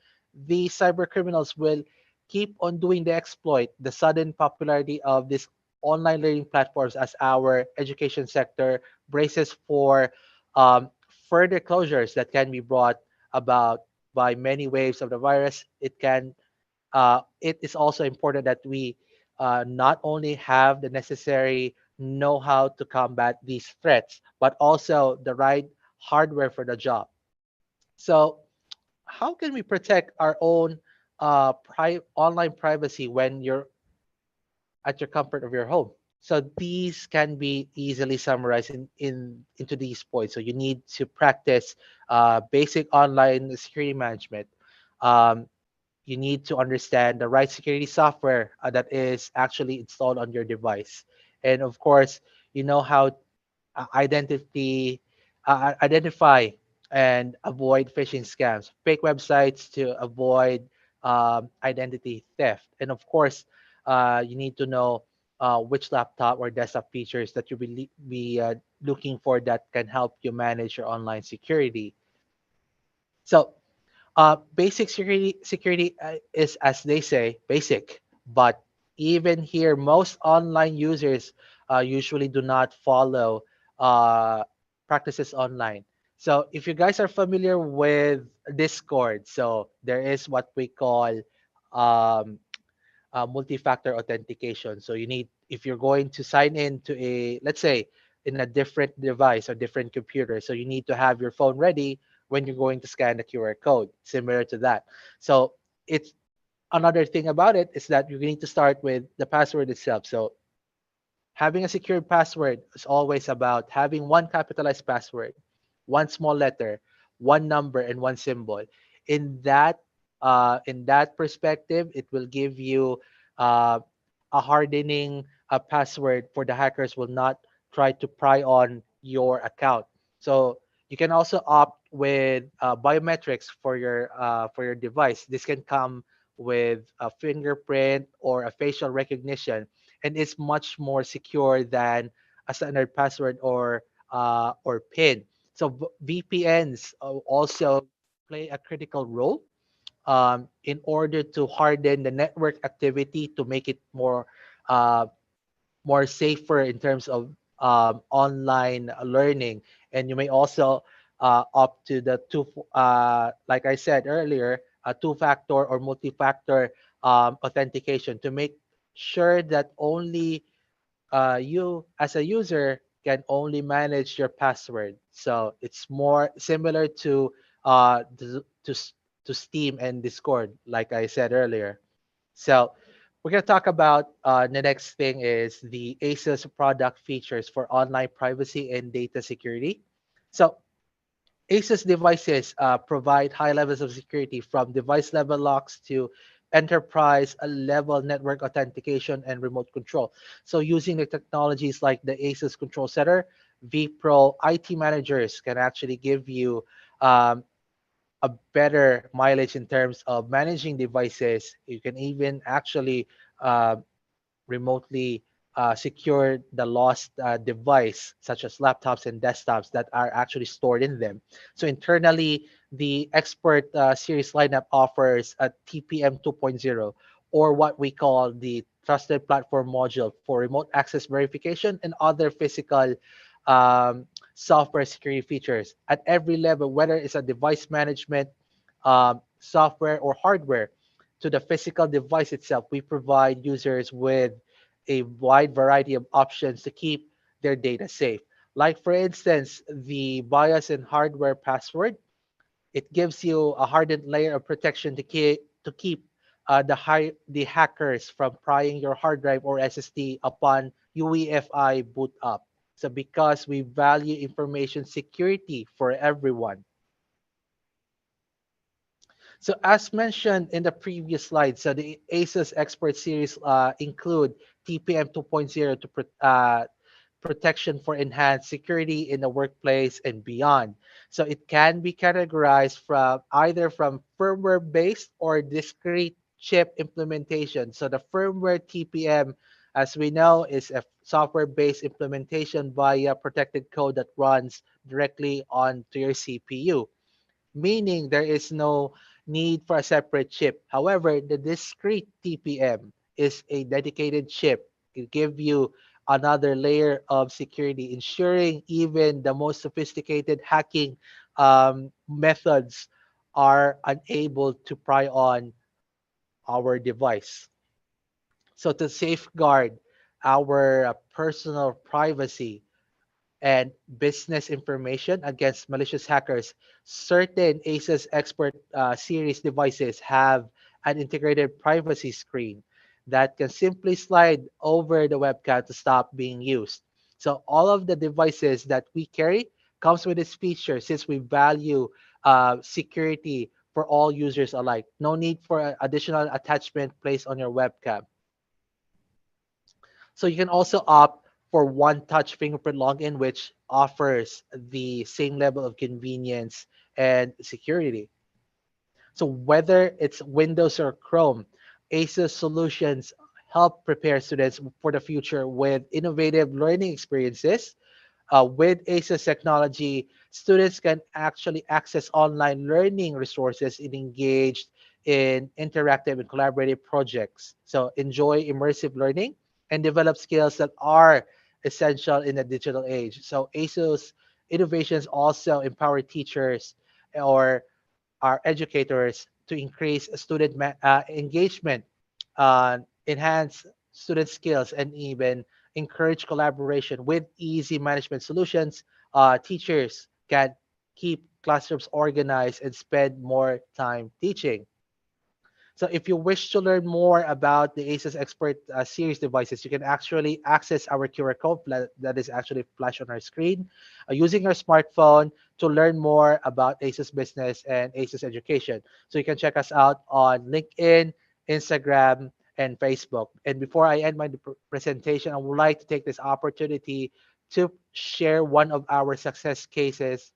S1: the cyber criminals will keep on doing the exploit. The sudden popularity of these online learning platforms as our education sector braces for further closures that can be brought about by many waves of the virus. It is also important that we not only have the necessary know-how to combat these threats, but also the right hardware for the job. So, how can we protect our own online privacy when you're at your comfort of your home? So these can be easily summarized into these points. So you need to practice basic online security management. Um, you need to understand the right security software that is actually installed on your device. And of course, you know how identify and avoid phishing scams, fake websites to avoid identity theft. And of course, you need to know which laptop or desktop features that you will be looking for that can help you manage your online security. So basic security is, as they say, basic. But even here, most online users usually do not follow uh, practices online. So if you guys are familiar with Discord, so there is what we call um, multi-factor authentication. So you need, if you're going to sign in to a, let's say, in a different device or different computer, so you need to have your phone ready when you're going to scan the QR code, similar to that. So it's another thing about it is that you need to start with the password itself. So having a secure password is always about having one capitalized password, one small letter, one number, and one symbol. In that perspective, it will give you uh, a hardening password for the hackers will not try to pry on your account. So you can also opt with biometrics for your device. This can come with a fingerprint or a facial recognition, and it's much more secure than a standard password or PIN. So VPNs also play a critical role in order to harden the network activity to make it uh, more safer in terms of online learning. And you may also opt to the like I said earlier, a two-factor or multi-factor authentication to make sure that only you as a user can only manage your password. So it's more similar to to Steam and Discord, like I said earlier. So we're going to talk about the next thing is the ASUS product features for online privacy and data security. So ASUS devices provide high levels of security from device level locks to enterprise level network authentication and remote control. So using the technologies like the ASUS Control Center, vPro IT managers can actually give you um, a better mileage in terms of managing devices. You can even actually uh, remotely secure the lost device, such as laptops and desktops that are actually stored in them. So internally, the Expert series lineup offers a TPM 2.0, or what we call the Trusted Platform Module for remote access verification and other physical um, software security features at every level, whether it's a device management, software, or hardware to the physical device itself. We provide users with a wide variety of options to keep their data safe. Like, for instance, the BIOS and hardware password, it gives you a hardened layer of protection to keep the hackers from prying your hard drive or SSD upon UEFI boot up. So because we value information security for everyone. So as mentioned in the previous slide, so the ASUS Expert Series include TPM 2.0 to protection for enhanced security in the workplace and beyond. So it can be categorized from either from firmware-based or discrete chip implementation. So the firmware TPM, as we know, is a software-based implementation via protected code that runs directly onto your CPU, meaning there is no need for a separate chip. However, the discrete TPM is a dedicated chip to give you another layer of security, ensuring even the most sophisticated hacking methods are unable to pry on our device. So to safeguard our personal privacy and business information against malicious hackers, certain ASUS Expert series devices have an integrated privacy screen that can simply slide over the webcam to stop being used. So all of the devices that we carry comes with this feature since we value security for all users alike. No need for additional attachment placed on your webcam. So you can also opt for one-touch fingerprint login, which offers the same level of convenience and security. So whether it's Windows or Chrome, ASUS solutions help prepare students for the future with innovative learning experiences. With ASUS technology, students can actually access online learning resources and engage in interactive and collaborative projects. So enjoy immersive learning and develop skills that are essential in the digital age. So ASUS innovations also empower teachers or our educators to increase student engagement, enhance student skills, and even encourage collaboration with easy management solutions. Teachers can keep classrooms organized and spend more time teaching. So if you wish to learn more about the ASUS Expert series devices, you can actually access our QR code that is actually flashed on our screen using your smartphone to learn more about ASUS Business and ASUS Education. So you can check us out on LinkedIn, Instagram, and Facebook. And before I end my presentation, I would like to take this opportunity to share one of our success cases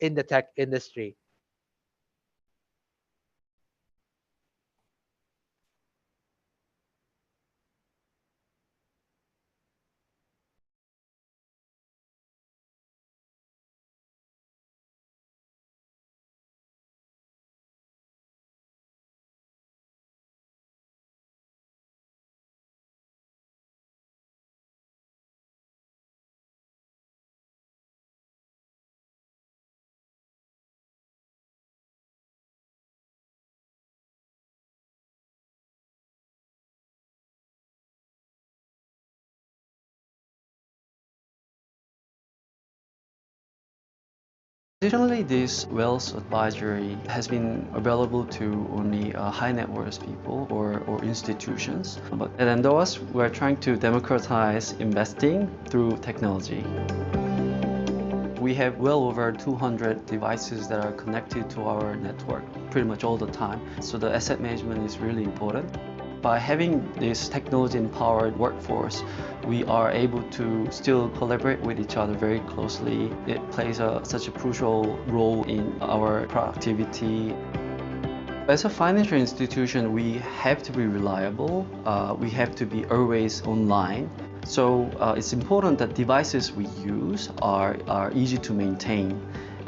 S1: in the tech industry.
S3: Traditionally, this wealth advisory has been available to only high net worth people or institutions. But at Endoas, we're trying to democratize investing through technology. We have well over 200 devices that are connected to our network pretty much all the time. So the asset management is really important. By having this technology-empowered workforce, we are able to still collaborate with each other very closely. It plays such a crucial role in our productivity. As a financial institution, we have to be reliable. We have to be always online. So it's important that devices we use are easy to maintain,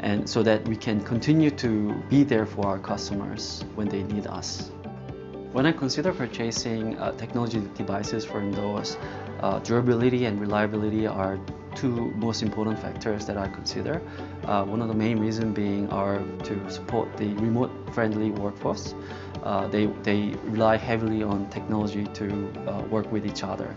S3: and so that we can continue to be there for our customers when they need us. When I consider purchasing technology devices for indoors, durability and reliability are two most important factors that I consider. One of the main reasons being are to support the remote-friendly workforce. They rely heavily on technology to work with each other.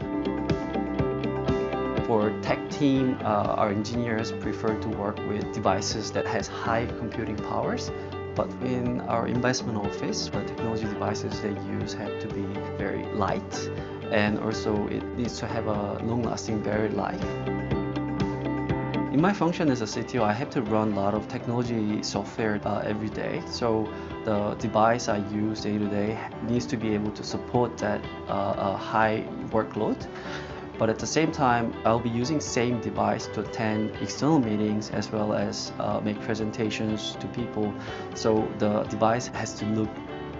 S3: For tech team, our engineers prefer to work with devices that has high computing powers But in our investment office, the technology devices they use have to be very light, and also it needs to have a long-lasting battery life. In my function as a CTO, I have to run a lot of technology software every day. So the device I use day to day needs to be able to support that high workload. But at the same time, I'll be using same device to attend external meetings as well as make presentations to people. So the device has to look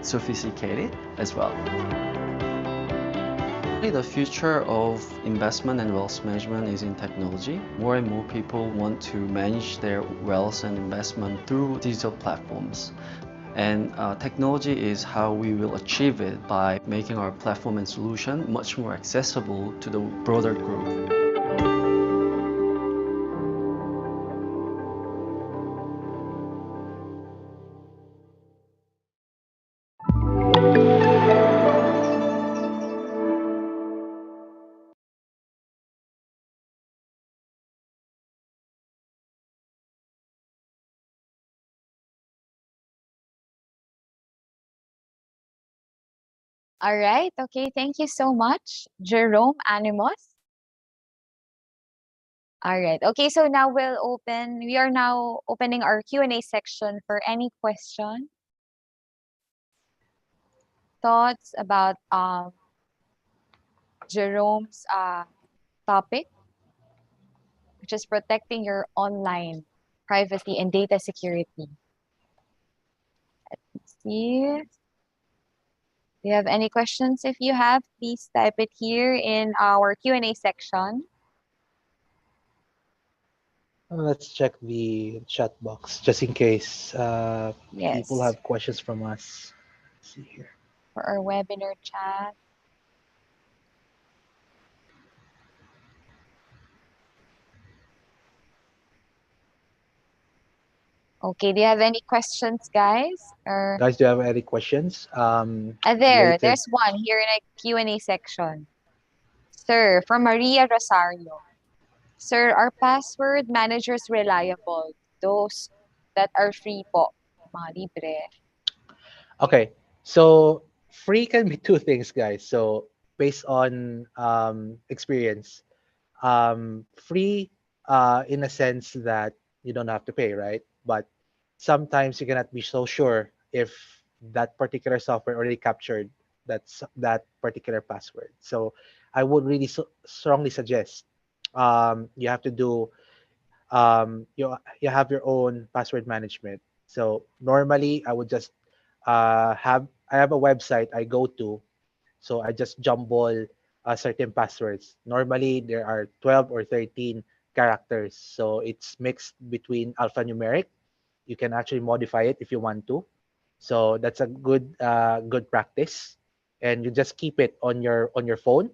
S3: sophisticated as well. The future of investment and wealth management is in technology. More and more people want to manage their wealth and investment through digital platforms. And technology is how we will achieve it by making our platform and solution much more accessible to the broader group.
S18: All right. Okay. Thank you so much, Jerome Animos. All right. Okay. So now we are now opening our Q&A section for any question, thoughts about Jerome's topic, which is protecting your online privacy and data security. Let's see. Do you have any questions? If you have, please type it here in our Q&A section.
S1: Let's check the chat box just in case people
S18: Yes.
S1: have questions from us. Let's see here.
S18: For our webinar chat. Okay, do you have any questions, guys? Or
S1: Guys, do you have any questions? Related.
S18: there's one here in a Q&A section. Sir, from Maria Rosario. Sir, are password managers reliable? Those that are free po, mga libre.
S1: Okay, so free can be two things, guys. So based on experience, free in a sense that you don't have to pay, right? But sometimes you cannot be so sure if that particular software already captured that particular password. So I would really strongly suggest you have to do you have your own password management. So normally I would just I have a website I go to, so I just jumble certain passwords. Normally there are 12 or 13 characters, so it's mixed between alphanumeric. You can actually modify it if you want to. So that's a good practice, and you just keep it on your phone,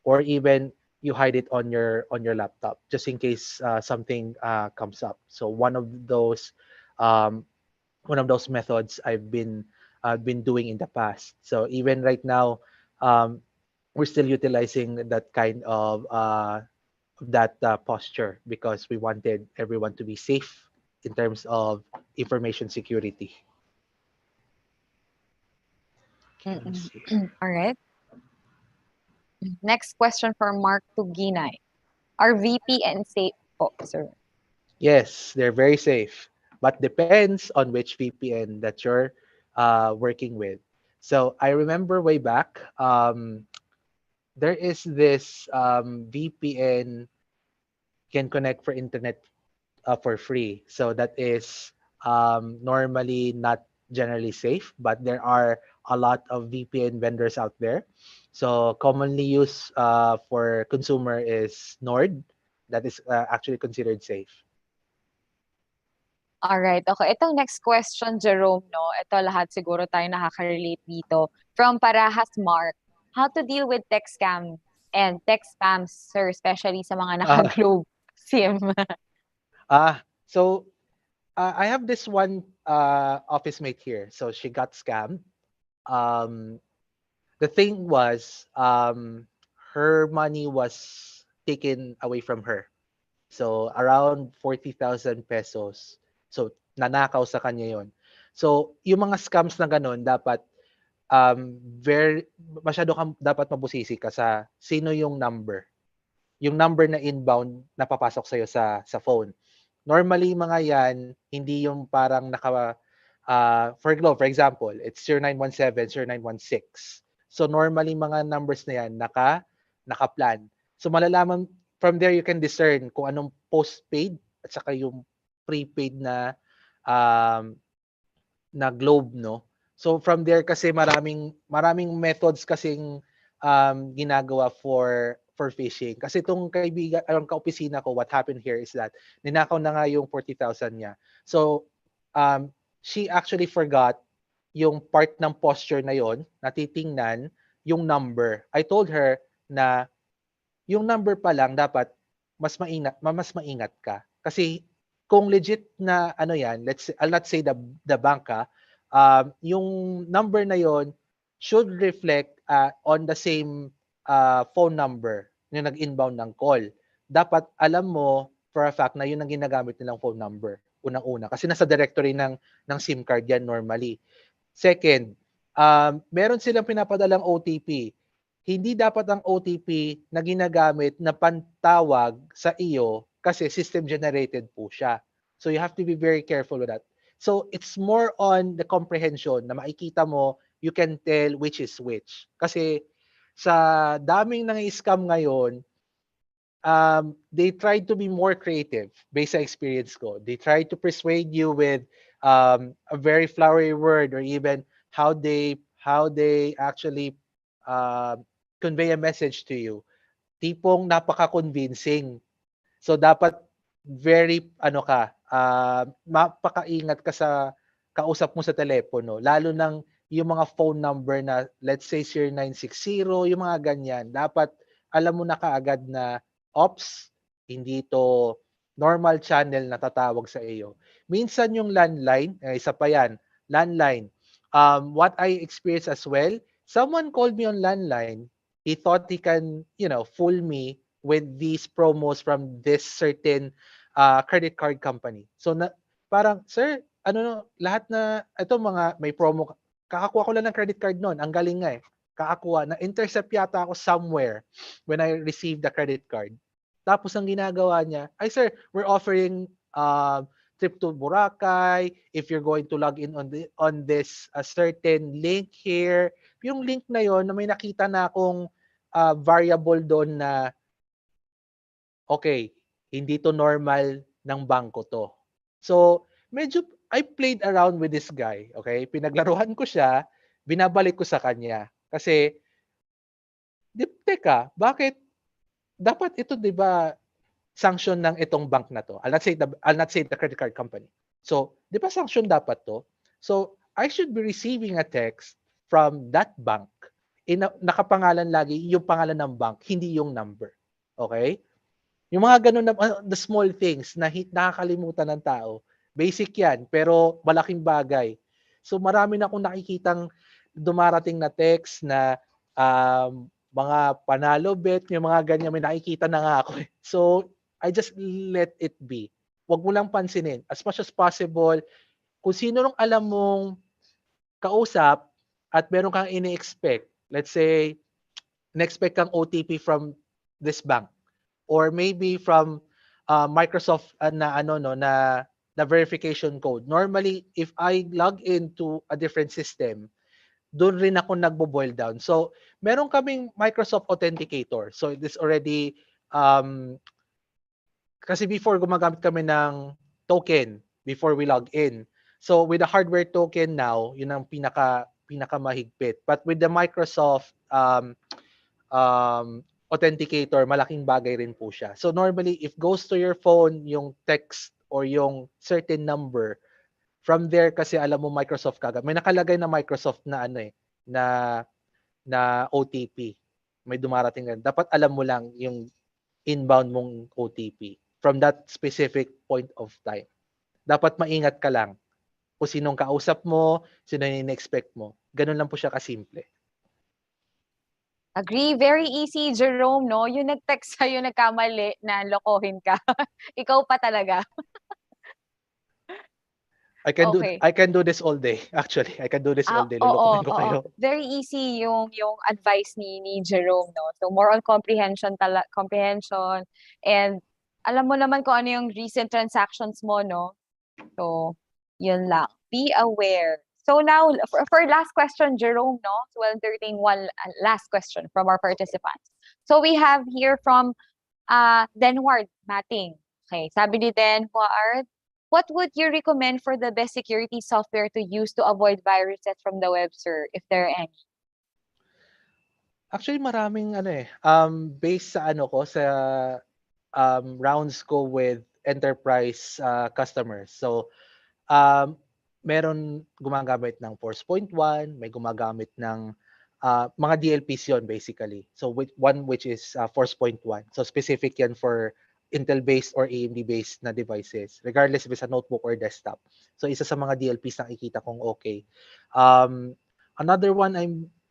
S1: or even you hide it on your laptop just in case something comes up. So um, one of those methods I've been doing in the past. So even right now, um, we're still utilizing that kind of that posture because we wanted everyone to be safe in terms of information security. Okay, let me see.
S18: All right. Next question from Mark Tuginay. Are VPN safe po, sir?
S1: Yes, they're very safe, but depends on which VPN that you're working with. So I remember way back, there is this VPN can connect for internet for free. So that is normally not generally safe, but there are a lot of VPN vendors out there. So commonly used for consumer is Nord. That is actually considered safe.
S18: Alright, okay. Itong next question, Jerome, no? Ito lahat siguro tayo nakaka-relate dito. From Parahas Mark, how to deal with text scam and text spams, sir, especially sa mga naka-globe SIM.
S1: So I have this one office mate here. So she got scammed. Um, the thing was, her money was taken away from her. So around 40,000 pesos. So nanakaw sa kanya yon. So, yung mga scams na ganun, dapat masyado kang dapat mabusisi ka sa sino yung number. Yung number na inbound na papasok sa'yo sa phone. Normally, mga yan, hindi yung parang for example, it's 0917, 0916. So, normally, mga numbers na yan, naka-plan. So, malalaman, from there, you can discern kung anong postpaid at saka yung prepaid um, na globe, no? So from there kasi maraming methods kasing ginagawa for phishing. Kasi itong kaibigan, ang kaopisina ko, what happened here is that ninakaw na nga yung 40,000 niya. So she actually forgot yung part ng posture na yon, natitingnan yung number. I told her na yung number pa lang dapat mas maingat ka. Kasi kung legit na ano yan, I'll not say the bank yung number na yon should reflect on the same phone number yung nag-inbound ng call. Dapat alam mo for a fact na yun ang ginagamit nilang phone number unang-una kasi nasa directory ng SIM card yan normally. Second, meron silang pinapadalang OTP. Hindi dapat ang OTP na ginagamit na pantawag sa iyo kasi system generated po siya. So you have to be very careful with that. So it's more on the comprehension na makikita mo, you can tell which is which. Kasi sa daming nang-scam ngayon, they tried to be more creative based sa experience ko. They tried to persuade you with a very flowery word or even how they actually convey a message to you. Tipong napaka-convincing. So dapat very mapakaingat ka sa kausap mo sa telepono, lalo nang yung mga phone number na let's say 0960, yung mga ganyan, dapat alam mo na kaagad na ops, hindi to normal channel na tatawag sa iyo. Minsan yung landline, isa pa yan, landline. What I experienced as well, someone called me on landline. He thought he can, fool me with these promos from this certain credit card company. So parang, sir, lahat na ito mga may promo, kakakuha ko lang ng credit card noon. Ang galing nga eh. Kakakuha na intercept yata ako somewhere when I received the credit card. Tapos ang ginagawa niya, ay sir, we're offering trip to Boracay if you're going to log in on this certain link here. Yung link na yon na may nakita na akong variable doon na okay, hindi to normal ng bangko to. So, medyo I played around with this guy, okay? Pinaglaruan ko siya, binabalik ko sa kanya. Kasi, teka, bakit? Dapat ito, di ba, sanction ng itong bank na to. I'll not say the credit card company. So, di ba sanction dapat to? So, I should be receiving a text from that bank. Nakapangalan lagi yung pangalan ng bank, hindi yung number. Okay? Yung mga ganun na, the small things na nakakalimutan ng tao, basic yan, pero malaking bagay. So marami na akong nakikitang dumarating na text na mga panalo bet, yung mga ganyan, may nakikita na nga ako. So I just let it be. Huwag mo lang pansinin. As much as possible, kung sino nung alam mong kausap at meron kang ini-expect, let's say, in-expect kang OTP from this bank, or maybe from Microsoft na verification code. Normally, if I log into a different system, doon rin ako nagbo-boil down. So, meron kaming Microsoft Authenticator. So, this already kasi before gumagamit kami ng token before we log in. So, with the hardware token now, yun ang pinaka mahigpit. But with the Microsoft authenticator, malaking bagay rin po siya. So normally, if goes to your phone, yung text or yung certain number, from there kasi alam mo Microsoft kagad. May nakalagay na Microsoft na na OTP. May dumarating na. Dapat alam mo lang yung inbound mong OTP from that specific point of time. Dapat maingat ka lang kung sinong kausap mo, sino yung expect mo. Ganun lang po siya kasimple.
S18: Agree. Very easy, Jerome, no? Yung nag-text sa'yo nagkamali na lokohin ka. Ikaw pa talaga. Okay.
S1: I can do this all day. Actually, I can do this all day.
S18: Oo,
S1: Lulukutin ko
S18: oo.
S1: kayo.
S18: Very easy yung advice ni Jerome, no? So, more on comprehension. And alam mo naman kung ano yung recent transactions mo, no? So, yun lang. Be aware. So now, for last question, Jerome, no? So we'll entertain one last question from our participants. So we have here from Denward Mating. Okay, sabi ni Denward, what would you recommend for the best security software to use to avoid viruses from the web, sir, if there are any?
S1: Actually, maraming based sa rounds ko with enterprise customers. So, meron gumagamit ng Force.1, may gumagamit ng mga DLPs yon basically. So, one which is Force.1. So, specific yan for Intel-based or AMD-based na devices, regardless if it's a notebook or desktop. So, isa sa mga DLPs na nakikita kong okay. Another one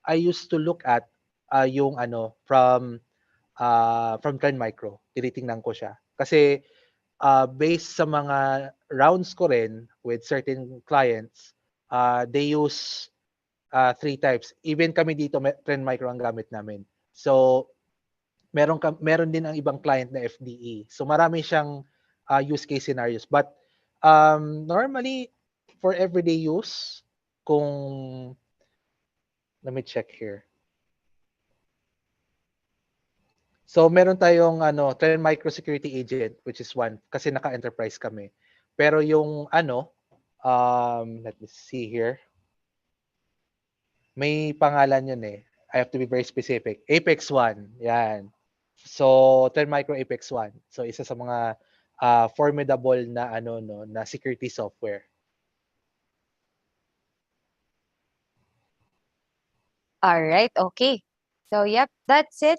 S1: I used to look at yung from Trend Micro. Tinitingnan ko siya. Kasi based sa mga rounds ko rin with certain clients, they use 3 types. Even kami dito, Trend Micro ang gamit namin. So, meron din ang ibang client na FDE. So, marami siyang use case scenarios. But normally, for everyday use, let me check here. So meron tayong Trend Micro Security Agent which is one kasi naka-enterprise kami. Pero yung let me see here. May pangalan yun eh. I have to be very specific. Apex One. Yan. So Trend Micro Apex One. So isa sa mga formidable na na security software.
S18: All right, okay. So yep, that's it.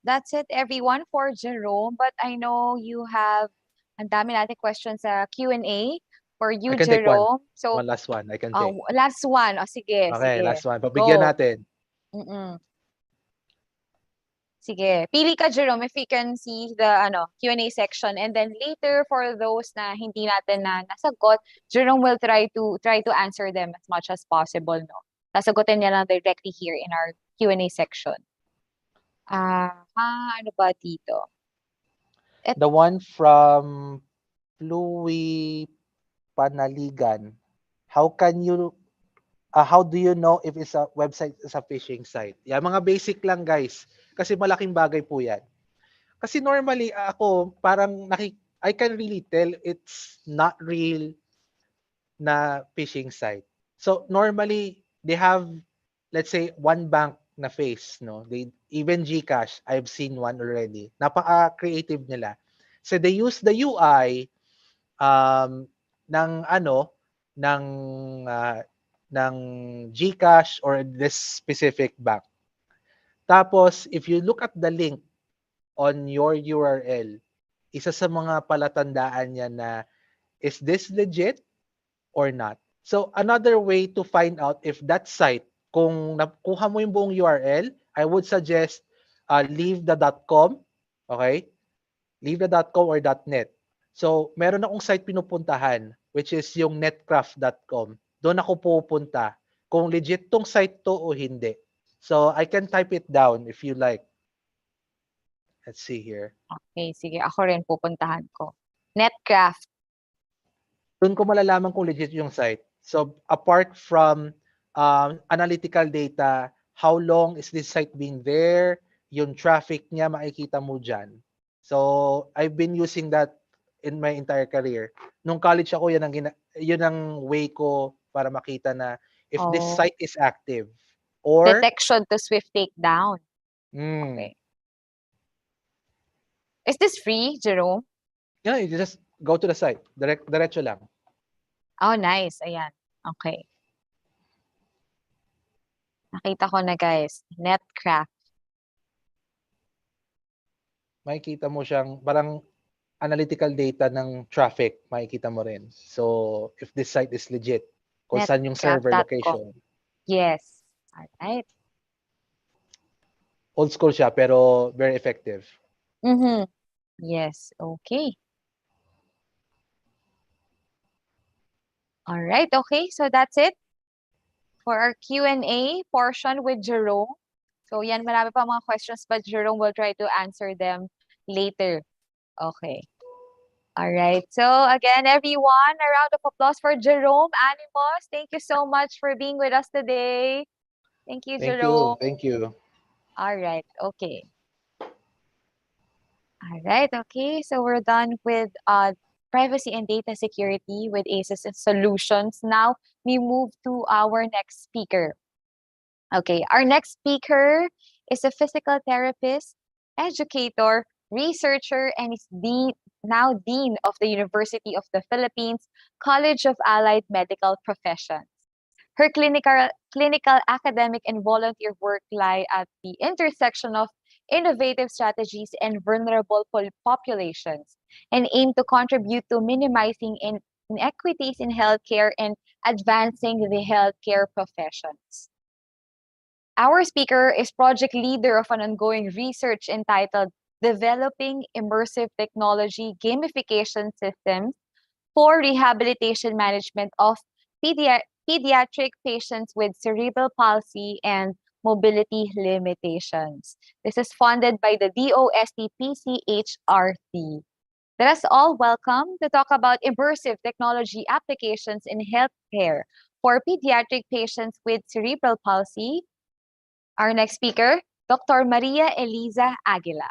S18: That's it, everyone, for Jerome. But I know you have ang dami natin questions sa Q&A for you,
S1: I can take one.
S18: Jerome. So
S1: One last one. I can take.
S18: last one. O sige,
S1: Okay,
S18: sige.
S1: last one. Pabigyan
S18: Go.
S1: natin.
S18: Sige, pili ka, Jerome, if we can see the Q&A section, and then later for those na hindi natin na nasagot, Jerome will try to answer them as much as possible, no. Sasagutin niya lang directly here in our Q&A section. Ano ba dito?
S1: The one from Louis Panaligan. How do you know if it's a website is a phishing site? Yeah, mga basic lang guys. Kasi malaking bagay po yan. Kasi normally ako parang I can really tell it's not real na phishing site. So normally they have, let's say, one bank na face, no? They even GCash, I've seen one already. Napaka-creative nila. So they use the UI ng ng GCash or this specific bank. Tapos if you look at the link on your URL, isa sa mga palatandaan niya na is this legit or not. So another way to find out if that site, kung nakuha mo yung buong URL, I would suggest leave the .com, okay? Leave the .com or .net. So meron akong site pinupuntahan which is yung netcraft.com. Doon ako pupunta kung legit tong site to o hindi. So I can type it down if you like. Let's see here.
S18: Okay, sige. Ako rin pupuntahan ko. Netcraft.
S1: Doon ko malalaman kung legit yung site. So apart from analytical data, how long is this site being there, yung traffic niya makikita mo dyan. So I've been using that in my entire career. Nung college ako, yun ang way ko para makita na if this site is active. Or
S18: detection to swift takedown. Okay. Is this free, Jerome?
S1: Yeah, you just go to the site. Diretso lang.
S18: Oh, nice. Ayan. Okay. Nakita ko na, guys. Netcraft.
S1: Makikita mo siyang parang analytical data ng traffic, makikita mo rin. So, if this site is legit, kung saan yung server location.
S18: Yes. Alright.
S1: Old school siya, pero very effective.
S18: Yes. Okay. All right, okay. So that's it for our Q&A portion with Jerome. So yan, marami pa mga questions, but Jerome will try to answer them later. Okay. All right. So again, everyone, a round of applause for Jerome Animos. Thank you so much for being with us today. Thank you,
S1: Thank
S18: Jerome.
S1: you. Thank you.
S18: All right. Okay. All right. Okay. So we're done with privacy and data security with ACES Solutions. Now we move to our next speaker. Okay. Our next speaker is a physical therapist, educator, researcher, and is now Dean of the University of the Philippines College of Allied Medical Professions. Her clinical, academic, and volunteer work lie at the intersection of innovative strategies and vulnerable populations and aim to contribute to minimizing inequities in healthcare and advancing the healthcare professions. Our speaker is project leader of an ongoing research entitled Developing Immersive Technology Gamification Systems for Rehabilitation Management of Pediatric Patients with Cerebral Palsy and Mobility Limitations. This is funded by the DOST-PCHRT. Let us all welcome to talk about immersive technology applications in healthcare for pediatric patients with cerebral palsy. Our next speaker, Dr. Maria Eliza Aguila.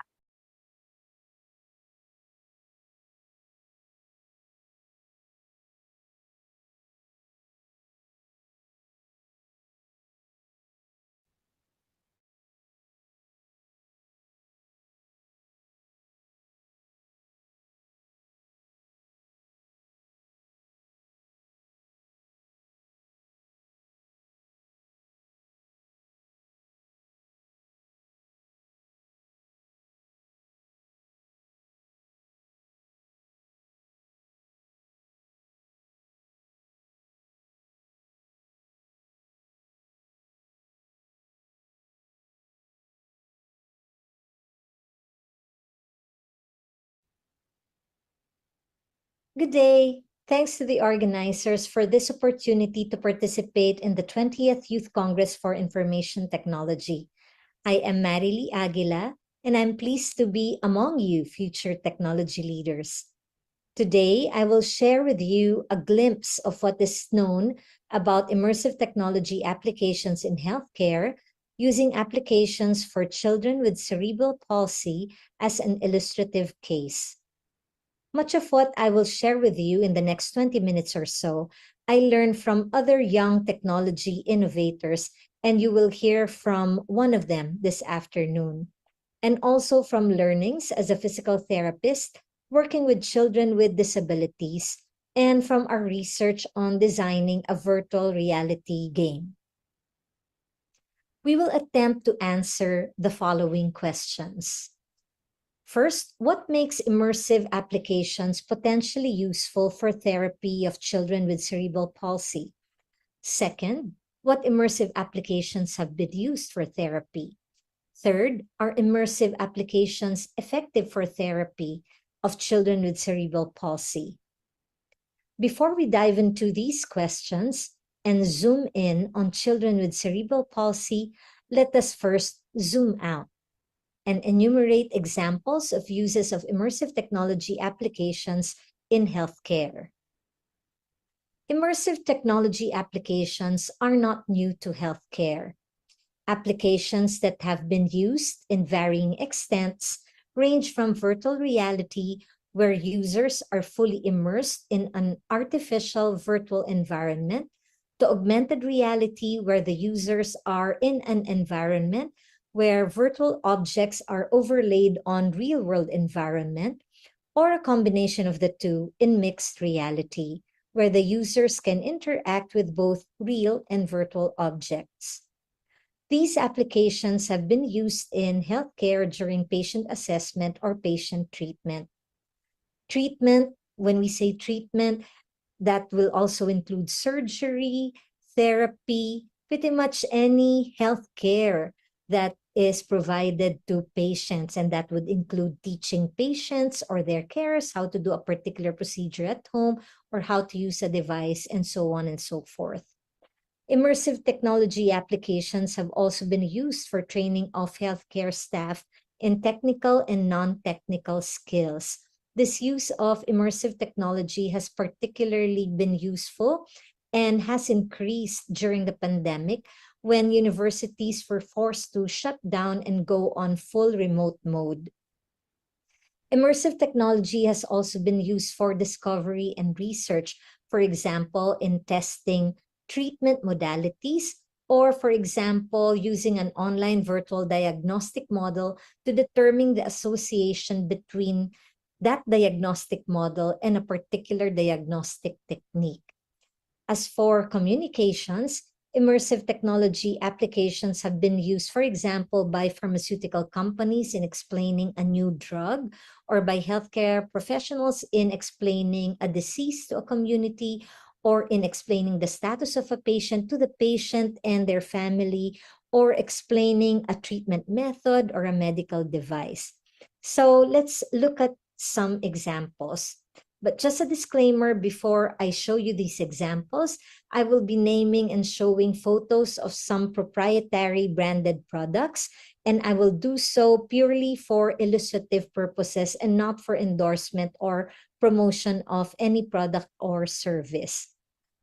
S2: Good day. Thanks to the organizers for this opportunity to participate in the 20th Youth Congress for Information Technology. I am Marily Aguila, and I'm pleased to be among you future technology leaders. Today, I will share with you a glimpse of what is known about immersive technology applications in healthcare using applications for children with cerebral palsy as an illustrative case. Much of what I will share with you in the next 20 minutes or so, I learned from other young technology innovators, and you will hear from one of them this afternoon. And also from learnings as a physical therapist working with children with disabilities, and from our research on designing a virtual reality game. We will attempt to answer the following questions. First, what makes immersive applications potentially useful for therapy of children with cerebral palsy? Second, what immersive applications have been used for therapy? Third, are immersive applications effective for therapy of children with cerebral palsy? Before we dive into these questions and zoom in on children with cerebral palsy, let us first zoom out and enumerate examples of uses of immersive technology applications in healthcare. Immersive technology applications are not new to healthcare. Applications that have been used in varying extents range from virtual reality, where users are fully immersed in an artificial virtual environment, to augmented reality, where the users are in an environment where virtual objects are overlaid on real-world environment, or a combination of the two in mixed reality, where the users can interact with both real and virtual objects. These applications have been used in healthcare during patient assessment or patient treatment. Treatment, when we say treatment, that will also include surgery, therapy, pretty much any healthcare that is provided to patients, and that would include teaching patients or their carers how to do a particular procedure at home or how to use a device, and so on and so forth. Immersive technology applications have also been used for training of healthcare staff in technical and non-technical skills. This use of immersive technology has particularly been useful and has increased during the pandemic when universities were forced to shut down and go on full remote mode. Immersive technology has also been used for discovery and research, for example, in testing treatment modalities, or for example, using an online virtual diagnostic model to determine the association between that diagnostic model and a particular diagnostic technique. As for communications, immersive technology applications have been used, for example, by pharmaceutical companies in explaining a new drug, or by healthcare professionals in explaining a disease to a community, or in explaining the status of a patient to the patient and their family, or explaining a treatment method or a medical device. So let's look at some examples. But just a disclaimer, before I show you these examples, I will be naming and showing photos of some proprietary branded products, and I will do so purely for illustrative purposes and not for endorsement or promotion of any product or service.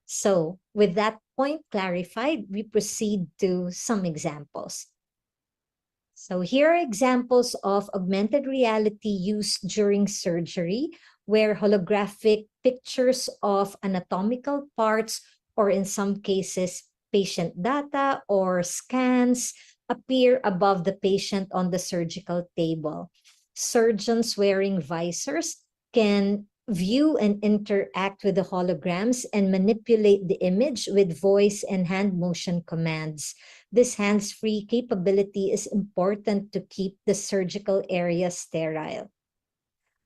S2: So with that point clarified, we proceed to some examples. So here are examples of augmented reality used during surgery, where holographic pictures of anatomical parts, or in some cases, patient data or scans, appear above the patient on the surgical table. Surgeons wearing visors can view and interact with the holograms and manipulate the image with voice and hand motion commands. This hands-free capability is important to keep the surgical area sterile.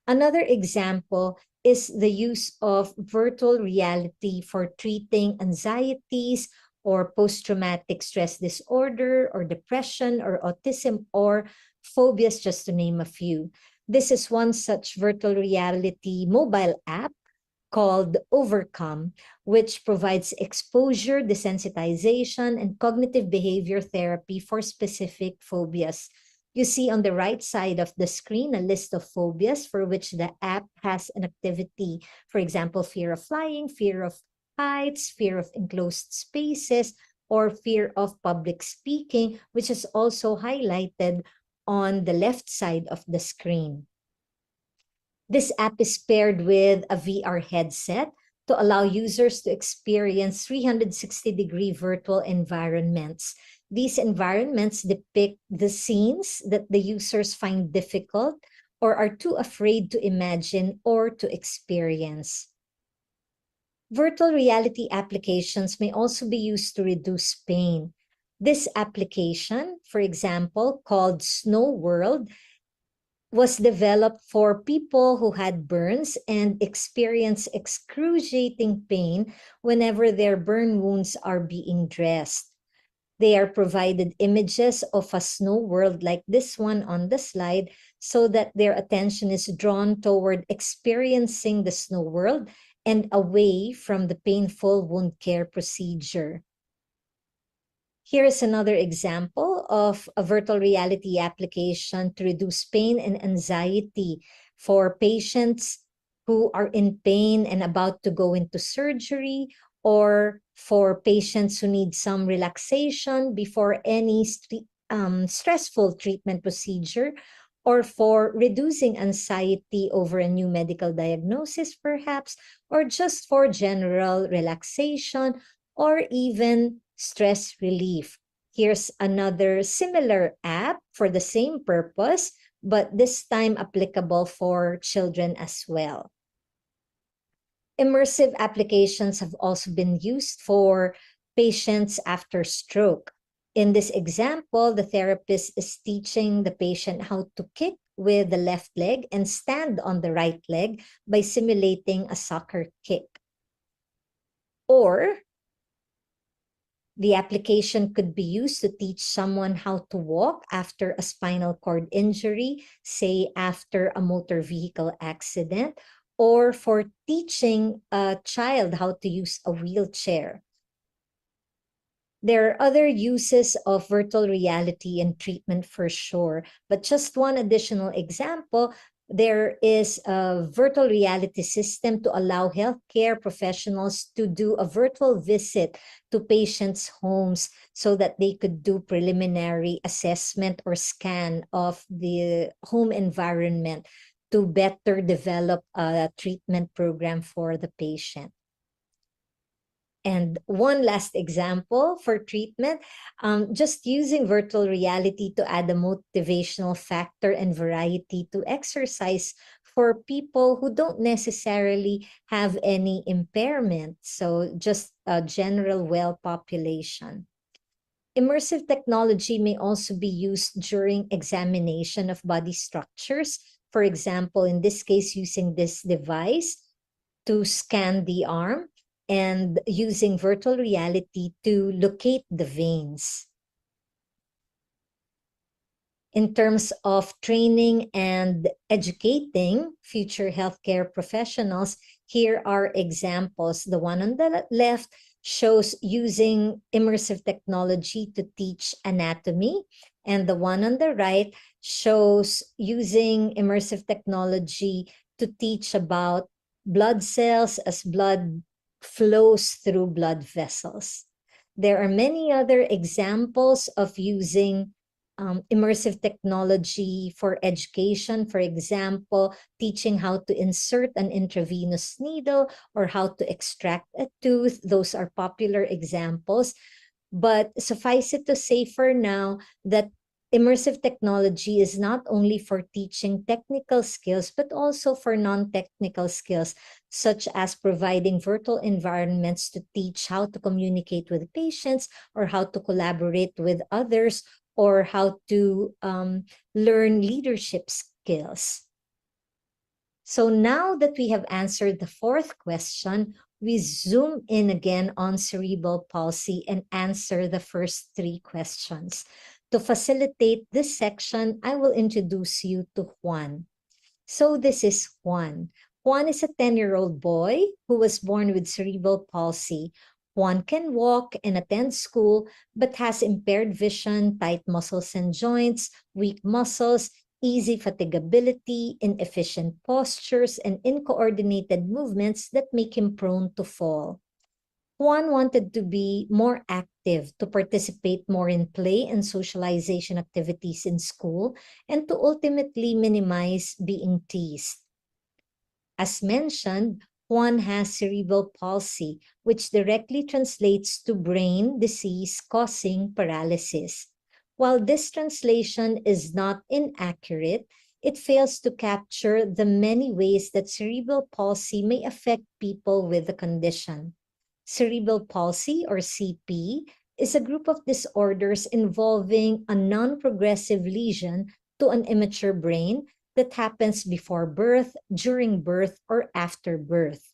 S2: Another example is the use of virtual reality for treating anxieties or post-traumatic stress disorder or depression or autism or phobias, just to name a few. This is one such virtual reality mobile app called Overcome, which provides exposure, desensitization, and cognitive behavior therapy for specific phobias. You see on the right side of the screen a list of phobias for which the app has an activity. For example, fear of flying, fear of heights, fear of enclosed spaces, or fear of public speaking, which is also highlighted on the left side of the screen. This app is paired with a VR headset to allow users to experience 360-degree virtual environments. These environments depict the scenes that the users find difficult or are too afraid to imagine or to experience. Virtual reality applications may also be used to reduce pain. This application, for example, called Snow World, was developed for people who had burns and experience excruciating pain whenever their burn wounds are being dressed. They are provided images of a snow world like this one on the slide so that their attention is drawn toward experiencing the snow world and away from the painful wound care procedure. Here is another example of a virtual reality application to reduce pain and anxiety for patients who are in pain and about to go into surgery, or for patients who need some relaxation before any stressful treatment procedure, or for reducing anxiety over a new medical diagnosis, perhaps, or just for general relaxation, or even stress relief. Here's another similar app for the same purpose, but this time applicable for children as well. Immersive applications have also been used for patients after stroke. In this example, the therapist is teaching the patient how to kick with the left leg and stand on the right leg by simulating a soccer kick. Or The application could be used to teach someone how to walk after a spinal cord injury, say after a motor vehicle accident, or for teaching a child how to use a wheelchair. There are other uses of virtual reality in treatment for sure, but just one additional example, there is a virtual reality system to allow healthcare professionals to do a virtual visit to patients' homes so that they could do preliminary assessment or scan of the home environment to better develop a treatment program for the patient. And one last example for treatment, just using virtual reality to add a motivational factor and variety to exercise for people who don't necessarily have any impairment. So just a general well population. Immersive technology may also be used during examination of body structures. For example, in this case, using this device to scan the arm and using virtual reality to locate the veins. In terms of training and educating future healthcare professionals, here are examples. The one on the left shows using immersive technology to teach anatomy, and the one on the right shows using immersive technology to teach about blood cells as blood flows through blood vessels. There are many other examples of using immersive technology for education. For example, teaching how to insert an intravenous needle or how to extract a tooth. Those are popular examples. But suffice it to say for now that immersive technology is not only for teaching technical skills, but also for non-technical skills, such as providing virtual environments to teach how to communicate with patients or how to collaborate with others or how to learn leadership skills. So now that we have answered the fourth question, we zoom in again on cerebral palsy and answer the first three questions. To facilitate this section, I will introduce you to Juan. So this is Juan. Juan is a 10-year-old boy who was born with cerebral palsy. Juan can walk and attend school, but has impaired vision, tight muscles and joints, weak muscles, easy fatigability, inefficient postures, and uncoordinated movements that make him prone to fall. Juan wanted to be more active, to participate more in play and socialization activities in school, and to ultimately minimize being teased. As mentioned, Juan has cerebral palsy, which directly translates to brain disease causing paralysis. While this translation is not inaccurate, it fails to capture the many ways that cerebral palsy may affect people with the condition. Cerebral palsy, or CP, is a group of disorders involving a non-progressive lesion to an immature brain that happens before birth, during birth, or after birth.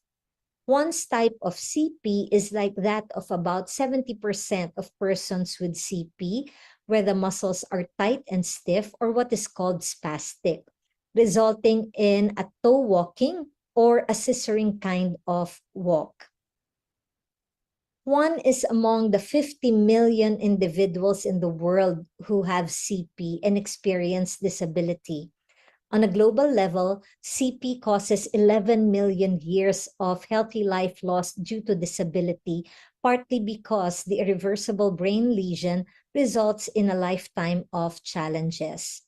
S2: One's type of CP is like that of about 70% of persons with CP, where the muscles are tight and stiff, or what is called spastic, resulting in a toe walking or a scissoring kind of walk. One is among the 50 million individuals in the world who have CP and experience disability. On a global level, CP causes 11 million years of healthy life loss due to disability, partly because the irreversible brain lesion results in a lifetime of challenges.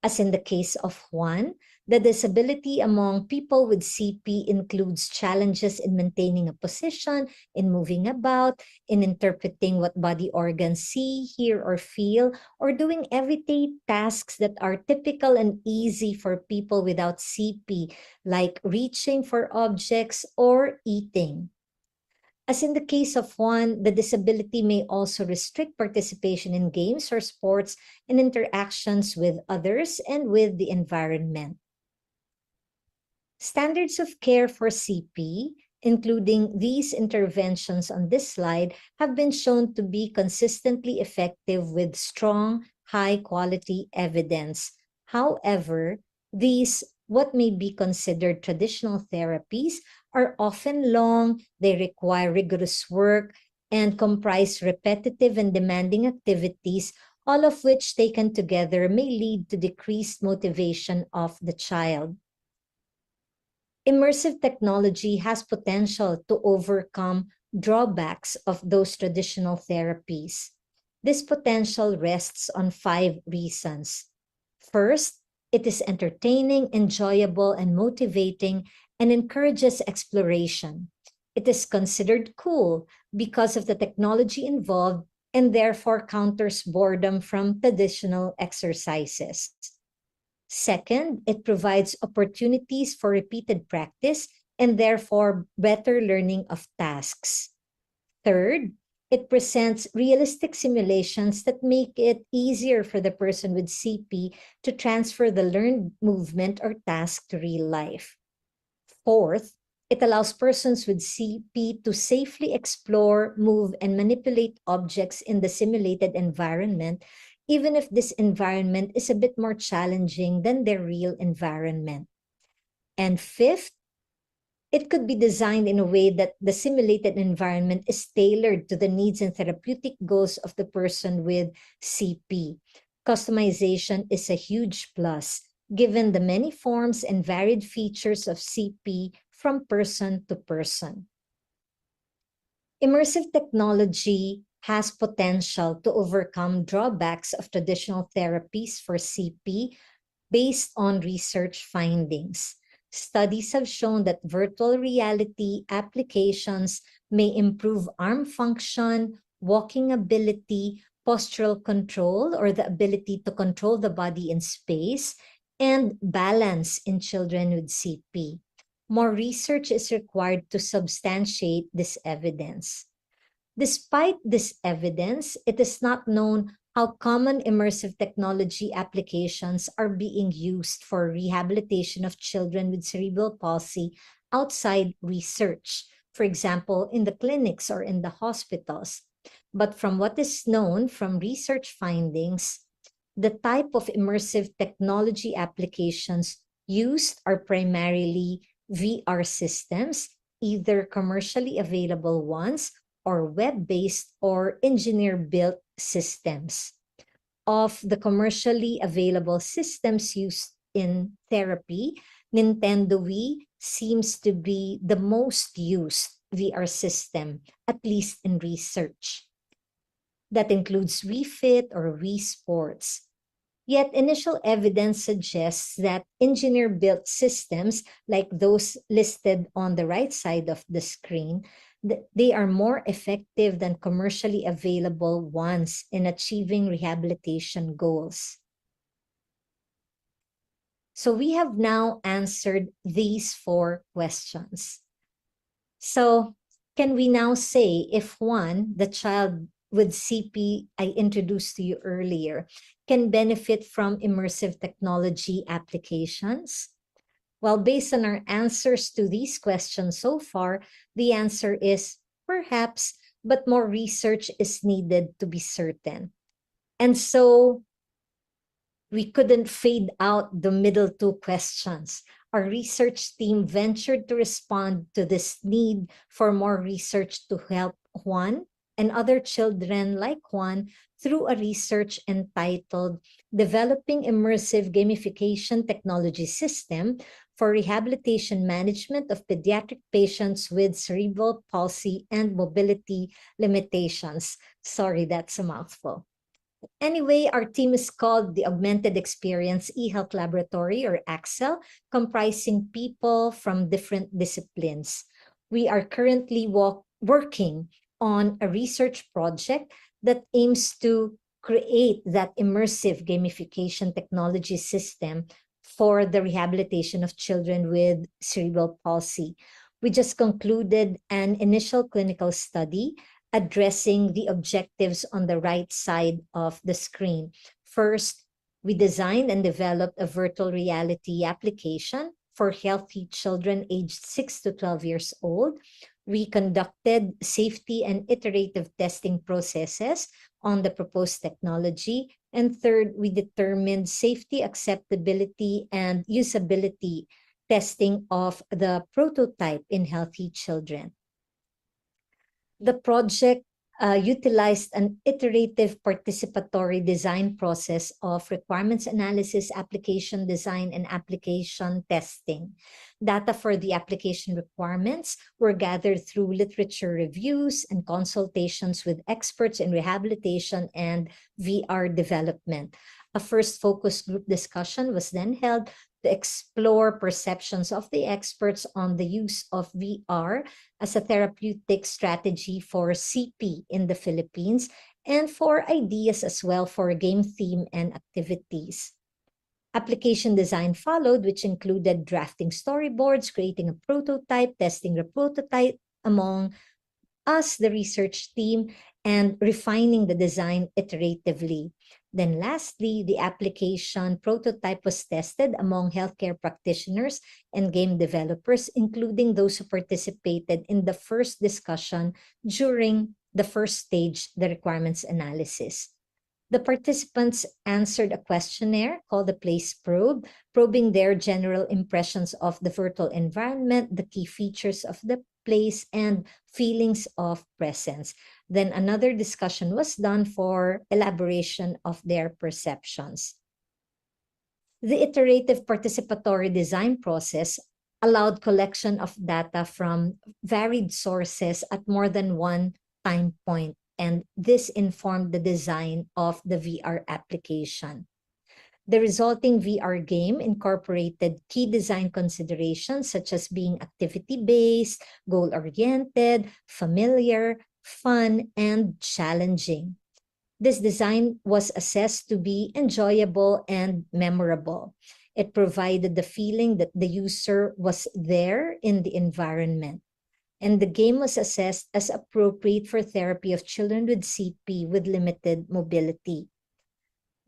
S2: As in the case of Juan, the disability among people with CP includes challenges in maintaining a position, in moving about, in interpreting what body organs see, hear, or feel, or doing everyday tasks that are typical and easy for people without CP, like reaching for objects or eating. As in the case of Juan, the disability may also restrict participation in games or sports and interactions with others and with the environment. Standards of care for CP including these interventions on this slide, have been shown to be consistently effective with strong, high-quality evidence. However, these, what may be considered traditional therapies, are often long, they require rigorous work, and comprise repetitive and demanding activities, all of which taken together may lead to decreased motivation of the child. Immersive technology has potential to overcome drawbacks of those traditional therapies. This potential rests on 5 reasons. First, it is entertaining, enjoyable, and motivating, and encourages exploration. It is considered cool because of the technology involved and therefore counters boredom from traditional exercises. Second, it provides opportunities for repeated practice and therefore better learning of tasks. Third, it presents realistic simulations that make it easier for the person with CP to transfer the learned movement or task to real life. Fourth, it allows persons with CP to safely explore, move, and manipulate objects in the simulated environment, even if this environment is a bit more challenging than their real environment. And fifth, it could be designed in a way that the simulated environment is tailored to the needs and therapeutic goals of the person with CP. Customization is a huge plus, given the many forms and varied features of CP from person to person. Immersive technology has potential to overcome drawbacks of traditional therapies for CP based on research findings. Studies have shown that virtual reality applications may improve arm function, walking ability, postural control, or the ability to control the body in space, and balance in children with CP. More research is required to substantiate this evidence. Despite this evidence, it is not known how common immersive technology applications are being used for rehabilitation of children with cerebral palsy outside research, for example, in the clinics or in the hospitals. But from what is known from research findings, the type of immersive technology applications used are primarily VR systems, either commercially available ones or web-based or engineer-built systems. Of the commercially available systems used in therapy, Nintendo Wii seems to be the most used VR system, at least in research. That includes Wii Fit or Wii Sports. Yet initial evidence suggests that engineer-built systems like those listed on the right side of the screen, they are more effective than commercially available ones in achieving rehabilitation goals. So we have now answered these 4 questions. So can we now say if one, the child with CP I introduced to you earlier, can benefit from immersive technology applications? Well, based on our answers to these questions so far, the answer is perhaps, but more research is needed to be certain. And so we couldn't fade out the middle 2 questions. Our research team ventured to respond to this need for more research to help Juan and other children like Juan through a research entitled Developing Immersive Gamification Technology System for Rehabilitation Management of Pediatric Patients with Cerebral Palsy and Mobility Limitations. Sorry, that's a mouthful. Anyway, our team is called the Augmented Experience eHealth Laboratory, or AXEL, comprising people from different disciplines. We are currently working on a research project that aims to create that immersive gamification technology system for the rehabilitation of children with cerebral palsy. We just concluded an initial clinical study addressing the objectives on the right side of the screen. First, we designed and developed a virtual reality application for healthy children aged 6 to 12 years old. We conducted safety and iterative testing processes on the proposed technology. And third, we determined safety, acceptability, and usability testing of the prototype in healthy children. The project utilized an iterative participatory design process of requirements analysis, application design, and application testing. Data for the application requirements were gathered through literature reviews and consultations with experts in rehabilitation and VR development. A first focus group discussion was then held to explore perceptions of the experts on the use of VR as a therapeutic strategy for CP in the Philippines and for ideas as well for game theme and activities. Application design followed, which included drafting storyboards, creating a prototype, testing the prototype among us, the research team, and refining the design iteratively. Then lastly, the application prototype was tested among healthcare practitioners and game developers, including those who participated in the first discussion during the first stage, the requirements analysis. The participants answered a questionnaire called the Place Probe, probing their general impressions of the virtual environment, the key features of the place, and feelings of presence. Then another discussion was done for elaboration of their perceptions. The iterative participatory design process allowed collection of data from varied sources at more than one time point, and this informed the design of the VR application. The resulting VR game incorporated key design considerations such as being activity-based, goal-oriented, familiar, fun, and challenging. This design was assessed to be enjoyable and memorable. It provided the feeling that the user was there in the environment. And the game was assessed as appropriate for therapy of children with CP with limited mobility.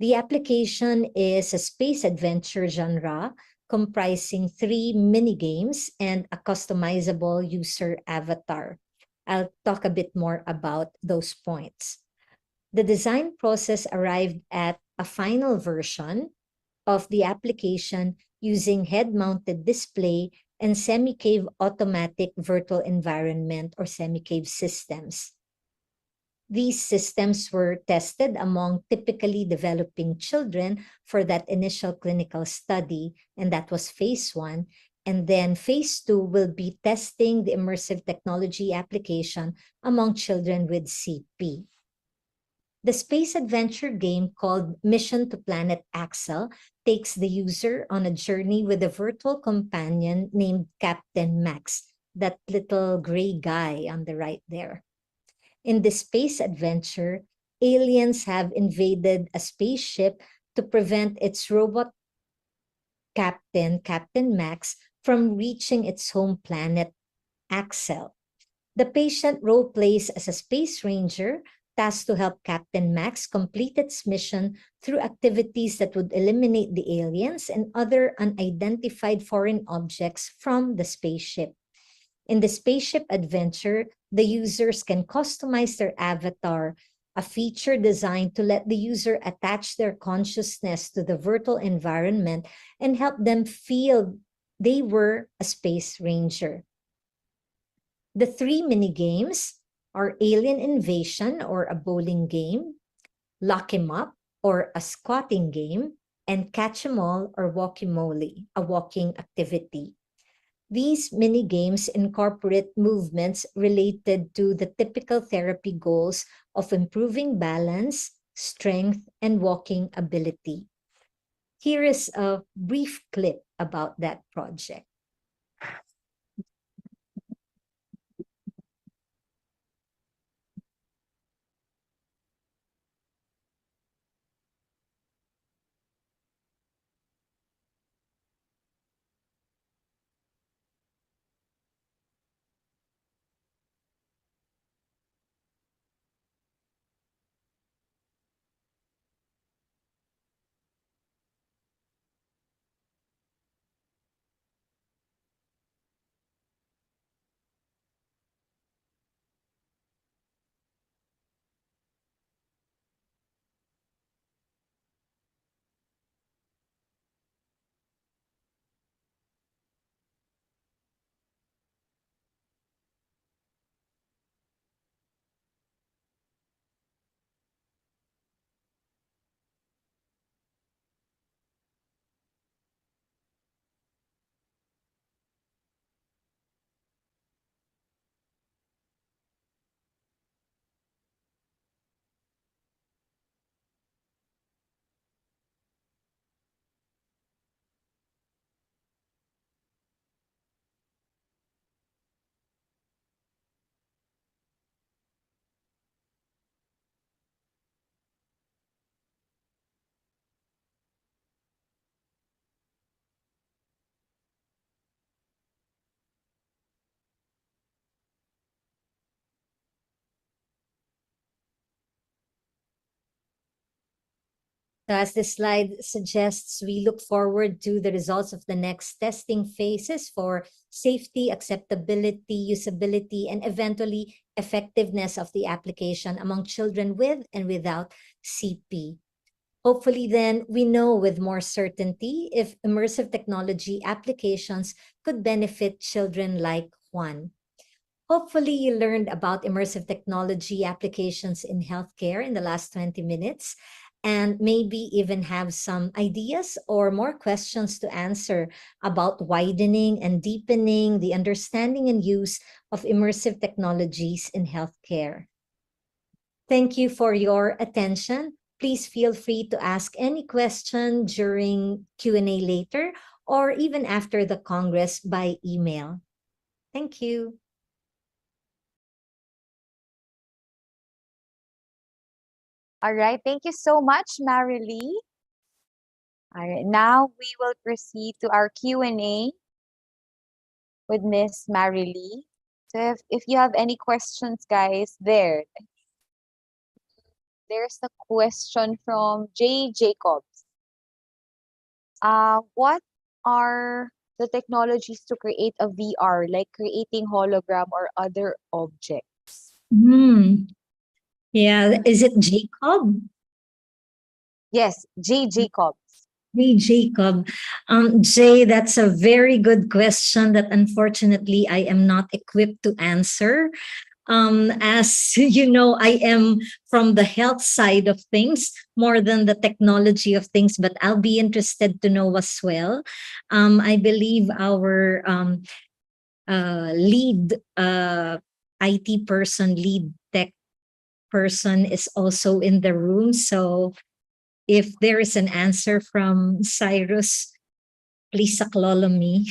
S2: The application is a space adventure genre comprising 3 mini games and a customizable user avatar. I'll talk a bit more about those points. The design process arrived at a final version of the application using head-mounted display and semi-cave automatic virtual environment or semi-cave systems. These systems were tested among typically developing children for that initial clinical study, and that was phase 1. And then phase 2 will be testing the immersive technology application among children with CP. The space adventure game called Mission to Planet Axel takes the user on a journey with a virtual companion named Captain Max, that little gray guy on the right there. In this space adventure, aliens have invaded a spaceship to prevent its robot captain, Captain Max, from reaching its home planet, Axel. The patient role plays as a space ranger tasked to help Captain Max complete its mission through activities that would eliminate the aliens and other unidentified foreign objects from the spaceship. In the spaceship adventure, the users can customize their avatar, a feature designed to let the user attach their consciousness to the virtual environment and help them feel they were a space ranger. The 3 mini games are Alien Invasion or a bowling game, Lock 'em Up or a squatting game, and Catch 'em All or Walkie-Molly, a walking activity. These mini games incorporate movements related to the typical therapy goals of improving balance, strength, and walking ability. Here is a brief clip about that project. So as the slide suggests, we look forward to the results of the next testing phases for safety, acceptability, usability, and eventually effectiveness of the application among children with and without CP. Hopefully, then, we know with more certainty if immersive technology applications could benefit children like Juan. Hopefully, you learned about immersive technology applications in healthcare in the last 20 minutes and maybe even have some ideas or more questions to answer about widening and deepening the understanding and use of immersive technologies in healthcare. Thank you for your attention. Please feel free to ask any question during Q&A later or even after the Congress by email. Thank you.
S18: All right, thank you so much, Marilee. All right, now we will proceed to our Q&A with Miss Marilee. So if you have any questions, guys, there's a question from J. Jacobs. What are the technologies to create a VR, like creating hologram or other objects?
S2: Yeah, is it Jacob?
S18: Yes, J. Jacobs.
S2: Hey, Jacob. Jay, that's a very good question that unfortunately I am not equipped to answer. As you know, I am from the health side of things more than the technology of things, but I'll be interested to know as well. I believe our lead IT person, lead tech person is also in the room. So if there is an answer from Cyrus, please saklolo me.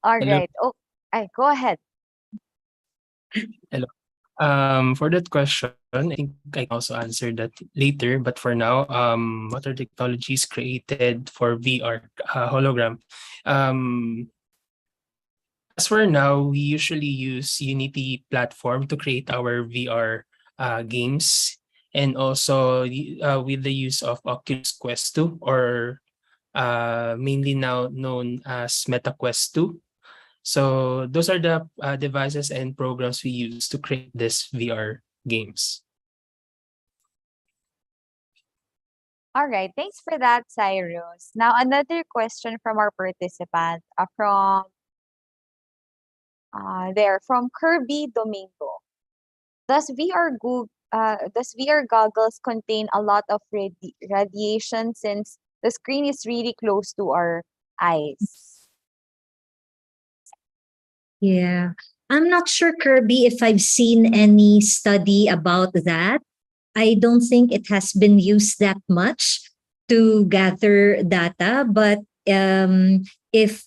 S18: All
S4: Hello.
S18: right. Oh, go ahead.
S4: Hello. For that question, I think I can also answer that later. But for now, what are technologies created for VR hologram? As for now, we usually use Unity platform to create our VR games, and also with the use of Oculus Quest 2, or mainly now known as Meta Quest 2. So those are the devices and programs we use to create this VR games.
S18: All right. Thanks for that, Cyrus. Now, another question from our participant from Kirby Domingo. Does VR goggles contain a lot of radiation since the screen is really close to our eyes?
S2: Yeah. I'm not sure, Kirby, if I've seen any study about that. I don't think it has been used that much to gather data, but if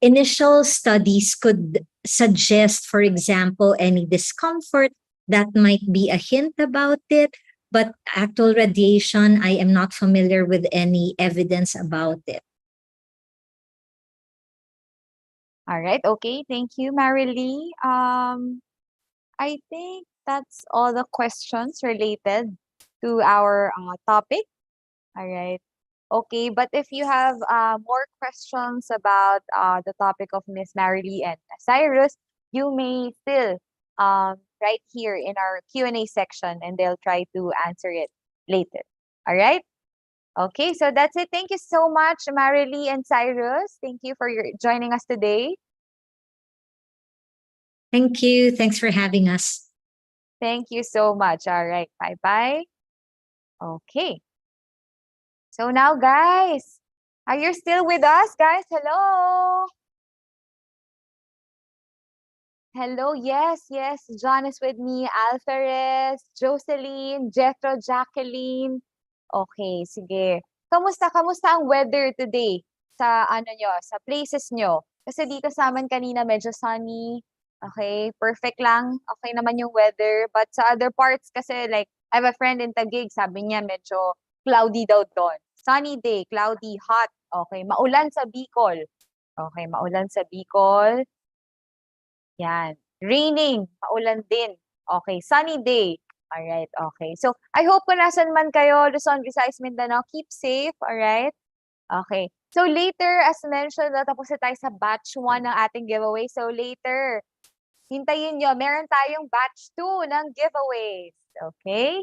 S2: initial studies could suggest, for example, any discomfort, that might be a hint about it. But actual radiation, I am not familiar with any evidence about it.
S18: All right. Okay. Thank you, Marilee. I think that's all the questions related to our topic. All right. Okay, but if you have more questions about the topic of Miss Marilee and Cyrus, you may still write here in our Q&A section and they'll try to answer it later. All right? Okay, so that's it. Thank you so much, Marilee and Cyrus. Thank you for joining us today.
S2: Thank you. Thanks for having us.
S18: Thank you so much. All right, bye-bye. Okay. So now, guys, are you still with us, guys? Hello? Hello, yes. John is with me. Alferez, Jocelyn, Jethro, Jacqueline. Okay, sige. Kamusta ang weather today sa sa places nyo? Kasi dito sa amin kanina medyo sunny. Okay, perfect lang. Okay naman yung weather. But sa other parts kasi, like, I have a friend in Taguig, sabi niya medyo cloudy daw doon. Sunny day, cloudy, hot. Okay, maulan sa Bicol. Okay, maulan sa Bicol. Yan. Raining, maulan din. Okay, sunny day. All right, okay. So, I hope kung nasan man kayo, Luzon, Visayas, Mindanao, keep safe, all right? Okay. So, later, as mentioned, tapos na tayo sa batch 1 ng ating giveaway. So, later, hintayin nyo, meron tayong batch 2 ng giveaways. Okay?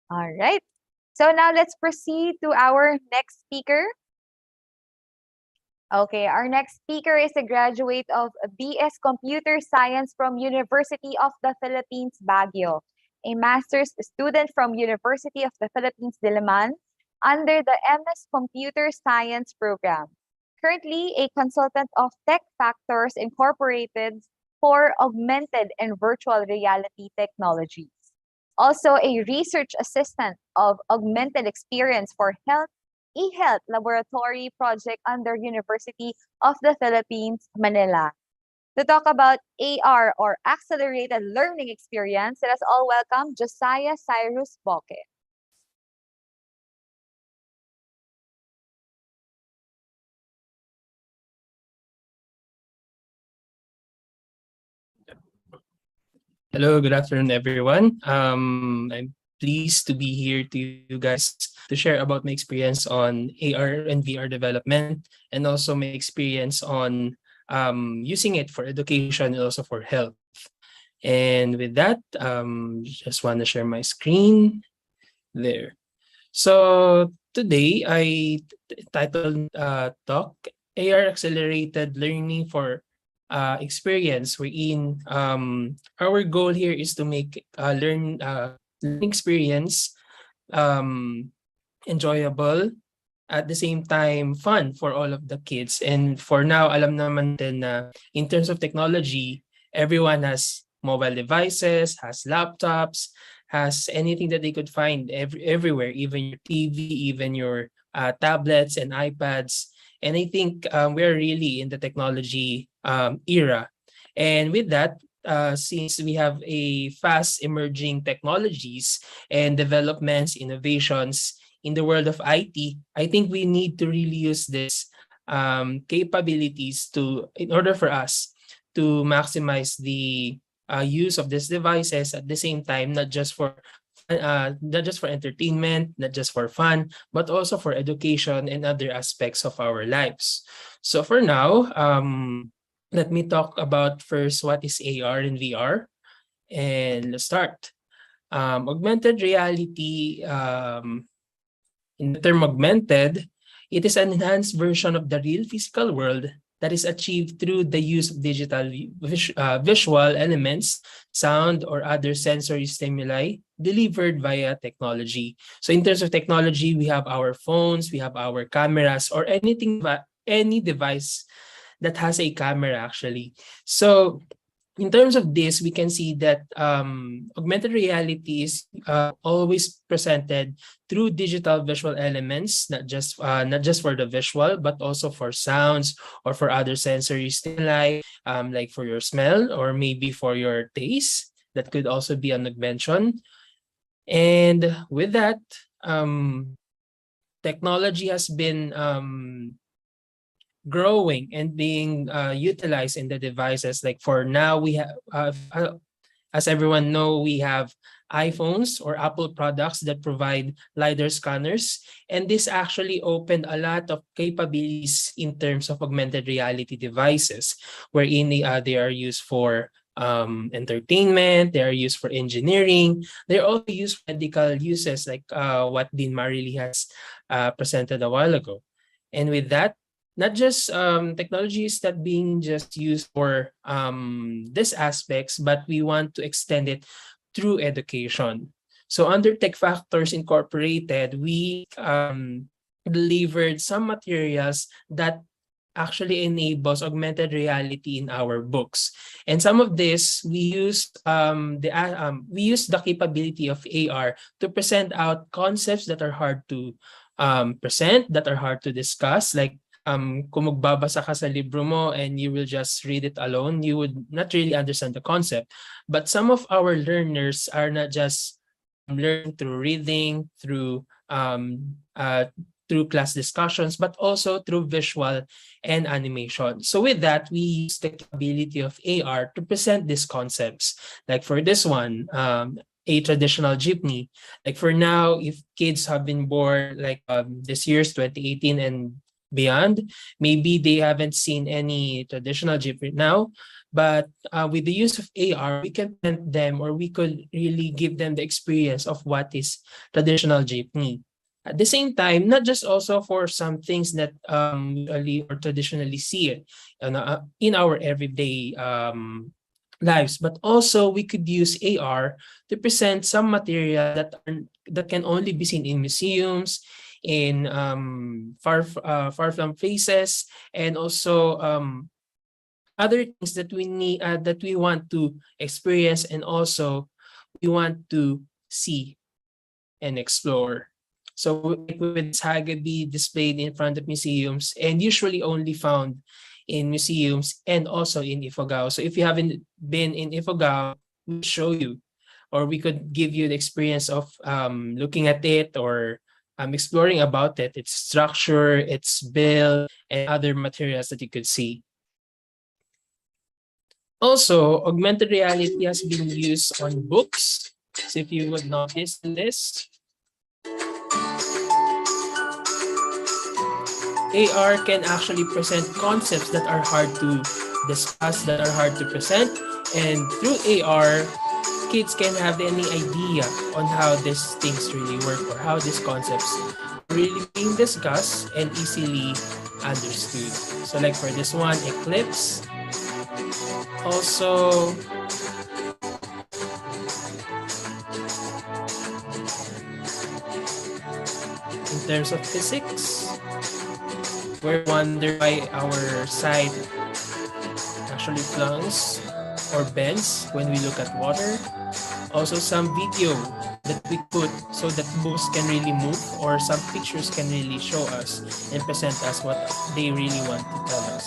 S18: All right. So, now let's proceed to our next speaker. Okay, our next speaker is a graduate of BS Computer Science from University of the Philippines, Baguio, a master's student from University of the Philippines, Diliman, under the MS Computer Science program. Currently, a consultant of Tech Factors Incorporated for augmented and virtual reality technologies. Also, a research assistant of augmented experience for health eHealth Laboratory Project under University of the Philippines, Manila. To talk about AR or Accelerated Learning Experience, let us all welcome Josiah Cyrus Boque.
S4: Hello, good afternoon, everyone. I'm pleased to be here to you guys to share about my experience on AR and VR development, and also my experience on using it for education and also for health. And with that, just want to share my screen there. So today I titled talk AR accelerated learning for experience wherein our goal here is to make learning experience um, enjoyable, at the same time fun for all of the kids. And for now, alam naman natin na in terms of technology, everyone has mobile devices, has laptops, has anything that they could find everywhere, even your TV, even your tablets and iPads. And I think we're really in the technology era. And with that, since we have a fast emerging technologies and developments, innovations in the world of IT, I think we need to really use this capabilities in order for us to maximize the use of these devices at the same time, not just for entertainment, not just for fun, but also for education and other aspects of our lives. So for now, let me talk about first what is AR and VR, and let's start. Augmented reality, in the term augmented, it is an enhanced version of the real physical world that is achieved through the use of digital visual elements, sound, or other sensory stimuli delivered via technology. So in terms of technology, we have our phones, we have our cameras, or any device that has a camera actually. So in terms of this, we can see that augmented reality is always presented through digital visual elements, not just for the visual, but also for sounds or for other sensory stimuli, like for your smell or maybe for your taste. That could also be an augmentation. And with that, technology has been growing and being utilized in the devices. Like for now, we have, as everyone know, we have iPhones or Apple products that provide LiDAR scanners. And this actually opened a lot of capabilities in terms of augmented reality devices, wherein they are used for entertainment, they are used for engineering, they're also used for medical uses like what Dean Marily has presented a while ago. And with that, not just technologies that being just used for these aspects, but we want to extend it through education. So under Tech Factors Incorporated, we delivered some materials that actually enables augmented reality in our books. And some of this, we use the capability of AR to present out concepts that are hard to present, that are hard to discuss, like kung magbabasa ka sa libro mo and you will just read it alone, you would not really understand the concept. But some of our learners are not just learning through reading, through class discussions, but also through visual and animation. So with that, we use the capability of AR to present these concepts. Like for this one, a traditional jeepney. Like for now, if kids have been born like this year's 2018 and beyond, maybe they haven't seen any traditional jeepney now. But with the use of AR, we can present them, or we could really give them the experience of what is traditional jeepney. At the same time, not just also for some things that usually or traditionally see it in our everyday lives, but also we could use AR to present some material that can only be seen in museums, in far flung places, and also other things that we need that we want to experience, and also we want to see and explore. So like with this Haggaby displayed in front of museums and usually only found in museums and also in Ifugao. So if you haven't been in Ifugao, we'll show you, or we could give you the experience of looking at it, or exploring about it, its structure, its build, and other materials that you could see. Also, augmented reality has been used on books. So if you would notice in this, AR can actually present concepts that are hard to discuss, that are hard to present. And through AR, kids can have any idea on how these things really work, or how these concepts are really being discussed and easily understood. So like for this one, Eclipse. Also, in terms of physics, we wonder why our side actually flunks or bends when we look at water. Also some video that we put so that books can really move, or some pictures can really show us and present us what they really want to tell us.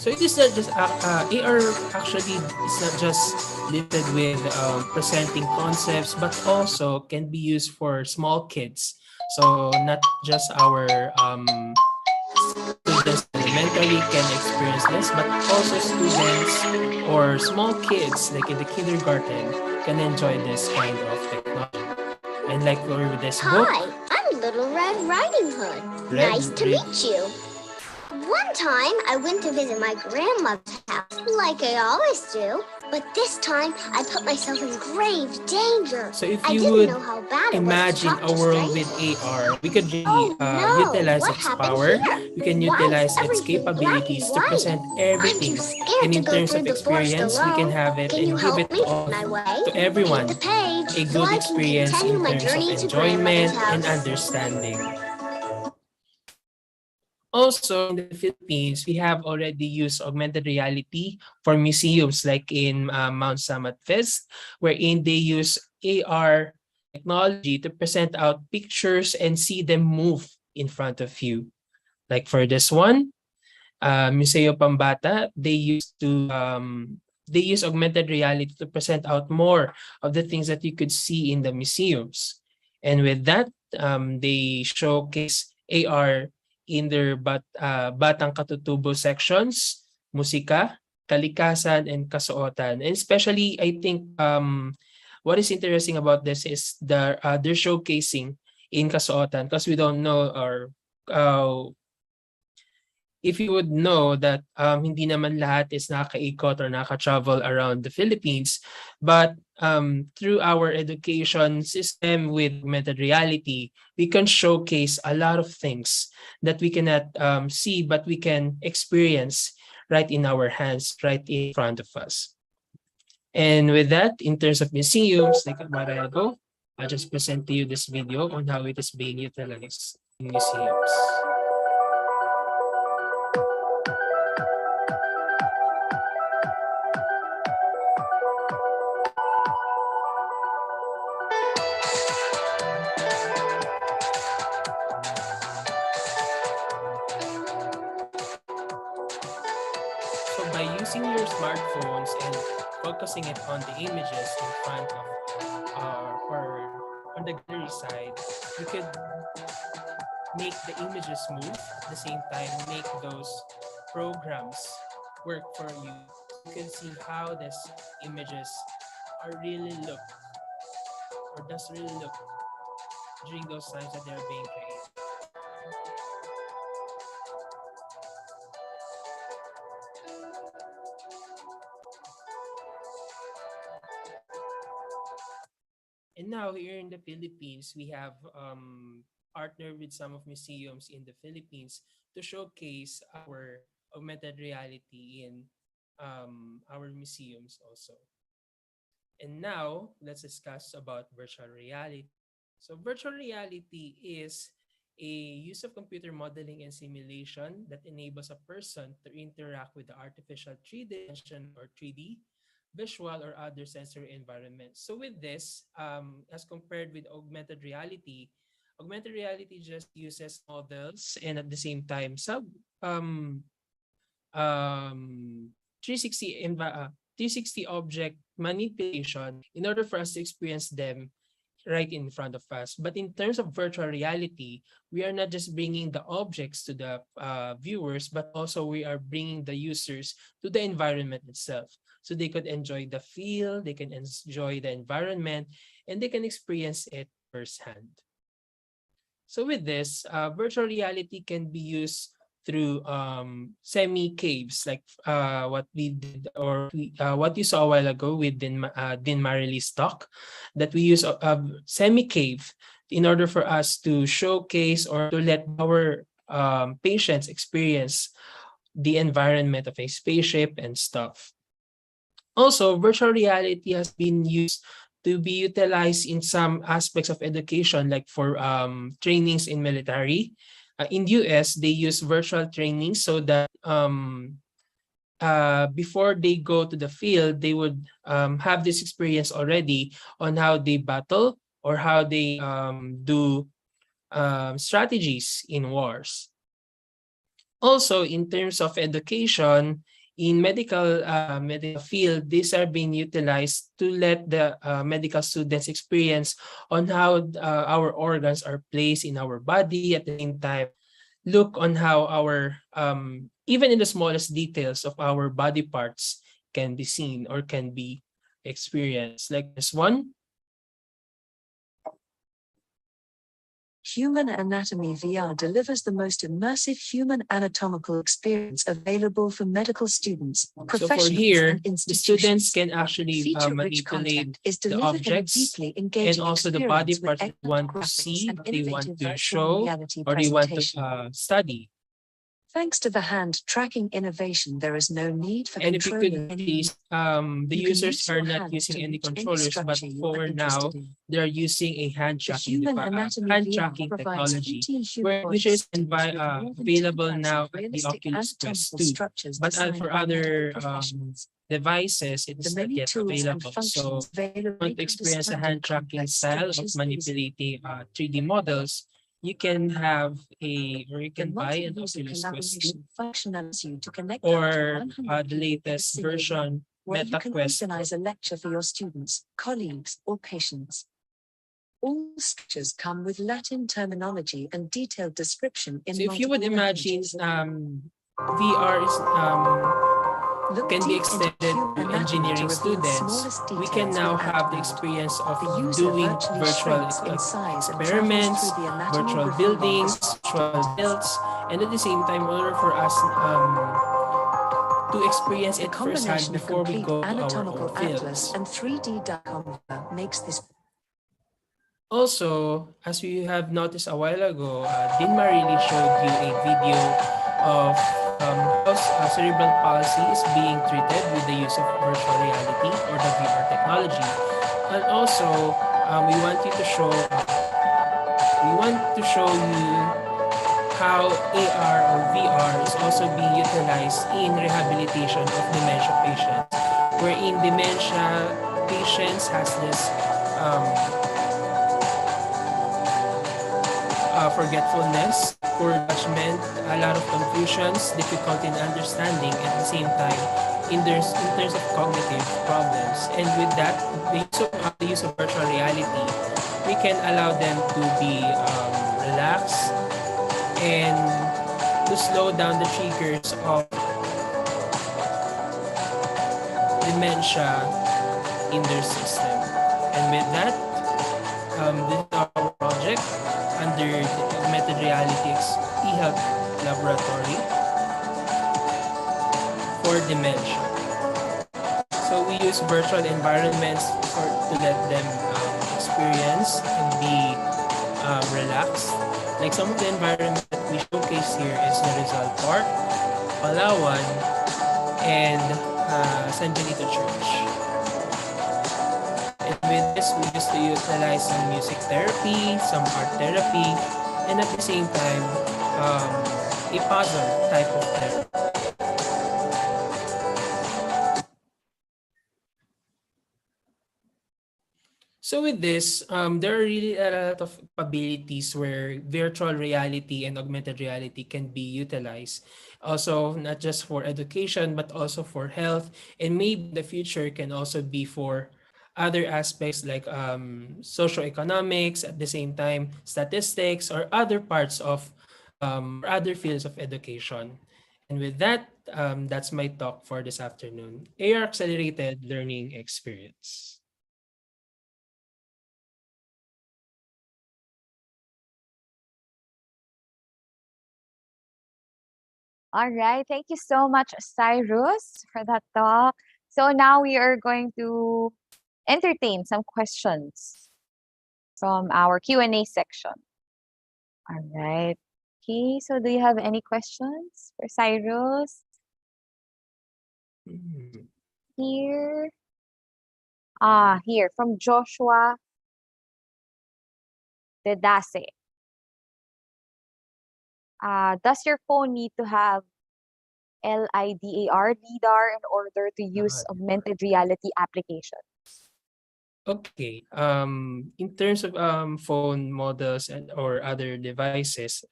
S4: So it is not just AR actually is not just limited with presenting concepts, but also can be used for small kids. So not just our students elementary can experience this, but also students or small kids like in the kindergarten can enjoy this kind of technology. And like for this book,
S6: Hi, I'm Little Red Riding Hood. Nice to meet you. One time, I went to visit my grandmother's house, like I always do. But this time, I put myself in grave danger.
S4: So if
S6: I
S4: you
S6: didn't
S4: would
S6: know how bad it was to
S4: imagine
S6: talk
S4: a
S6: to
S4: world with
S6: strangers.
S4: AR, we could really
S6: Oh no!
S4: utilize
S6: What
S4: its
S6: happened
S4: power.
S6: here?
S4: We can
S6: Why is
S4: utilize its
S6: everything black
S4: capabilities
S6: and
S4: to
S6: white?
S4: present
S6: I'm
S4: everything.
S6: too scared
S4: And
S6: to
S4: in
S6: go
S4: terms
S6: through
S4: of
S6: the forest
S4: experience, we can
S6: alone.
S4: have it
S6: Can
S4: and
S6: you
S4: give
S6: help
S4: it
S6: me find my way?
S4: to everyone
S6: Hit the page
S4: a
S6: so
S4: good
S6: I can
S4: experience
S6: continue
S4: in
S6: my
S4: terms of
S6: journey to
S4: enjoyment
S6: grandmother's
S4: and
S6: house.
S4: understanding. Also, in the Philippines, we have already used augmented reality for museums like in Mount Samat Fest, wherein they use AR technology to present out pictures and see them move in front of you. Like for this one, Museo Pambata, they use augmented reality to present out more of the things that you could see in the museums. And with that, they showcase AR in their Batang Katutubo sections, musika, kalikasan, and kasuotan. And especially, I think what is interesting about this is they're showcasing in kasuotan, because we don't know, or if you would know that hindi naman lahat is nakakaikot or nakaka-travel around the Philippines, but through our education system with augmented reality, we can showcase a lot of things that we cannot see, but we can experience right in our hands, right in front of us. And with that, in terms of museums, like a while ago, I'll just present to you this video on how it is being utilized in museums. So by using your smartphones and focusing it on the images in front of or on the gallery side, you could make the images move, at the same time make those programs work for you. You can see how these images are really look or does really look during those times that they're being created. And now here in the Philippines, we have partnered with some of museums in the Philippines to showcase our augmented reality in our museums also. And now let's discuss about virtual reality. So virtual reality is a use of computer modeling and simulation that enables a person to interact with the artificial three-dimensional or 3D visual or other sensory environments. So with this, as compared with augmented reality just uses models and at the same time um, um, 360 360 object manipulation in order for us to experience them right in front of us. But in terms of virtual reality, we are not just bringing the objects to the viewers, but also we are bringing the users to the environment itself. So they could enjoy the feel, they can enjoy the environment, and they can experience it firsthand. So with this, virtual reality can be used through semi-caves like what we did or what you saw a while ago with Din Marily's talk, that we use a semi-cave in order for us to showcase or to let our patients experience the environment of a spaceship and stuff. Also, virtual reality has been used to be utilized in some aspects of education, like for trainings in military. In US, they use virtual training so that before they go to the field, they would have this experience already on how they battle or how they do strategies in wars. Also, in terms of education, in medical field, these are being utilized to let the medical students experience on how our organs are placed in our body. At the same time, look on how our even in the smallest details of our body parts can be seen or can be experienced. Like this one.
S7: Human Anatomy VR delivers the most immersive human anatomical experience available for medical students,
S4: So for
S7: professionals,
S4: here,
S7: and
S4: the
S7: institutions.
S4: students can actually
S7: Feature-rich
S4: manipulate
S7: content is
S4: the
S7: delivered in a
S4: objects
S7: deeply
S4: and
S7: engaging
S4: also the body
S7: experience with
S4: parts that they want
S7: excellent
S4: to
S7: graphics
S4: see,
S7: and
S4: they want
S7: innovative
S4: to
S7: virtual
S4: show,
S7: reality
S4: or they want to
S7: presentation.
S4: study.
S7: Thanks to the hand tracking innovation, there is no need for
S4: And if you
S7: controlling
S4: could
S7: any.
S4: please, the
S7: You can
S4: users
S7: use
S4: are
S7: your
S4: not
S7: hands
S4: using
S7: to
S4: any
S7: reach any
S4: controllers, but
S7: structure you are
S4: for now,
S7: interested in.
S4: they're using a
S7: The Human Anatomy
S4: hand
S7: VR
S4: tracking
S7: provides
S4: technology,
S7: 14 human
S4: which is
S7: bodies with more than
S4: available
S7: 10,000
S4: now at the
S7: realistic
S4: Oculus Quest
S7: anatomical
S4: 2.
S7: structures
S4: But
S7: designed
S4: for
S7: by medical
S4: other
S7: professionals.
S4: devices, it
S7: The
S4: is not
S7: many
S4: yet
S7: tools and
S4: available.
S7: functions
S4: So
S7: available
S4: want to
S7: make
S4: experience a
S7: understanding
S4: hand tracking
S7: complex
S4: style of
S7: structures easy.
S4: manipulating 3D models, you can have or you
S7: The
S4: can buy an
S7: multi-user
S4: Oculus Quest 2
S7: collaboration function allows you to connect up
S4: or
S7: to 100
S4: the
S7: people in a
S4: latest
S7: single room,
S4: version,
S7: where you
S4: Meta
S7: can
S4: Quest
S7: organize a lecture for your students, colleagues, or patients. All structures come with Latin terminology and detailed description in
S4: So if you would
S7: multiple
S4: imagine,
S7: languages.
S4: VR is
S7: Look
S4: can be
S7: deep into
S4: extended
S7: human
S4: to
S7: anatomy to
S4: engineering
S7: reveal
S4: students.
S7: smallest
S4: We can
S7: details
S4: now
S7: with
S4: have the
S7: ActMode.
S4: experience of
S7: The user
S4: doing
S7: virtually
S4: virtual
S7: shrinks in size and travels
S4: experiments,
S7: through the anatomy,
S4: virtual
S7: revealing
S4: buildings,
S7: the
S4: virtual builds, and at the same time, in order for us to experience
S7: The
S4: it firsthand
S7: combination of
S4: before we
S7: complete
S4: go to our
S7: anatomical
S4: own
S7: atlas
S4: fields.
S7: and 3D converter makes this.
S4: Also, as we have noticed a while ago, Din Marily showed you a video of how cerebral palsy is being treated with the use of virtual reality or the VR technology. And also, we want to show you how AR or VR is also being utilized in rehabilitation of dementia patients, wherein dementia patients has this forgetfulness, poor judgment, a lot of confusions, difficulty in understanding at the same time in terms of cognitive problems. And with that, the use of virtual reality, we can allow them to be relaxed and to slow down the triggers of dementia in their system. And with that, this is our project under the Augmented Reality eHealth Laboratory for dementia. So we use virtual environments to let them experience and be relaxed. Like some of the environment that we showcase here is the Rizal Park, Palawan, and San Benito Church. And with this, we used to utilize some music therapy, some art therapy, and at the same time, a puzzle type of therapy. So with this, there are really a lot of capabilities where virtual reality and augmented reality can be utilized. Also, not just for education, but also for health. And maybe in the future can also be for other aspects like socioeconomics, at the same time, statistics, or other parts of or other fields of education. And with that, that's my talk for this afternoon. AR Accelerated Learning Experience.
S18: All right. Thank you so much, Cyrus, for that talk. So now we are going to entertain some questions from our Q&A section. All right. Okay, so do you have any questions for Cyrus? Here. Here from Joshua Dedase. Does your phone need to have LIDAR in order to use augmented reality application?
S4: Okay. In terms of phone models and or other devices,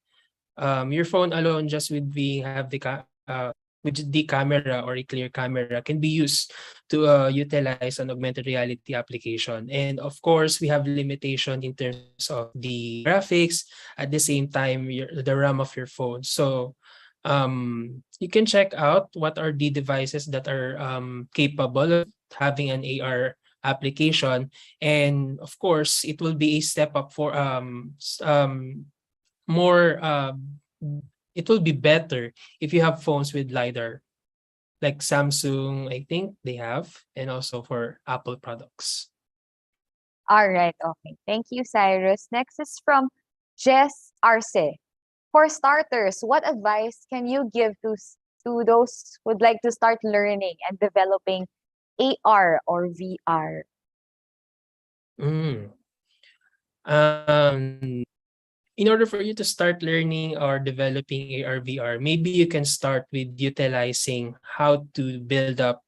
S4: your phone alone just with being have with the camera or a clear camera can be used to utilize an augmented reality application. And of course, we have limitation in terms of the graphics at the same time the RAM of your phone. So you can check out what are the devices that are capable of having an AR application, and of course it will be a step up for more it will be better if you have phones with LiDAR, like Samsung, I think they have, and also for Apple products.
S18: All right. Okay. Thank you, Cyrus. Next is from Jess Arce. For starters, what advice can you give to those who would like to start learning and developing AR or VR?
S4: Mm. In order for you to start learning or developing AR VR, maybe you can start with utilizing how to build up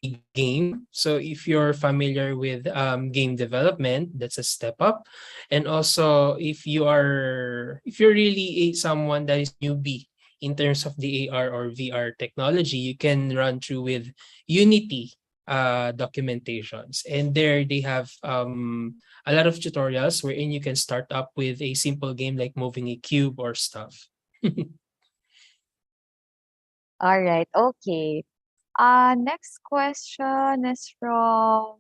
S4: a game. So if you're familiar with game development, that's a step up. And also if you're really someone that is newbie in terms of the AR or VR technology, you can run through with Unity documentations. And there they have a lot of tutorials wherein you can start up with a simple game like moving a cube or stuff.
S18: All right. Okay. Next question is from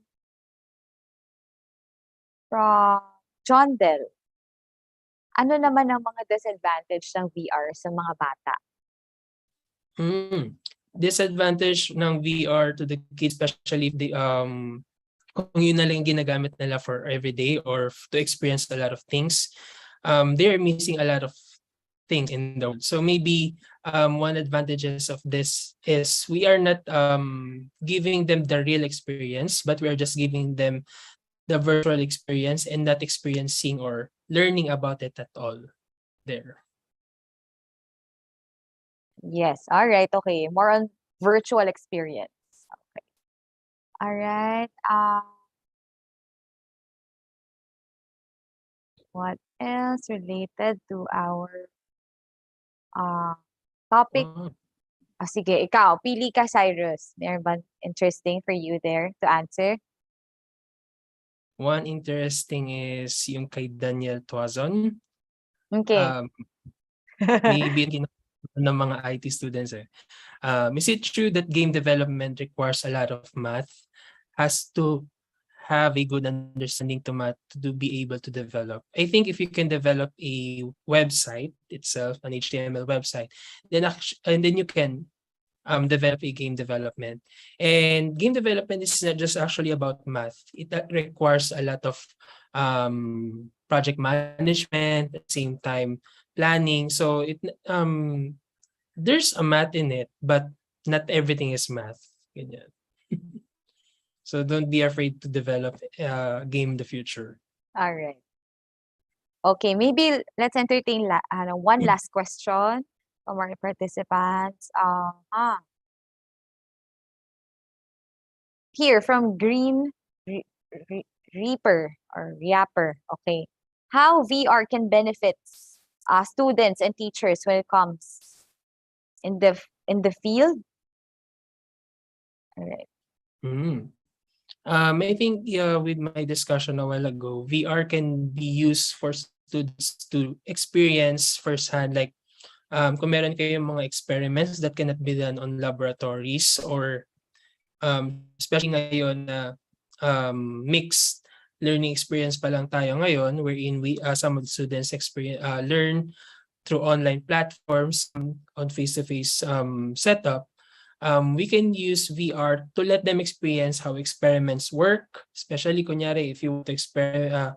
S18: John Del. Ano naman ang mga disadvantage ng VR sa mga bata?
S4: Disadvantage ng VR to the kids, especially if kung yun na lang ginagamit nila for everyday or to experience a lot of things, they are missing a lot of things in the world. So maybe one advantages of this is we are not giving them the real experience, but we are just giving them the virtual experience and not experiencing or learning about it at all there.
S18: Yes. All right. Okay. More on virtual experience. Okay. All right. What else related to our topic? Sige, ikaw. Pili ka, Cyrus. Meron ba interesting for you there to answer?
S4: One interesting is yung kay Daniel Tuazon.
S18: Okay.
S4: Maybe ng mga IT students eh. Is it true that game development requires a lot of math? Has to have a good understanding to math to be able to develop. I think if you can develop a website itself, an HTML website, and then you can develop a game development. And game development is not just actually about math. It requires a lot of project management, at the same time planning. So there's a math in it, but not everything is math. Ganyan. So don't be afraid to develop game in the future.
S18: All right. Okay, maybe let's entertain one last question from our participants. Here from Green Reaper or Reaper. Okay. How VR can benefit students and teachers when it comes in the field? All right.
S4: I think with my discussion a while ago, VR can be used for students to experience firsthand, like kung meron kayong mga experiments that cannot be done on laboratories, or especially ngayon na mixed learning experience pa lang tayo ngayon, wherein some of the students learn through online platforms on face-to-face setup. We can use VR to let them experience how experiments work, especially kunyari if you want to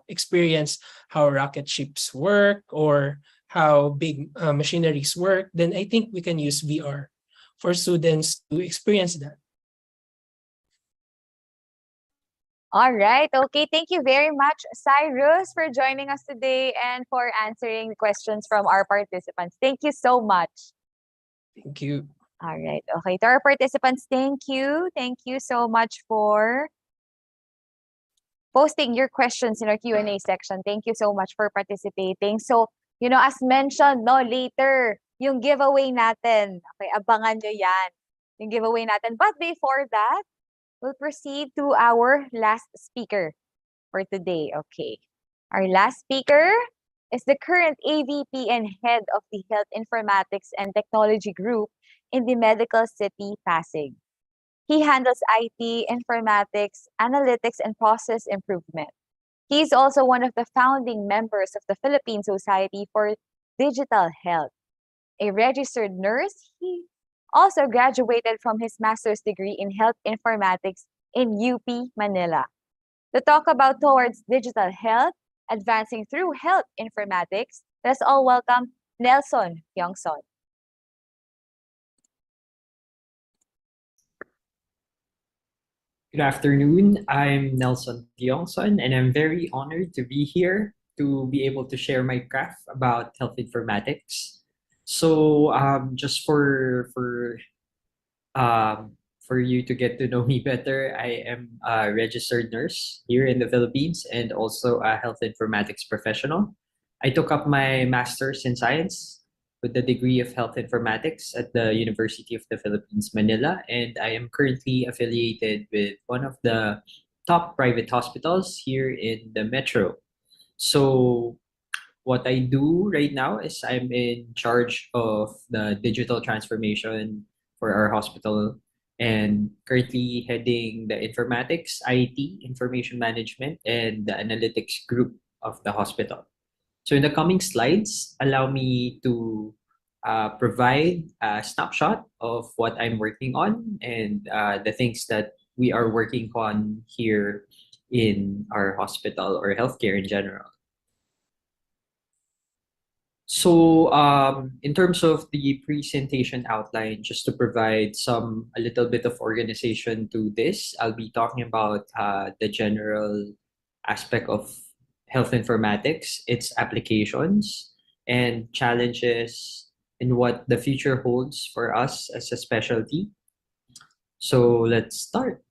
S4: experience how rocket ships work or how big machineries work, then I think we can use VR for students to experience that.
S18: All right. Okay. Thank you very much, Cyrus, for joining us today and for answering the questions from our participants. Thank you so much.
S4: Thank you.
S18: All right. Okay. To our participants, thank you. Thank you so much for posting your questions in our Q&A section. Thank you so much for participating. So, as mentioned, later, yung giveaway natin. Okay, abangan nyo yan. Yung giveaway natin. But before that, we'll proceed to our last speaker for today. Okay. Our last speaker is the current AVP and head of the Health Informatics and Technology Group in the Medical City, Pasig. He handles IT, informatics, analytics, and process improvement. He is also one of the founding members of the Philippine Society for Digital Health. A registered nurse, he also graduated from his master's degree in health informatics in UP Manila. To talk about towards digital health, advancing through health informatics, let's all welcome Nelson Yongson.
S5: Good afternoon. I'm Nelson Tiongson, and I'm very honored to be here to be able to share my craft about health informatics. So, just for you to get to know me better, I am a registered nurse here in the Philippines and also a health informatics professional. I took up my master's in science with the degree of health informatics at the University of the Philippines, Manila, and I am currently affiliated with one of the top private hospitals here in the metro. So what I do right now is I'm in charge of the digital transformation for our hospital and currently heading the informatics, IT, information management, and the analytics group of the hospital. So in the coming slides, allow me to provide a snapshot of what I'm working on and the things that we are working on here in our hospital or healthcare in general. So in terms of the presentation outline, just to provide a little bit of organization to this, I'll be talking about the general aspect of health informatics, its applications, and challenges, and what the future holds for us as a specialty. So let's start.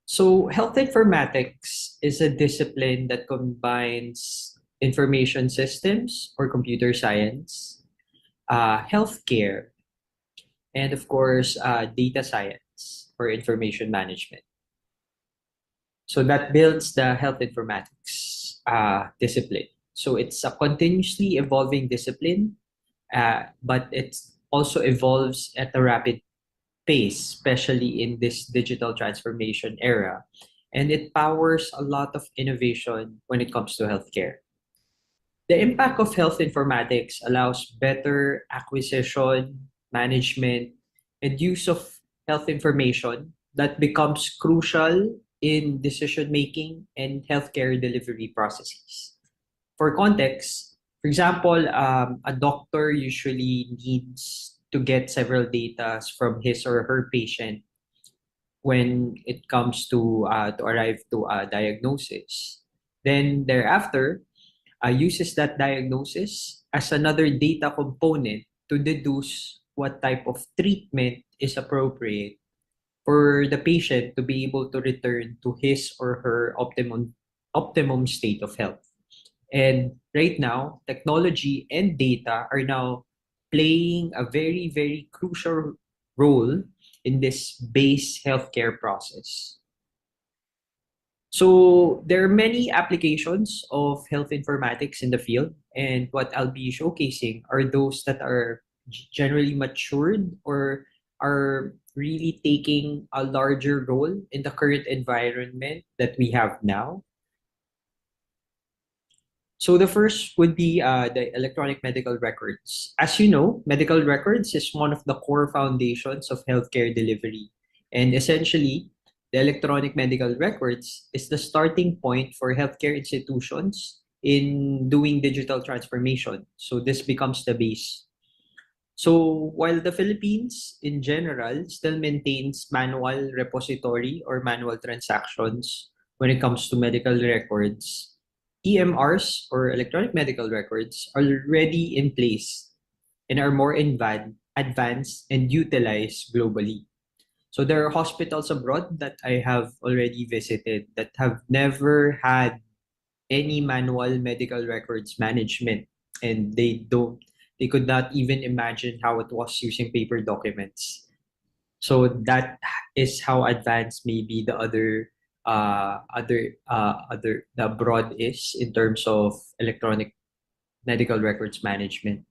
S5: So health informatics is a discipline that combines information systems or computer science, healthcare, and of course, data science or information management. So that builds the health informatics discipline. So it's a continuously evolving discipline, but it also evolves at a rapid pace, especially in this digital transformation era. And it powers a lot of innovation when it comes to healthcare. The impact of health informatics allows better acquisition, management, and use of health information that becomes crucial in decision making and healthcare delivery processes. For context, for example, a doctor usually needs to get several data from his or her patient when it comes to arrive to a diagnosis. Then thereafter, uses that diagnosis as another data component to deduce what type of treatment is appropriate for the patient to be able to return to his or her optimum state of health. And right now, technology and data are now playing a very, very crucial role in this base healthcare process. So there are many applications of health informatics in the field, and what I'll be showcasing are those that are generally matured or are really taking a larger role in the current environment that we have now. So the first would be the electronic medical records. As you know, medical records is one of the core foundations of healthcare delivery. And essentially, the electronic medical records is the starting point for healthcare institutions in doing digital transformation. So this becomes the base. So while the Philippines in general still maintains manual repository or manual transactions when it comes to medical records, EMRs or electronic medical records are already in place and are more advanced and utilized globally. So there are hospitals abroad that I have already visited that have never had any manual medical records management, and they could not even imagine how it was using paper documents. So that is how advanced maybe the other the abroad is in terms of electronic medical records management.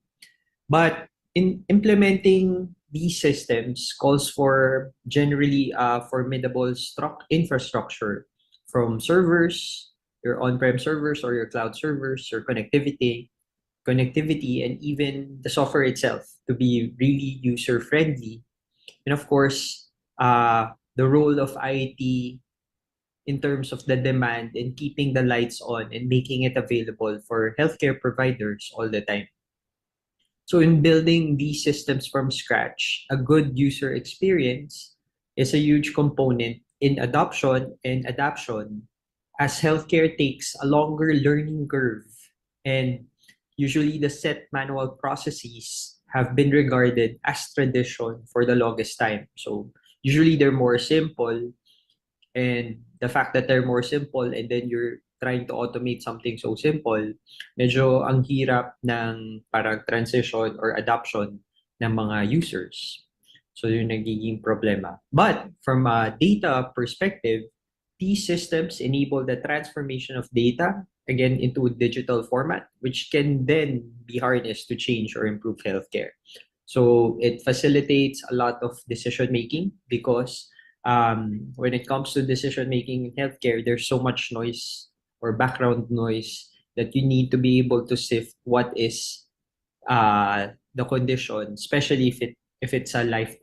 S5: But in implementing these systems calls for generally formidable infrastructure from servers, your on-prem servers or your cloud servers, your connectivity, and even the software itself to be really user friendly. And of course, the role of IT in terms of the demand and keeping the lights on and making it available for healthcare providers all the time. So in building these systems from scratch, a good user experience is a huge component in adoption and adaption as healthcare takes a longer learning curve, and usually the set manual processes have been regarded as tradition for the longest time. So usually they're more simple, and the fact that they're more simple and then you're trying to automate something so simple, medyo ang hirap ng parang transition or adoption ng mga users. So yun nagiging problema. But from a data perspective, these systems enable the transformation of data again into a digital format, which can then be harnessed to change or improve healthcare. So it facilitates a lot of decision making because when it comes to decision making in healthcare, there's so much noise or background noise that you need to be able to sift what is the condition, especially if it's a life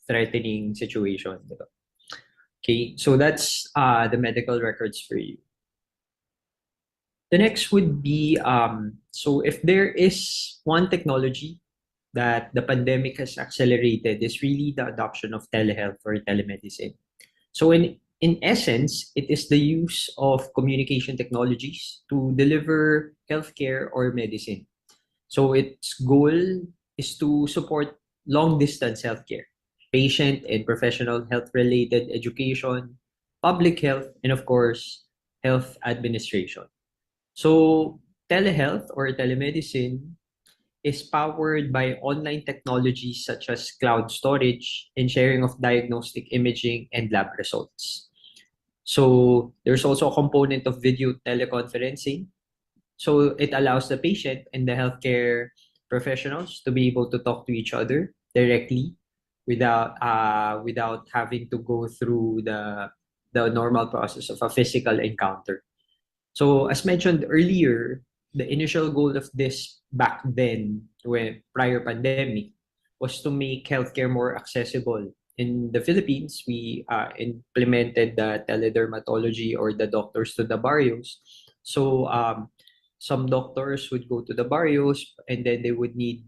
S5: threatening situation. Diba? Okay, so that's the medical records for you. The next would be so if there is one technology that the pandemic has accelerated is really the adoption of telehealth or telemedicine. So in essence, it is the use of communication technologies to deliver healthcare or medicine. So its goal is to support long distance healthcare, patient and professional health related education, public health, and of course, health administration. So telehealth or telemedicine is powered by online technologies such as cloud storage and sharing of diagnostic imaging and lab results. So there's also a component of video teleconferencing So it allows the patient and the healthcare professionals to be able to talk to each other directly without having to go through the normal process of a physical encounter. So as mentioned earlier, the initial goal of this back then, when prior pandemic, was to make healthcare more accessible. In the Philippines, we implemented the teledermatology or the doctors to the barrios. So some doctors would go to the barrios and then they would need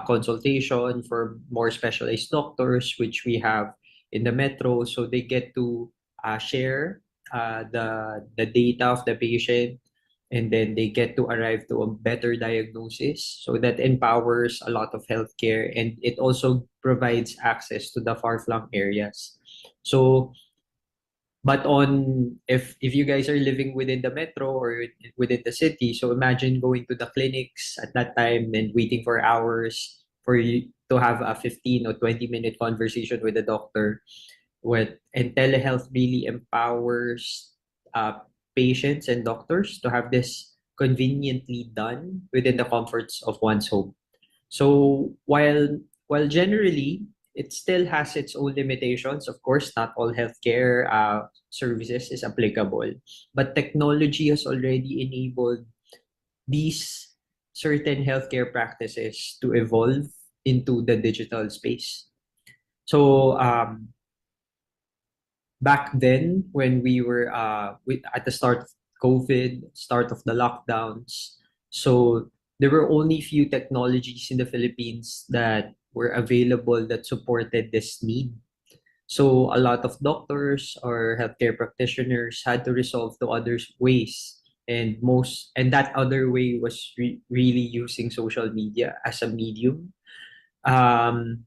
S5: consultation for more specialized doctors, which we have in the metro. So they get to share the data of the patient, and then they get to arrive to a better diagnosis. So that empowers a lot of healthcare, and it also provides access to the far-flung areas. So but on if you guys are living within the metro or within the city, so imagine going to the clinics at that time and waiting for hours for you to have a 15 or 20-minute conversation with a doctor. And telehealth really empowers patients and doctors to have this conveniently done within the comforts of one's home. So while generally it still has its own limitations, of course, not all healthcare services is applicable, but technology has already enabled these certain healthcare practices to evolve into the digital space. So back then when we were at the start of COVID, start of the lockdowns, so there were only few technologies in the Philippines that were available that supported this need. So a lot of doctors or healthcare practitioners had to resolve to other ways, and that other way was really using social media as a medium. um,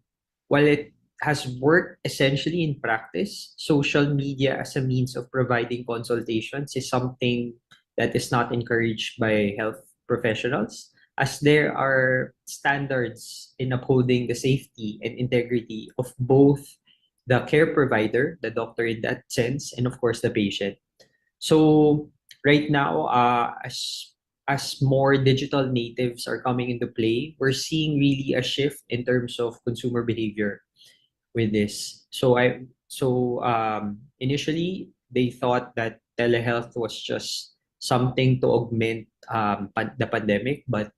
S5: while it has worked essentially in practice, social media as a means of providing consultations is something that is not encouraged by health professionals, as there are standards in upholding the safety and integrity of both the care provider, the doctor in that sense, and of course the patient. So right now, as more digital natives are coming into play, we're seeing really a shift in terms of consumer behavior with this. Initially they thought that telehealth was just something to augment the pandemic, but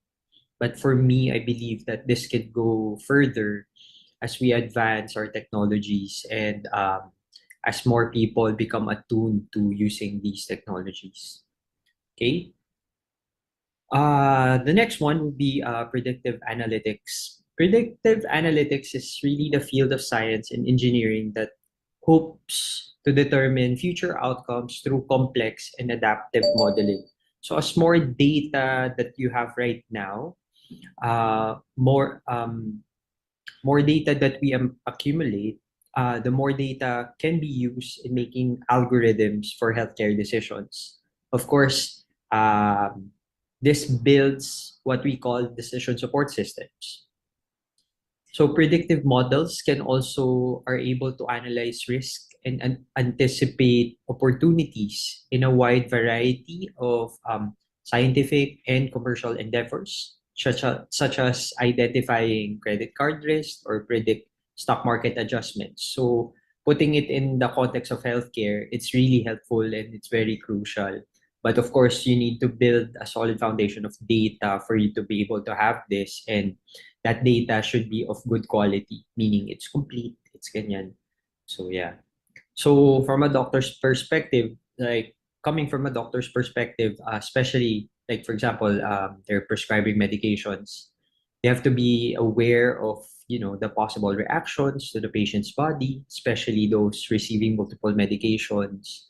S5: for me, I believe that this could go further as we advance our technologies and as more people become attuned to using these technologies. Okay. The next one would be predictive analytics. Predictive analytics is really the field of science and engineering that hopes to determine future outcomes through complex and adaptive modeling. So as more data that you have right now, uh, more um, more data that we accumulate, the more data can be used in making algorithms for healthcare decisions. Of course, this builds what we call decision support systems. So predictive models can also are able to analyze risk and anticipate opportunities in a wide variety of scientific and commercial endeavors, such as identifying credit card risk or predict stock market adjustments. So putting it in the context of healthcare, it's really helpful and it's very crucial. But of course, you need to build a solid foundation of data for you to be able to have this, and that data should be of good quality, meaning it's complete, it's ganyan. So yeah. So from a doctor's perspective, like coming from a doctor's perspective, especially like for example, they're prescribing medications, they have to be aware of the possible reactions to the patient's body, especially those receiving multiple medications,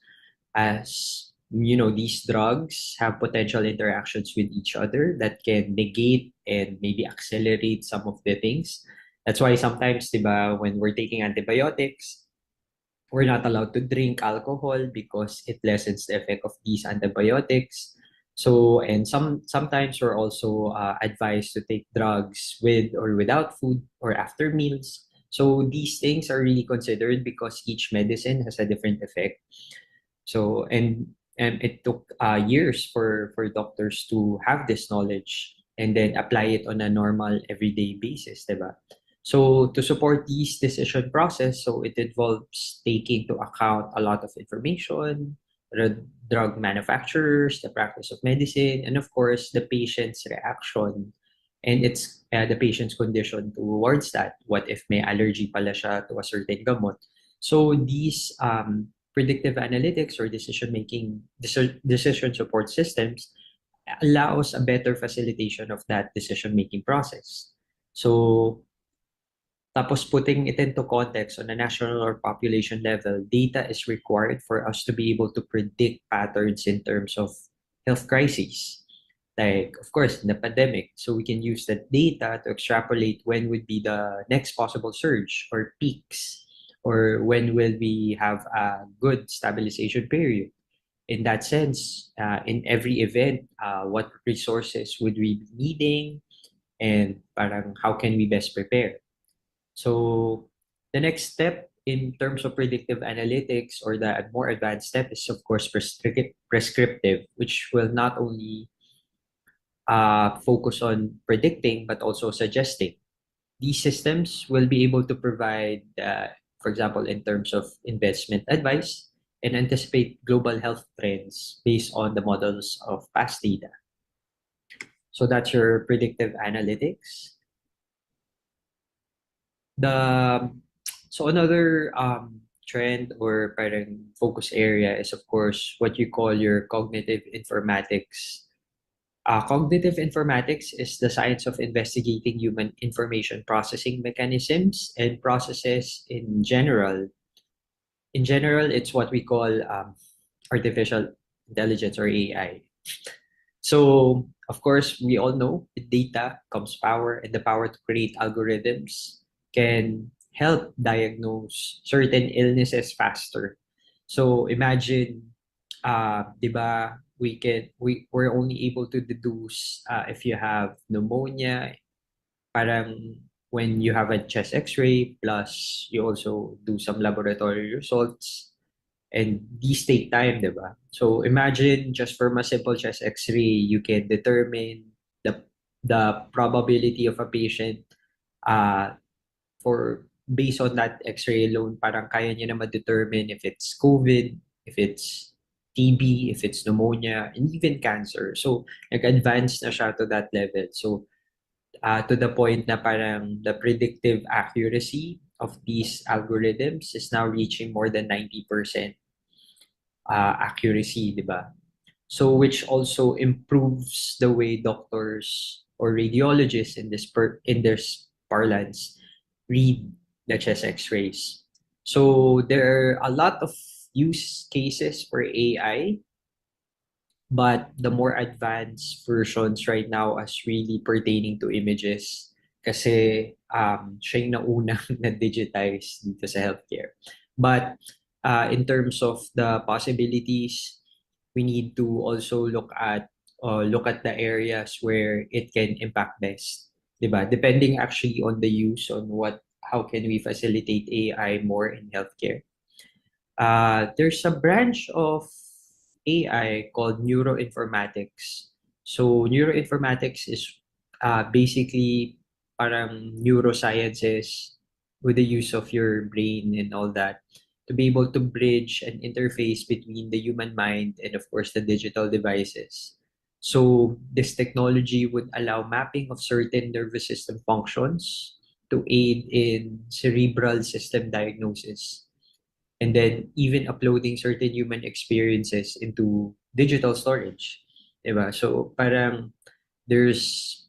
S5: as these drugs have potential interactions with each other that can negate and maybe accelerate some of the things. That's why sometimes, diba, when we're taking antibiotics, we're not allowed to drink alcohol because it lessens the effect of these antibiotics. So, and sometimes we're also advised to take drugs with or without food or after meals. So these things are really considered because each medicine has a different effect. So And it took years for doctors to have this knowledge and then apply it on a normal everyday basis, diba? So to support these decision process, so it involves taking into account a lot of information, the drug manufacturers, the practice of medicine, and of course the patient's reaction and it's the patient's condition towards that. What if may allergy pala siya to a certain gamot? So these predictive analytics or decision support systems allows a better facilitation of that decision making process. So tapos putting it into context on a national or population level, data is required for us to be able to predict patterns in terms of health crises. Like, of course, in the pandemic. So we can use that data to extrapolate when would be the next possible surge or peaks, or when will we have a good stabilization period. In that sense, in every event, what resources would we be needing, and parang how can we best prepare? So the next step in terms of predictive analytics or the more advanced step is of course prescriptive, which will not only focus on predicting but also suggesting. These systems will be able to provide, for example, in terms of investment advice and anticipate global health trends based on the models of past data. So that's your predictive analytics. The so another trend or parang focus area is of course what you call your cognitive informatics. Cognitive informatics is the science of investigating human information processing mechanisms and processes in general. In general, it's what we call artificial intelligence or AI. So, of course, we all know with data comes power, and the power to create algorithms can help diagnose certain illnesses faster. So, imagine, di ba, we're only able to deduce if you have pneumonia, parang when you have a chest X-ray, plus you also do some laboratory results, and these take time, di ba? So imagine just from a simple chest X-ray, you can determine the probability of a patient uh, for based on that X-ray alone, parang kaya niya na ma-determine if it's COVID, if it's TB, if it's pneumonia, and even cancer. So nag-advance na siya to that level. So to the point na parang the predictive accuracy of these algorithms is now reaching more than 90% accuracy, di ba? So which also improves the way doctors or radiologists in their parlance read the chest X-rays. So there are a lot of use cases for AI, but the more advanced versions right now as really pertaining to images kasi siya yung naunang na-digitize dito sa healthcare. But in terms of the possibilities, we need to also look at the areas where it can impact best, 'di ba? Depending actually on the use on how can we facilitate AI more in healthcare. There's a branch of AI called neuroinformatics. So neuroinformatics is basically parang neurosciences with the use of your brain and all that to be able to bridge an interface between the human mind and of course the digital devices. So this technology would allow mapping of certain nervous system functions to aid in cerebral system diagnosis, and then even uploading certain human experiences into digital storage. Diba? So parang there's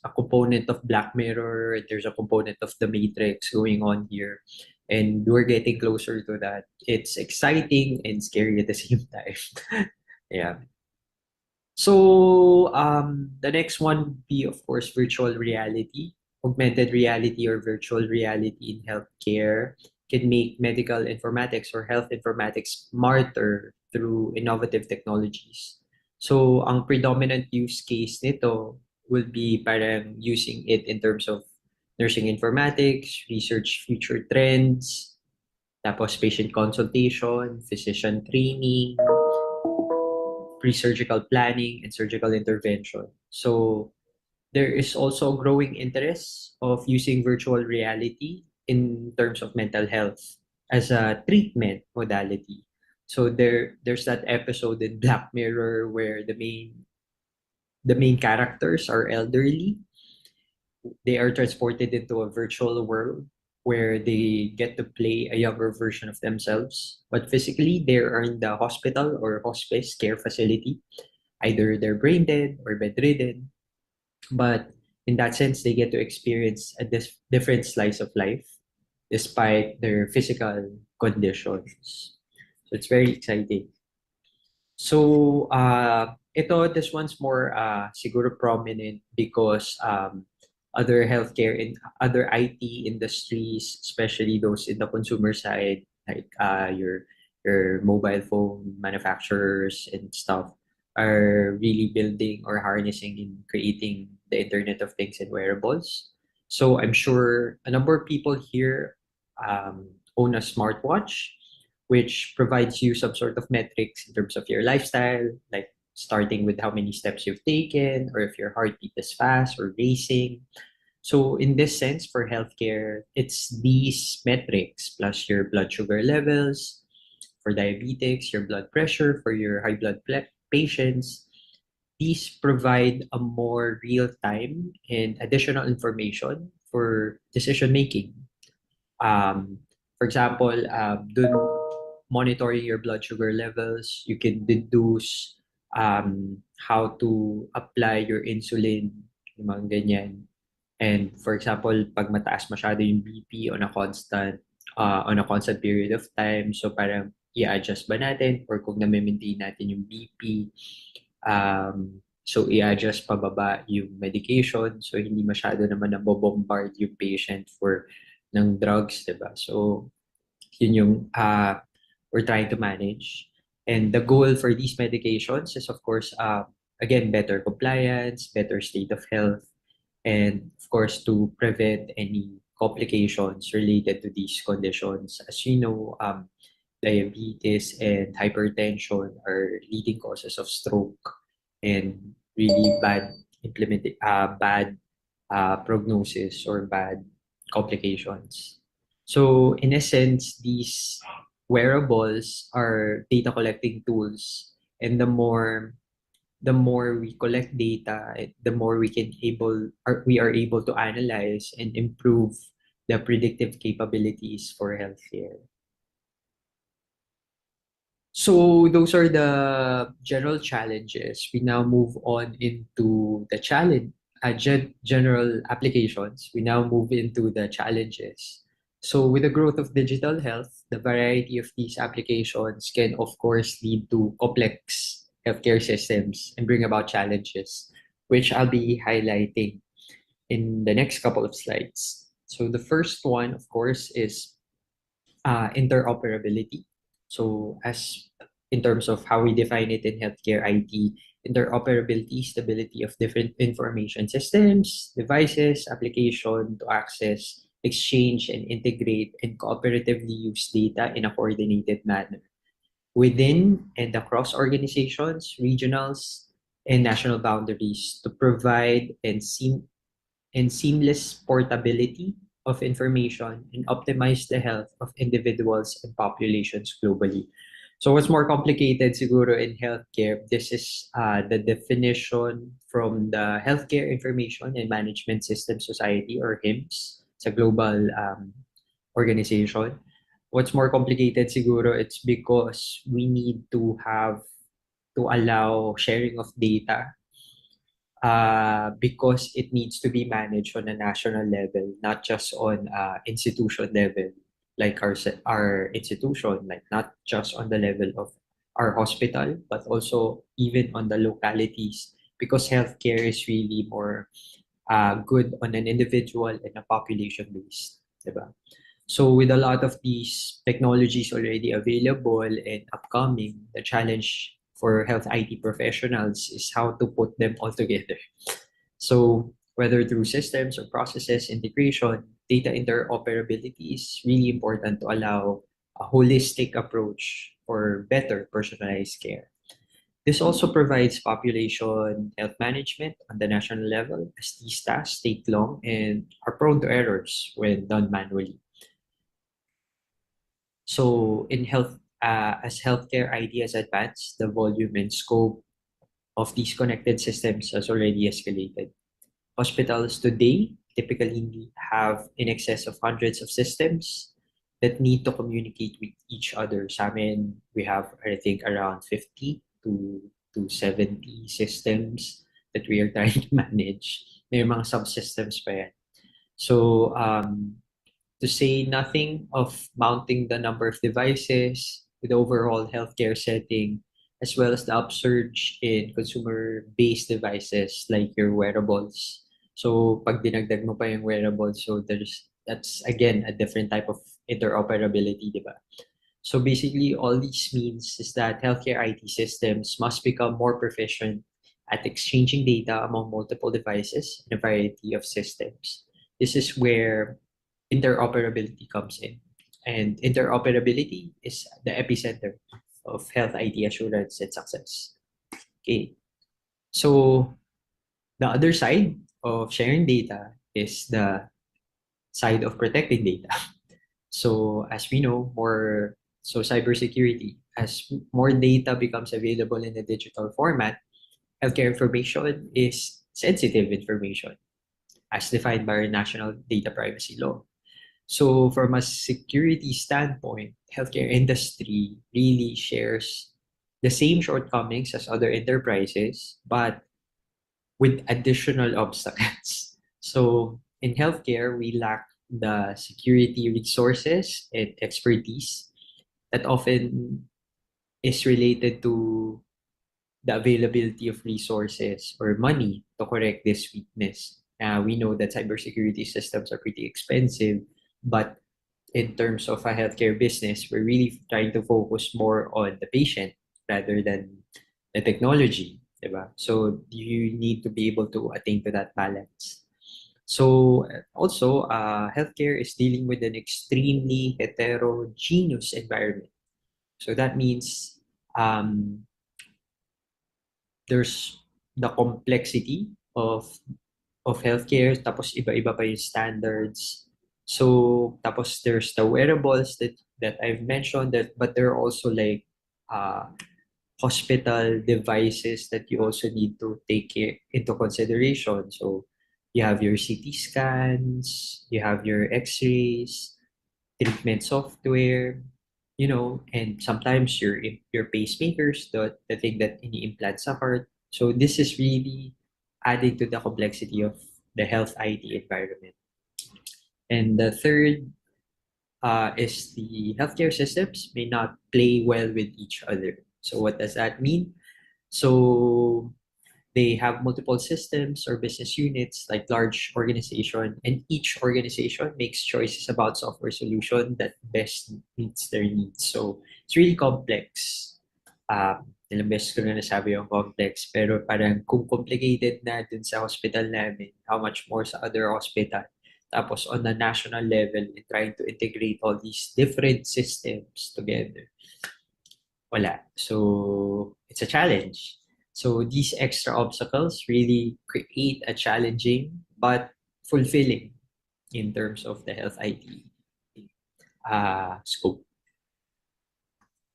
S5: a component of Black Mirror, there's a component of the Matrix going on here. And we're getting closer to that. It's exciting and scary at the same time. Yeah. So the next one would be, of course, virtual reality. Augmented reality or virtual reality in healthcare can make medical informatics or health informatics smarter through innovative technologies. So ang predominant use case nito will be parang using it in terms of nursing informatics, research future trends, tapos patient consultation, physician training, pre-surgical planning and surgical intervention. So there is also growing interest of using virtual reality in terms of mental health as a treatment modality. So there's that episode in Black Mirror where the main characters are elderly. They are transported into a virtual world where they get to play a younger version of themselves. But physically, they are in the hospital or hospice care facility. Either they're brain dead or bedridden. But in that sense, they get to experience a different slice of life despite their physical conditions. So it's very exciting. So, this one's more siguro prominent because other healthcare and other IT industries, especially those in the consumer side, like your mobile phone manufacturers and stuff, are really building or harnessing and creating the Internet of Things and wearables. So I'm sure a number of people here own a smartwatch which provides you some sort of metrics in terms of your lifestyle, like starting with how many steps you've taken, or if your heartbeat is fast or racing. So, in this sense, for healthcare, it's these metrics plus your blood sugar levels, for diabetics, your blood pressure, for your high blood patients. These provide a more real time and additional information for decision making. Um, for example, dun monitoring your blood sugar levels, you can deduce how to apply your insulin, yung mga ganyan. And for example, pag mataas masyado yung BP on a constant period of time, so parang i-adjust ba natin or kung na-maintain natin yung BP, so i-adjust pababa yung medication, so hindi masyado naman nabobombard yung patient for ng drugs, 'di ba? So yun yung we're trying to manage. And the goal for these medications is, of course, again, better compliance, better state of health, and of course, to prevent any complications related to these conditions. As you know, diabetes and hypertension are leading causes of stroke and really bad prognosis or bad complications. So, in essence, these wearables are data collecting tools, and the more we collect data, the more we are able to analyze and improve the predictive capabilities for healthcare. So those are the general challenges. We now move on into the general applications. We now move into the challenges. So with the growth of digital health, the variety of these applications can of course lead to complex healthcare systems and bring about challenges, which I'll be highlighting in the next couple of slides. So the first one, of course, is interoperability. So as in terms of how we define it in healthcare IT, interoperability, stability of different information systems, devices, application to access, exchange, and integrate and cooperatively use data in a coordinated manner within and across organizations, regionals, and national boundaries to provide and seamless portability of information and optimize the health of individuals and populations globally. So what's more complicated siguro in healthcare, this is the definition from the Healthcare Information and Management System Society or HIMSS. It's a global organization. What's more complicated siguro, it's because we need to allow sharing of data because it needs to be managed on a national level, not just on institution level, like our institution, like not just on the level of our hospital, but also even on the localities, because healthcare is really more good on an individual and a population based, diba? So with a lot of these technologies already available and upcoming, the challenge for health IT professionals is how to put them all together. So whether through systems or processes integration, data interoperability is really important to allow a holistic approach for better personalized care. This also provides population health management on the national level, as these tasks take long and are prone to errors when done manually. So in health, as healthcare ideas advance, the volume and scope of these connected systems has already escalated. Hospitals today typically have in excess of hundreds of systems that need to communicate with each other. Sa amin, we have, I think, around 50 to 70 systems that we are trying to manage. May mga subsystems pa yan. So, to say nothing of mounting the number of devices, the overall healthcare setting, as well as the upsurge in consumer-based devices like your wearables. So pag dinagdag mo pa yung wearables, so that's again a different type of interoperability, di ba? So basically, all this means is that healthcare IT systems must become more proficient at exchanging data among multiple devices and a variety of systems. This is where interoperability comes in. And interoperability is the epicenter of health IT assurance and success. Okay. So the other side of sharing data is the side of protecting data. So as we know, cybersecurity, as more data becomes available in a digital format, healthcare information is sensitive information as defined by our national data privacy law. So from a security standpoint, healthcare industry really shares the same shortcomings as other enterprises, but with additional obstacles. So in healthcare, we lack the security resources and expertise that often is related to the availability of resources or money to correct this weakness. We know that cybersecurity systems are pretty expensive, but in terms of a healthcare business, we're really trying to focus more on the patient rather than the technology, diba? So you need to be able to attain to that balance. So also, healthcare is dealing with an extremely heterogeneous environment. So that means there's the complexity of healthcare, tapos iba-iba pa yung standards. So, tapos there's the wearables that I've mentioned, that but there are also like hospital devices that you also need to take into consideration. So, you have your CT scans, you have your X-rays, treatment software, and sometimes your pacemakers, the thing that ini-implant sa heart. So this is really adding to the complexity of the health IT environment. And the third is the healthcare systems may not play well with each other. So what does that mean? So they have multiple systems or business units like large organization, and each organization makes choices about software solution that best meets their needs. So it's really complex. Ilang beses ko na nasabi yung complex, pero parang kung complicated na dun sa hospital namin, how much more sa other hospital. Tapos on the national level, in trying to integrate all these different systems together. Wala. So it's a challenge. So these extra obstacles really create a challenging but fulfilling in terms of the health IT scope.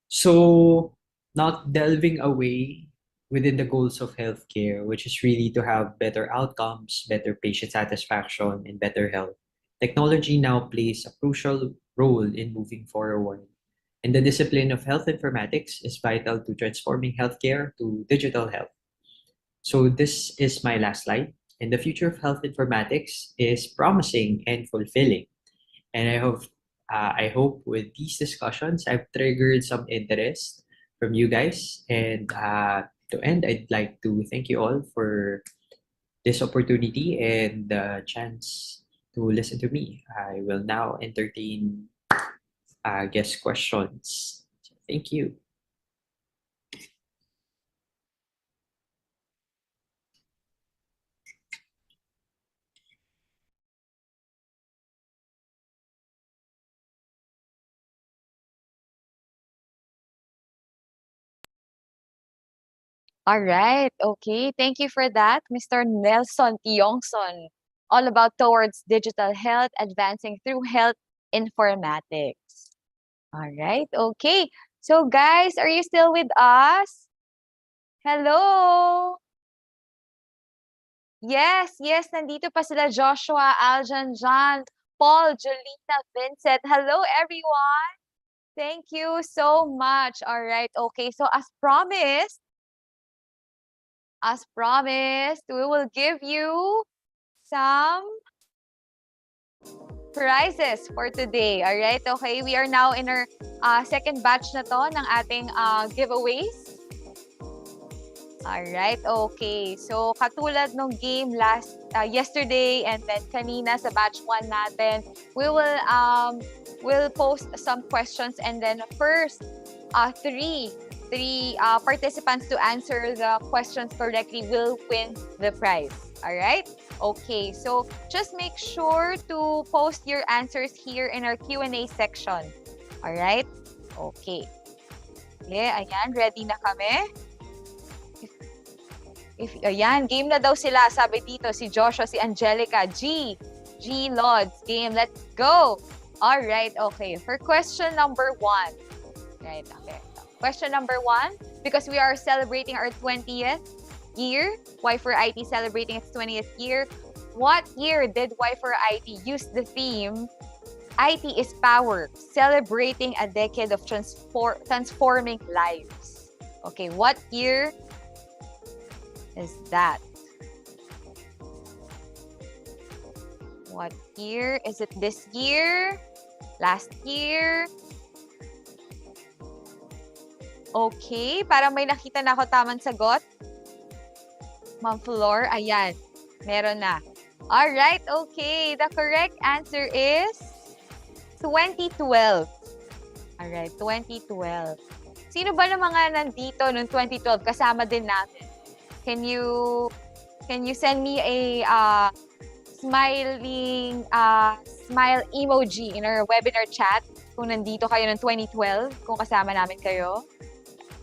S5: So not delving away within the goals of healthcare, which is really to have better outcomes, better patient satisfaction, and better health. Technology now plays a crucial role in moving forward. And the discipline of health informatics is vital to transforming healthcare to digital health. So this is my last slide. And the future of health informatics is promising and fulfilling. And I hope with these discussions, I've triggered some interest from you guys. And to end, I'd like to thank you all for this opportunity and the chance to listen to me. I will now entertain guest questions. So thank you.
S18: All right. Okay. Thank you for that, Mr. Nelson Tiongson. All about towards digital health, advancing through health informatics. All right. Okay. So guys, are you still with us? Hello. Yes, yes, nandito pa sila Joshua, Aljan, John, Paul, Jolina, Vincent. Hello everyone. Thank you so much. All right. Okay. So as promised, we will give you some prizes for today. All right? Okay, we are now in our second batch na to ng ating giveaways. All right, okay. So, katulad ng game yesterday and then kanina sa batch 1 natin, we'll post some questions and then first three participants to answer the questions correctly will win the prize. All right? Okay, so just make sure to post your answers here in our Q&A section. All right? Okay. Okay, ayan, ready na kami. Ayan, game na daw sila, sabi dito, si Joshua, si Angelica, G Lods, game, let's go! Alright, okay, for question number 1. Right, okay. Question number 1, because we are celebrating our 20th year, Y4IT celebrating its 20th year, what year did Y4IT use the theme, IT is Power, celebrating a decade of transforming lives? Okay, what year is that? What year? Is it this year? Last year? Okay, parang may nakita na ako tamang sagot. Ma'am Flor, ayan. Meron na. Alright, okay. The correct answer is 2012. Alright, 2012. Sino ba ng mga nandito noong 2012? Kasama din natin. Can you send me a smiling smile emoji in our webinar chat kung nandito kayo ng 2012, kung kasama namin kayo?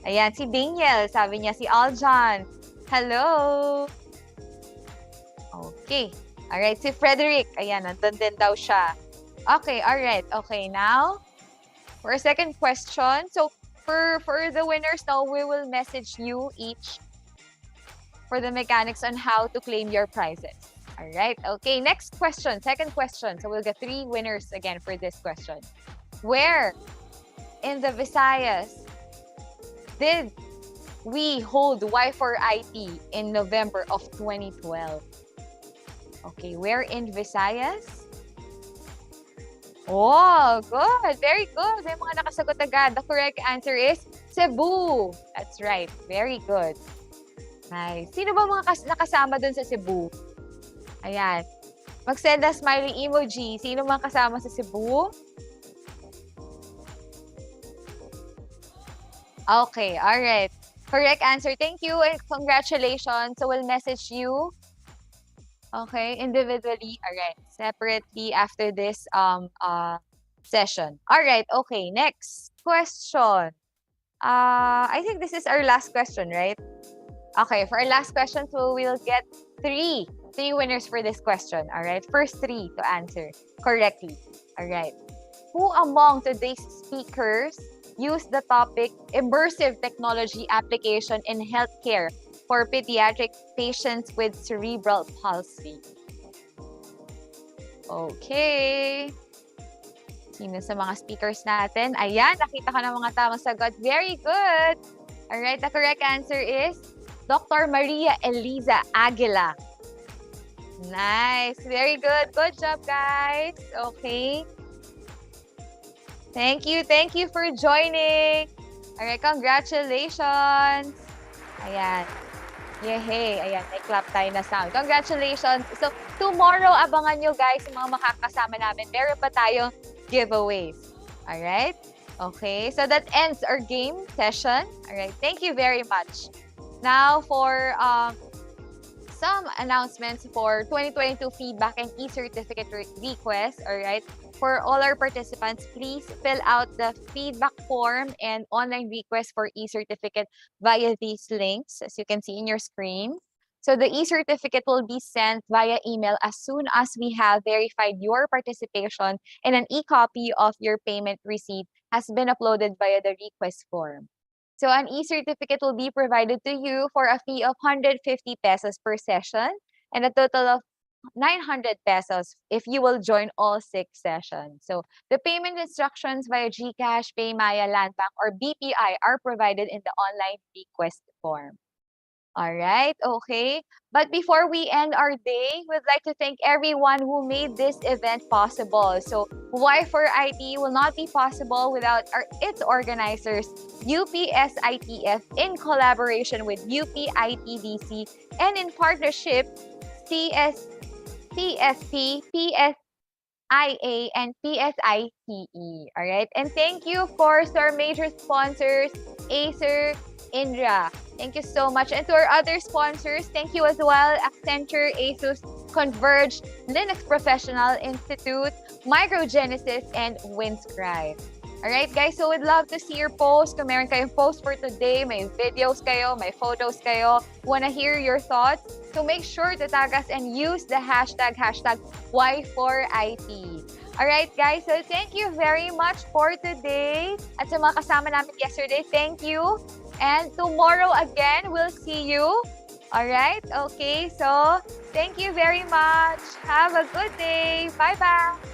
S18: Ayan, si Daniel, sabi niya, si Aljan. Hello! Okay. Alright, si Frederick, ayan, nandun din daw siya. Okay, alright. Okay, now, for our second question. So, for the winners now, we will message you each for the mechanics on how to claim your prizes. All right. Okay. Next question. Second question. So we'll get 3 winners again for this question. Where in the Visayas did we hold Y4IT in November of 2012? Okay. Where in Visayas? Oh, good. Very good. May mga nakasagot agad. The correct answer is Cebu. That's right. Very good. Nice. Sino ba mga nakasama dun sa Cebu? Ayan. Mag-send a smiley emoji. Sino mga kasama sa Cebu? Okay, alright. Correct answer. Thank you and congratulations. So we'll message you. Okay, individually. Alright. Separately after this session. Alright, okay. Next question. I think this is our last question, right? Okay, for our last question, so we'll get three winners for this question. All right, first 3 to answer correctly. All right, who among today's speakers use the topic immersive technology application in healthcare for pediatric patients with cerebral palsy? Okay. Sino sa mga speakers natin? Ayan, nakita ka ng mga tamang sagot. Very good. All right, the correct answer is Dr. Maria Eliza Aguila. Nice. Very good. Good job, guys. Okay. Thank you. Thank you for joining. All right, congratulations. Ayan. Yehey. Ayan, may clap tayo na sound. Congratulations. So, tomorrow, abangan nyo, guys, yung mga makakasama namin. Meron pa tayong giveaways. All right? Okay. So, that ends our game session. All right. Thank you very much. Now, for some announcements for 2022 feedback and e-certificate requests. All right. For all our participants, please fill out the feedback form and online request for e-certificate via these links, as you can see in your screen. So the e-certificate will be sent via email as soon as we have verified your participation, and an e-copy of your payment receipt has been uploaded via the request form. So an e-certificate will be provided to you for a fee of 150 pesos per session and a total of 900 pesos if you will join all 6 sessions. So the payment instructions via GCash, PayMaya, Landbank, or BPI are provided in the online request form. All right, okay. But before we end our day, we'd like to thank everyone who made this event possible. So Y4IT will not be possible without its organizers, UPSITF, in collaboration with UPITDC, and in partnership, CSP, IA, and PSITE. All right. And thank you, of course, to our major sponsors, Acer, Indra. Thank you so much. And to our other sponsors, thank you as well, Accenture, Asus, Converge, Linux Professional Institute, Microgenesis, and Winscribe. Alright guys, so we'd love to see your post. Kung meron kayong post for today, may videos kayo, may photos kayo, wanna hear your thoughts, so make sure to tag us and use the hashtag Y4IT. Alright guys, so thank you very much for today. At sa mga kasama namin yesterday, thank you. And tomorrow again, we'll see you. Alright, okay, so thank you very much. Have a good day. Bye-bye.